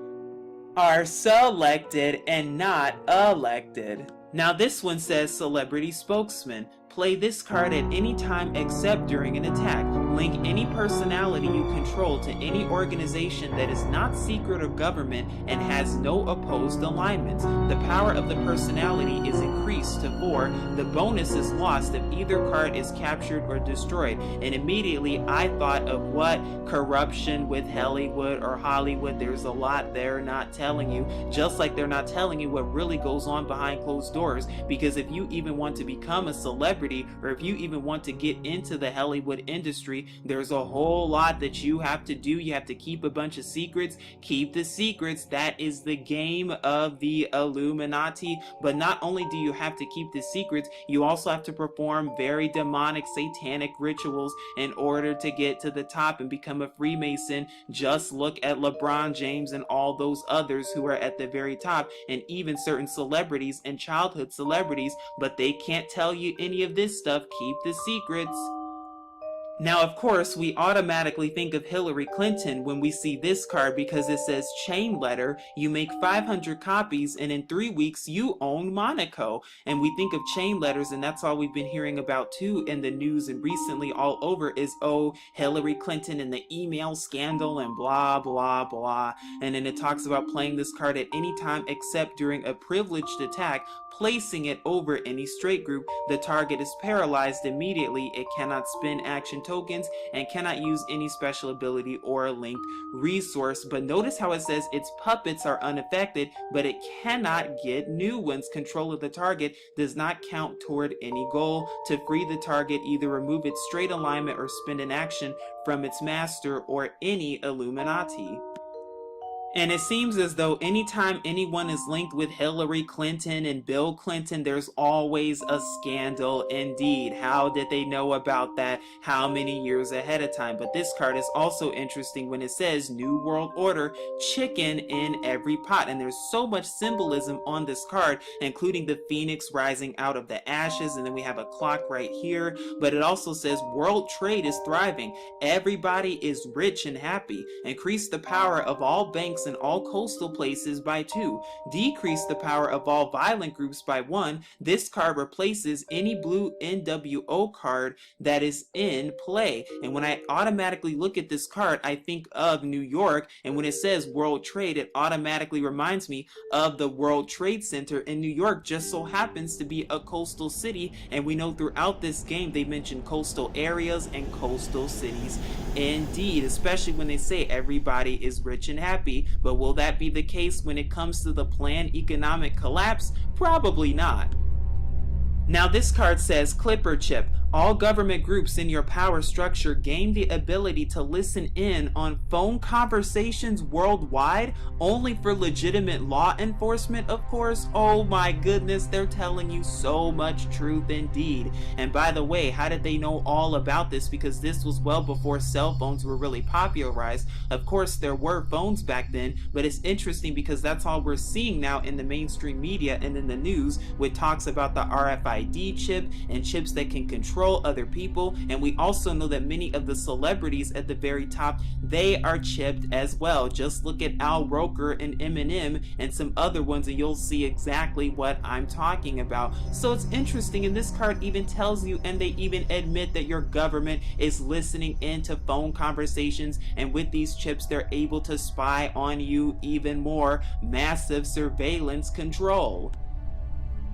are selected and not elected? Now this one says celebrity spokesman. Play this card at any time except during an attack. Link any personality you control to any organization that is not secret or government and has no opposed alignments. The power of the personality is increased to 4. The bonus is lost if either card is captured or destroyed. And immediately I thought of what? Corruption with Hollywood or Hollywood. There's a lot they're not telling you, just like they're not telling you what really goes on behind closed doors. Because if you even want to become a celebrity, or if you even want to get into the Hollywood industry, there's a whole lot that you have to do. You have to keep a bunch of secrets. Keep the secrets. That is the game of the Illuminati. But not only do you have to keep the secrets, you also have to perform very demonic, satanic rituals in order to get to the top and become a Freemason. Just look at LeBron James and all those others who are at the very top, and even certain celebrities and childhood celebrities, but they can't tell you any of this stuff. Keep the secrets. Now, of course, we automatically think of Hillary Clinton when we see this card because it says chain letter. You make 500 copies and in 3 weeks you own Monaco. And we think of chain letters, and that's all we've been hearing about too in the news and recently all over is, oh, Hillary Clinton and the email scandal and blah, blah, blah. And then it talks about playing this card at any time except during a privileged attack, placing it over any straight group. The target is paralyzed immediately. It cannot spend action tokens and cannot use any special ability or a linked resource. But notice how it says its puppets are unaffected, but it cannot get new ones. Control of the target does not count toward any goal. To free the target, either remove its straight alignment or spend an action from its master or any Illuminati. And it seems as though anytime anyone is linked with Hillary Clinton and Bill Clinton, there's always a scandal indeed. How did they know about that? How many years ahead of time? But this card is also interesting when it says New World Order, chicken in every pot. And there's so much symbolism on this card, including the phoenix rising out of the ashes. And then we have a clock right here. But it also says world trade is thriving. Everybody is rich and happy. Increase the power of all banks in all coastal places by 2. Decrease the power of all violent groups by 1. This card replaces any blue NWO card that is in play. And when I automatically look at this card, I think of New York. And when it says World Trade, it automatically reminds me of the World Trade Center in New York. Just so happens to be a coastal city. And we know throughout this game, they mention coastal areas and coastal cities. Indeed, especially when they say everybody is rich and happy. But will that be the case when it comes to the planned economic collapse? Probably not. Now this card says Clipper Chip. All government groups in your power structure gain the ability to listen in on phone conversations worldwide, only for legitimate law enforcement, of course. Oh my goodness, they're telling you so much truth indeed. And by the way, how did they know all about this? Because this was well before cell phones were really popularized. Of course, there were phones back then, but it's interesting because that's all we're seeing now in the mainstream media and in the news, which talks about the RFID chip and chips that can control other people. And we also know that many of the celebrities at the very top, they are chipped as well. Just look at Al Roker and Eminem and some other ones and you'll see exactly what I'm talking about. So it's interesting, and this card even tells you, and they even admit that your government is listening into phone conversations, and with these chips they're able to spy on you even more. Massive surveillance control.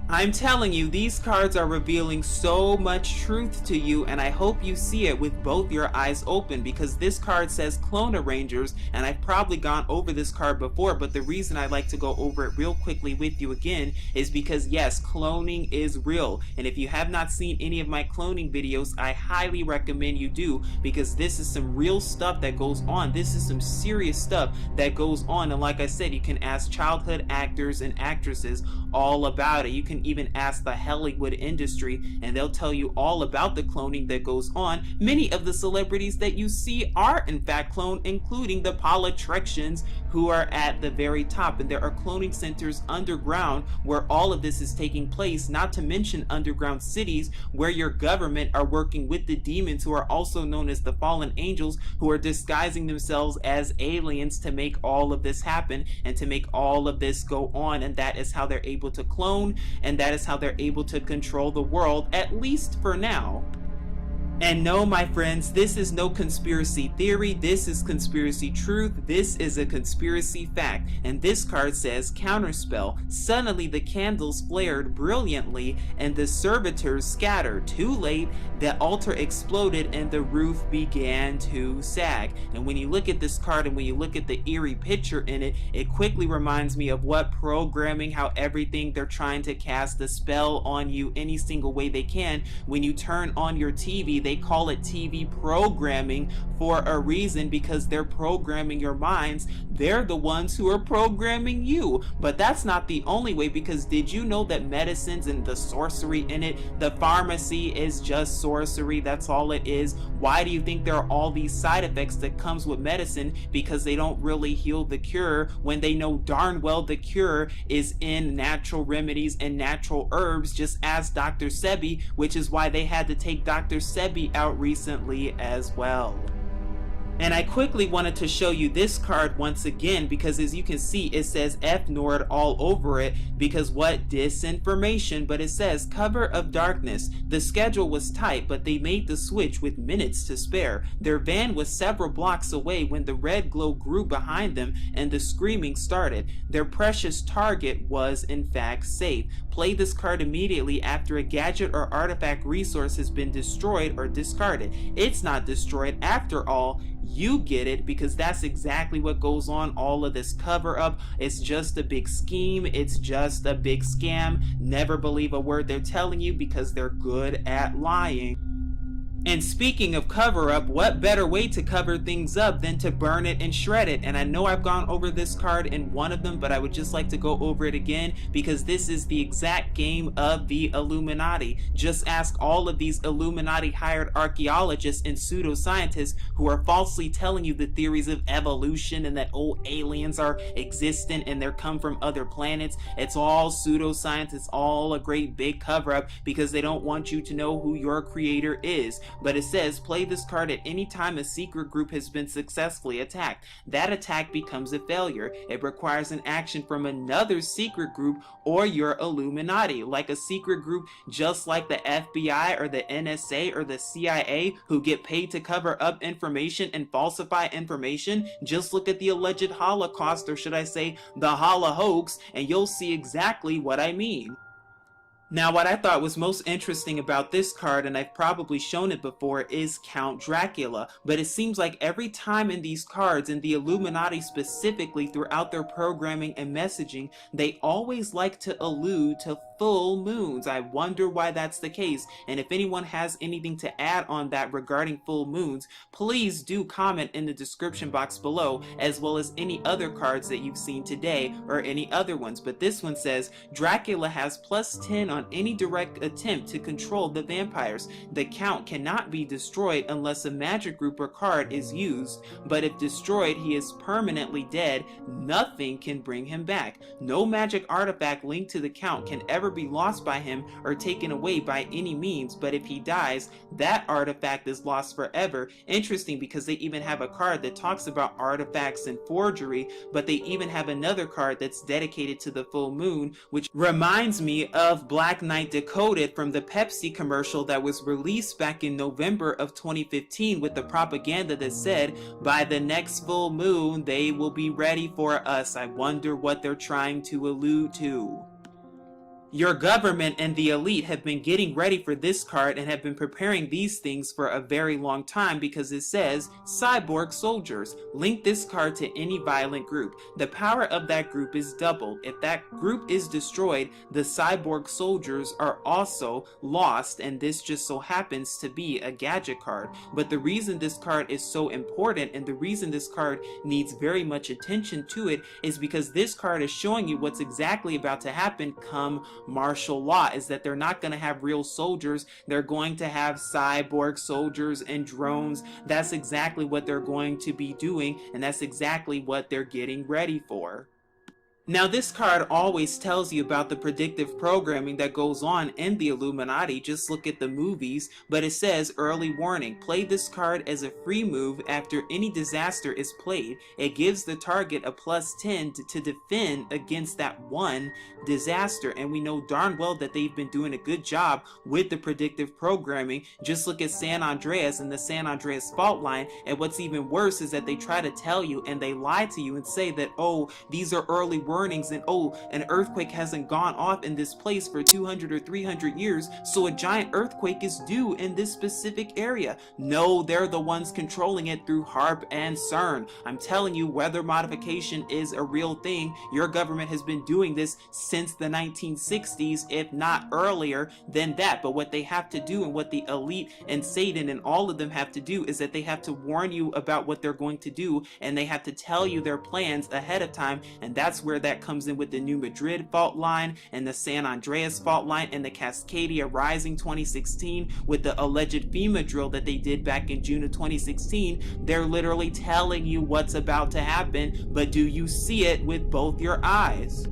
I'm telling you, these cards are revealing so much truth to you, and I hope you see it with both your eyes open, because this card says Clone Arrangers, and I've probably gone over this card before, but the reason I like to go over it real quickly with you again is because yes, cloning is real, and if you have not seen any of my cloning videos, I highly recommend you do, because this is some real stuff that goes on. This is some serious stuff that goes on, and like I said, you can ask childhood actors and actresses all about it. You can can even ask the Hollywood industry and they'll tell you all about the cloning that goes on. Many of the celebrities that you see are in fact cloned, including the politicians who are at the very top. And there are cloning centers underground where all of this is taking place, not to mention underground cities where your government are working with the demons, who are also known as the fallen angels, who are disguising themselves as aliens to make all of this happen and to make all of this go on. And that is how they're able to clone, and that is how they're able to control the world, at least for now. And no, my friends, this is no conspiracy theory. This is conspiracy truth. This is a conspiracy fact. And this card says, counterspell. Suddenly the candles flared brilliantly and the servitors scattered. Too late, the altar exploded and the roof began to sag. And when you look at this card and when you look at the eerie picture in it, it quickly reminds me of what programming, how everything they're trying to cast a spell on you any single way they can. When you turn on your TV, they call it TV programming for a reason, because they're programming your minds. They're the ones who are programming you. But that's not the only way, because did you know that medicines and the sorcery in it, the pharmacy is just sorcery? That's all it is. Why do you think there are all these side effects that comes with medicine? Because they don't really heal the cure, when they know darn well the cure is in natural remedies and natural herbs. Just ask Dr. Sebi, which is why they had to take Dr. Sebi out recently as well. And I quickly wanted to show you this card once again, because as you can see, it says F Nord all over it, because what? Disinformation. But it says cover of darkness. The schedule was tight, but they made the switch with minutes to spare. Their van was several blocks away when the red glow grew behind them and the screaming started. Their precious target was in fact safe. Play this card immediately after a gadget or artifact resource has been destroyed or discarded. It's not destroyed after all. You get it, because that's exactly what goes on. All of this cover up, it's just a big scheme. It's just a big scam. Never believe a word they're telling you, because they're good at lying. And speaking of cover up, what better way to cover things up than to burn it and shred it? And I know I've gone over this card in one of them, but I would just like to go over it again, because this is the exact game of the Illuminati. Just ask all of these Illuminati hired archaeologists and pseudoscientists who are falsely telling you the theories of evolution and that aliens are existent and they're come from other planets. It's all pseudoscience. It's all a great big cover up, because they don't want you to know who your creator is. But it says play this card at any time a secret group has been successfully attacked. That attack becomes a failure. It requires an action from another secret group or your Illuminati, like a secret group just like the FBI or the NSA or the CIA, who get paid to cover up information and falsify information. Just look at the alleged Holocaust, or should I say the Holohoax, and you'll see exactly what I mean. Now, what I thought was most interesting about this card, and I've probably shown it before, is Count Dracula. But it seems like every time in these cards, and the Illuminati specifically throughout their programming and messaging, they always like to allude to full moons. I wonder why that's the case. And if anyone has anything to add on that regarding full moons, please do comment in the description box below, as well as any other cards that you've seen today or any other ones. But this one says Dracula has +10 on any direct attempt to control the vampires. The Count cannot be destroyed unless a magic group or card is used, but if destroyed, he is permanently dead. Nothing can bring him back. No magic artifact linked to the Count can ever be lost by him or taken away by any means, but if he dies, that artifact is lost forever. Interesting, because they even have a card that talks about artifacts and forgery, but they even have another card that's dedicated to the full moon, which reminds me of Black Knight Decoded from the Pepsi commercial that was released back in November of 2015, with the propaganda that said, by the next full moon, they will be ready for us. I wonder what they're trying to allude to. Your government and the elite have been getting ready for this card and have been preparing these things for a very long time, because it says cyborg soldiers. Link this card to any violent group. The power of that group is doubled. If that group is destroyed, the cyborg soldiers are also lost, and this just so happens to be a gadget card. But the reason this card is so important, and the reason this card needs very much attention to it, is because this card is showing you what's exactly about to happen come martial law, is that they're not going to have real soldiers. They're going to have cyborg soldiers and drones. That's exactly what they're going to be doing, and that's exactly what they're getting ready for. Now, this card always tells you about the predictive programming that goes on in the Illuminati. Just look at the movies, but it says early warning. Play this card as a free move after any disaster is played. It gives the target a +10 to defend against that one disaster, and we know darn well that they've been doing a good job with the predictive programming. Just look at San Andreas and the San Andreas fault line, and what's even worse is that they try to tell you and they lie to you and say that, oh, these are early warnings, and oh, an earthquake hasn't gone off in this place for 200 or 300 years, so a giant earthquake is due in this specific area. No, they're the ones controlling it through HAARP and CERN. I'm telling you, weather modification is a real thing. Your government has been doing this since the 1960s, if not earlier than that. But what they have to do, and what the elite and Satan and all of them have to do, is that they have to warn you about what they're going to do, and they have to tell you their plans ahead of time. And that's where that comes in with the New Madrid fault line and the San Andreas fault line and the Cascadia Rising 2016 with the alleged FEMA drill that they did back in June of 2016. They're literally telling you what's about to happen, but do you see it with both your eyes?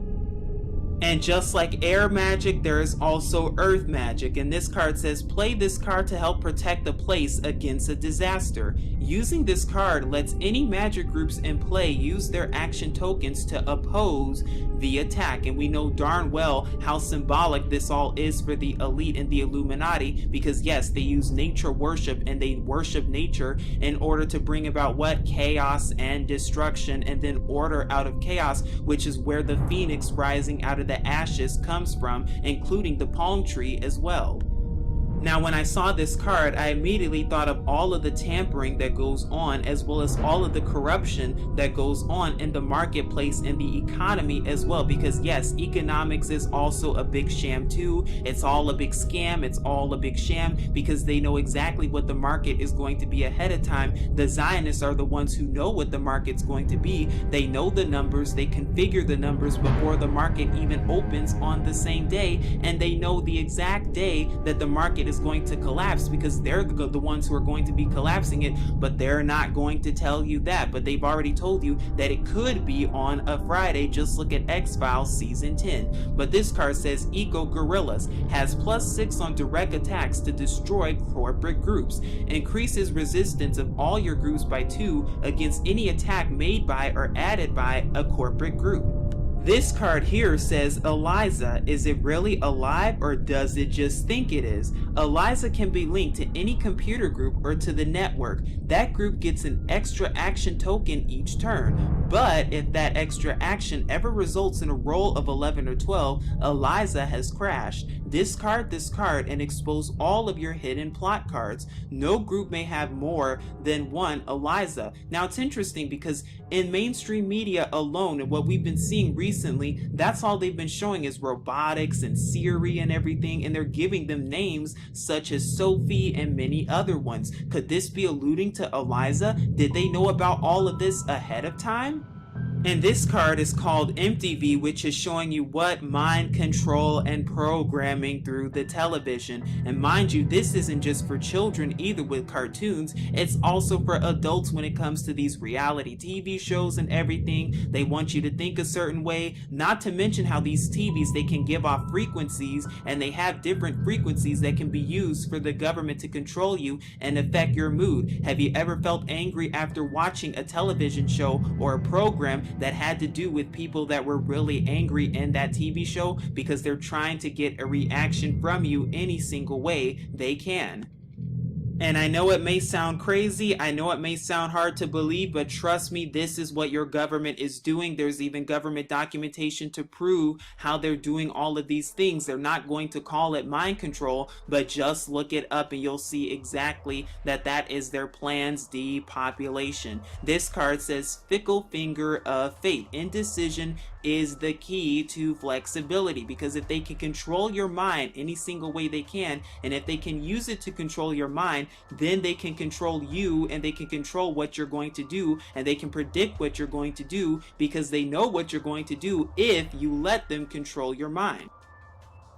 And just like air magic, there is also earth magic, and this card says play this card to help protect the place against a disaster. Using this card lets any magic groups in play use their action tokens to oppose the attack, and we know darn well how symbolic this all is for the elite and the Illuminati, because yes, they use nature worship and they worship nature in order to bring about what? Chaos and destruction, and then order out of chaos, which is where the phoenix rising out of the ashes comes from, including the palm tree as well. Now, when I saw this card, I immediately thought of all of the tampering that goes on, as well as all of the corruption that goes on in the marketplace and the economy as well. Because yes, economics is also a big sham too. It's all a big scam. It's all a big sham, because they know exactly what the market is going to be ahead of time. The Zionists are the ones who know what the market's going to be. They know the numbers. They configure the numbers before the market even opens on the same day, and they know the exact day that the market is going to collapse, because they're the ones who are going to be collapsing it, but they're not going to tell you that. But they've already told you that it could be on a Friday. Just look at X-Files season 10. But this card says Eco Gorillas has +6 on direct attacks to destroy corporate groups, increases resistance of all your groups by 2 against any attack made by or added by a corporate group. This card here says Eliza. Is it really alive, or does it just think it is? Eliza can be linked to any computer group or to the network. That group gets an extra action token each turn. But if that extra action ever results in a roll of 11 or 12, Eliza has crashed. Discard this card and expose all of your hidden plot cards. No group may have more than one Eliza. Now, it's interesting because in mainstream media alone, and what we've been seeing recently, that's all they've been showing is robotics and Siri and everything, and they're giving them names such as Sophie and many other ones. Could this be alluding to Eliza? Did they know about all of this ahead of time? And this card is called MTV, which is showing you what? Mind control and programming through the television. And mind you, this isn't just for children either with cartoons. It's also for adults when it comes to these reality TV shows and everything. They want you to think a certain way, not to mention how these TVs, they can give off frequencies, and they have different frequencies that can be used for the government to control you and affect your mood. Have you ever felt angry after watching a television show or a program that had to do with people that were really angry in that TV show, because they're trying to get a reaction from you any single way they can? And I know it may sound crazy, I know it may sound hard to believe, but trust me, this is what your government is doing. There's even government documentation to prove how they're doing all of these things. They're not going to call it mind control, but just look it up and you'll see exactly that that is their plans, depopulation. This card says Fickle Finger of Fate. Indecision is the key to flexibility, because if they can control your mind any single way they can, and if they can use it to control your mind, then they can control you, and they can control what you're going to do, and they can predict what you're going to do, because they know what you're going to do if you let them control your mind.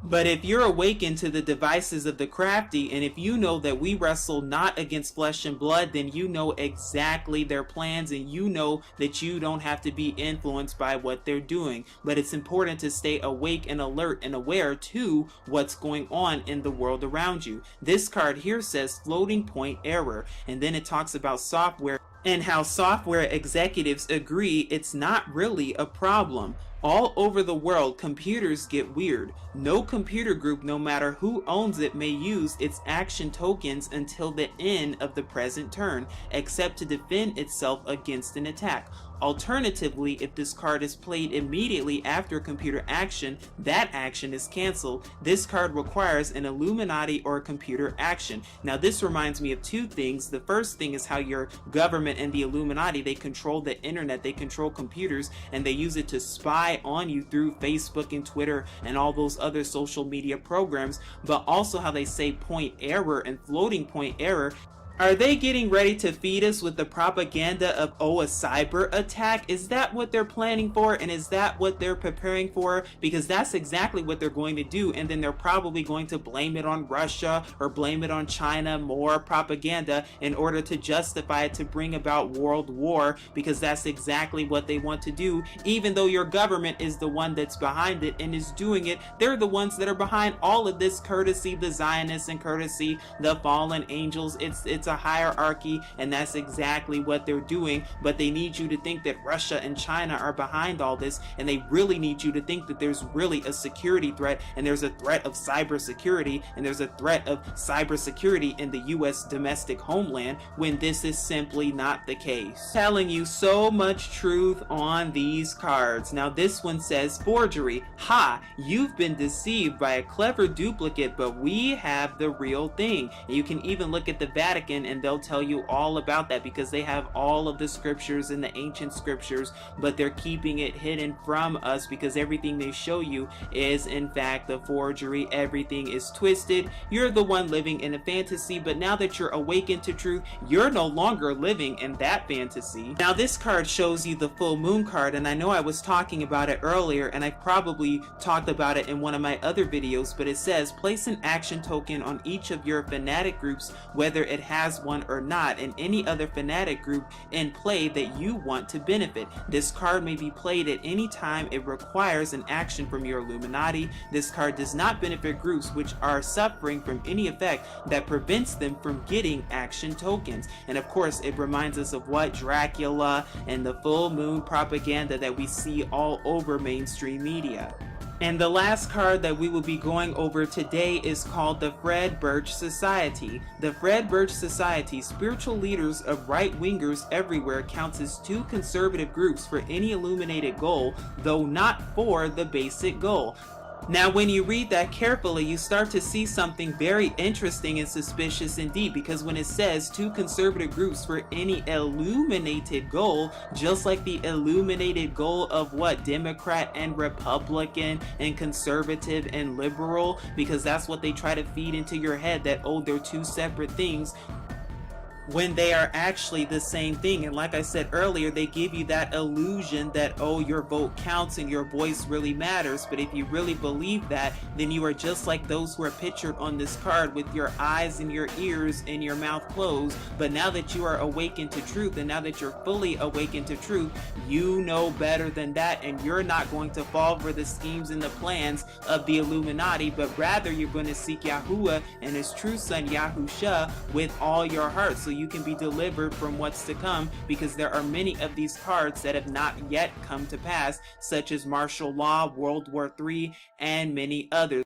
But if you're awakened to the devices of the crafty, and if you know that we wrestle not against flesh and blood, then you know exactly their plans, and you know that you don't have to be influenced by what they're doing. But it's important to stay awake and alert and aware to what's going on in the world around you. This card here says floating point error, and then it talks about software and how software executives agree it's not really a problem. All over the world, computers get weird. No computer group, no matter who owns it, may use its action tokens until the end of the present turn, except to defend itself against an attack. Alternatively, if this card is played immediately after computer action, that action is canceled. This card requires an Illuminati or computer action. Now this reminds me of two things. The first thing is how your government and the Illuminati, they control the internet, they control computers, and they use it to spy on you through Facebook and Twitter and all those other social media programs, but also how they say point error and floating point error. Are they getting ready to feed us with the propaganda of, oh, a cyber attack? Is that what they're planning for? And is that what they're preparing for? Because that's exactly what they're going to do. And then they're probably going to blame it on Russia or blame it on China, more propaganda in order to justify it, to bring about world war, because that's exactly what they want to do. Even though your government is the one that's behind it and is doing it, they're the ones that are behind all of this, courtesy the Zionists and courtesy the fallen angels. It's a hierarchy, and that's exactly what they're doing. But they need you to think that Russia and China are behind all this, and they really need you to think that there's really a security threat, and there's a threat of cybersecurity, and there's a threat of cybersecurity in the US domestic homeland, when this is simply not the case. Telling you so much truth on these cards. Now this one says forgery. Ha! You've been deceived by a clever duplicate, but we have the real thing. And you can even look at the Vatican and they'll tell you all about that, because they have all of the scriptures in the ancient scriptures, but they're keeping it hidden from us because everything they show you is in fact a forgery. Everything is twisted. You're the one living in a fantasy, but now that you're awakened to truth, you're no longer living in that fantasy. Now this card shows you the full moon card, and I know I was talking about it earlier, and I probably talked about it in one of my other videos, but it says place an action token on each of your fanatic groups, whether it has one or not, and any other fanatic group in play that you want to benefit. This card may be played at any time it requires an action from your Illuminati. This card does not benefit groups which are suffering from any effect that prevents them from getting action tokens. And of course it reminds us of what Dracula and the full moon propaganda that we see all over mainstream media. And the last card that we will be going over today is called the Fred Birch Society. The Fred Birch Society, spiritual leaders of right-wingers everywhere, counts as two conservative groups for any illuminated goal, though not for the basic goal. Now when you read that carefully, you start to see something very interesting and suspicious indeed, because when it says two conservative groups for any illuminated goal, just like the illuminated goal of what? Democrat and Republican and conservative and liberal, because that's what they try to feed into your head, that oh, they're two separate things, when they are actually the same thing. And like I said earlier, they give you that illusion that, oh, your vote counts and your voice really matters. But if you really believe that, then you are just like those who are pictured on this card, with your eyes and your ears and your mouth closed. But now that you are awakened to truth, and now that you're fully awakened to truth, you know better than that, and you're not going to fall for the schemes and the plans of the Illuminati, but rather you're going to seek Yahuwah and his true son Yahusha with all your heart, so you can be delivered from what's to come, because there are many of these cards that have not yet come to pass, such as martial law, World War III, and many others.